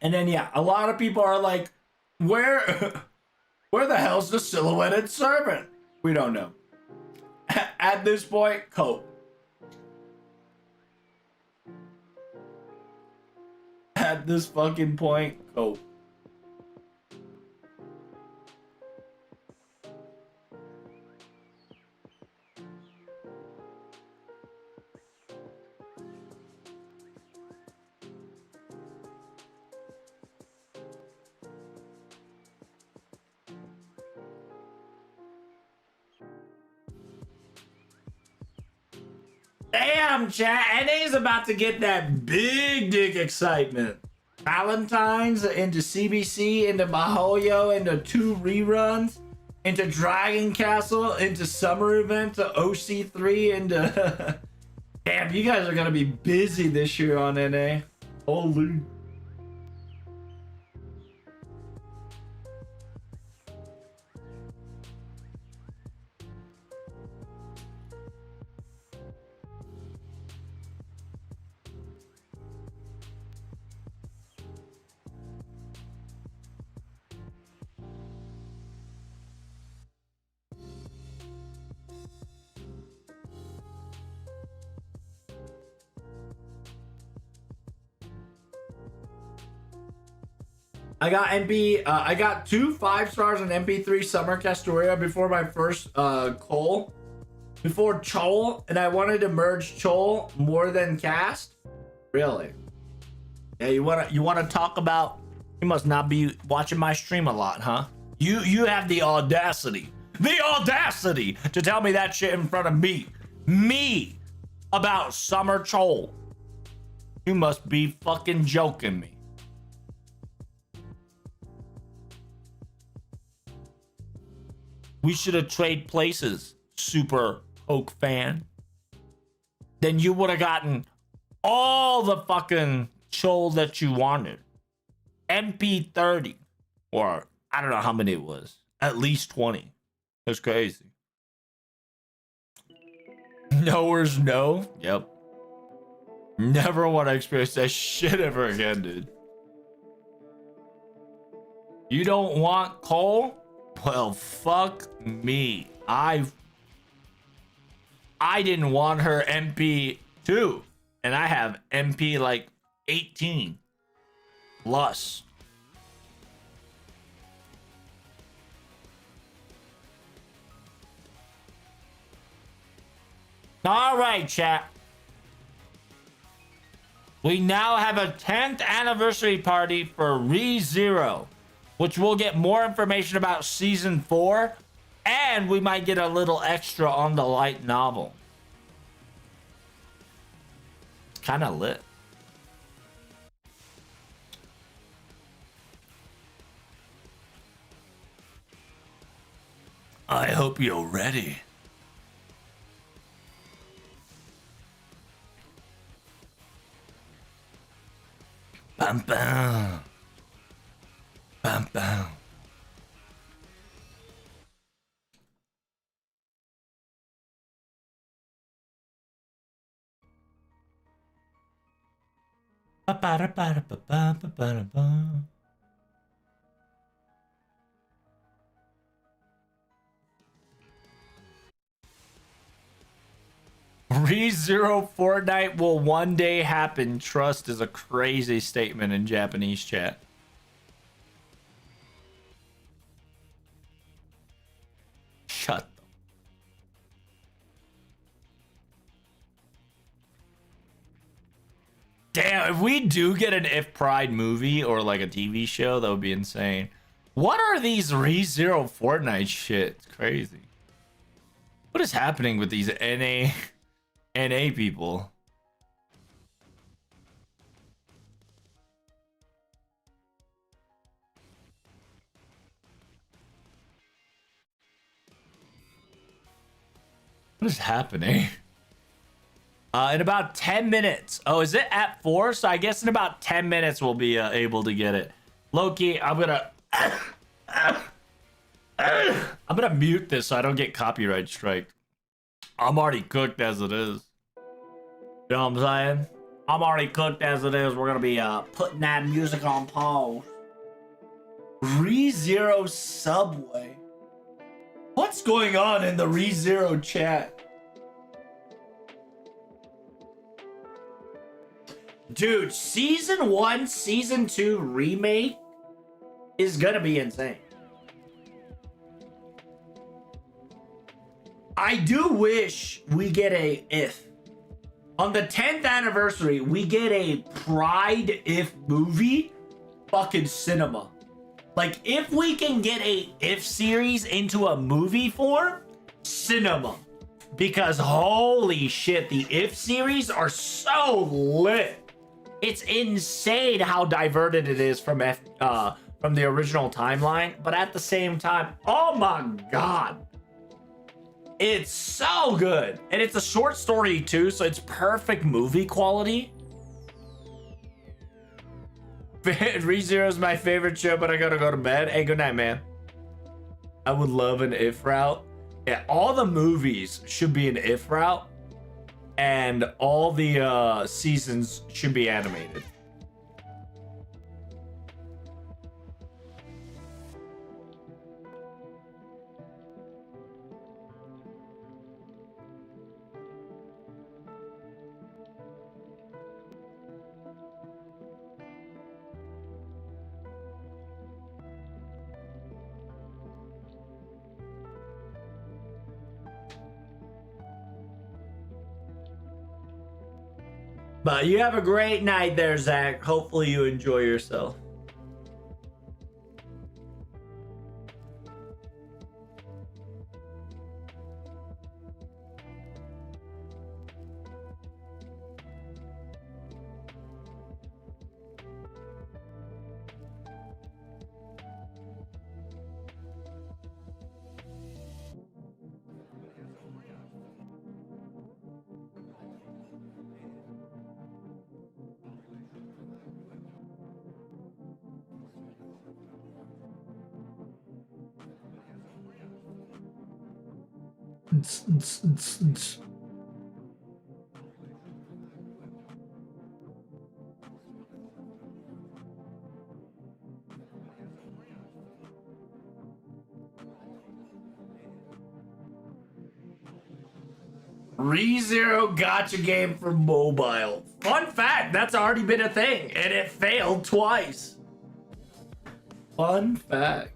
And then yeah, a lot of people are like, where where the hell's the silhouetted servant? We don't know. At this point, cope. At this fucking point, cope. Damn, chat. NA's about to get that big dick excitement. Valentine's into CBC, into Mahoyo, into 2 reruns, into Dragon Castle, into Summer Event, to OC3, into... Damn, you guys are gonna be busy this year on NA. Holy... I got I got 2 5-stars in MP3 Summer Castoria before my first Cole. Before Chol, and I wanted to merge Chol more than Cast. Really? Yeah, you wanna talk about, you must not be watching my stream a lot, huh? You have the audacity to tell me that shit in front of me about Summer Chol. You must be fucking joking me. We should have traded places, Super Poke fan. Then you would have gotten all the fucking Chol that you wanted. MP30. Or I don't know how many it was. At least 20. That's crazy. Knowers no. Yep. Never want to experience that shit ever again, dude. You don't want Cole? Well, fuck me. I didn't want her MP 2, and I have MP like 18 plus. All right, chat. We now have a 10th anniversary party for ReZero, which we'll get more information about season 4, and we might get a little extra on the light novel. It's kind of lit. I hope you're ready. Bam bam. Bam bam. ReZero Fortnite will one day happen. Trust is a crazy statement in Japanese chat. Shut the... Damn, if we do get an If Pride movie or like a TV show, that would be insane. What are these ReZero Fortnite shit? It's crazy. What is happening with these NA people? What is happening? In about 10 minutes. Oh, is it at 4? So I guess in about 10 minutes we'll be able to get it. Loki, I'm gonna mute this so I don't get copyright strike. I'm already cooked as it is. You know what I'm saying? I'm already cooked as it is. We're gonna be putting that music on pause. ReZero Subway. What's going on in the ReZero chat? Dude, season 1, season 2 remake is gonna be insane. I do wish we get on the 10th anniversary, we get a Pride If movie fucking cinema. Like, if we can get a If series into a movie form, cinema. Because holy shit, the If series are so lit. It's insane how diverted it is from the original timeline, but at the same time, oh my god. It's so good. And it's a short story too, so it's perfect movie quality. ReZero is my favorite show, but I gotta go to bed. Hey, good night, man. I would love an If route. Yeah, all the movies should be an If route, and all the seasons should be animated. But you have a great night there, Zach. Hopefully you enjoy yourself. ReZero gotcha game for mobile. Fun fact, that's already been a thing, and it failed twice. Fun fact.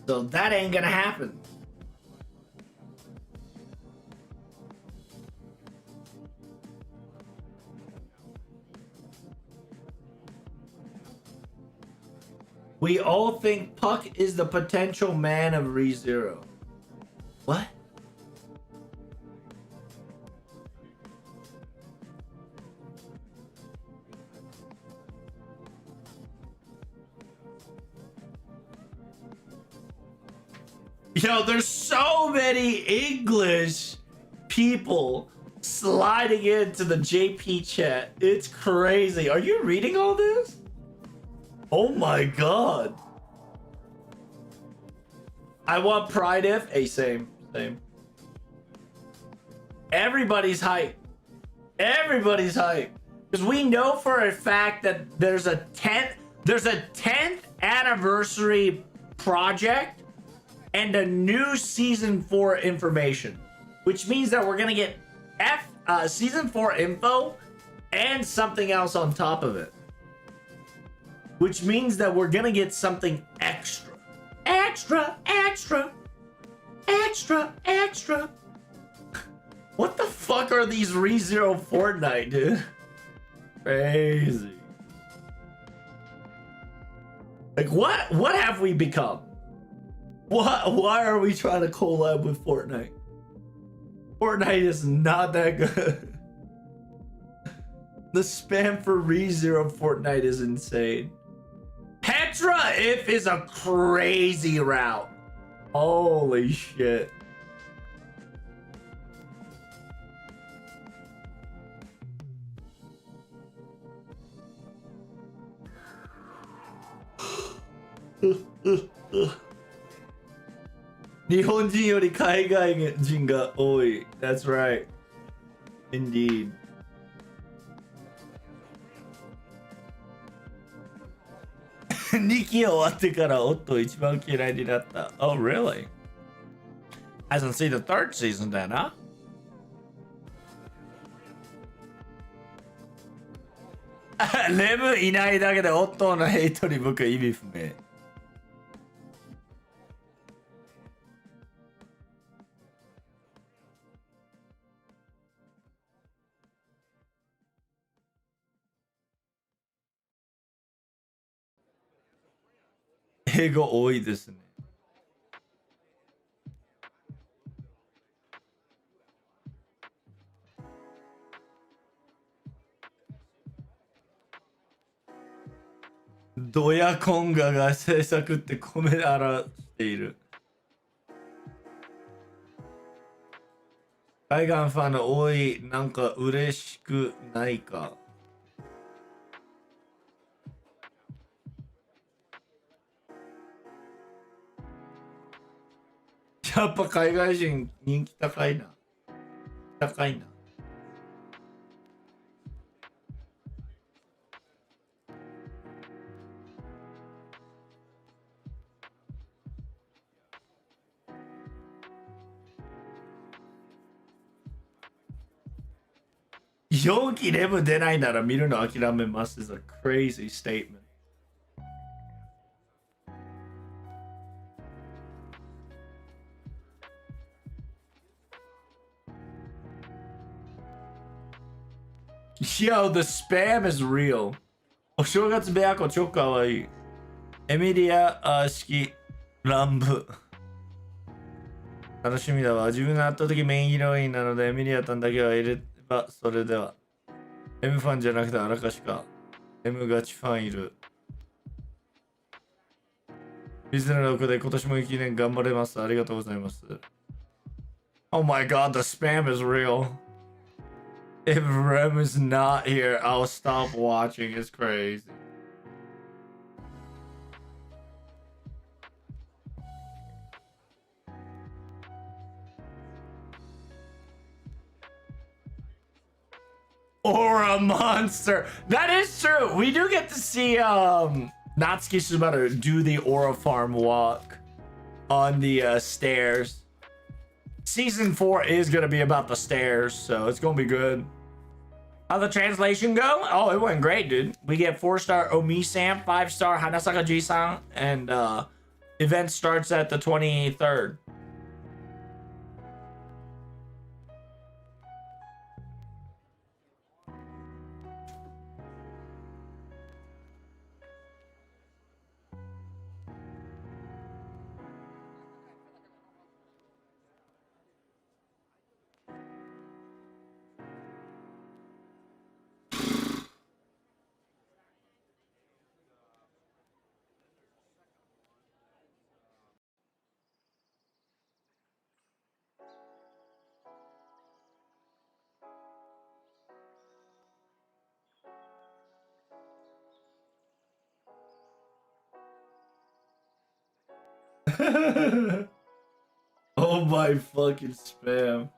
So that ain't gonna happen. We all think Puck is the potential man of ReZero. What? Yo, there's so many English people sliding into the JP chat. It's crazy. Are you reading all this? Oh my god. I want Pride If. Hey, same. Everybody's hype. Everybody's hype. Because we know for a fact that there's a 10th anniversary project and a new season 4 information, which means that we're gonna get season 4 info and something else on top of it, which means that we're gonna get something extra. What the fuck are these ReZero Fortnite, dude? Crazy. Like, what have we become? Why are we trying to collab with Fortnite? Fortnite is not that good. The spam for ReZero Fortnite is insane. Petra If is a crazy route. Holy shit. 日本人より海外人が多い。That's right. Indeed. 2期終わってからオットー一番嫌いになった。Oh, really? Hasn't seen the third season then, huh? レムいないだけでオットーのヘイトに僕意味不明。英語多いですね。ドヤコンガが制作って米表している。海岸ファンの多い、なんか嬉しくないか。やっぱ海外人人気高いな。高いな。4期レム出ないなら見るの諦めます。is a crazy statement. Yo, the spam is real. お正月ベアコ超かわいい。エミリア式乱舞。楽しみだわ。自分が圧倒的メインヒロインなのでエミリアタンだけは入ればそれでは。M ファンじゃなくてあらかしか。M ガチファンいる。ビズの6で今年も1年頑張れます。ありがとうございます。Oh my god, the spam is real. If Rem is not here, I'll stop watching. It's crazy. Or a monster. That is true. We do get to see Natsuki Subaru do the Aura Farm walk on the stairs. Season 4 is going to be about the stairs, so it's going to be good. How'd the translation go? Oh, it went great, dude. We get 4-star Omi-san, 5-star Hanasaka-ji-san, and event starts at the 23rd. Oh my fucking spam.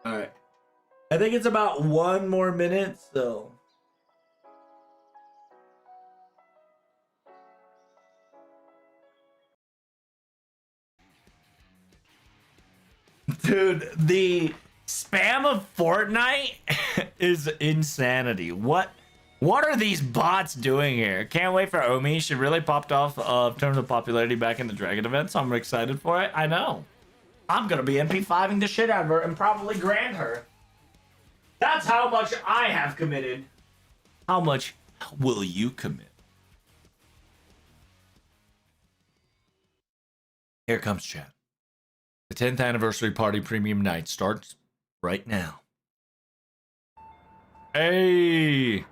Alright. I think it's about 1 more minute, so. Dude, the spam of Fortnite is insanity. What are these bots doing here? Can't wait for Omi. She really popped off in terms of popularity back in the Dragon event, so I'm excited for it. I know. I'm gonna be MP5ing the shit out of her and probably grant her. That's how much I have committed. How much will you commit? Here comes chat. The 10th anniversary party premium night starts right now. Hey!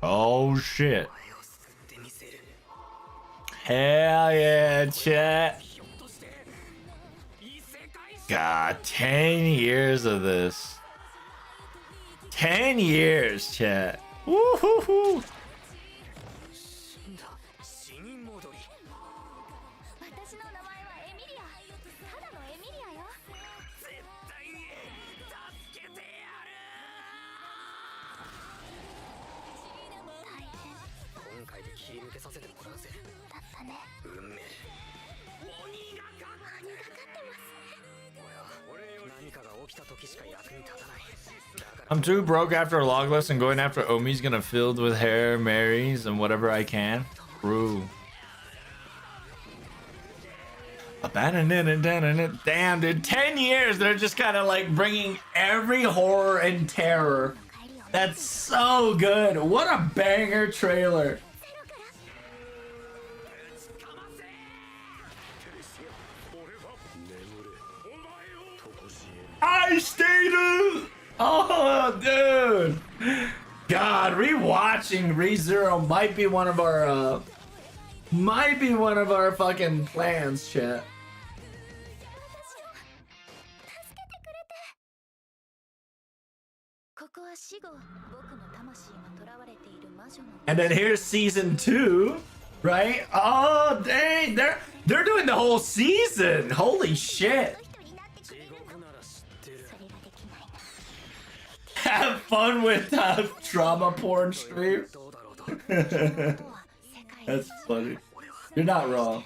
Oh shit. Hell yeah, chat. God, 10 years of this. 10 years, chat. Woo-hoo-hoo. I'm too broke after a log lesson. Going after Omi's gonna filled with hair, Marys, and whatever I can. True. Damn, dude. 10 years. They're just kind of like bringing every horror and terror. That's so good. What a banger trailer. I stayed. Oh, dude. God, rewatching ReZero might be one of our fucking plans, chat. And then here's season 2, right? Oh, dang, they're doing the whole season. Holy shit. Have fun with trauma porn stream. That's funny. You're not wrong.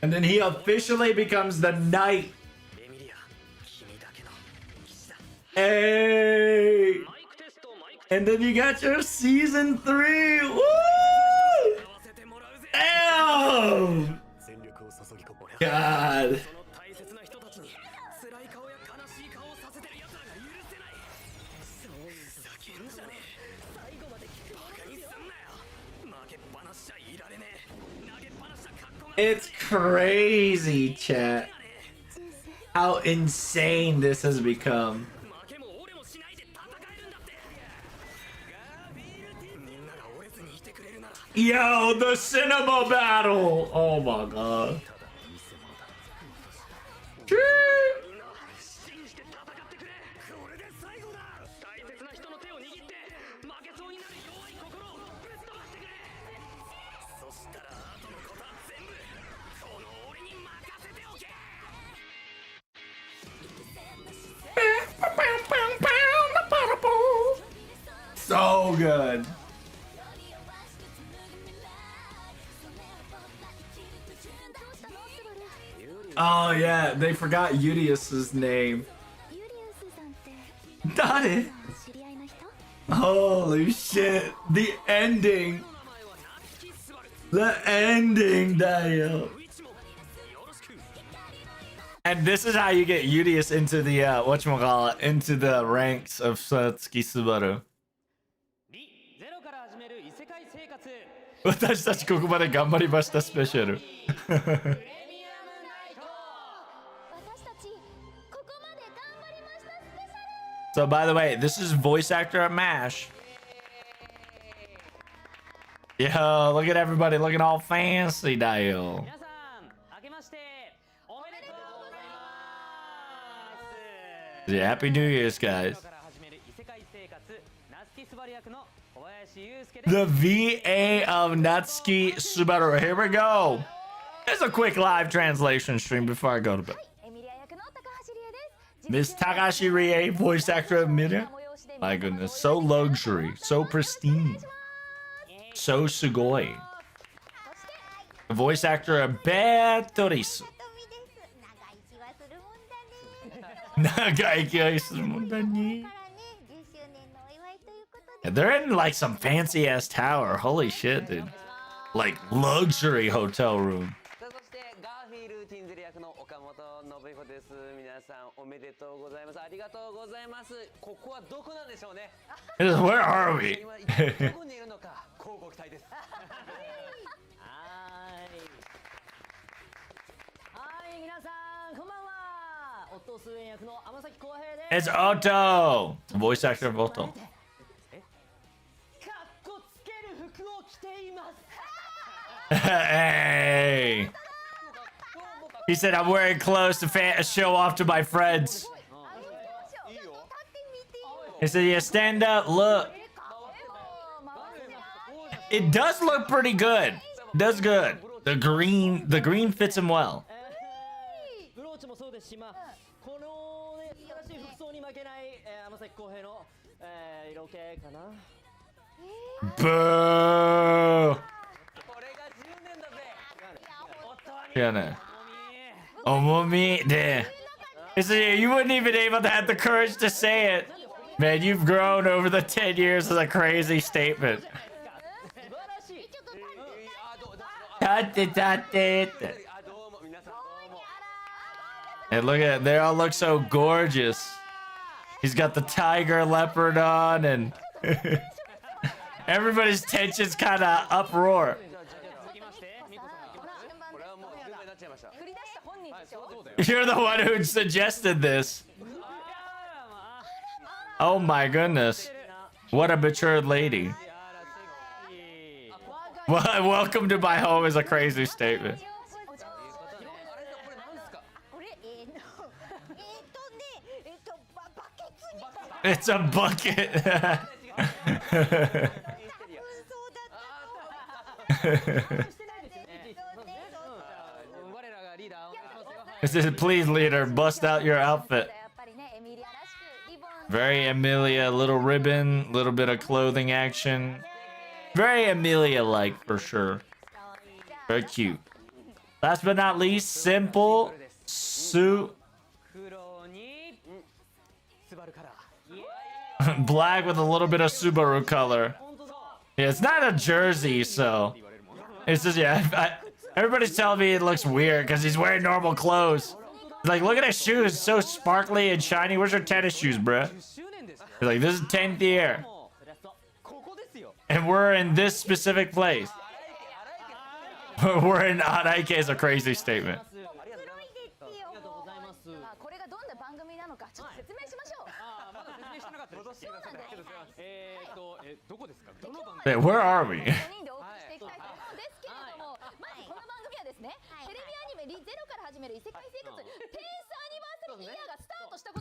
And then he officially becomes the knight. Hey! And then you got your season 3. Woo! Damn! God. It's crazy, chat. How insane this has become. Yo, the cinema battle! Oh my god. So good. Oh yeah, they forgot Udius's name. Dare? Holy shit, the ending. The ending, Dio. And this is how you get Udius into the whatchamacallit, into the ranks of Satsuki Subaru. 私たちここまで頑張りましたスペシャル。So by the way, this is voice actor at MASH. Yo, look at everybody looking all fancy, Dio. Yeah, Happy New Year's, guys. The VA of Natsuki Subaru. Here we go. There's a quick live translation stream before I go to bed. Miss Takashi Rie, voice actor of Miria. My goodness, so luxury, so pristine, so sugoi. Voice actor of Beatrice. They're in like some fancy ass tower. Holy shit, dude. like luxury hotel room. さあそしてガーフィールティンゼル役の岡本信彦です。皆さんおめでとうございます。ありがとうございます。ここはどこなんでしょうね。 Where are we? 今一体どこにいるのか、乞うご期待です。はーい。はい、皆さんこんばんは。オットースウェン役の天崎浩平です。 It's Otto, voice actor of Otto. かっこつける服を着ています。 Hey. He said I'm wearing clothes to show off to my friends. He said, yeah, stand up, look. It does look pretty good. Does good. The green fits him well. ブローチもそうですし、まあこのね素晴らしい服装に負けない天崎浩平の色気かな。 Boo. これが10年だぜ。 Yeah, no. Omumi, damn. He said, yeah, you wouldn't even able to have the courage to say it. Man, you've grown over the 10 years is a crazy statement. 素晴らしい。 And look at, they all look so gorgeous. He's got the tiger leopard on, and everybody's tension's kind of uproar. You're the one who suggested this. Oh my goodness. What a matured lady. Well, welcome to my home is a crazy statement. It's a bucket. It says, please, leader, bust out your outfit. Very Emilia, little ribbon, little bit of clothing action. Very Emilia-like, for sure. Very cute. Last but not least, simple suit. Black with a little bit of Subaru color. Yeah, it's not a jersey, so it's just, yeah. Everybody's telling me it looks weird because he's wearing normal clothes. Like, look at his shoes, so sparkly and shiny. Where's your tennis shoes, bruh? He's like, this is 10th year, and we're in this specific place. We're in Araike is a crazy statement. Wait, where are we?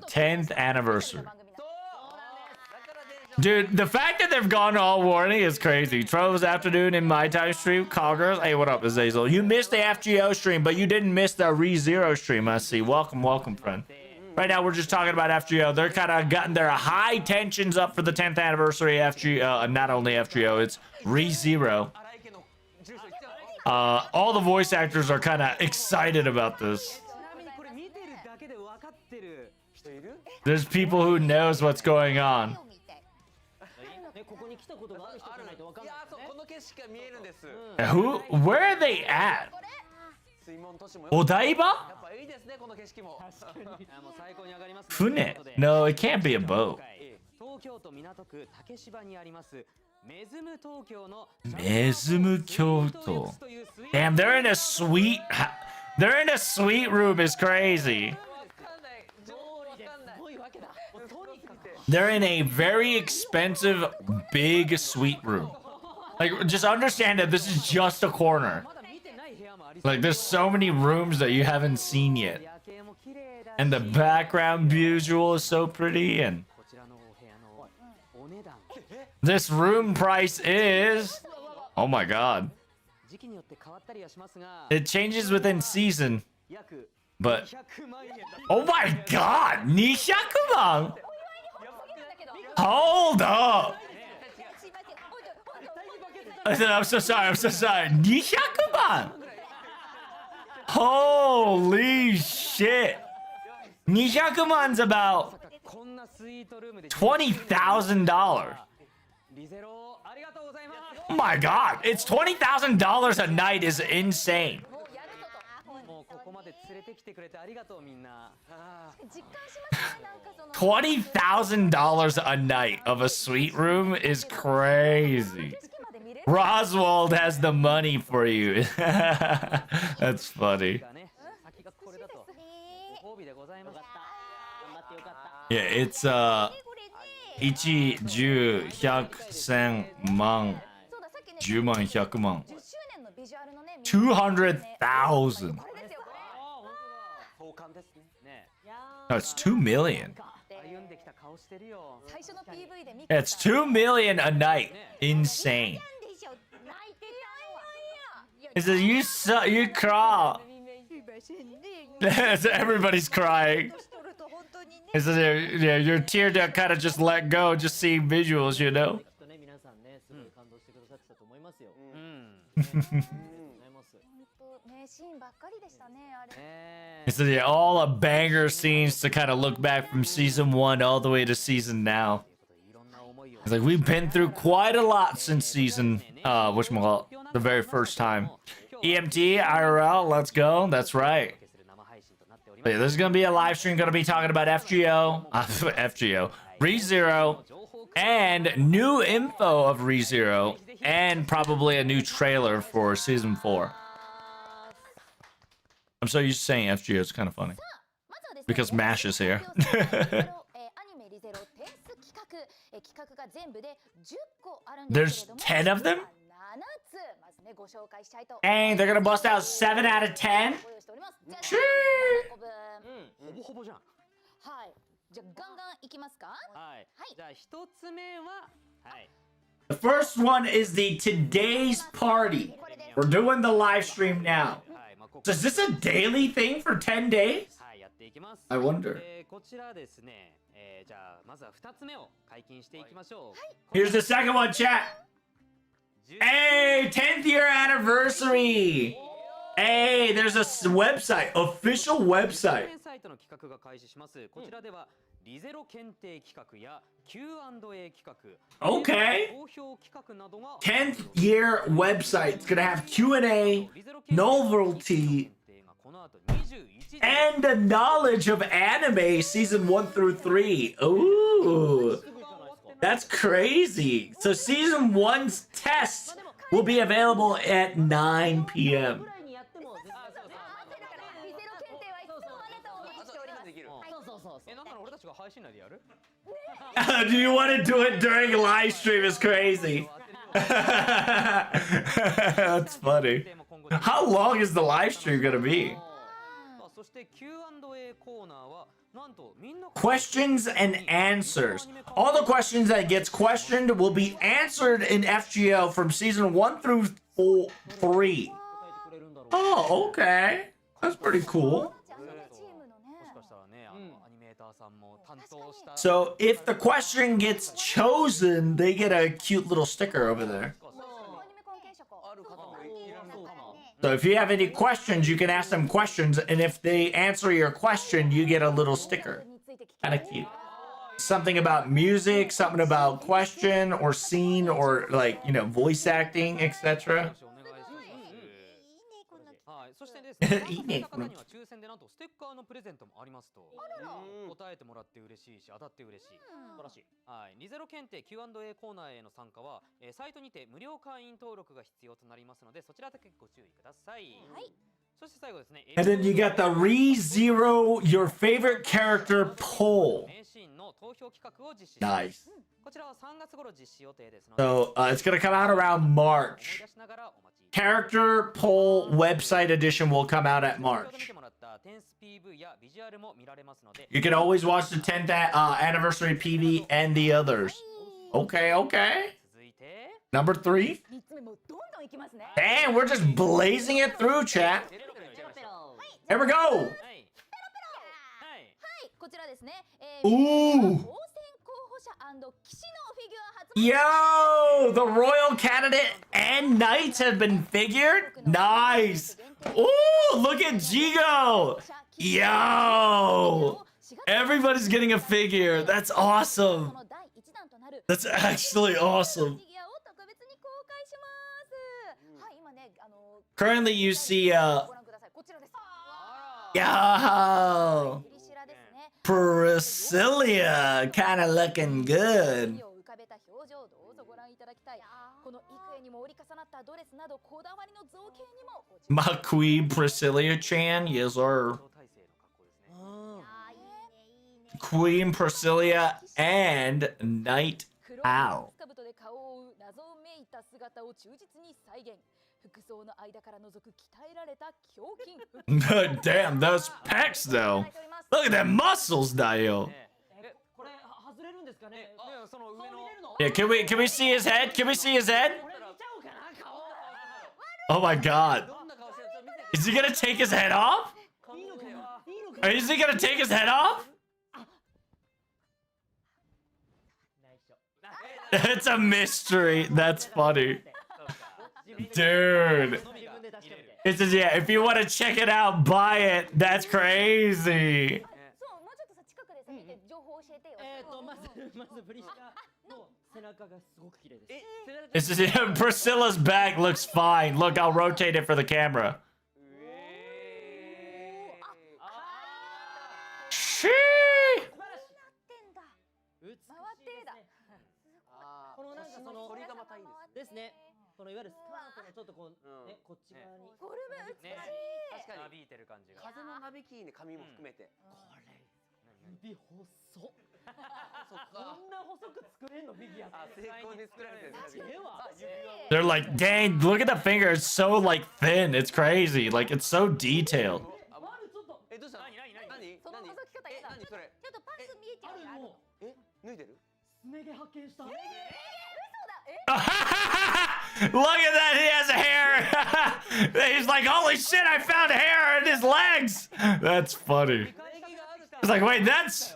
Tenth anniversary. Dude, the fact that they've gone all warning is crazy. Trove's afternoon in my time stream. Callgirls. Hey, what up, Azazel? You missed the FGO stream, but you didn't miss the ReZero stream, I see. Welcome, welcome, friend. Right now, we're just talking about FGO. They're kind of gotten their high tensions up for the 10th anniversary FGO. Not only FGO, it's ReZero. All the voice actors are kind of excited about this. There's people who knows what's going on. Where are they at? Odaiba? Fune? No, it can't be a boat. Mezumu Kyoto. Damn, they're in a suite. They're in a suite room is crazy. They're in a very expensive, big suite room. Like, just understand that this is just a corner. Like, there's so many rooms that you haven't seen yet. And the background visual is so pretty. And this room price is... Oh my god. It changes within season. But... Oh my god! 200万? Hold up! I said, I'm so sorry, I'm so sorry. 200万? Holy shit. 200만's about $20,000. Oh my god, it's $20,000 a night is insane. もうここまで連れてきてくれてありがとうみんな。実感しますね、なんかその$20,000 a night of a suite room is crazy. Roswald has the money for you. That's funny. 先がこれだとご褒美でございます。頑張ってよかった。 Yeah, it's 1、10、100、1000万、10万、100万。10周年のビジュアルのね、 200,000. これですよ、これ。壮観ですね。ね。 That's 2 million. 歩んできた顔してるよ。最初の PV で見て That's 2 million a night. Insane. でしょ、泣いてたの。 He says, you cry. Everybody's crying. He says, yeah, your tear duct kind of just let go, just seeing visuals, you know? きっとね皆さんねすごい感動してくださってたと思いますよ。名シーンばっかりでしたね、あれ。 He says, yeah, all a banger scenes to kind of look back from season 1 all the way to season now. He's like, we've been through quite a lot since season, whatchamacallit, the very first time. EMT, IRL, let's go. That's right. But yeah, there's going to be a live stream going to be talking about FGO, FGO, ReZero, and new info of ReZero, and probably a new trailer for season 4. I'm so used to saying FGO, it's kind of funny. Because MASH is here. There's 10 of them? Dang, they're gonna bust out 7 out of 10? Sheesh. ほぼほぼじゃん。はい。じゃあガンガンいきますか。はい。じゃあ一つ目ははい。 The first one is the today's party. We're doing the live stream now. So is this a daily thing for 10 days? はいやっていきます。 I wonder. こちらですね。じゃあまずは二つ目を解禁していきましょう。 Here's the second one, chat. Hey, 10th year anniversary. Hey, there's a website, official website. サイトの企画が開始します。こちらではリゼロ検定企画や Q&A 企画、 Okay. 投票企画などが 10th year website. It's gonna have Q&A, novelty, and the knowledge of anime season 1 through 3. Ooh, that's crazy. So season 1's test will be available at 9 p.m. Do you want to do it during a live stream? It's crazy. That's funny. How long is the live stream gonna be? Questions and answers. All the questions that gets questioned will be answered in FGO from season 1 through 3. Oh, okay. That's pretty cool. So if the question gets chosen, they get a cute little sticker over there. So if you have any questions, you can ask them questions, and if they answer your question, you get a little sticker. Kind of cute. Something about music, something about question or scene or like, you know, voice acting, etc. そしてですね、この方には抽選でなんとステッカーのプレゼントもありますと。答えてもらって嬉しいし、当たって嬉しい。素晴らしい。はい、リゼロ検定 Q&A コーナーへの参加は、サイトにて無料会員登録が必要となりますので、そちらだけご注意ください。はい。そして最後ですね。And then you got the ReZero your favorite character poll. 名シーンの投票企画を実施。Nice. こちらは3月頃実施予定ですので。So it's gonna come out around March. Character poll website edition will come out at March. You can always watch the 10th anniversary PV and the others. Okay, okay. Number 3. Damn, we're just blazing it through, chat. Here we go. Ooh. Yo, the royal candidate and knights have been figured. Nice. Ooh, look at Jigo. Yo, everybody's getting a figure. That's awesome. That's actually awesome. Currently, you see, yo, Priscilla, kind of looking good. 表情をどうぞご覧いただきたい。この幾重にも折り重なったドレスなどこだわりの造形にもご注目。 My queen Priscilla Chan, yes sir. Queen Priscilla and Night Owl. 黒い兜で顔を覆う謎めいた姿を忠実に再現。服装の間から覗く鍛えられた胸筋。 Damn, those pecs though. Look at that muscles, Dio. Yeah, can we see his head? Can we see his head? Oh my god. Is he gonna take his head off? Is he gonna take his head off? It's a mystery. That's funny. Dude. It says, yeah, if you want to check it out, buy it. That's crazy. It's just, Priscilla's back looks fine. Look, I'll rotate it for the camera. Shee! ですね。このいわゆるスカートのちょっとこうね、こっち側に。フォルム美しい。確かになびいてる感じが。風のなびきね、髪も含めて。これ指細っ。こんな細く作れんのフィギュア。あ、成功に作られてる。 They're like, dang, look at the finger. It's so like thin. It's crazy. Like it's so detailed. え、どうした？何？その覗き方やだ。何それ？ちょっとパス見えちゃう。え、脱いでる？すね毛発見した。 Look at that, he has hair. He's like, holy shit, I found hair in his legs. That's funny. He's like, wait, that's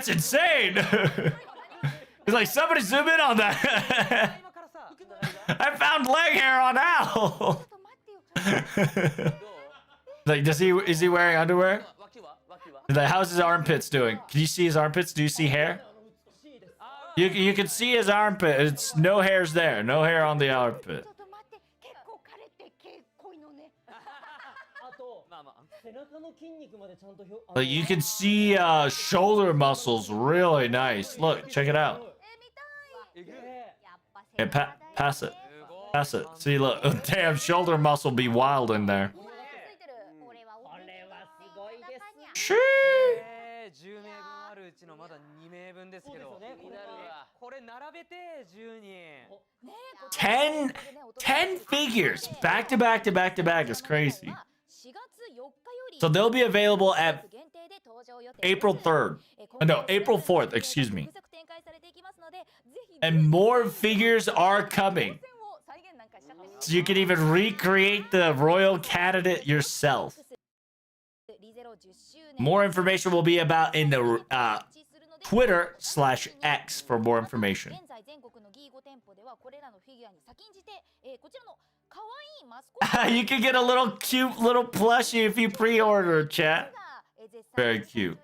insane. He's like, somebody zoom in on that. I found leg hair on Al. Like, is he wearing underwear? Like, how's his armpits doing? Can you see his armpits? Do you see hair? You can see his armpit. It's no hairs there. No hair on the armpit. Like you can see shoulder muscles really nice. Look, check it out. Hey, pass it. Pass it. See, look. Damn, shoulder muscle be wild in there. Shee! 10名分あるうちのまだ2名分ですけど、これ並べて10人。 10 figures back to back to back to back is crazy. So they'll be available at April 3rd. No, April 4th, excuse me. And more figures are coming. So you can even recreate the royal candidate yourself. More information will be about in the Twitter/X for more information. You can get a little cute little plushie if you pre-order, chat. Very cute.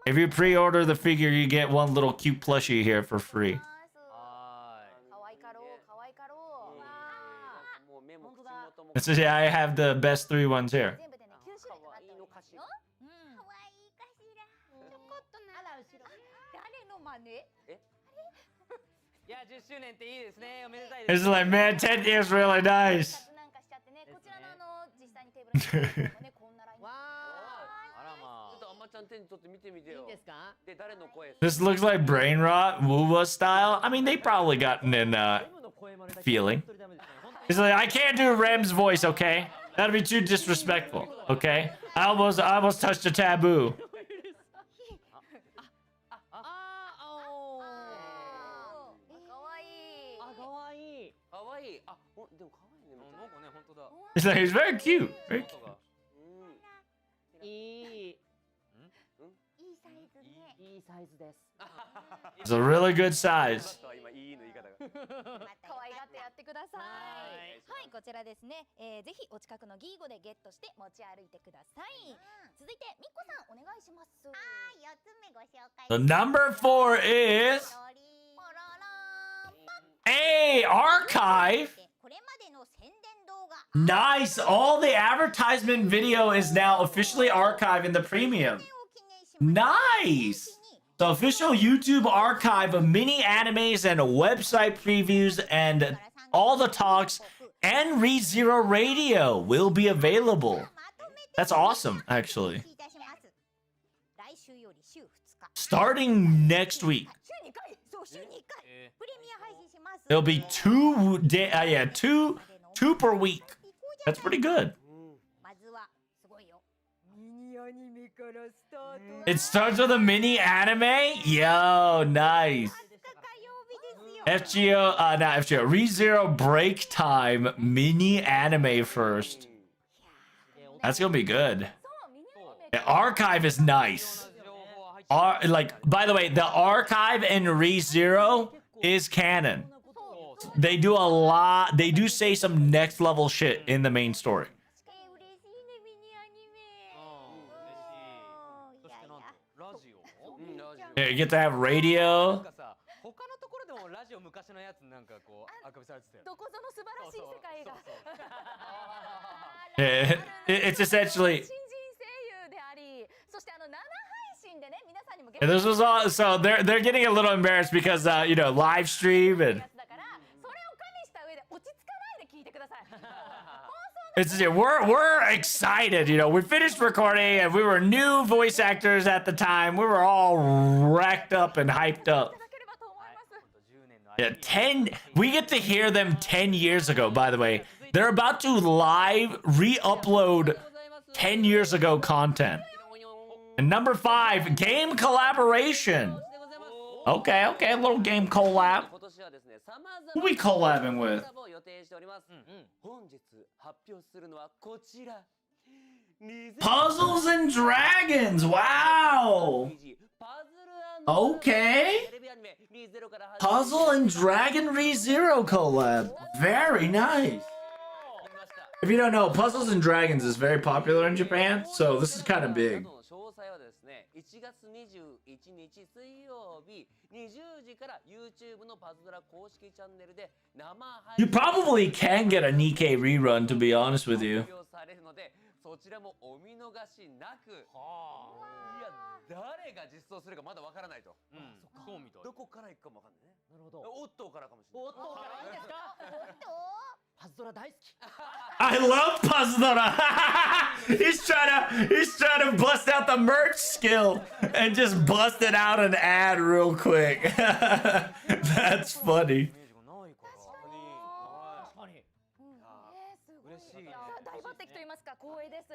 If you pre-order the figure, you get one little cute plushie here for free. This is, yeah, I have the best 3 ones here. いや、10周年っていいですね。おめでたい It's like, man, 10 years really nice. This looks like brain rot, Wuwa style. I mean, they probably gotten in feeling. It's like, I can't do Rem's voice, okay? That'd be too disrespectful, okay? I almost touched a taboo. It's like, he's very cute. Very cute. It's a really good size. 可愛がってやってください。はい、こちらですね。ぜひお近くのギーゴでゲットして持ち歩いてください。続いてみっこさんお願いします。4つ目ご紹介。 The number 4 is A archive. これまでの宣伝動画 Nice. All the advertisement video is now officially archived in the premium. Nice. The official YouTube archive of mini animes and website previews and all the talks and ReZero Radio will be available. That's awesome, actually. Starting next week. It'll be two per week. That's pretty good. It starts with a mini anime? Yo, nice. Not FGO. ReZero Break Time mini anime first. That's gonna be good. The archive is nice. By the way, the archive in ReZero is canon. They do a lot. They do say some next level shit in the main story. Yeah, you get to have radio. It's essentially. And this was all, so they're getting a little embarrassed because live stream and we're excited. We finished recording and we were new voice actors at the time. We were all racked up and hyped up. Yeah, we get to hear them 10 years ago, by the way. They're about to live re-upload 10 years ago content. And number 5, game collaboration. Okay, a little game collab. Who we collabing with? Puzzles and Dragons. Wow. Okay. Puzzle and Dragon ReZero collab. Very nice. If you don't know, Puzzles and Dragons is very popular in Japan, so this is kind of big. You probably can get a Nikkei rerun, to be honest with you. そちらもお見逃しなく。いや、誰が実装するかまだわからないと。そうみたい。どこから行くかもわかんないね。なるほど。オットーからかもしれない。オットーからいいですか？オットー？パズドラ大好き。I love Puzzle. He's trying to bust out the merch skill and just bust it out an ad real quick. That's funny. 大抜擢と言いますか、光栄です。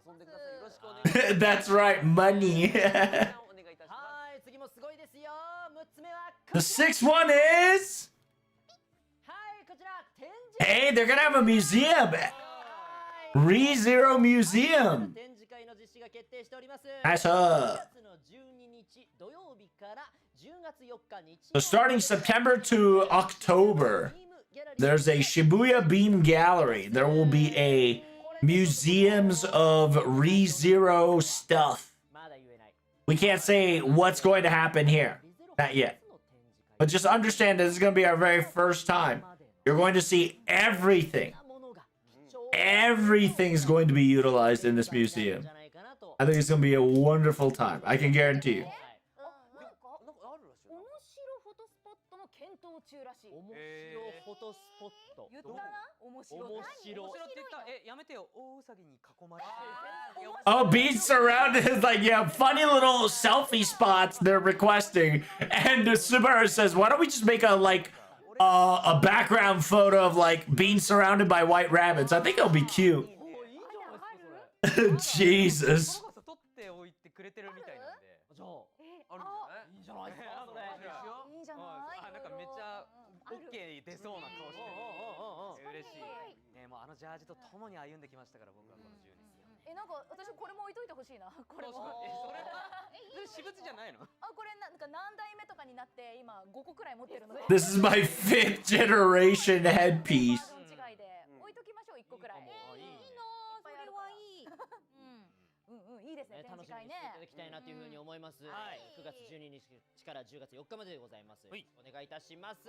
遊んでください。よろしくお願いします。That's right, money. The sixth one is. Hey, they're gonna have a museum. ReZero Museum. Nice. So starting September to October, there's a Shibuya Beam Gallery. There will be a museums of ReZero stuff. We can't say what's going to happen here. Not yet. But just understand that this is going to be our very first time. You're going to see everything. Everything's going to be utilized in this museum. I think it's going to be a wonderful time. I can guarantee you. Oh, being surrounded is like, yeah, funny little selfie spots they're requesting. And Subaru says, why don't we just make a background photo of being surrounded by white rabbits? I think it'll be cute. Jesus. OK 出そうな顔してる。嬉しい。ね、もうジャージと共に歩んできましたから僕はこの10年。なんか私これも置いといてほしいな。これも。それは私物じゃないの？これなんか何代目とかになって今5個くらい持ってるので。This is my 5th generation headpiece. 違いで置いときましょう1個くらい。いいな、それはいい。うんうん、いいですね、展楽し示会みにしていただね。きたいなというふうに思います。はい9月12日から10月4日まででございます。はいお願いいたします。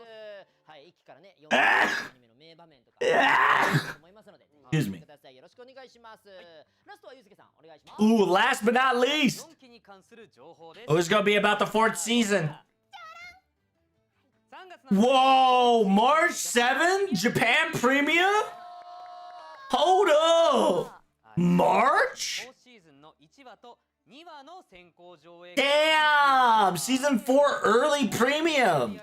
はい、一期からね、4アニメの名場面とか思いますので、 Excuse me. ください。よろしくお願いします。ラストはゆうすけさん、お願いします。 Ooh, last but not least. 4期に関する情報です Oh, it's gonna be about the 4th season. 3月7日 Whoa, March 7th? Japan premiere? Hold up. March? 4シーズンの1話と2話の先行上映 Damn! Season 4 early premium.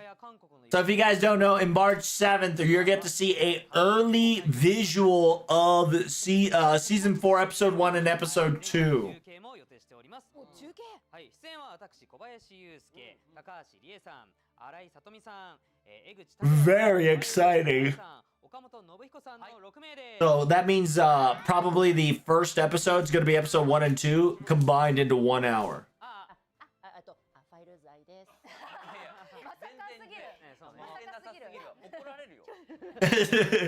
So if you guys don't know, in March 7th, you're get to see a early visual of season 4, episode 1 and episode 2. 中継も予定しております。お、中継。はい、出演は私小林祐介、高橋理恵さん、新井さとみさん、江口拓也 Very exciting. さん、岡本信彦さんの6名で So that means probably the first episode is going to be episode 1 and 2 combined into 1 hour. あと、ファイルズ愛です。まさかすぎる。ね、そうね。まさかすぎる。怒られるよ。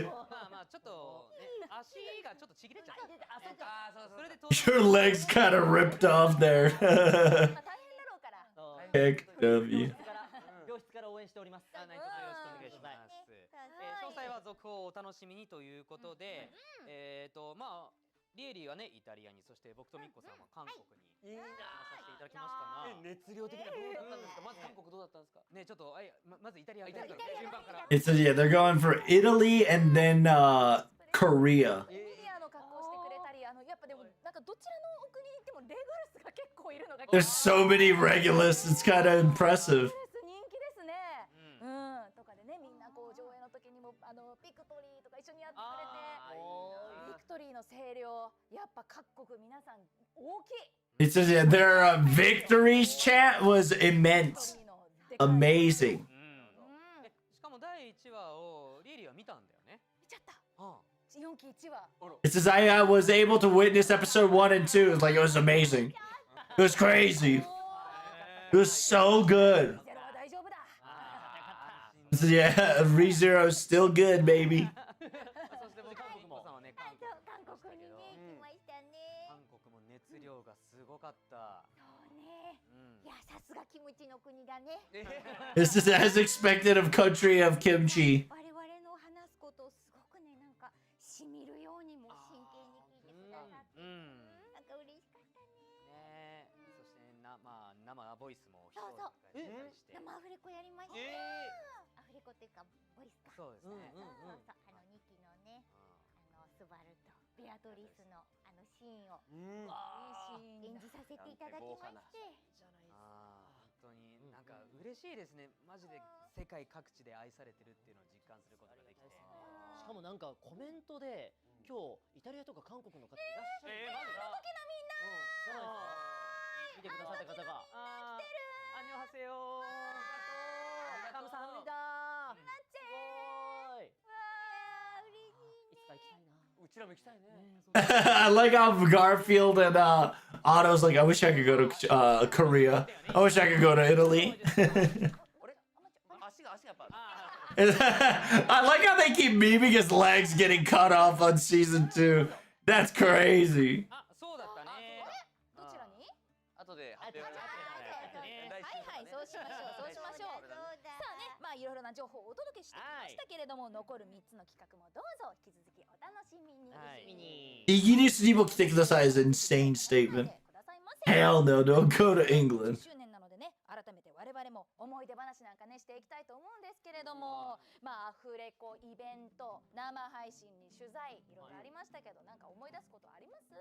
まあまあちょっと、ね、足がちょっとちぎれちゃった。あ、そうか。そうそれで Your legs kind of ripped off there. まあ大変だろうから。Heck of you. 病室から応援しております。何卒よろしくお願いします。詳細は続報をお楽しみにということで、まあリエリーはねイタリアに、そして僕とミッコさんは韓国にさせていただきましたが、熱量的にはどうだったんですか。まず韓国どうだったんですか。ねちょっとまずイタリア順番から。 It says, yeah, they're going for Italy and then Korea. ミディアの格好してくれたり、やっぱでもなんかどちらのお国に行ってもレグラスが結構いるのが。 There's so many Regulus. It's kind of impressive. 人気ですね。うん。とかでね、みんなこう上映の時にもビクトリーとか一緒にやってくれて、ビクトリーの声量やっぱ各国皆さん大きい。 It says, yeah, their victories chant was immense. Amazing. しかも第1話をリエリーは見たんだよね。見ちゃった。4期1話。 It says, I was able to witness episode 1 and 2. It's like, it was amazing. It was crazy. It was so good. ゼロは大丈夫だ。 It says, yeah, ReZero is still good, baby. そして僕とミッコさんはね韓国にね来ましたね。韓国も熱量がすごかった。そうね。いや、さすがキムチの国だね。 This is as expected of country of kimchi. 我々の話すことをすごくね、なんかしみるようにも真剣に聞いてくださって、なんか嬉しかったね。ね、そしてまあ生ボイスも披そう露そう。して、生アフレコやりました。アフレコっていうかボイスか。そうですね。そう2期のね、スバルとベアトリスのシーンを演じさせていただきまして。本当になんか嬉しいですね。マジで世界各地で愛されてるっていうのを実感することができて。しかもなんかコメントで今日イタリアとか韓国の方いらっしゃる。マジだ。じゃないですか。見てくださった方が。アンニョハセヨー。カムサハミダー。なっちゃおーい。嬉しい。いつか行きたいな。うちらも行きたいね。 I like how Garfield and Otto's like, I wish I could go to Korea. I wish I could go to Italy. 足がやっぱ。 I like how they keep memeing his legs getting cut off on season 2. That's crazy. あ、そうだったね。どちらに？後で発表。はいはい、そうしましょう、そうしましょう。さあね、まあいろいろな情報をお届けしてきましたけれども、残る3つの企画もどうぞ引き続きお楽しみに。イギリスにも来てください is an insane statement. Hell no, don't go to England. 周年なのでね、改めて我々も思い出話なんかねしていきたいと思うんですけれども、まあアフレコ、イベント、生配信に取材、いろいろありましたけど、なんか思い出すことあります？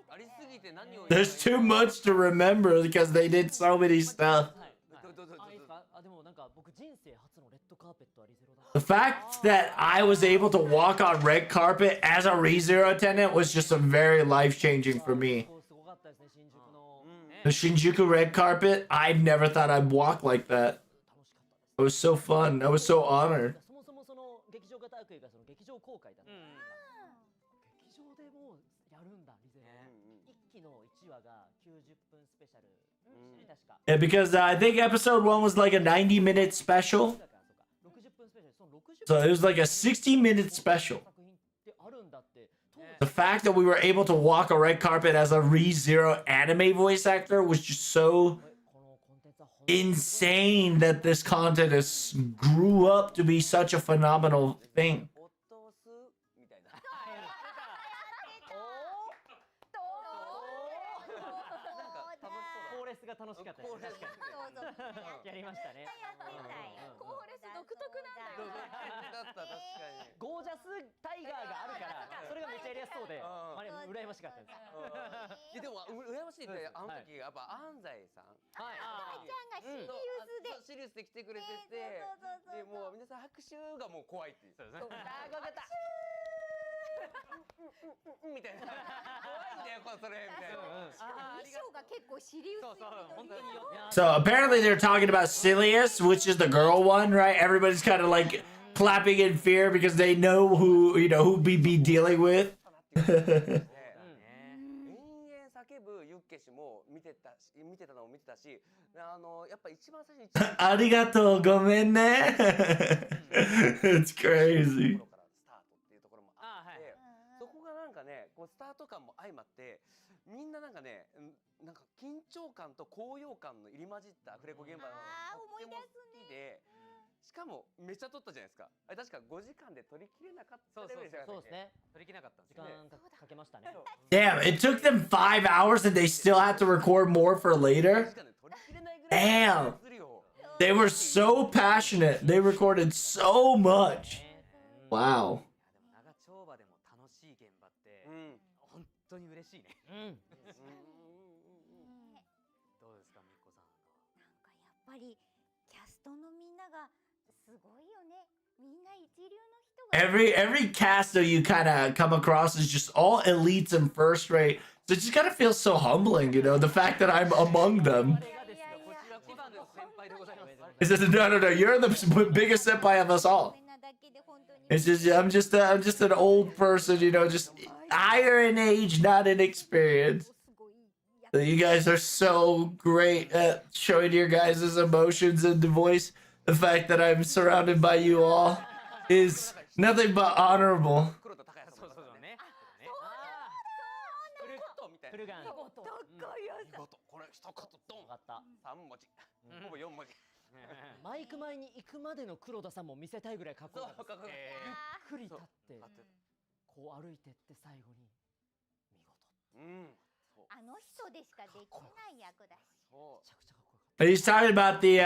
ありすぎてね。何を。 There's too much to remember because they did so many stuff. あ、いいですか？あ、でもなんか僕人生初のレッドカーペットはリゼロだ。 The fact that I was able to walk on red carpet as a ReZero attendant was just a very life-changing for me. すごかったですね、新宿の。 The Shinjuku red carpet, I never thought I'd walk like that. It was so fun. I was so honored. そもそもその劇場型悪意がその劇場公開だった。劇場でもうやるんだ、リゼロ。一期の1話が90分スペシャル。確か。 Yeah, because I think episode 1 was like a 90-minute special. So it was like a 60-minute special. あるんだって当時 The fact that we were able to walk a red carpet as a ReZero anime voice actor was just so insane that this content has grew up to be such a phenomenal thing. コーレスが楽しかったです。確かに。やりましたね。コーレス独特なんだよ。だった確かに。ゴージャスタイガーがあるから、それがめっちゃやりやすそうで、あれ羨ましかったです。いやでも羨ましいってあの時やっぱ安西さん。はい。大ちゃんがシリウスで。シリウスで来てくれてて、でもう皆さん拍手がもう怖いっていう。ああ怖かった。みたいな。怖いんだよこれそれみたいな。衣装が結構シリウス。そうそう本当に。So apparently they're talking about Silius, which is the girl one, right? Everybody's kind of like clapping in fear because they know who who we be dealing with. 叫ぶユッケ氏も見てたのを見てたし、やっぱ一番最初にありがとうごめんね。It's crazy. そこがなんかね、こうスタート感も相まって、みんななんかね、なんか緊張感と高揚感の入り混じったアフレコ現場がとっても好きで、しかもめっちゃ撮ったじゃないですか。あれ確か5時間で撮りきれなかったレベルじゃなかったっけ？そうですね。撮りきれなかったんです時間ね。かけましたね。Damn, it took them 5 hours and they still had to record more for later? Damn. They were so passionate. They recorded so much. Wow. 長丁場でも楽しい現場って本当に嬉しいね。どうですかみっこさん。なんかやっぱりキャストのみんながすごいよね。みんな一流の人が。Every cast that you kind of come across is just all elites and first rate. So it just kind of feels so humbling, the fact that I'm among them. It's just no. You're the biggest senpai of us all. It's just I'm just an old person, just higher in age, not in experience. So you guys are so great at showing your guys' emotions and the voice. The fact that I'm surrounded by you all is nothing but honorable. フルガン。これ一言ドン。3文字。ほぼ4文字。マイク前に行くまでの黒田さんも見せたいぐらいかっこよかったです。ゆっくり立ってこう歩いてって最後に見事。あの人でしかできない役だし。 He's talking about the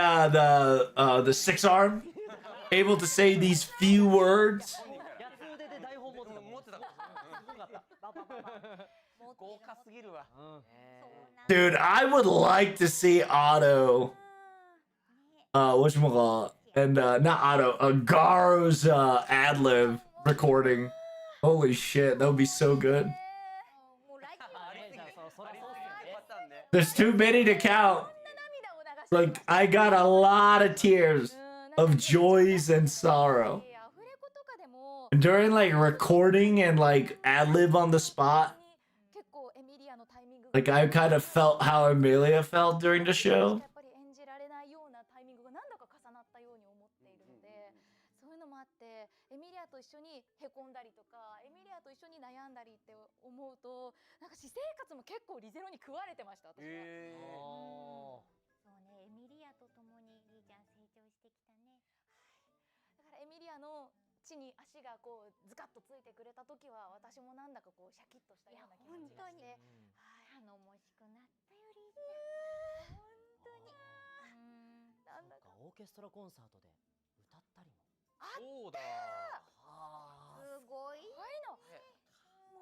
six arm, able to say these few words. Dude, I would like to see Otto. Whatchamacallit? And not Otto, Garo's ad-lib recording. Holy shit, that would be so good. There's too many to count. Like, I got a lot of tears of joys and sorrow. During like recording and like ad-lib on the spot, like I kind of felt how Amelia felt during the show.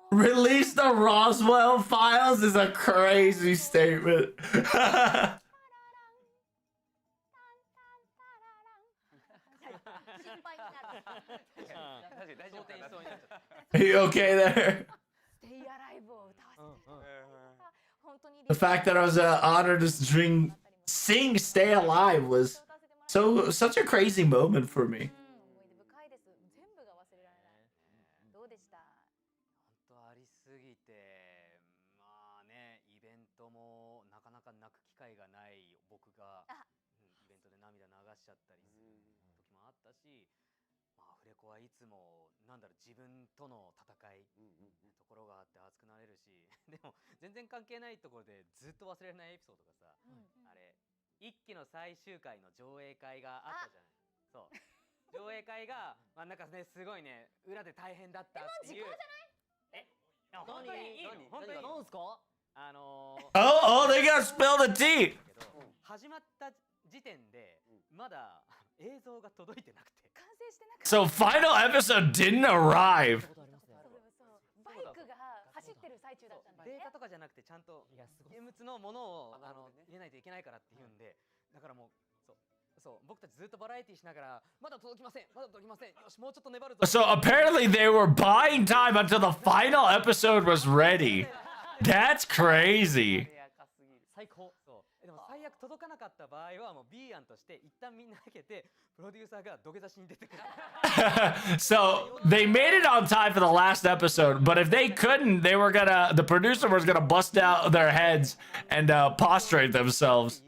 Release the Roswell files is a crazy statement. Are you okay there? The fact that I was honored to sing Stay Alive was such a crazy moment for me. イベントで涙流しちゃったりする時もあったし、まあアフレコはいつもなんだろう自分との戦いところがあって熱くなれるしでも全然関係ないところでずっと忘れられないエピソードがさ、あれ一期の最終回の上映会があったじゃない。そう上映会がまあなんかねすごいね裏で大変だったっていう。本当にいいの本当になんすかOh, they gotta spill the tea. 始まった時点でまだ映像が届いてなくて完成してなかった。 So final episode didn't arrive. バイクが走ってる最中だったんだよね。データとかじゃなくてちゃんと現物のものを入れないといけないからっていうんで、だからもうそう僕たちずっとバラエティしながらまだ届きませんまだ届きませんよしもうちょっと粘るぞ。 So apparently they were buying time until the final episode was ready. That's crazy. 最高。そうでも最悪届かなかった場合はもう B 案として一旦みんな開けてプロデューサーが土下座しに出てくる。So they made it on time for the last episode, but if they couldn't, the producer was gonna bust out their heads and prostrate themselves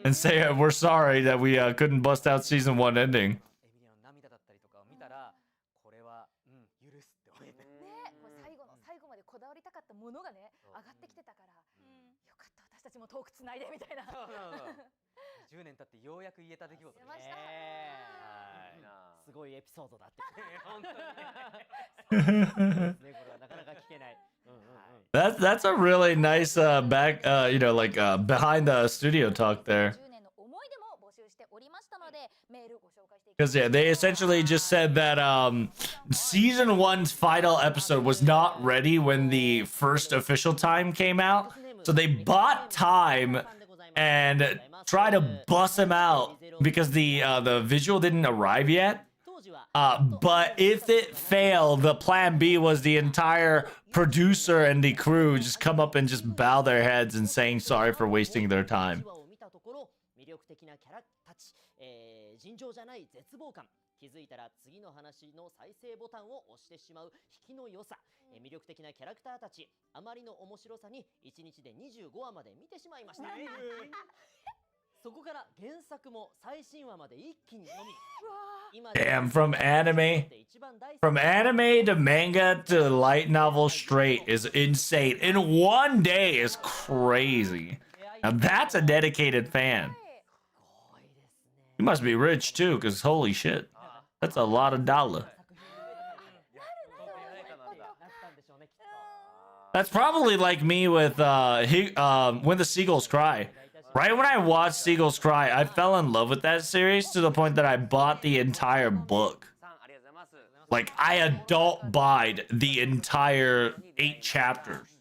and say we're sorry that we couldn't bust out season 1 ending. エミリアの涙だったりとかを見たらこれは許すって思えてね、これ最後までこだわりたかったものがね上がってきてたから、よかった私たちもトークつないでみたいな。10年経ってようやく言えた出来事ですね。すごいエピソードだって本当にねこれはなかなか聞けない。That's a really nice back behind the studio talk there. 10年の思い出も募集しておりましたのでメールご紹介していき Because yeah, they essentially just said that season 1's final episode was not ready when the first official time came out, so they bought time and tried to bust them out because the visual didn't arrive yet. But if it failed, the plan B was the entire producer and the crew just come up and just bow their heads and saying sorry for wasting their time. 魅力的なキャラたち、尋常じゃない絶望感、気づいたら次の話の再生ボタンを押してしまう引きの良さ、魅力的なキャラクターたち、あまりの面白さに1日で25話まで見てしまいました。そこから原作も最新話まで一気に読み、 Damn, from anime to manga to light novel straight is insane. In one day is crazy. Now that's a dedicated fan. You must be rich too, because holy shit. That's a lot of dollar. That's probably like me with When the Seagulls Cry. Right when I watched Seagulls Cry, I fell in love with that series to the point that I bought the entire book. Like, I adult buyed the entire 8 chapters.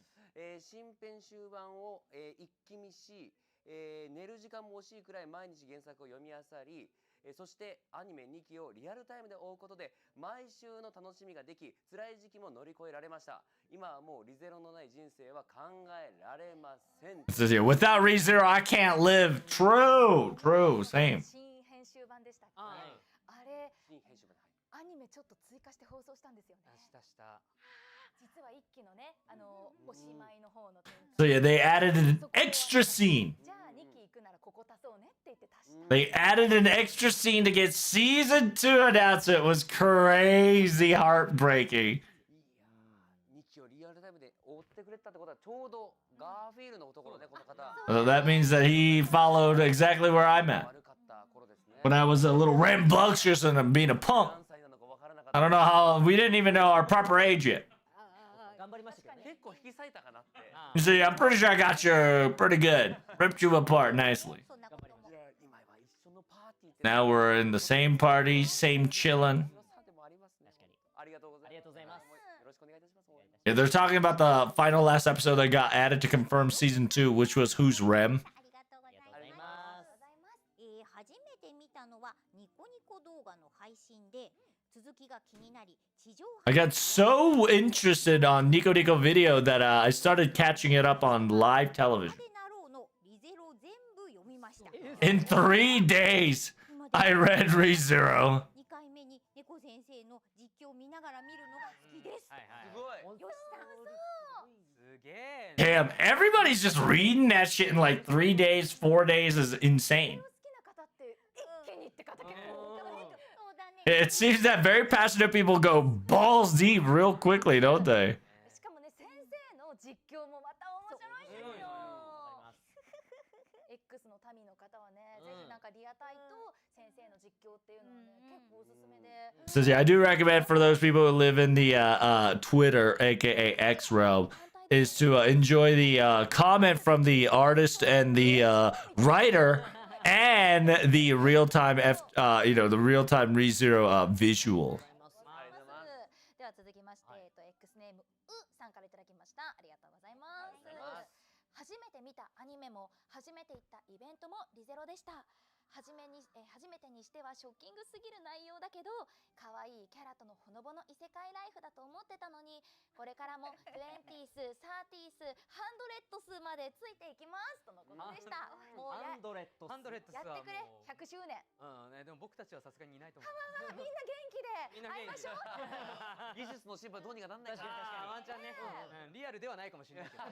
新編集版を一気見し、寝る時間も惜しいくらい毎日原作を読み漁り、そしてアニメ2期をリアルタイムで追うことで毎週の楽しみができ、辛い時期も乗り越えられました。今はもうリゼロのない人生は考えられません。 It says here, without ReZero, I can't live. True, same. 新編集版でしたっけ？あれアニメちょっと追加して放送したんですよね。した実は一期のね、おしまいの方の。 So yeah, they added an extra scene. じゃあ2期行くならここ足そうねって言って足した。 They added an extra scene to get season 2 announced. It was crazy heartbreaking. 2期をリアルタイムで追ってくれたってことはちょうどガーフィールのところね、この方。 So that means that he followed exactly where I'm at. When I was a little rambunctious and being a punk. I don't know how, we didn't even know our proper age yet. 頑張りましたけどね。結構引き裂いたかなって。 You see, I'm pretty sure I got you pretty good. Ripped you apart nicely. Now we're in the same party, same chillin'. ありがとうございます。 Yeah, they're talking about the final last episode that got added to confirm season 2, which was Who's Rem. 初めて見たのはニコニコ動画の配信で続きが気になり地上 I got so interested on Nico Nico Video that I started catching it up on live television. In 3 days, I read ReZero. 2回目に猫先生の実況を見ながら見るのが好きです。すごい。よしさんそう。 すげえ。 Damn, everybody's just reading that shit in like 3 days, 4 days is insane. 好きな方って一気にって方結構多いからね。そうだね。It seems that very passionate people go balls deep real quickly, don't they? しかもね、先生の実況もまた面白いんですよ。X の民の方はね、ぜひなんかリアタイと先生の実況っていうのはね、結構おすすめで。So yeah, I do recommend for those people who live in the Twitter, aka X realm, is to enjoy the comment from the artist and the writer and the real-time the real-time ReZero visual. では続きまして、X ネームさんからいただきました。ありがとうございます。初めて見たアニメも初めて行ったイベントもリゼロでした。初めてにしてはショッキングすぎる内容だけど、可愛いキャラとのほのぼの異世界ライフだと思ってたのに、これからも 20s、30s、100s までついていきますとのことでした。もうやってくれ、100周年。でも僕たちはさすがにいないと思う。みんな元気で会いましょう。技術の進歩はどうにかなんないかワンチャンね、リアルではないかもしれないけど。っ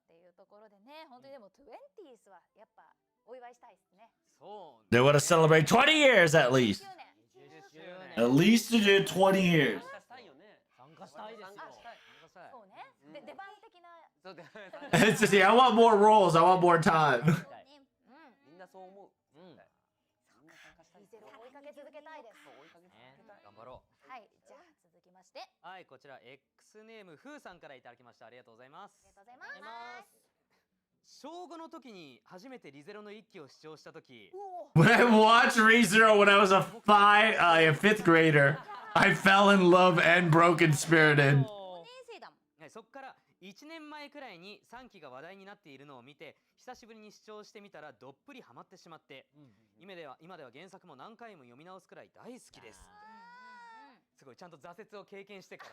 ていうところでね、本当にでも 20s はやっぱお祝いしたいですね。They want to celebrate 20 years at least. At least to do 20 years. 参加したいですよ。そうね。出番的な。It's just, yeah, I want more roles. I want more time. みんなそう思う。リゼロ追いかけ続けたいです。頑張ろう。はい、じゃあ続きまして。はい、こちら X ネームふーさんからいただきました。ありがとうございます。ありがとうございます。小5の時に初めてリゼロの一期を視聴した時、 When I watched ReZero when I was a fifth grader, I fell in love and broken spirited. そっから1年前くらいに3期が話題になっているのを見て、久しぶりに視聴してみたらどっぷりハマってしまって、今では原作も何回も読み直すくらい大好きです。すごいちゃんと挫折を経験してか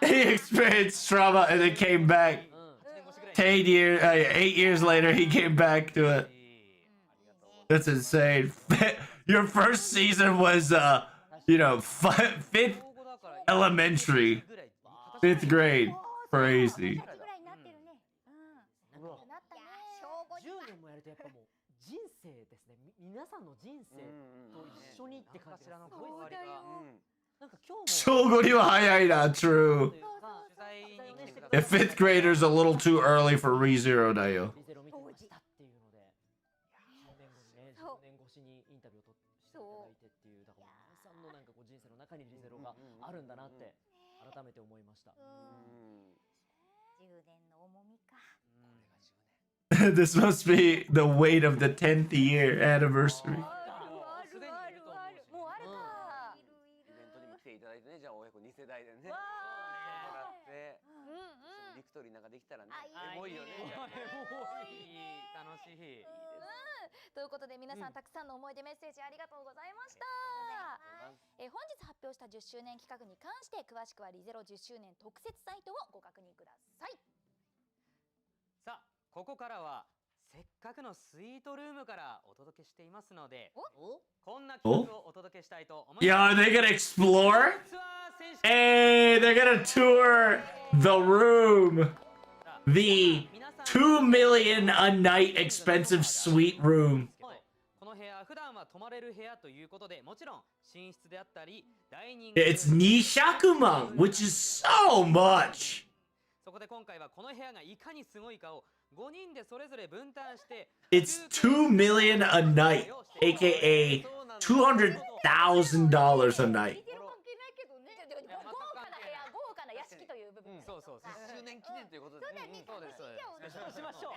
ら。He experienced trauma and then came back. 8 years later, he came back to it. That's insane. Your first season was, fifth elementary, fifth grade. Crazy. 10年もやるとやっぱもう人生ですね。皆さんの人生と一緒にって感じがすごい割が。なんか今日も。小5には早いな、true. Yeah, fifth grader's a little too early for ReZero だよ。リゼロ見てましたっていうので、10年後にね、10年越しにインタビューを取っていただいてっていう、だから皆さんのなんかこう人生の中にリゼロがあるんだなって改めて思いました。10年の重みか。This must be the weight of the 10th year anniversary. もうあるか。イベントにも来ていただいてね、じゃあ親子2世代でね。ビクトリーなんかできたらね、エモいよね。楽しい。ということで皆さんたくさんの思い出メッセージありがとうございました。本日発表した10周年企画に関して詳しくはリゼロ10周年特設サイトをご確認ください。さあ、ここからはせっかくのスイートルームからお届けしていますので、こんな企画をお届けしたいと思います。Yo, are they gonna explore? Hey, they're gonna tour the room. The 2 million a night expensive suite room. この部屋、普段は泊まれる部屋ということで、もちろん寝室であったり、ダイニング。It's 200万, which is so much. そこで今回はこの部屋がいかにすごいかを5人でそれぞれ分担して。It's 2 million a night, aka $200,000 a night. 豪華な屋敷という部分。そうそう。10周年記念ということで。そうです。しましょう。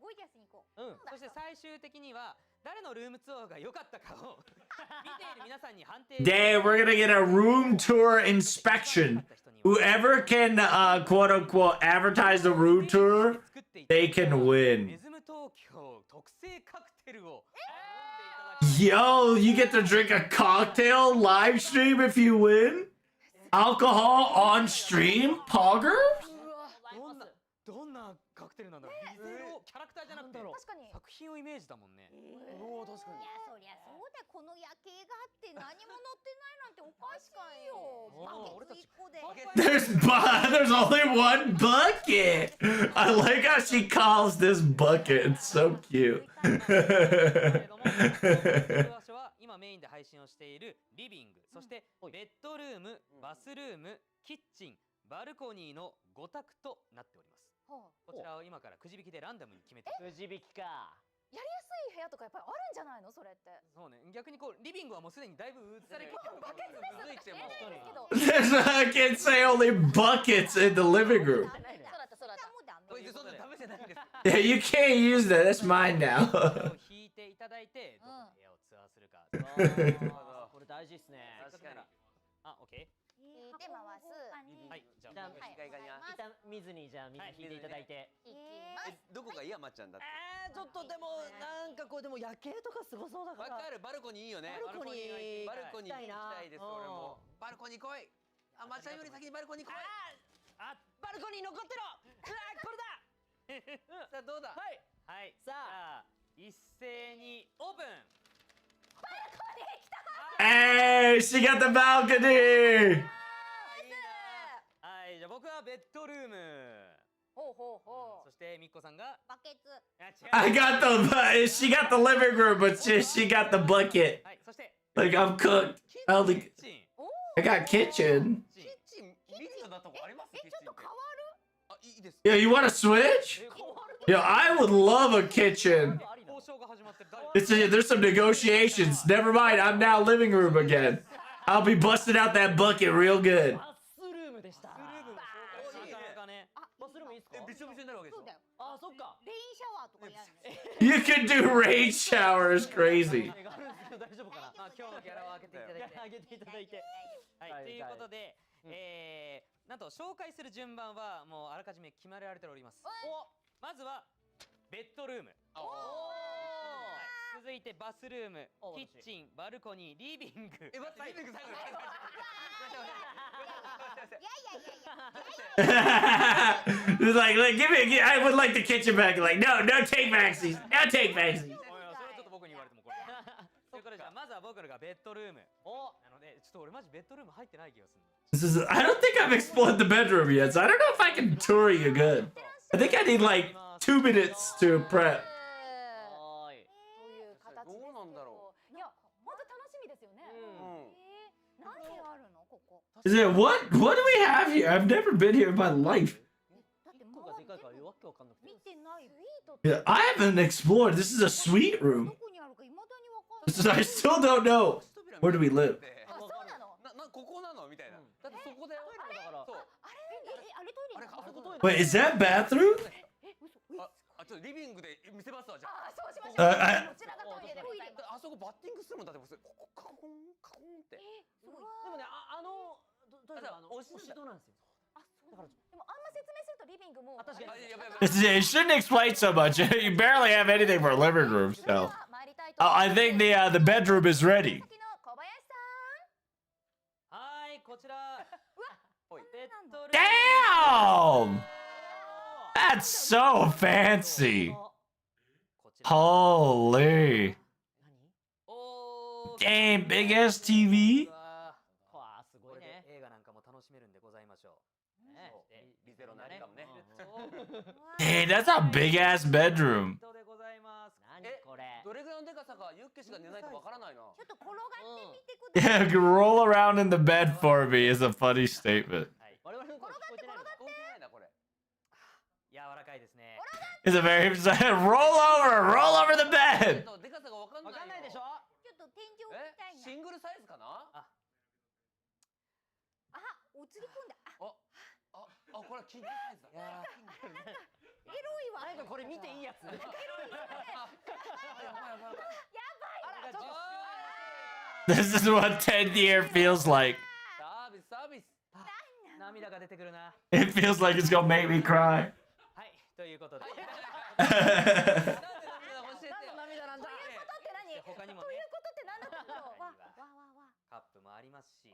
ゴイキャスに行こう。そして最終的には誰のルームツアーが良かったかを見ている皆さんに判定。Today we're gonna get a room tour inspection. Whoever can quote unquote advertise the room tour, they can win. Yo, you get to drink a cocktail live stream if you win? Alcohol on stream? Poggers? どんなカクテルなんだろう。リゼロキャラクターじゃなくて作品をイメージだもんね。おお、確かに。いや、そりゃそうだ。この夜景があって何も乗ってないなんておかしいよ。バケツ1個で。There's only one bucket. I like how she calls this bucket. It's so cute. 今今メインで配信をしているリビング、そしてベッドルーム、バスルーム、キッチン、バルコニーの5択となっております。こちらを今からくじ引きでランダムに決めて。くじ引きか。やりやすい部屋とかやっぱりあるんじゃないのそれって。そうね、逆にこうリビングはもうすでにだいぶ映されきってる。バケツですよ。I can't say only buckets in the living room. そうだったそうだった。こいつそんなダメじゃないんです。 Yeah, you can't use that. That's mine now. 引いていただいてどの部屋をツアーするか。これ大事ですね。確かに。あ、オッケー。引いて回す。はい、じゃあ見ずにじゃあ水引いていただいて。どこがいいやまっちゃんだって。ちょっとでもなんかこうでも夜景とかすごそうだから。わかる、バルコニーいいよね。バルコニーバルコニー行きたいです。俺もバルコニー来い。あ、まっちゃんより先にバルコニー来い。あ、バルコニー残ってろ。これだ。さあどうだ。はい。はい。さあ一斉にオープン。 Hey, she got the balcony. はい、じゃあ僕はベッドルーム。ほうほうほそしてみっこさんがバケツ。I got the. She got the living room, but she got the bucket. はい、そして Like I'm cooked. I got kitchen. キッチン見るようなとこあります？キッチン。ちょっと変わる？あ、いいです。 Yeah, you want to switch? Yeah, I would love a kitchen. There's some negotiations. Never mind. I'm now living room again. I'll be busting out that bucket real good. バスルームでした。バスルームいいっすか？びしょびしょになるわけでしょ。あ、そっか。レインシャワーとかやるの。 You can do rain showers. Crazy. 大丈夫かな？まあ今日のギャラを開けていただいて。開けていただいて。はい、ということで、なんと紹介する順番はもうあらかじめ決められております。まずはベッドルーム。続いてバスルーム、キッチン、バルコニー、リビング。待って、リビング最後。Like, give me. I would like the kitchen back. Like, no take backsies. No take backsies. それはちょっと僕に言われてもこれ。ということでじゃあまずは僕らがベッドルーム。なのでちょっと俺マジベッドルーム入ってない気がする。I don't think I've explored the bedroom yet, so I don't know if I can tour you good. I think I need like 2 minutes to prep. どうなんだろう。いや、本当楽しみですよね。何があるのここ。 Is it what do we have here? I've never been here in my life. だってもうでかいからわけわかんなくて。見てない。 Yeah, I haven't explored. This is a suite room. どこにあるか未だにわかんない。 I still don't know. Where do we live? あ、そうなの。ここなのみたいな。だってそこだよ。そう。あれトイレ。あそこトイレ。 Wait, is that bathroom? ちょっとリビングで見せますわじゃあ。あ、そうしましょう。こちらがトイレでございます。あそこバッティングするもんだってここカコンカコンって。すごい。でもね、トイレ押し戸なんですよ。あ、そうだから。でもあんま説明するとリビングも。確かに。You shouldn't explain so much. You barely have anything for a living room, so. I think the bedroom is ready. はい、こちら。ベッドルーム。 Damn! That's so fancy. Holy. Damn, big ass TV. わあ、すごいね。映画なんかも楽しめるんでございましょう。リゼロなんかもね。 Hey, that's a big ass bedroom. 何これ。どれぐらいのでかさかユッケしか寝ないとわからないな。ちょっと転がってみてください。 Yeah, roll around in the bed for me is a funny statement. 我々の声聞こえてないの。聞こえてないなこれ。柔らかいですね。 It's a very roll over the bed. でかさがわかんない。わかんないでしょ。ちょっと天井みたいな。シングルサイズかな。あ、映り込んだ。あ、これキングサイズだ。エロいわ。なんかこれ見ていいやつ。エロいわ。やばい。This is what 10-year feels like. サービス。涙が出てくるな。 It feels like it's gonna make me cry. はい、ということで。涙なんだ。他にもね。ということって何だったんだろう。わ。カップもありますし。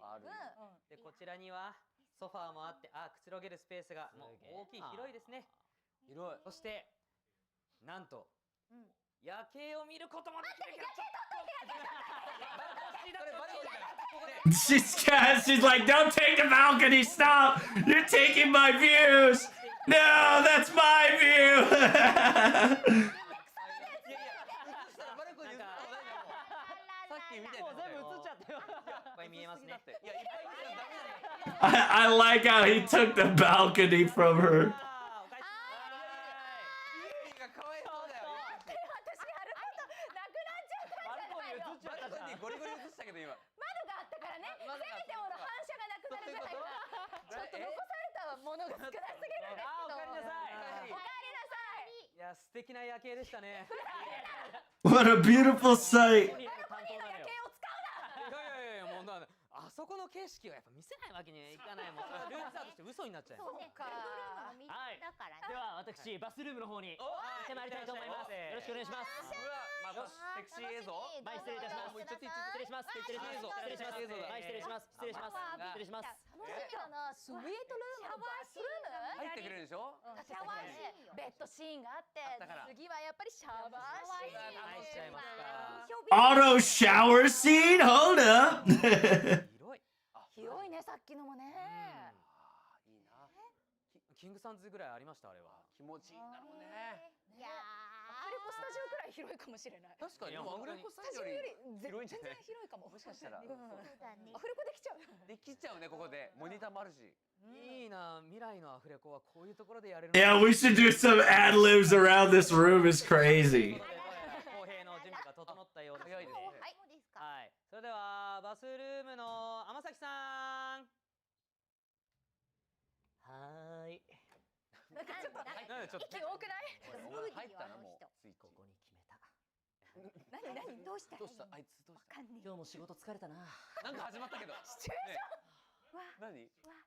でこちらにはソファーもあって、くつろげるスペースがもう大きい広いですね。広い。そしてなんと夜景を見ることもできる。 She's like, don't take the balcony, stop! You're taking my views! No, that's my view! みたいもうな。全部映っちゃったよ。いっぱい見えますね。いや、いっぱい見たらダメだよ。 I like how he took the balcony from her. あー、お返し。リエリーがかわいそうだよ。私やることなくなっちゃったバルコニー映っんじゃないの。ちゃったじゃん。ゴリゴリ映したけど今。窓があったからね。せ窓があっためてもの反射がなくなるぐらいか。ちょっと残されたものが少なすぎるんですけど。あー、おかえりなさい。おかえりなさい。いや、素敵な夜景でしたね。 What a beautiful sight. 担当なのよ。夜景を使うな。いやいやいや、もうあそこの景色をやっぱ見せないわけにはいかないもん。ルームツアーとして嘘になっちゃうよ。そうか。はい。だからでは私バスルームの方に行ってまいりたいと思います。よろしくお願いします。うわ、まあセクシー映像。前失礼いたします。もうちょっと失礼します。失礼します。失礼します。前失礼します。失礼します。失礼します。楽しみだな。スイートルーム、バスルーム。入ってくれるでしょ。シャワーシーン、ベッドシーンがあってだから、次はやっぱりシャワーシーン。入っちゃいますか。 Auto shower scene? Hold up. 広い。広いね、さっきのもね。いいな。キングサンズぐらいありましたあれは。気持ちいいんだろうね。いやー、アフレコスタジオくらい広いかもしれない。確かに、でもアフレコスタジオスタジオよよりり広いんじゃない全然広いかも。もしかしたら。アフレコできちゃう。できちゃうね、ここで。モニターもあるし。いいな、未来のアフレコはこういうところでやれる。 Yeah, we should do some ad libs around this room. Is crazy. 公平の準備が整ったようですので。早いですね。はい、そうですか。はい。それではバスルームの天崎さん。はーい。なんかちょっとなんでちょっと息多くない？お前入ったな、もう。スイッチ。ここに決めた。何どうした？どうした、あいつどうした。わかんねえ。今日も仕事疲れたな。なんか始まったけど。シチュエーション。わ、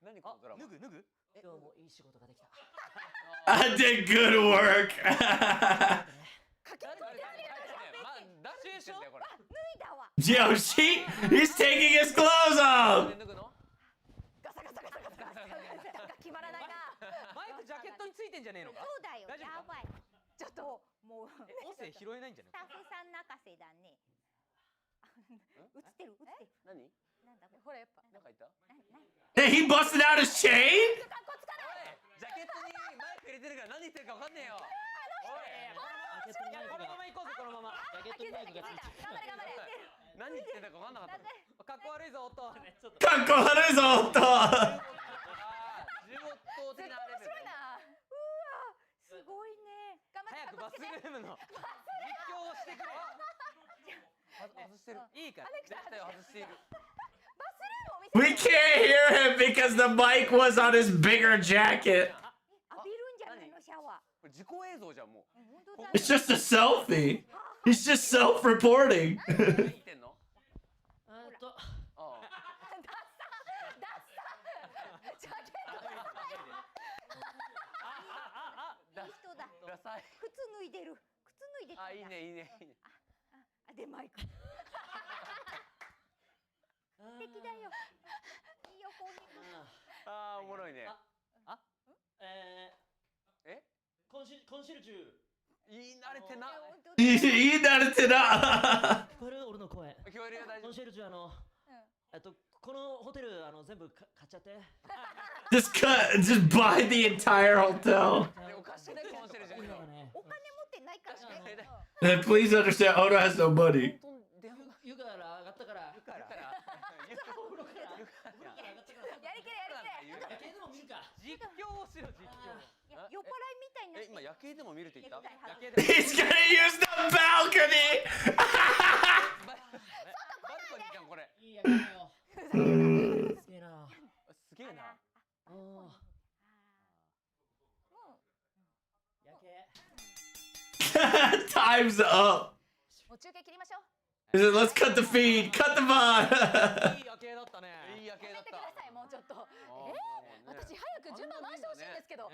何このドラマ。脱ぐ。今日もいい仕事ができた。 I did good work. かけといてありがとう。まあ、誰にしてんだよ、これ。脱いだわ。 Yo, he's taking his clothes off. 脱ぐの。ガサガサガサガサガサ。なんか決まらないな。マイクジャケットについてんじゃねえのか。そうだよ。大丈夫か。やばい。ちょっともう音声拾えないんじゃねスタッフさん泣かせだね。映ってる映ってる。何。なんだこれ。ほらやっぱ。なんかいた。 Hey, he busted out his chain? かっこつかない。ジャケットにマイク入れてるから何言ってるかわかんねえよ。ジャケットにマイクこのまがま行こうぜこのまま。ジャケットにマイクがついてる。頑張れ頑張れ。何言ってんだかわかんなかったもん。かっこ悪いぞ音。ちょっと。 Kakko Haruzo. あー、重圧的なレベル。面白いな。うわ、すごいね。頑張って。早くバスルームの実況をしてくれ。外してる。いいから。絶対外している。バスルームを見 We せて。 can't hear him because the mic was on his bigger jacket. 浴びるんじゃないのシャワこれ自己映像じゃんもう。ー。本当だね。 It's just a selfie. He's just self-reporting. 何言ってんの。あ。あダッサ。ジャケットダサい。いい人だ。ダサい。靴脱いでる。靴脱いでる。あ、いいねいいねいいね。あ、でマイク。素敵だよ。いいよこういうの。あー、おもろいね。コンシェルジュ。言い慣れてな。いい慣れてな。聞こえる俺の声。聞こえるよ、大丈夫。コンシェルジュこのホテル全部買っちゃって。 Just buy the entire hotel. おかしくないコンシェルジュ。今がね。お金持ってないからね。 And please understand, Oda has no money. 湯から上がったから。湯から。お風呂から上がったから。やりきれやりきれ。夜景でも見るか。実況をしろ実況。いや酔っ払いみたいになって。今夜景でも見るって言った。夜景で。 He's gonna use the balcony. バルコニーじゃんこれ。いい夜景よ。すげえな。すげえな。おー。夜景。 Time's up. もう中継切りましょう。 He said, let's cut the feed. Cut the VOD. いい夜景だったね。いい夜景だったやめてくだ。さいもうちょっと。ね私早く順番回してほしいんですけど。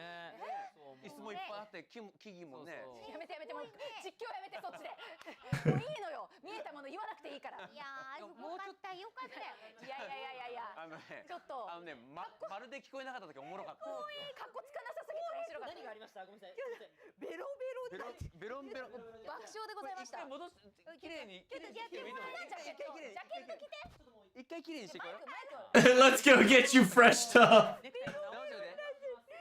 椅子もいっぱいあって木々もね。やめてやめてもう実況やめてそっちで。もういいのよ。見えたもの言わなくていいから。いやーすごかったよかったよ。いやいや。あのね、ちょっとまるで聞こえなかった時おもろかった。もういい格好つかなさすぎて面白かった。何がありましたごめんなさい。ベロベロベロンベロン。爆笑でございました。戻す。綺麗に。ちょっとやってみて。ジャケット着て。一回綺麗にしてこよう。マイク。 Let's go get you freshed up.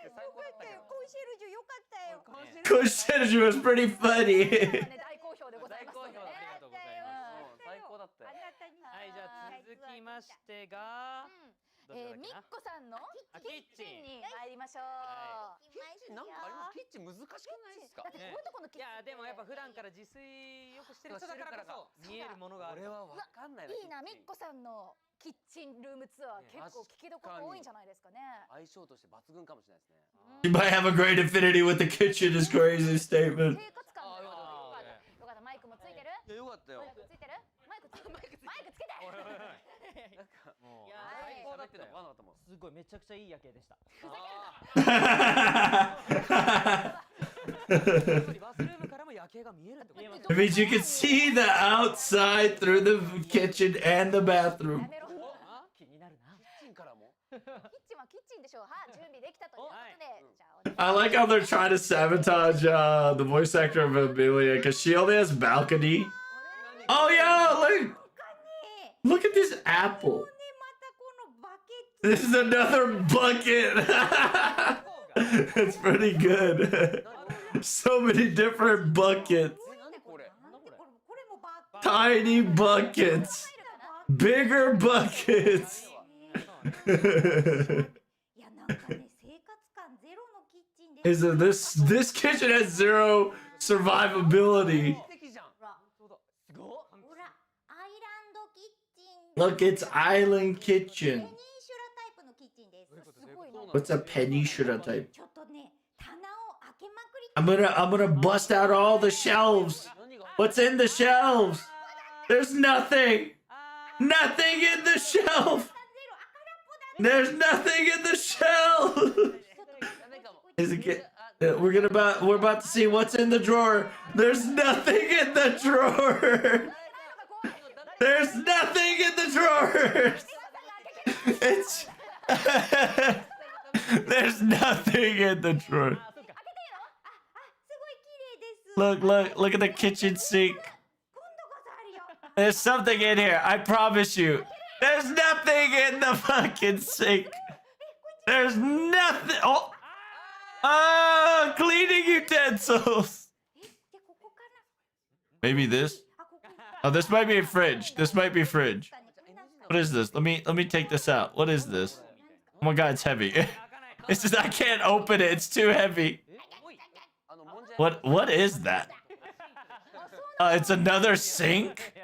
最高だったよ。コンシェルジュよかったよ。 Kushiju was pretty funny. 大好評でございます。大好評だ。ありがとうございます。最高だったよ。あなたにましてが、どちらだっけなみっこさんのキッチンに参りましょう。キッチンなんかあります？キッチン難しくないですか？だってこういうとこのキッチンいやでもやっぱ普段から自炊よくしてる人だからこそ見えるものがある。俺はわかんないな。いいな、みっこさんのキッチンルームツアー結構聞きどころ多いんじゃないですかね。相性として抜群かもしれないですね。 You might have a great affinity with the kitchen is crazy statement. 生活感がよかった。マイクもついてる？いやよかったよ。マイクついてる？マイクつけて。もういや最高だったよ。わかんなかったもん。すごいめちゃくちゃいい夜景でした。バスルームからも夜景が見えるってこと。 It means you can see the outside through the kitchen and the bathroom. 気になるな。キッチンからも。キッチンはキッチンでしょう。はい、準備できたということで、じゃあ I like how they're trying to sabotage the voice actor of Amelia because she only has balcony. Oh yeah, look at this apple. This is another bucket. It's pretty good. So many different buckets. Tiny buckets. Bigger buckets. Is it this kitchen has zero survivability. Look, it's island kitchen. What's a peninsula type? I'm gonna bust out all the shelves. What's in the shelves? There's nothing. Nothing in the shelf. There's nothing in the shelf. Is it we're about to see what's in the drawer. There's nothing in the drawer. There's nothing in the drawers. It's there's nothing in the drawer. Look at the kitchen sink. There's something in here. I promise you. There's nothing in the fucking sink. There's nothing. Oh, cleaning utensils. Maybe this. Oh, this might be a fridge. This might be a fridge. What is this? Let me take this out. What is this? Oh my god, it's heavy. It's just I can't open it. It's too heavy. What is that? It's another sink?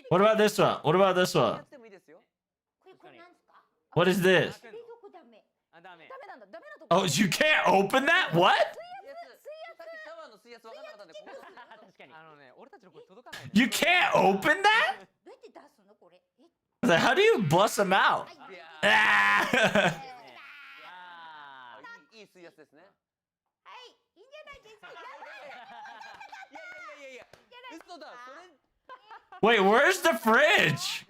What about this one? What about this one? What is this? Oh, you can't open that? What? You can't open that? How do you bust them out? Ah! いい水圧ですね。はい、いいんじゃないですか。いやいやいやいや。嘘だ。それ。 Wait, where's the fridge?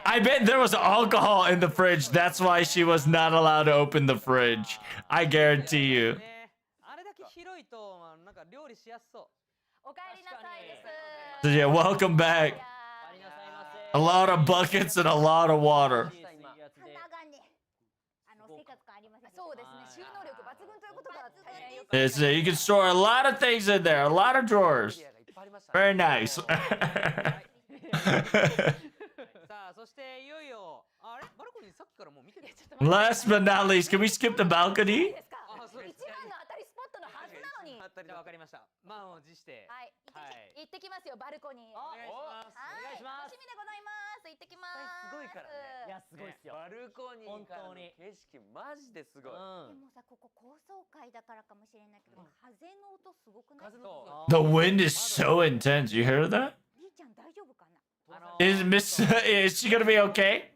I bet there was alcohol in the fridge. That's why she was not allowed to open the fridge. I guarantee you. So yeah, welcome back. A lot of buckets and a lot of water. It's, you can store a lot of things in there, a lot of drawers. Very nice. Last but not least, can we skip the balcony? じゃあ分かりました。満を持して。はい。行ってきますよ、バルコニー。お願いします。楽しみでございます。行ってきます。すごいからね。いやすごいっすよ。バルコニーからの景色マジですごい。でもさ、ここ高層階だからかもしれないけど、風の音すごくない？ The wind is so intense. You hear that? りーちゃん大丈夫かな？ Is she gonna be okay?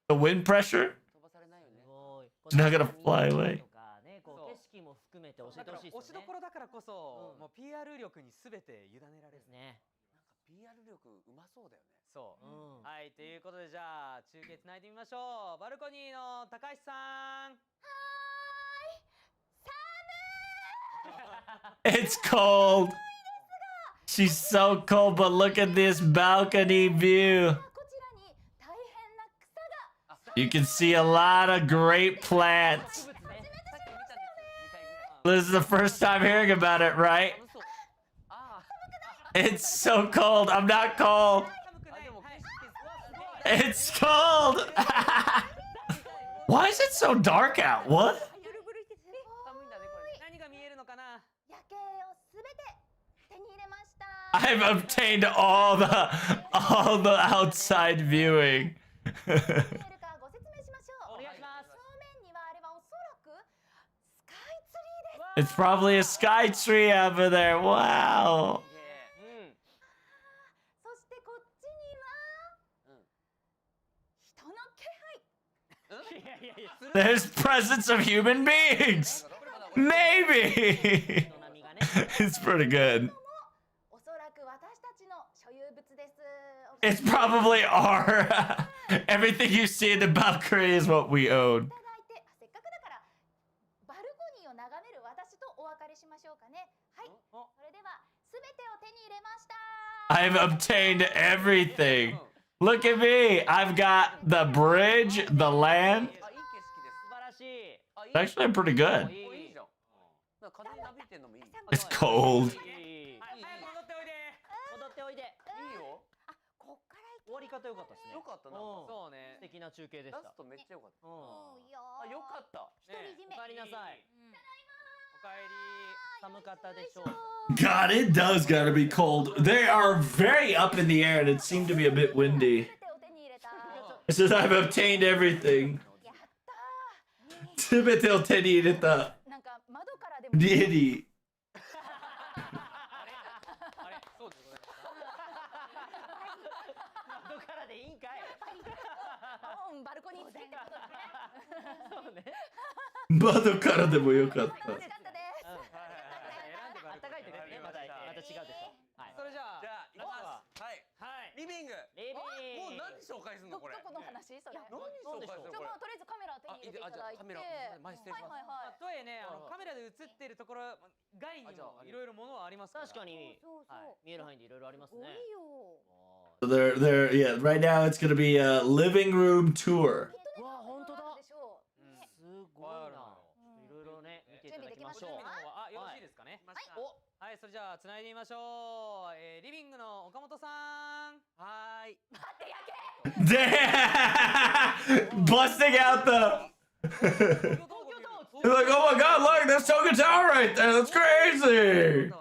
The wind pressure? She's not gonna fly away. 押しどころだからこそ、もう PR 力にすべて委ねられるね。なんか PR 力うまそうだよね。そう。はい、ということでじゃあ中継つないでみましょう。バルコニーの高橋さん。It's cold. She's so cold, but look at this balcony view. You can see a lot of great plants. This is the first time hearing about it, right? It's so cold. I'm not cold. It's cold. Why is it so dark out? What? I've obtained all the outside viewing. It's probably a sky tree over there. Wow. There's presence of human beings. Maybe. It's pretty good. It's probably our everything you see in the balcony is what we own. I've obtained everything. Look at me. I've got the bridge, the land. Actually, I'm pretty good. It's cold. 終わり方良かったですね。良かったな。そうね。素敵な中継でした。ラストめっちゃ良かった。あ、良かった。独り占め。お帰りなさい。お帰り。寒かったでしょう。God, it does gotta be cold. They are very up in the air and it seemed to be a bit windy. It says I've obtained everything. すべてを手に入れた。リエリー。バルコニー付きってことですね。そうね。窓からでもよかった。選んであったかい時ね、また違うでしょ。はい。それじゃあ行きます。はい。はい。リビング。もう何紹介するのこれ。どこの話それ。何紹介するのこれ。とりあえずカメラ手に入れていただいて。カメラ前失礼します。とはいえね、カメラで映ってるところ外にもいろいろものはありますから。確かに。見える範囲でいろいろありますね。They're yeah. Right now it's gonna be a living room tour. わあ、本当だ。すごいな。いろいろね、見ていただきましょう。あ、よろしいですかね。はい、それじゃあ繋いでみましょう。リビングの岡本さん。はーい。待ってやけ。Damn! Busting out the. You're like, oh my god, look, that's Tokyo Tower right there. That's crazy.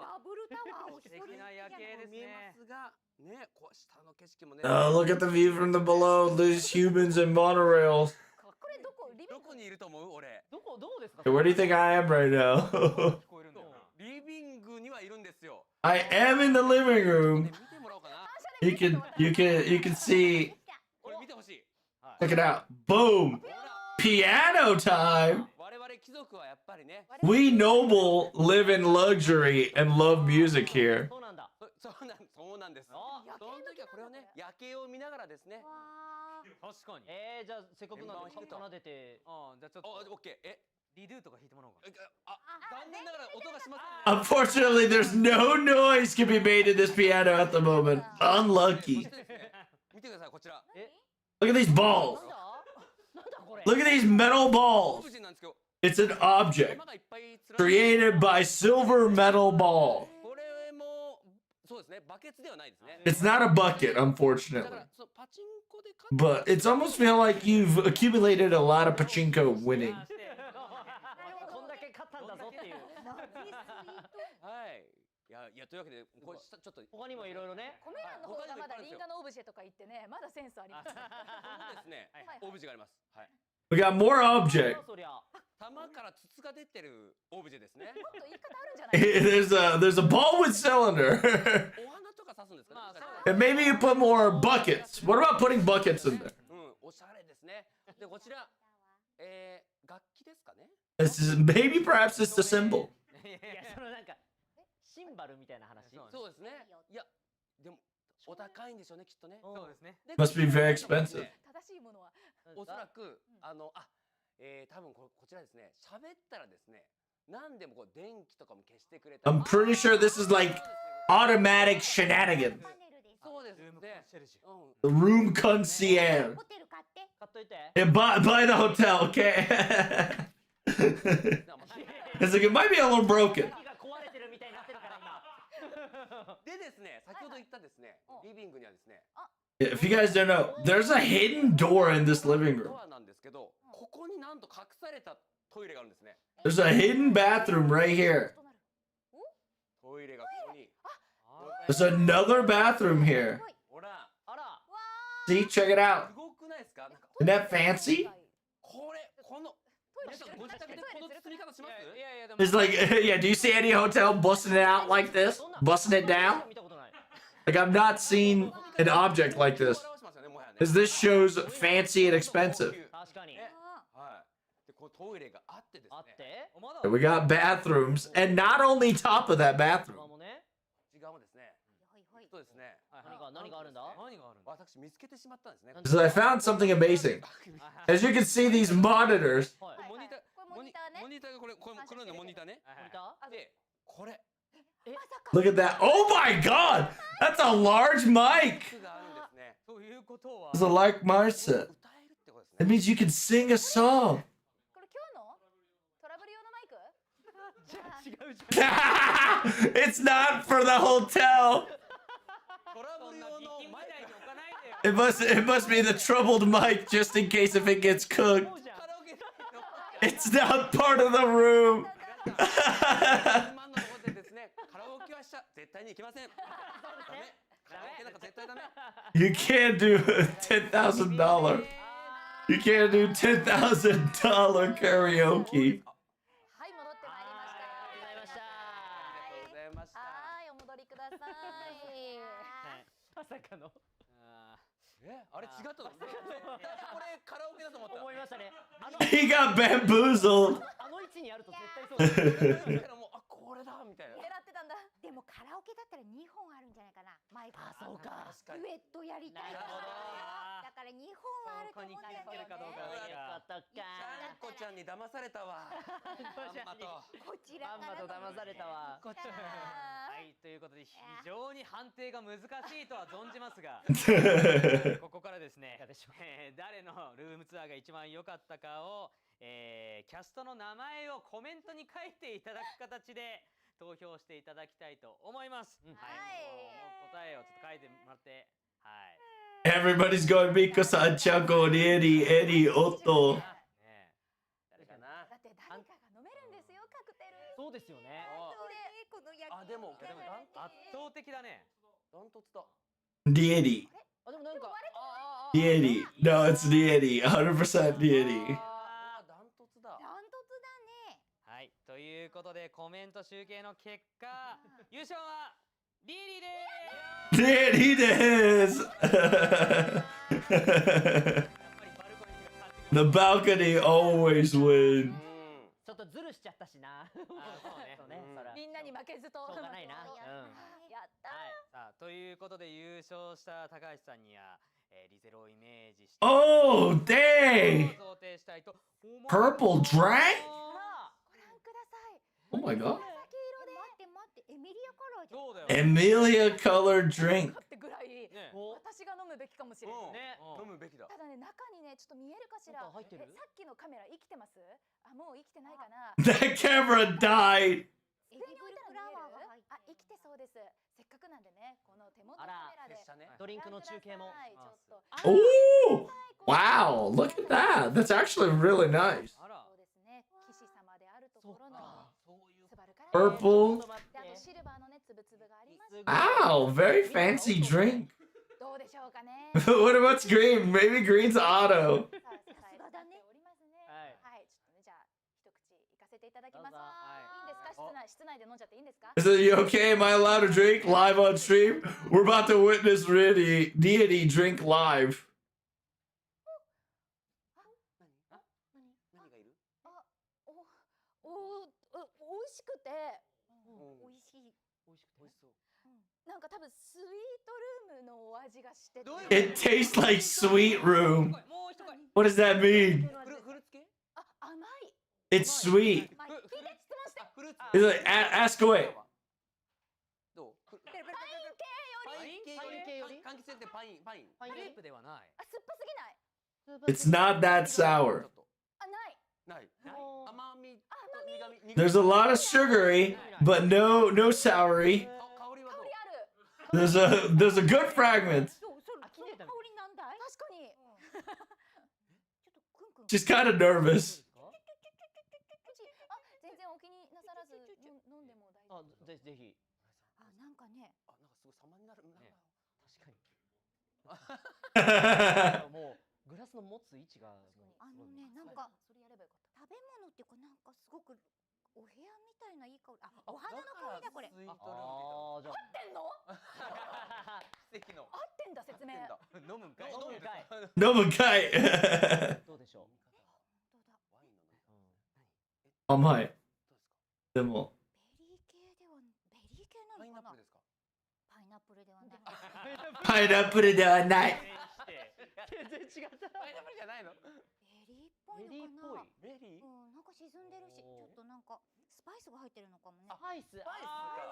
ね、こう下の景色もね。Oh, look at the view from the below. There's humans and monorails. これどこにいると思う？俺。どうですか？ Where do you think I am right now? リビングにはいるんですよ。I am in the living room. You can see. これ見てほしい。Check it out. Boom. Piano time. 我々貴族はやっぱりね。We noble live in luxury and love music here. そうなんです。その時はこれをね、夜景を見ながらですね。確かに。じゃあせっかくなんで奏でて。じゃあちょっと。オッケー。リドゥとか弾いてもらおうか。残念ながら音がしません。Unfortunately, there's no noise can be made in this piano at the moment. Unlucky. 見てくださいこちら。Look at these balls. Look at these metal balls. It's an object created by silver metal ball. It's not a bucket, unfortunately. But it's almost feel like you've accumulated a lot of pachinko winning. こんだけ勝ったんだぞっていう。はい。いやというわけでこれちょっと他にもいろいろね。コメ欄の方がまだリンガのオブジェとか言ってね、まだセンスあります。そうですね。オブジェがあります。はい。We got more objects. 玉から筒が出てるオブジェですね。もっと言い方あるんじゃない？There's a ball with cylinder. お花とか刺すんですかね。And maybe you put more buckets. What about putting buckets in there? おしゃれですね。でこちら楽器ですかね。This is maybe perhaps it's the symbol. いやそのなんかシンバルみたいな話。そうですね。いやでもお高いんでしょうねきっとね。そうですね。Must be very expensive. 正しいものはおそらく多分こちらですね。喋ったらですね。何でもこう電気とかも消してくれた。I'm pretty sure this is like automatic shenanigans. そうですね。The room concierge. ホテル買って Yeah, buy the hotel, okay? It's like it might be a little broken. でですね、先ほど言ったですね、リビングにはですね、 If you guys don't know, there's a hidden door in this living ド room. アなんですけど、ここになんと隠されたトイレがあるんですね。 There's a hidden bathroom right here. トイレがここに。 There's another bathroom here. ほら、 See, check it out. すごくないですか？なんか Isn't that fancy? これ、この皆さんご自宅でこの包み方します？ It's like, yeah, do you see any hotel busting it out like this? Busting it down? Like, I've not seen an object like this. Because this show's fancy and expensive. 確かに。はい。で、このトイレがあってですね。 And we got bathrooms. And not only top of that bathroom. 違うですね。そうですね。何があるんだ？私見つけてしまったんですね。 Because I found something amazing. As you can see, these monitors. モニターがこれのモニターね。で、これ。 Look at that. Oh my god! That's a large mic! があるんですね。ということは It's a large mic set. That means you can sing a song. これ今日のトラブル用のマイク？ It's not for the hotel. トラブル用のマイク。 It must be the troubled mic just in case if it gets cooked. It's not part of the room. 万のところでですね、カラオケはしちゃ絶対に行きません。ダメ。カラオケなんか絶対ダメ。 You can't do $10,000. You can't do $10,000 karaoke. はい、戻ってまいりました。はい、お戻りください。まさかの。あれ違ったの？これカラオケだと思った。思いましたね。 He got bamboozled. あの位置にあると絶対そうです。もうあこれだみたいな。狙ってたんだ。でもカラオケだったら2本あるんじゃないかな。マイク。あ、そうか。デュエットやりたいから。だから2本はあると思うんだよね。ちゃんこちゃんに騙されたわ。こちらから騙されたわ。はい、ということで非常に判定が難しいとは存じますがここからですね、誰のルームツアーが一番良かったかを、キャストの名前をコメントに書いていただく形で投票していただきたいと思います。はい、答えをちょっと書いてもらって、はい。 Everybody's going Miko-san, Chanko, Eddie, Otto. 誰かな。だって誰かが飲めるんですよ、カクテル。そうですよね。この焼き。あ、でも圧倒的だね。ダントツだ。Deity. あ、でもなんか。 Deity. No, it's Deity. 100% Deity. ダントツだ。ダントツだね。はい、ということでコメント集計の結果、優勝はリリーです。 The balcony always wins. ちょっとズルしちゃったしな。そうね。みんなに負けずと。しょうがないな。やったー。さあ、ということで優勝した高橋さんには、リゼロをイメージして、Oh, dang! 贈呈したいと思います。 Purple drink? ご覧ください。 Oh my god. 紫色で。待って待って、エミリアカラーじゃん。そうだよ。 Emilia colored drink. ってぐらい、私が飲むべきかもしれない。ね、飲むべきだ。ただね、中にね、ちょっと見えるかしら。さっきのカメラ生きてます？あ、もう生きてないかな。 That camera died. エディブルフラワーが入って。あ、生きてそうです。せっかくなんでね、この手元カメラでドリンクの中継も。Oh! Wow, look at that. That's actually really nice. そうですね。騎士様であるところのスバルから。 Purple. あとシルバーのね、つぶつぶがあります。 Wow, very fancy drink. どうでしょうかね。 What about green? Maybe green's auto. さすがだね。おりますね。はい、ちょっとね、じゃあ一口いかせていただきます。いいんですか？室内で飲んじゃっていいんですか？ Is it you okay? Am I allowed to drink live on stream? We're about to witness Deity drink live. おいしくて、おいしい。なんか多分スイートルームのお味がしてて。 It tastes like sweet room. What does that mean? あ、甘い。 It's sweet. 聞いて、質問して。 It's like, ask away. どう？パイン系より。パイン系より？柑橘系ってパイン。グレープではない。あ、酸っぱすぎない。It's not that sour. あ、ない。ない。甘みと苦味。 There's a lot of sugary, but no soury. 香りはどう？ There's a good fragment. そう、その香りなんだい？確かに。ちょっとクンクン。She's kind of nervous. あ、全然お気になさらず飲んでも大丈夫。あ、ぜひ。あ、なんかね。あ、なんかすごい様になる。確かに。もうグラスの持つ位置がなんかそれやればよかった。食べ物っていうかなんかすごくお部屋みたいないい香り。あ、お花の香りだこれ。ああ、じゃあ。合ってんの？奇跡の。合ってんだ説明。飲むんかい。飲むんかい。飲むんかい。どうでしょう。甘い。でも。ベリー系ではベリー系なのかな。パイナップルではない。パイナップルではない。全然違った。パイナップルじゃないの？ベリーっぽいのかな。ベリー？うん、なんか沈んでるし、ちょっとなんかスパイスが入ってるのかもね。スパイス。な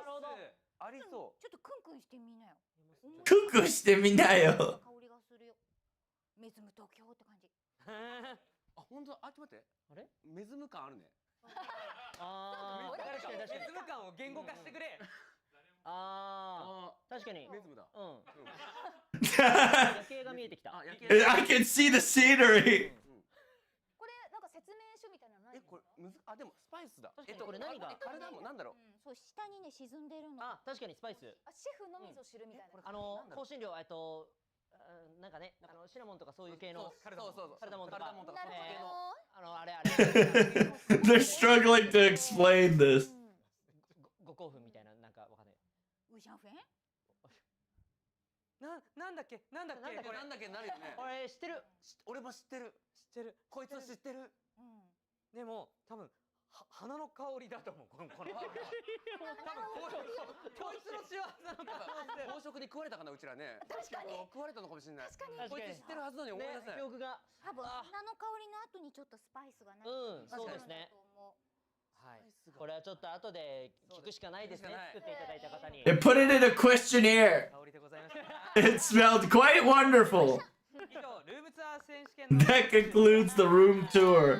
るほど。ありそう。ちょっとクンクンしてみなよ。クンクンしてみなよ。香りがするよ。メズム東京って感じ。あ、本当だ。あ、ちょっと待って。あれ？メズム感あるね。ああ、確かに確かに。メズム感を言語化してくれ。ああ、確かに。メズムだ。うん。夜景が見えてきた。I can see the scenery. これなんか説明書みたいなのない？これあ、でもスパイスだ。これ何が？体もなんだろう。そう、下にね沈んでるの。あ、確かにスパイス。あ、シェフのみぞ知るみたいな。香辛料なんかね、シナモンとかそういう系のカルダモンとか、あれ They're struggling to explain this. 五香粉みたいな、なんかわかんない。ウシャンフェン？なんだっけなんだっけこれなんだっけなるよね。俺知ってる。俺も知ってる。こいつ知ってる。でも多分花の香りだと思う。この多分こいつの仕業なのか。飽食に食われたかなうちらね。確かに食われたのかもしれない。確かに。こいつ知ってるはずなのに思い出せない。記憶が。多分花の香りの後にちょっとスパイスがない。うん、そうですね。はい。これはちょっと後で聞くしかないですね。作っていただいた方に。They put it in a questionnaire. 香りでございます。 It smelled quite wonderful. 以上ルームツアー選手権の That concludes the room tour.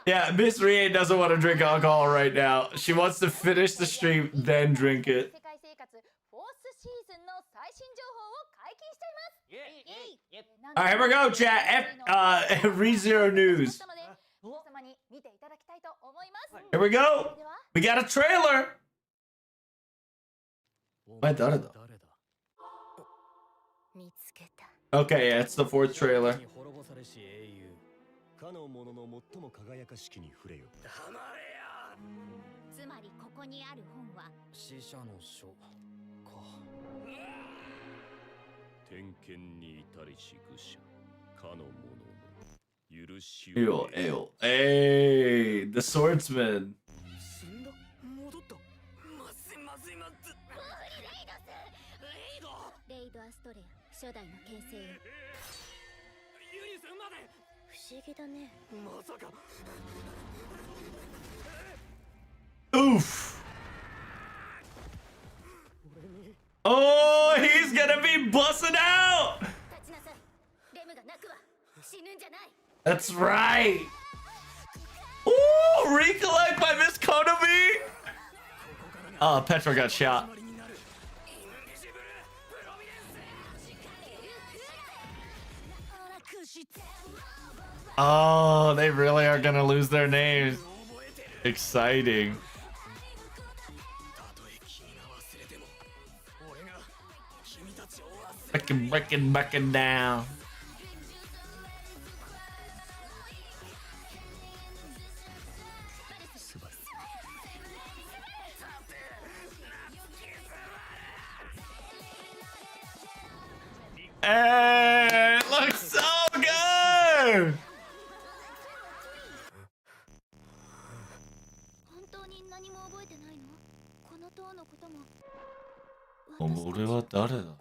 Yeah, Miss Rie doesn't want to drink alcohol right now. She wants to finish the stream, then drink it. 世界生活フォースシーズンの最新情報を解禁しちゃいます。イエイ。 All right, here we go, chat. ReZero News. 皆様に見ていただきたいと思います。 Here we go. We got a trailer. お前誰だ？見つけた。 Okay, yeah, it's the fourth trailer. かの者の最も輝かしきに触れよ。黙れや。つまりここにある本は死者の書か。天剣に至りし愚者かの者の許しを。Ew. Hey, the swordsman. 死んだ。戻った。まずいまずいまずい。レイドアストレア初代の形成よ。ユニスまで。不思議だね。まさか。Oof. Oh, he's gonna be busting out. 立ちなさい。レムが泣くわ。死ぬんじゃない。 That's right. Ooh, recollect by Miss Konami. Oh, Petra got shot. Oh, they really are gonna lose their names. Exciting. Breaking down. Hey, it looks so good. 本当に何も覚えてないの？この塔のことも。俺は誰だ?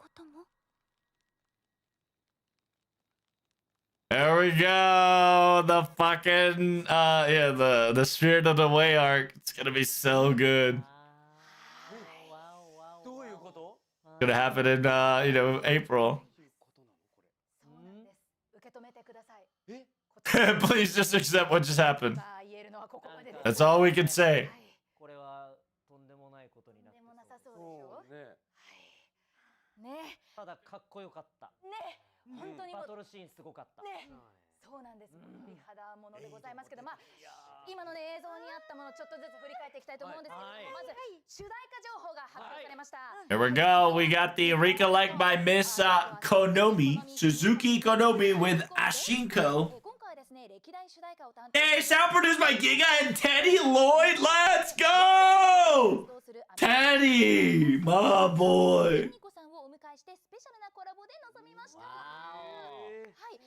There we go. The fucking yeah, the Spirit of the Way arc. It's gonna be so good. どういうこと？ Gonna happen in April. Please just accept what just happened. さあ言えるのはここまでです。 That's all we can say. これはとんでもないことになってでもなさそうでしょ。ねね。ただかっこよかった。ね。本当にバトルシーンすごかった。ね。そうなんです。美肌ものでございますけど、まあ今のね映像にあったものちょっとずつ振り返っていきたいと思うんですけど、まず主題歌情報が発表されました。 Here we go. We got the recollect by Miss Konomi, Suzuki Konomi with Ashinko. 今回はですね歴代主題歌を担当。 Hey, sound produced by Giga and Teddy Lloyd. Let's go! Teddy, my boy. ミコさんをお迎えしてスペシャルなコラボで臨みました。はい。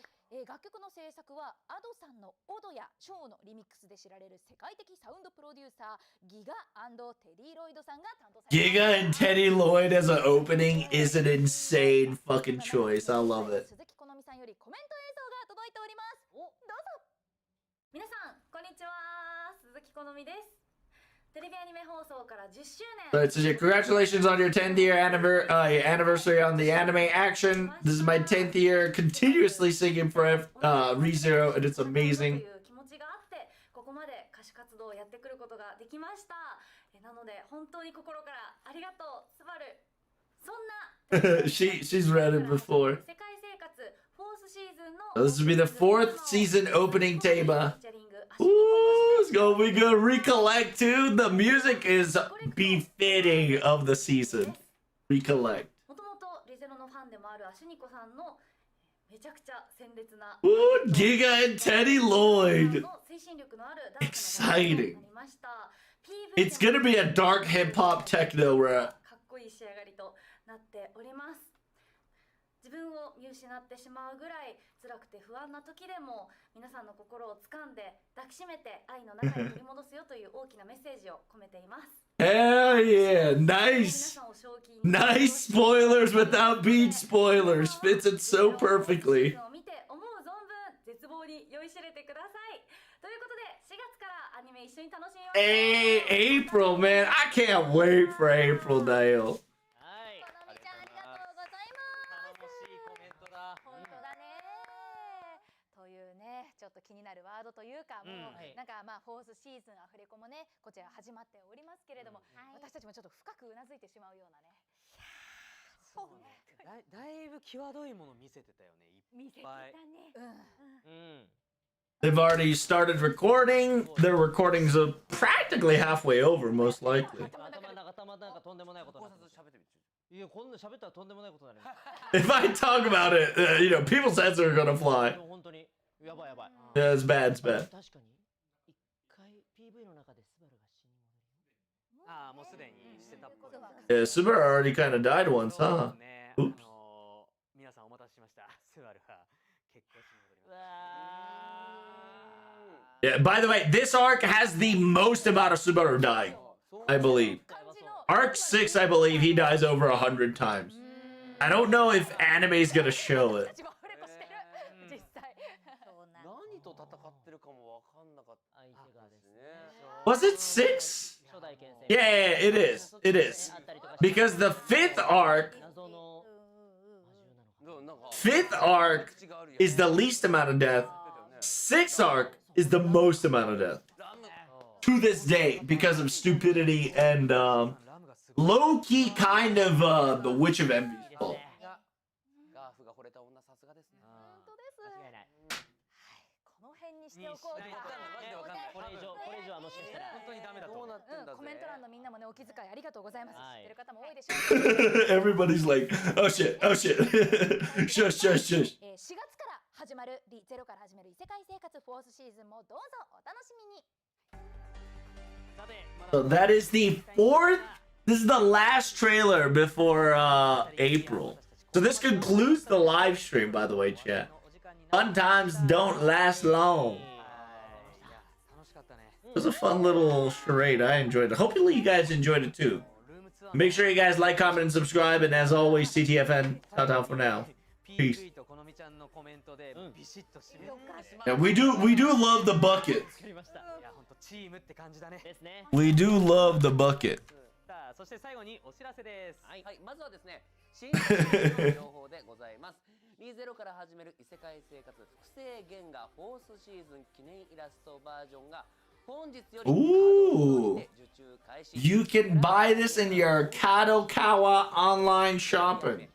楽曲の制作はアドさんのオドやショーのリミックスで知られる世界的サウンドプロデューサーギガ&テディ・ロイドさんが担当されました。 Giga and Teddy Lloyd as an opening is an insane fucking choice. I love it. 鈴木好美さんよりコメント映像が届いております。どうぞ。皆さんこんにちは、鈴木好美です。テレビアニメ放送から10周年。 So it's congratulations on your 10th year anniversary on the anime action. This is my 10th year continuously singing for ReZero, and it's amazing. 気持ちがあってここまで歌手活動をやってくることができました。なので本当に心からありがとうスバル。そんな She's read it before. 世界生活4thシーズンの This will be the 4th season opening tema. Ooh, it's gonna be good. Recollect too. The music is befitting of the season. Recollect. もともとリゼロのファンでもあるアシニコさんのめちゃくちゃ鮮烈な Ooh, Giga and Teddy Lloyd. 推進力のあるダンス Exciting. になりました。 It's gonna be a dark hip hop techno rap. かっこいい仕上がりとなっております。自分を見失ってしまうぐらい辛くて不安な時でも皆さんの心を掴んで抱きしめて愛の中に取り戻すよという大きなメッセージを込めています。 Hell yeah, nice. Nice spoilers without being spoilers. Fits it so perfectly. 見て思う存分絶望に酔いしれてください。ということで4月からアニメ一緒に楽しみましょう。 Hey, April, man. I can't wait for April Nail. というね、ちょっと気になるワードというか、もうなんかまあ4thシーズンアフレコもね、こちら始まっておりますけれども、私たちもちょっと深くうなずいてしまうようなね。そうね。だいぶ際どいもの見せてたよね。いっぱい。They've already started recording. Their recordings are practically halfway over, most likely. If I talk about it, people's heads are gonna fly. Yeah, it's bad, it's bad. ああ、もうすでにしてたっぽい。 Yeah, Subaru already kind of died once, huh? Oops. 皆さんお待たせしました。スバルは結婚し戻ります。 Yeah, by the way, this arc has the most amount of Subaru dying, I believe. Arc 6, I believe he dies over 100 times. I don't know if anime's gonna show it. Was it 6? Yeah, it is. It is. Because the 5th arc is the least amount of death. 6th arc is the most amount of death. To this day, because of stupidity and low-key kind of the Witch of Envy's fault. しておこうとか、これ以上はもしかしたら本当にダメだと。コメント欄のみんなもね、お気遣いありがとうございます。知ってる方も多いでしょう。Everybody's like, oh shit, oh shit. Shush, shush, shush. 4月から始まるゼロから始める異世界生活4thシーズンもどうぞお楽しみに。 So that is the 4th. This is the last trailer before April. So this concludes the live stream, by the way, chat. Fun times don't last long. It was a fun little charade. I enjoyed it. Hopefully you guys enjoyed it too. Make sure you guys like, comment, and subscribe. And as always, CTFN. Ta-ta for now. Peace. Yeah, we do love the bucket. We do love the bucket. さあそして最後にお知らせです。はい、まずはですね、新作の情報でございます。リゼロから始める異世界生活複製原画フォースシーズン記念イラストバージョンが本日より Ooh. You can buy this in your Kadokawa online shopping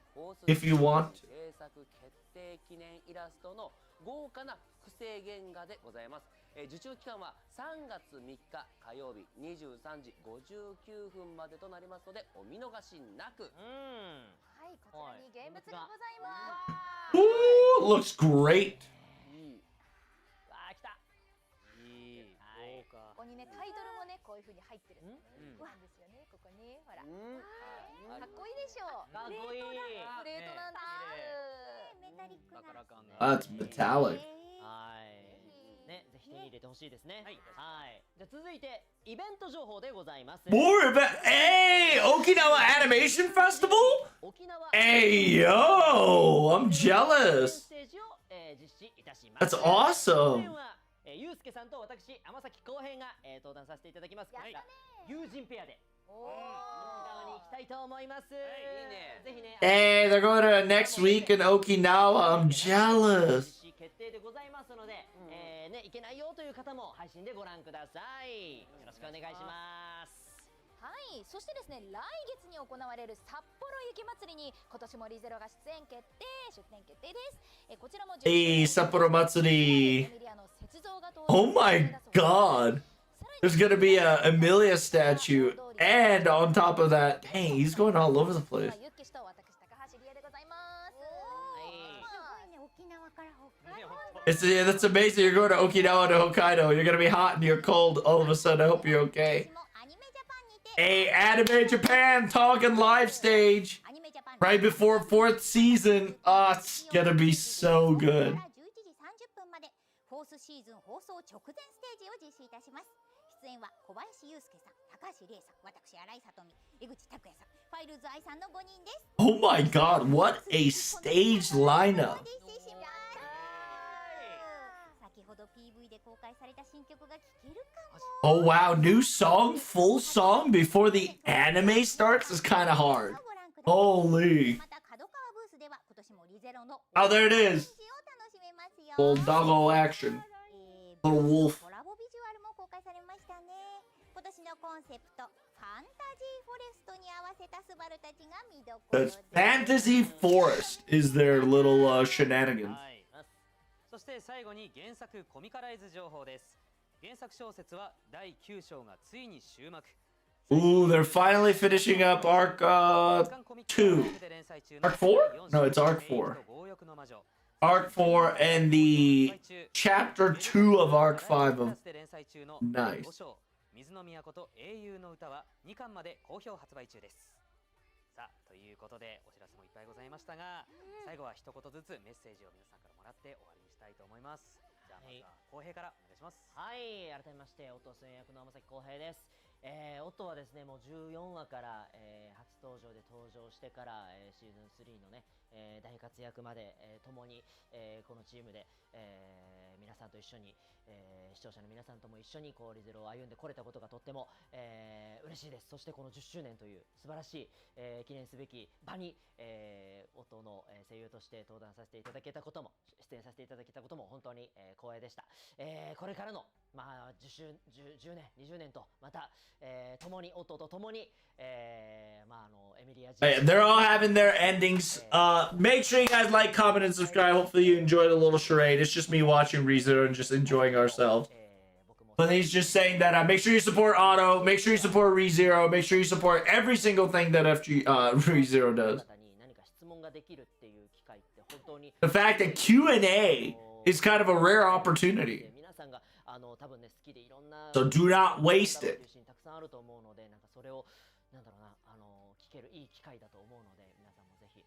if you want. 制作決定記念イラストの豪華な複製原画でございます。受注期間は3月3日火曜日23時59分までとなりますのでお見逃しなく。はい、こちらに現物がございます。Ooh, looks great. わあ来た。いい。ここにねタイトルもねこういう風に入ってるなんですよね。ここにほら。かっこいいでしょ。かっこいい。プレートなんです。メタリックな。That's metallic. はい。ね、ぜひ手に入れてほしいですね。はい。じゃあ続いてイベント情報でございます。 More event. Hey, Okinawa Animation Festival. Hey, yo, I'm jealous. That's awesome. ゆうすけさんと私天崎浩平が登壇させていただきます。友人ペアで沖縄に行きたいと思います。ぜひね。Hey, they're going to next week in Okinawa. I'm jealous. 決定でございますので、ね、行けないよという方も配信でご覧ください。よろしくお願いします。はい、そしてですね、来月に行われる札幌雪まつりに今年もリゼロが出演決定です。こちらもHey, Sapporo Matsuri. Oh my god. There's gonna be a Emilia statue, and on top of that, dang, he's going all over the place. Yeah, that's amazing. You're going to Okinawa to Hokkaido. You're gonna be hot and you're cold all of a sudden. I hope you're okay. Hey, Anime Japan talking live stage right before 4th season. Oh, it's gonna be so good. フォースシーズン放送直前ステージを実施いたします。出演は小林祐介さん、高橋理恵さん、私新井さとみ、江口拓也さん、ファイルズ愛さんの5人です。Oh my god, what a stage lineup. 先ほど PV で公開された新曲が聴けるかも。 Oh wow, new song, full song before the anime starts is kind of hard. Holy. Oh, there it is. Full doggo action. Little wolf. 今年のコンセプト、ファンタジーフォレストに合わせたスバルたちが見どころ The Fantasy Forest is their little shenanigans. そして最後に原作コミカライズ情報です。原作小説は第9章がついに終幕。 Ooh, they're finally finishing up arc 2. Arc 4? No, it's arc 4. Arc 4 and the chapter 2 of arc 5 of nice. 水の都と英雄の歌は2巻まで好評発売中です。さあということでお知らせもいっぱいございましたが、最後は一言ずつメッセージを皆さんからもらって終わりにしたいと思います。じゃあまずは浩平からお願いします。はい、改めましてオットー出演役の天崎浩平です。オットーはですね、もう14話から、初登場で登場してから、シーズン3のね、大活躍まで、共に、このチームで、皆さんと一緒に、視聴者の皆さんとも一緒にこうリゼロを歩んでこれたことがとっても、嬉しいです。そしてこの10周年という素晴らしい、記念すべき場に、オットーの声優として登壇させていただけたことも出演させていただけたことも本当に、光栄でした。これからの、まあ、10年20年とまた、共にオットーと共に、まあエミリア They're all having their endings. Make sure you guys like, comment, and subscribe. Hopefully you enjoyed a little charade. It's just me watching ReZero and just enjoying ourselves. But he's just saying that make sure you support Otto, make sure you support ReZero, make sure you support every single thing that ReZero does. The fact that Q&A is kind of a rare opportunity. So do not waste it. それをなんだろうな聞けるいい機会だと思うので皆さんもぜひ、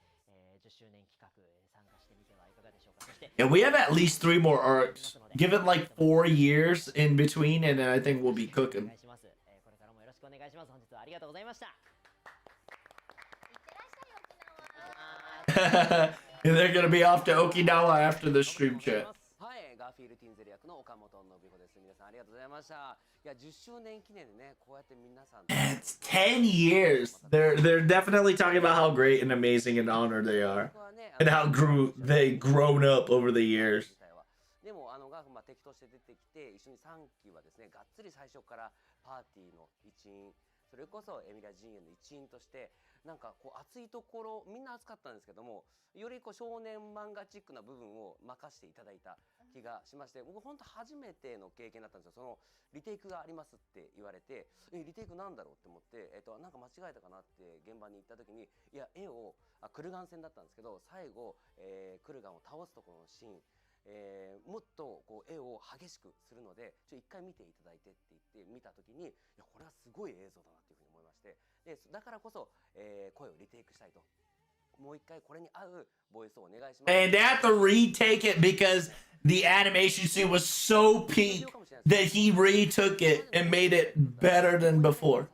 10周年企画参加してみてはいかがでしょうか。そして And we have at least 3 more arcs. Give it like 4 years in between, and then I think we'll be cooking. これからもよろしくお願いします。本日はありがとうございました。And they're gonna be off to Okinawa after the stream chat. はい、ガーフィールティンゼル役の岡本信彦です。皆さんさんありがとうございました。いや、10周年記念でね、こうやって皆さん。It's 10 years. They're definitely talking about how great and amazing and honored they are, and how they grown up over the years. でもガーフ敵として出てきて一緒に3期はですねがっつり最初からパーティーの一員、それこそエミリア陣営の一員としてなんかこう熱いところみんな熱かったんですけども、よりこう少年漫画チックな部分を任せていただいた気がしまして、僕本当初めての経験だったんですよ。そのリテイクがありますって言われて、リテイクなんだろうって思って、なんか間違えたかなって現場に行った時に、いや絵をクルガン戦だったんですけど、最後、クルガンを倒すところのシーン、もっとこう絵を激しくするので一回見ていただいてって言って見た時に、いやこれはすごい映像だなっていうふうに思いまして、でだからこそ、声をリテイクしたいと、もう一回これに合うボイスをお願いします。 And they have to retake it because the animation scene was so peak that he retook it and made it better than before.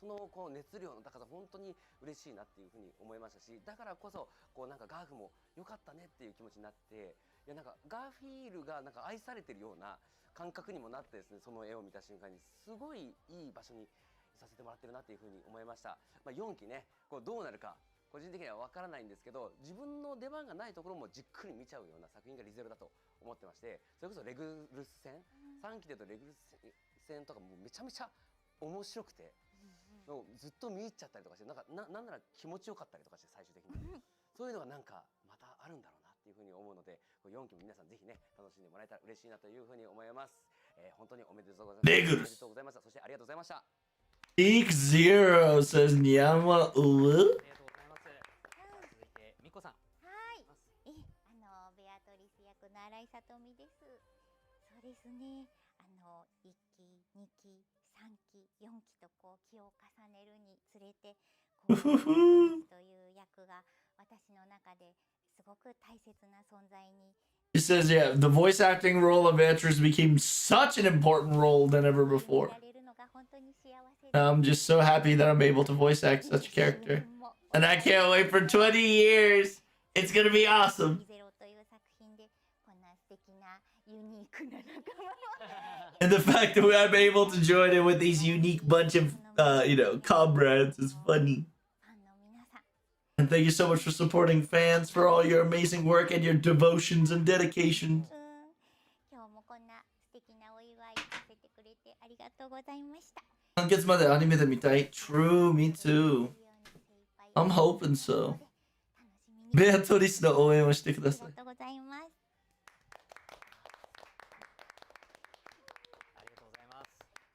そのこう熱量の高さ本当に嬉しいなっていうふうに思いましたし、だからこそこうなんかガーフも良かったねっていう気持ちになって、いやなんかガーフィールがなんか愛されてるような感覚にもなってですね、その絵を見た瞬間にすごいいい場所にさせてもらってるなっていうふうに思いました。4期ねこうどうなるか個人的には分からないんですけど、自分の出番がないところもじっくり見ちゃうような作品がリゼロだと思ってまして、それこそレグルス戦、3期でとレグルス戦とかもうめちゃめちゃ面白くて、ずっと見入っちゃったりとかして、なんなら気持ちよかったりとかして、最終的にそういうのがなんかまたあるんだろうなっていうふうに思うので、4期も皆さんぜひね楽しんでもらえたら嬉しいなというふうに思います。本当におめでとうございます。おめでとうございました。そしてありがとうございました。Peak Zero says Nyama Ulu. みこさん。はい。ベアトリス役の新井さとみです。そうですね。1期、2期、3期、4期とこう気を重ねるにつれて、こうという役が私の中ですごく大切な存在に。He says, yeah, the voice acting role of Beatrice became such an important role than ever before. I'm just so happy that I'm able to voice act such a character. And I can't wait for 20 years. It's gonna be awesome. And the fact that I'm able to join in with these unique bunch of, comrades is funny. And thank you so much for supporting fans, for all your amazing work and your devotions and dedications. 完結までアニメで見たい True, me too. I'm hoping so. ベアトリスの応援をしてください。ありがとうございます。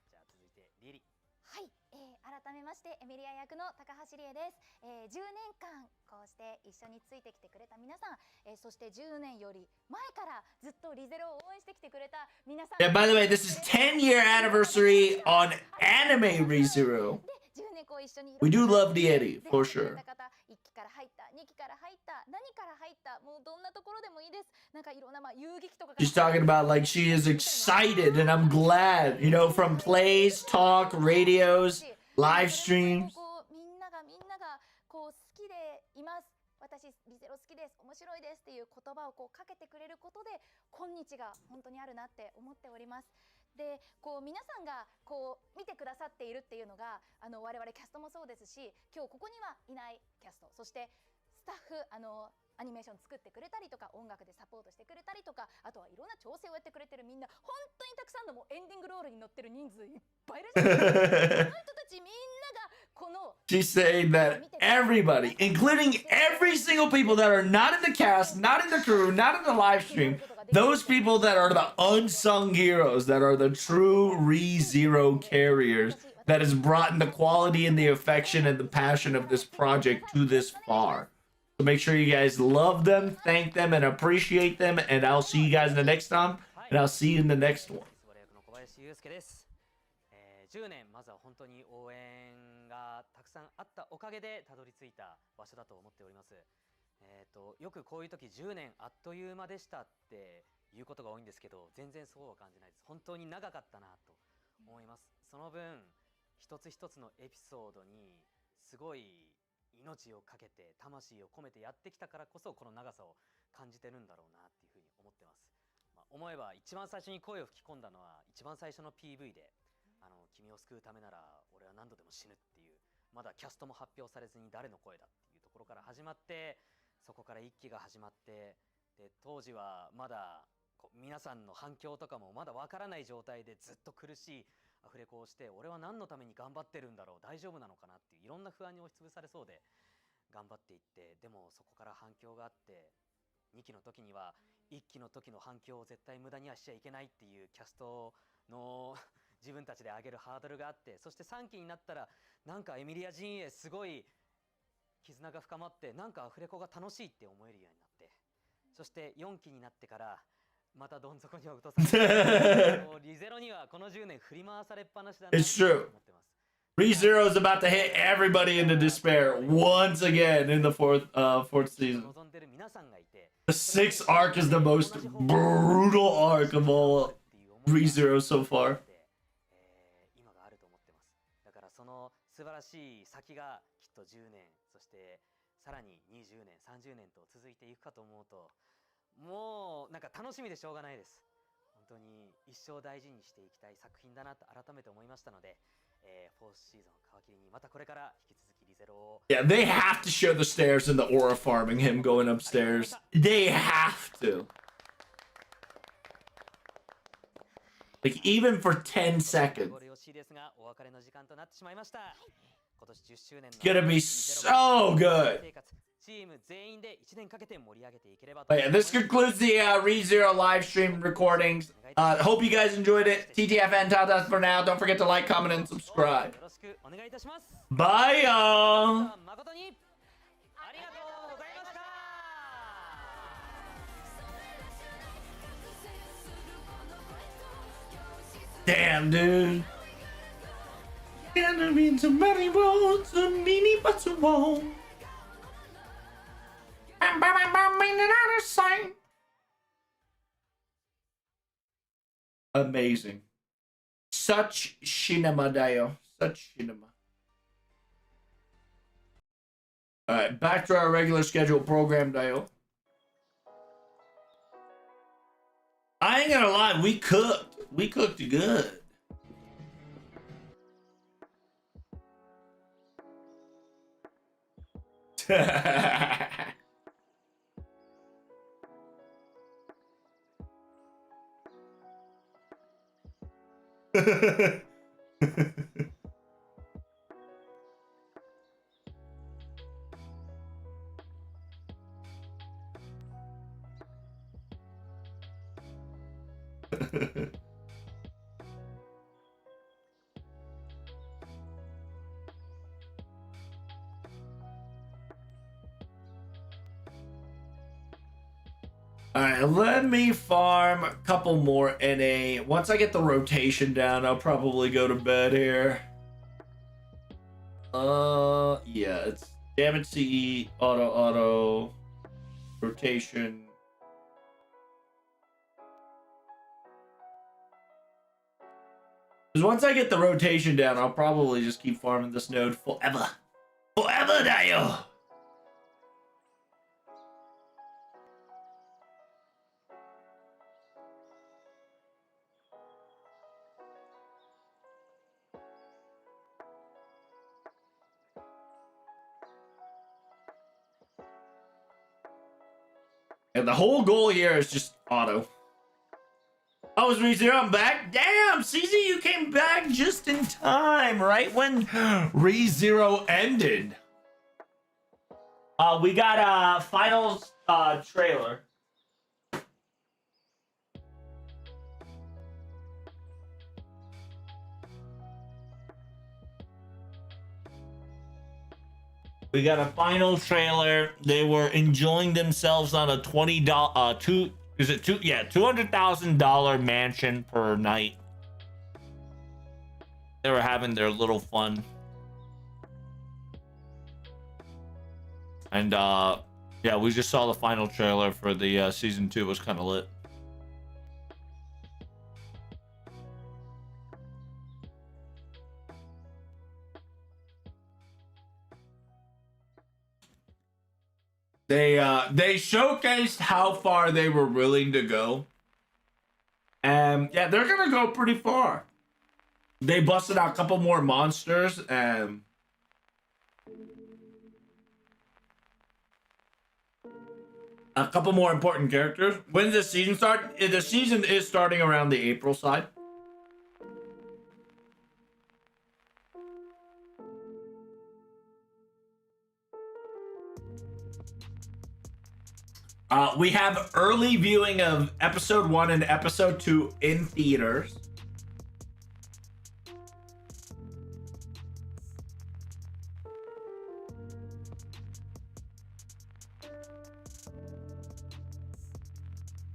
じゃあ続いてリリ。はい、改めましてエミリア役の高橋理恵です。10年間こうして一緒についてきてくれた皆さん、そして10年より前からずっとリゼロを応援してきてくれた皆さん。Yeah, by the way, this is 10-year anniversary on Anime ReZero. We do love the Eddie, for sure. 1期から入った、2期から入った、何から入った、もうどんなところでもいいです。なんかいろんな遊撃とか。She's talking about like she is excited, and I'm glad, from plays, talk, radios, live streams. みんながこう好きでいます。私リゼロ好きです、面白いですっていう言葉をこうかけてくれることで今日が本当にあるなって思っております。でこう皆さんがこう見てくださっているっていうのが我々キャストもそうですし、今日ここにはいないキャスト、そしてスタッフアニメーション作ってくれたりとか、音楽でサポートしてくれたりとか、あとはいろんな調整をやってくれてるみんな、本当にたくさんのもうエンディングロールに乗ってる人数いっぱいいるじゃないですか。この人たちみんながこの She's saying that everybody, including every single people that are not in the cast, not in the crew, not in the live stream, those people that are the unsung heroes, that are the true ReZero carriers, that has brought the quality and the affection and the passion of this project to this far. So make sure you guys love them, thank them, and appreciate them. And I'll see you guys in the next time. And I'll see you in the next one. 10年まずは本当に応援がたくさんあったおかげでたどり着いた場所だと思っております。よくこういう時10年あっという間でしたっていうことが多いんですけど、全然そうは感じないです。本当に長かったなと思います。その分一つ一つのエピソードにすごい命をかけて魂を込めてやってきたからこそこの長さを感じてるんだろうなっていうふうに思ってます。思えば一番最初に声を吹き込んだのは一番最初の PV で君を救うためなら俺は何度でも死ぬっていうまだキャストも発表されずに誰の声だっていうところから始まってそこから一期が始まってで当時はまだ皆さんの反響とかもまだわからない状態でずっと苦しいアフレコをして俺は何のために頑張ってるんだろう大丈夫なのかなっていういろんな不安に押しつぶされそうで頑張っていってでもそこから反響があって2期の時には1期の時の反響を絶対無駄にはしちゃいけないっていうキャストの自分たちで上げるハードルがあってそして3期になったらなんかエミリア陣営すごい絆が深まってなんかアフレコが楽しいって思えるようになってそして4期になってからまたどん底に落とされてリゼロにはこの10年振り回されっぱなしだなと思ってます。ReZero is about to hit everybody into despair once again in the fourth season. The sixth arc is the most brutal arc of all ReZero so far. 今があると思ってます。だからその素晴らしい先がきっと10年そしてさらに20年30年と続いていくかと思うともうなんか楽しみでしょうがないです。本当に一生大事にしていきたい作品だなと改めて思いましたので。4シーズンを皮切りにまたこれから引き続きリゼロを Yeah, they have to show the stairs and the aura farming him going upstairs. They have to. Like even for 10 seconds. It's gonna be so good. But yeah, this concludes the ReZero live stream recordings. Hope you guys enjoyed it. TTFN, Tatas for now. Don't forget to like, comment, and subscribe. Bye, y'all. Damn, dude. Gonna be too many roads, a mini but a wall. Bam, bam, bam, bam, in another sign. Amazing. Such cinema, Dio. Such cinema. Alright, back to our regular scheduled program, Dio. I ain't gonna lie, we cooked. We cooked good. Alright, let me farm a couple more NA. Once I get the rotation down, I'll probably go to bed here. Yeah, it's damage CE, auto, rotation. Because once I get the rotation down, I'll probably just keep farming this node forever. Forever, Dio! And the whole goal here is just auto. I was ReZero, I'm back. Damn, CZ, you came back just in time, right when ReZero ended. We got a finals trailer. We got a final trailer. They were enjoying themselves on a $200,000 mansion per night. They were having their little fun. And yeah, we just saw the final trailer for the season 2. It was kind of lit. They showcased how far they were willing to go yeah, they're gonna go pretty far. They busted out a couple more monsters and a couple more important characters. When does the season start? The season is starting around the April side. We have early viewing of episode 1 and episode 2 in theaters.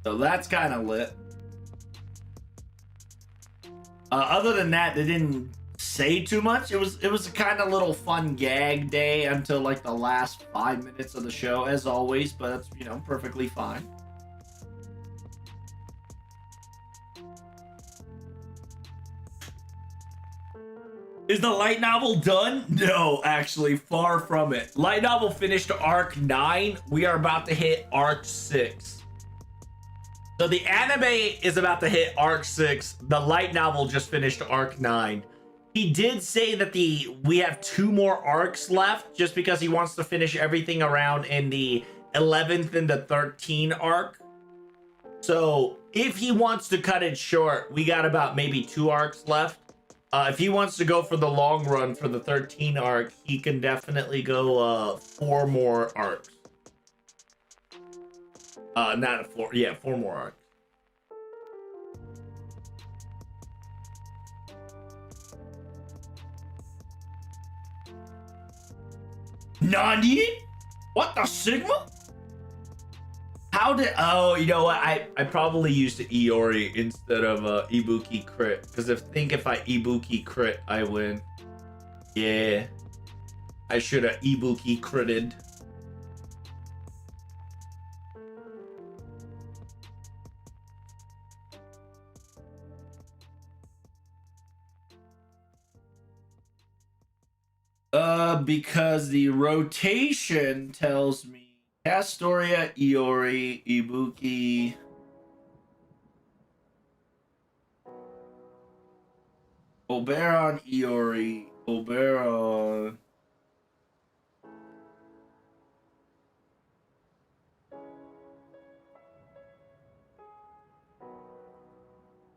So that's kind of lit. Other than that, they didn't say too much. It was a kind of little fun gag day until like the last 5 minutes of the show, as always. But that's, you know, perfectly fine. Is the light novel done? No, actually, far from it. Light novel finished arc 9. We are about to hit arc 6. So the anime is about to hit arc 6. The light novel just finished arc 9. He did say that we have 2 more arcs left just because he wants to finish everything around in the 11th and the 13th arc. So if he wants to cut it short, we got about maybe 2 arcs left. If he wants to go for the long run for the 13 arc, he can definitely go 4 more arcs. Not 4, yeah, 4 more arcs. Nani? What the Sigma? How did... Oh, you know what? I probably used Iori instead of Ibuki crit. Because if I Ibuki crit, I win. Yeah. I should have Ibuki critted. Because the rotation tells me Castoria, Iori, Ibuki. Oberon, Iori, Oberon.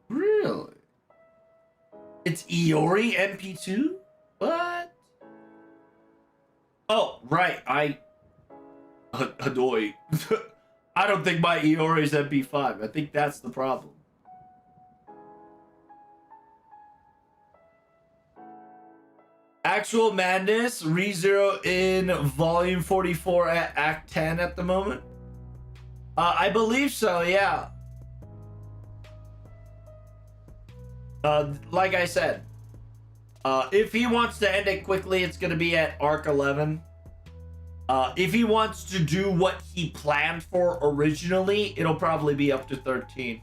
Really? It's Iori MP2? What? Oh, right. Hadoi. I don't think my Iori is MP5. I think that's the problem. Actual Madness, ReZero in Volume 44 at Act 10 at the moment. I believe so, yeah. Like I said, if he wants to end it quickly, it's going to be at Arc 11. If he wants to do what he planned for originally, it'll probably be up to 13.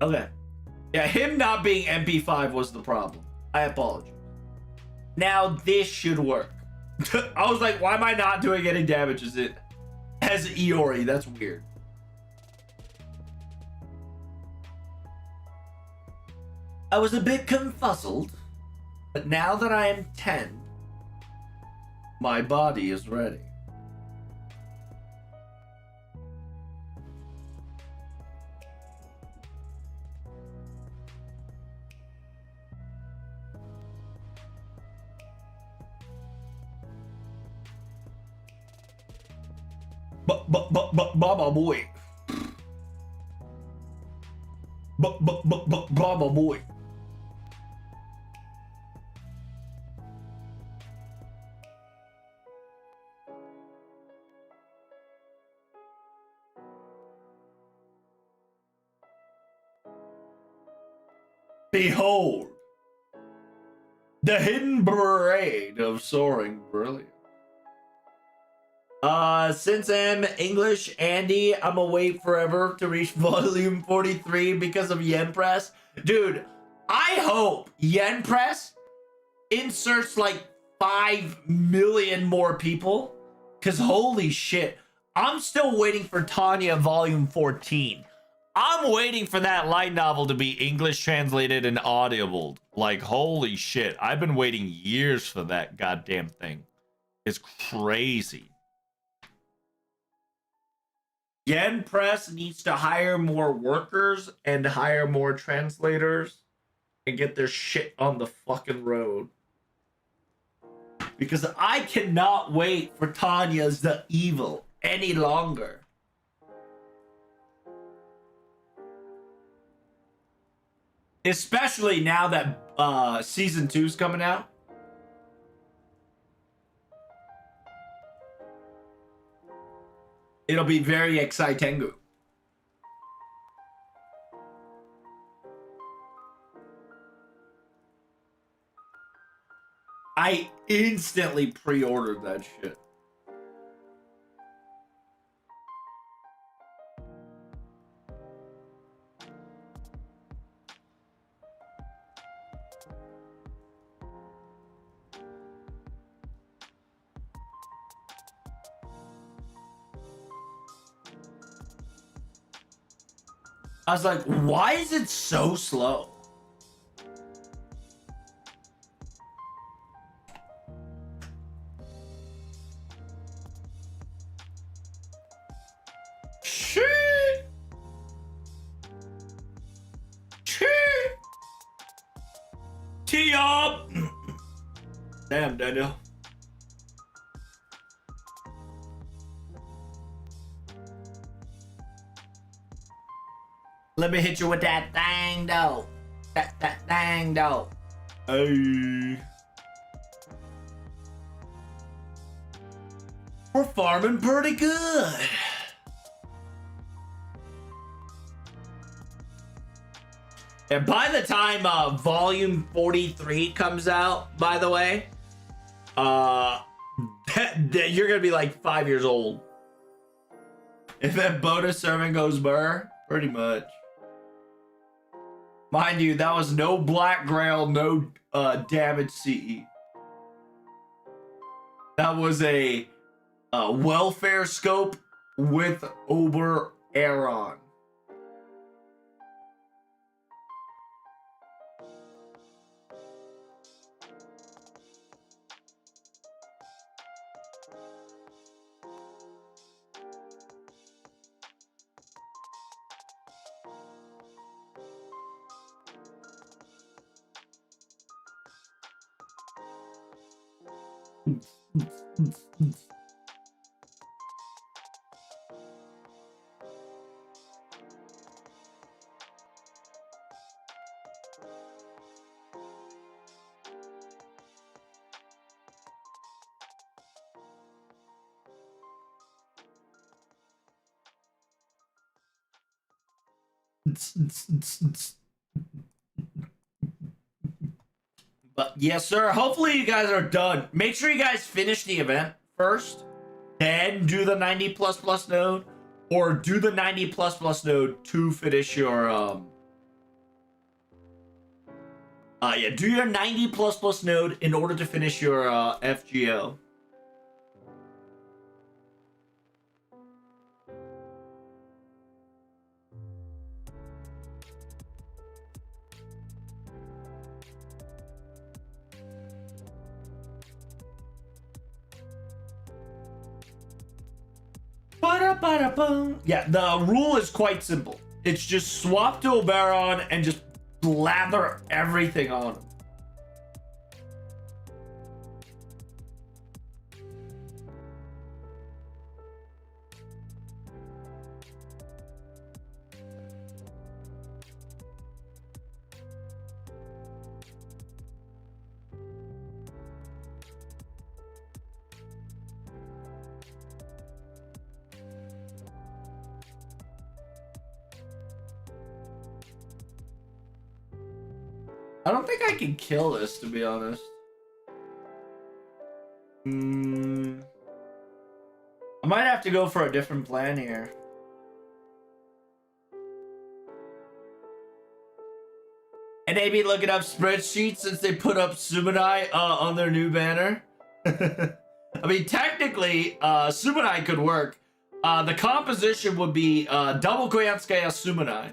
Okay. Yeah, him not being MP5 was the problem. I apologize. Now this should work. I was like, why am I not doing any damage as Iori? That's weird. I was a bit confuzzled, but now that I am 10, my body is ready. Baba boy. Baba boy. Behold, the hidden parade of soaring brilliance. Since I'm English, Andy, I'm gonna wait forever to reach volume 43 because of Yen Press. Dude, I hope Yen Press inserts like 5 million more people. Cause holy shit, I'm still waiting for Tanya Volume 14. I'm waiting for that light novel to be English translated and audible. Like, holy shit. I've been waiting years for that goddamn thing. It's crazy. Yen Press needs to hire more workers and hire more translators and get their shit on the fucking road. Because I cannot wait for Tanya's The Evil any longer. Especially now that season 2's coming out. It'll be very exciting. I instantly pre-ordered that shit. I was like, why is it so slow? Shit. Tee up. Damn, Daniel. Let me hit you with that thang though. That thang though. Hey. We're farming pretty good. And by the time volume 43 comes out, by the way, you're gonna be like 5 years old. If that bonus servant goes burr, pretty much. Mind you, that was no Black Grail, no damage CE. That was a welfare scope with Ober Aaron. But yes, sir. Hopefully you guys are done. Make sure you guys finish the event first, then do the 90++ node, or do the 90++ node to finish your do your 90++ node in order to finish your FGO. Yeah, the rule is quite simple. It's just swap to Oberon and just blather everything on him. I don't think I can kill this, to be honest. I might have to go for a different plan here. And maybe looking up spreadsheets since they put up Sumanai on their new banner. I mean, technically, Sumanai could work. The composition would be double Koyatsuke Sumanai.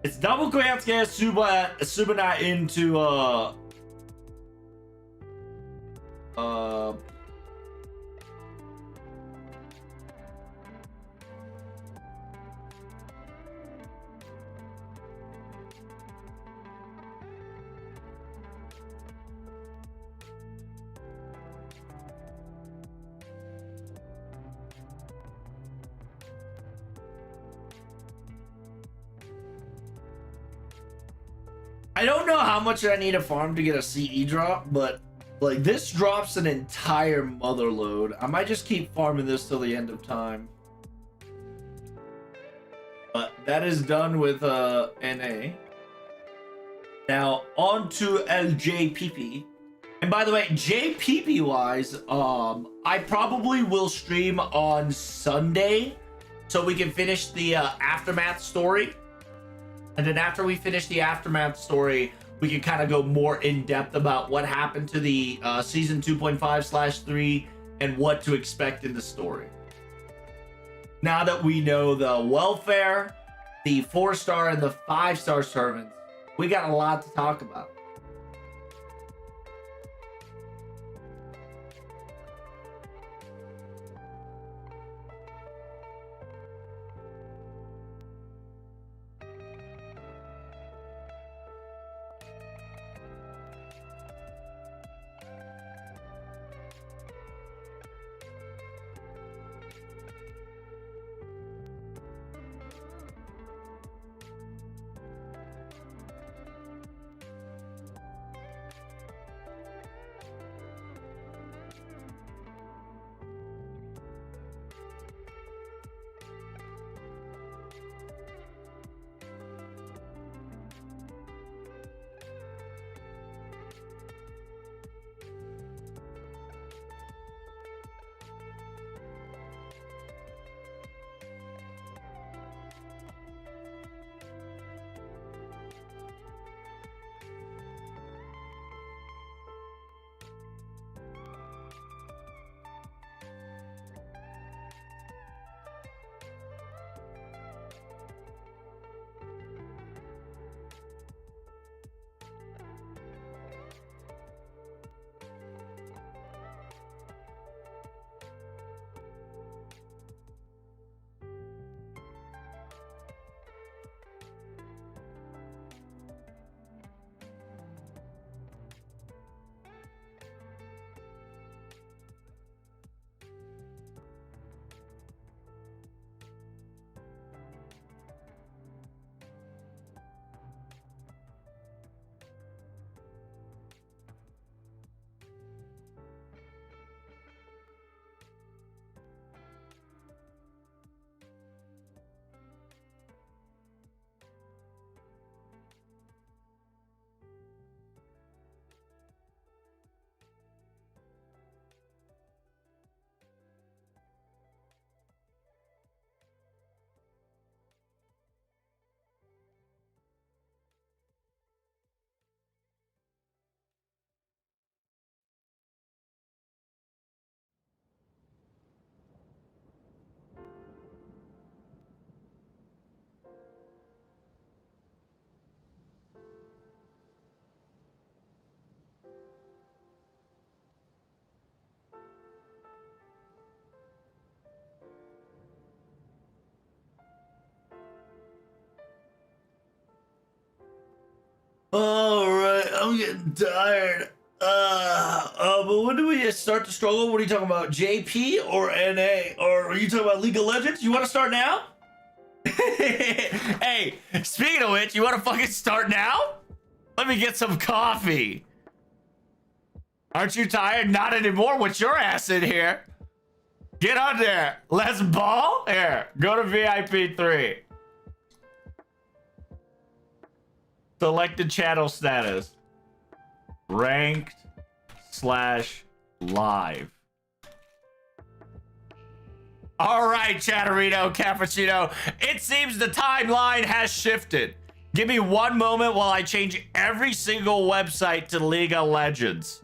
It's double Koyatsuke Sumanai into I don't know how much I need to farm to get a CE drop, but like this drops an entire mother load. I might just keep farming this till the end of time. But that is done with NA. Now on to LJPP. And by the way, JPP wise, I probably will stream on Sunday so we can finish the Aftermath story. And then after we finish the Aftermath story, we can kind of go more in depth about what happened to the season 2.5/3 and what to expect in the story. Now that we know the welfare, the 4-star and the 5-star servants, we got a lot to talk about. All right, I'm getting tired. But when do we start to struggle? What are you talking about, JP or NA? Or are you talking about League of Legends? You want to start now? Hey, speaking of which, you want to fucking start now? Let me get some coffee. Aren't you tired? Not anymore. What's your ass in here? Get on there. Let's ball. Here, go to VIP 3. Selected channel status. Ranked / live. All right, Chatterino, Cappuccino. It seems the timeline has shifted. Give me one moment while I change every single website to League of Legends.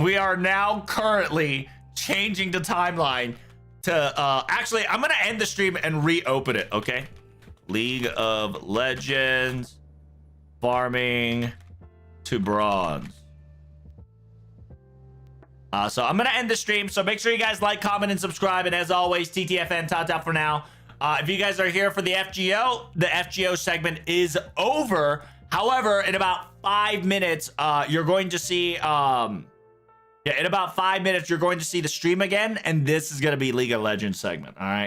we are now currently changing the timeline to actually I'm gonna end the stream and reopen it, okay? League of Legends farming to bronze. So I'm gonna end the stream, so make sure you guys like, comment, and subscribe, and as always, TTFN ta for now. If you guys are here for the FGO segment is over. However, in about 5 minutes, you're going to see in about 5 minutes, you're going to see the stream again, and this is going to be League of Legends segment. All right.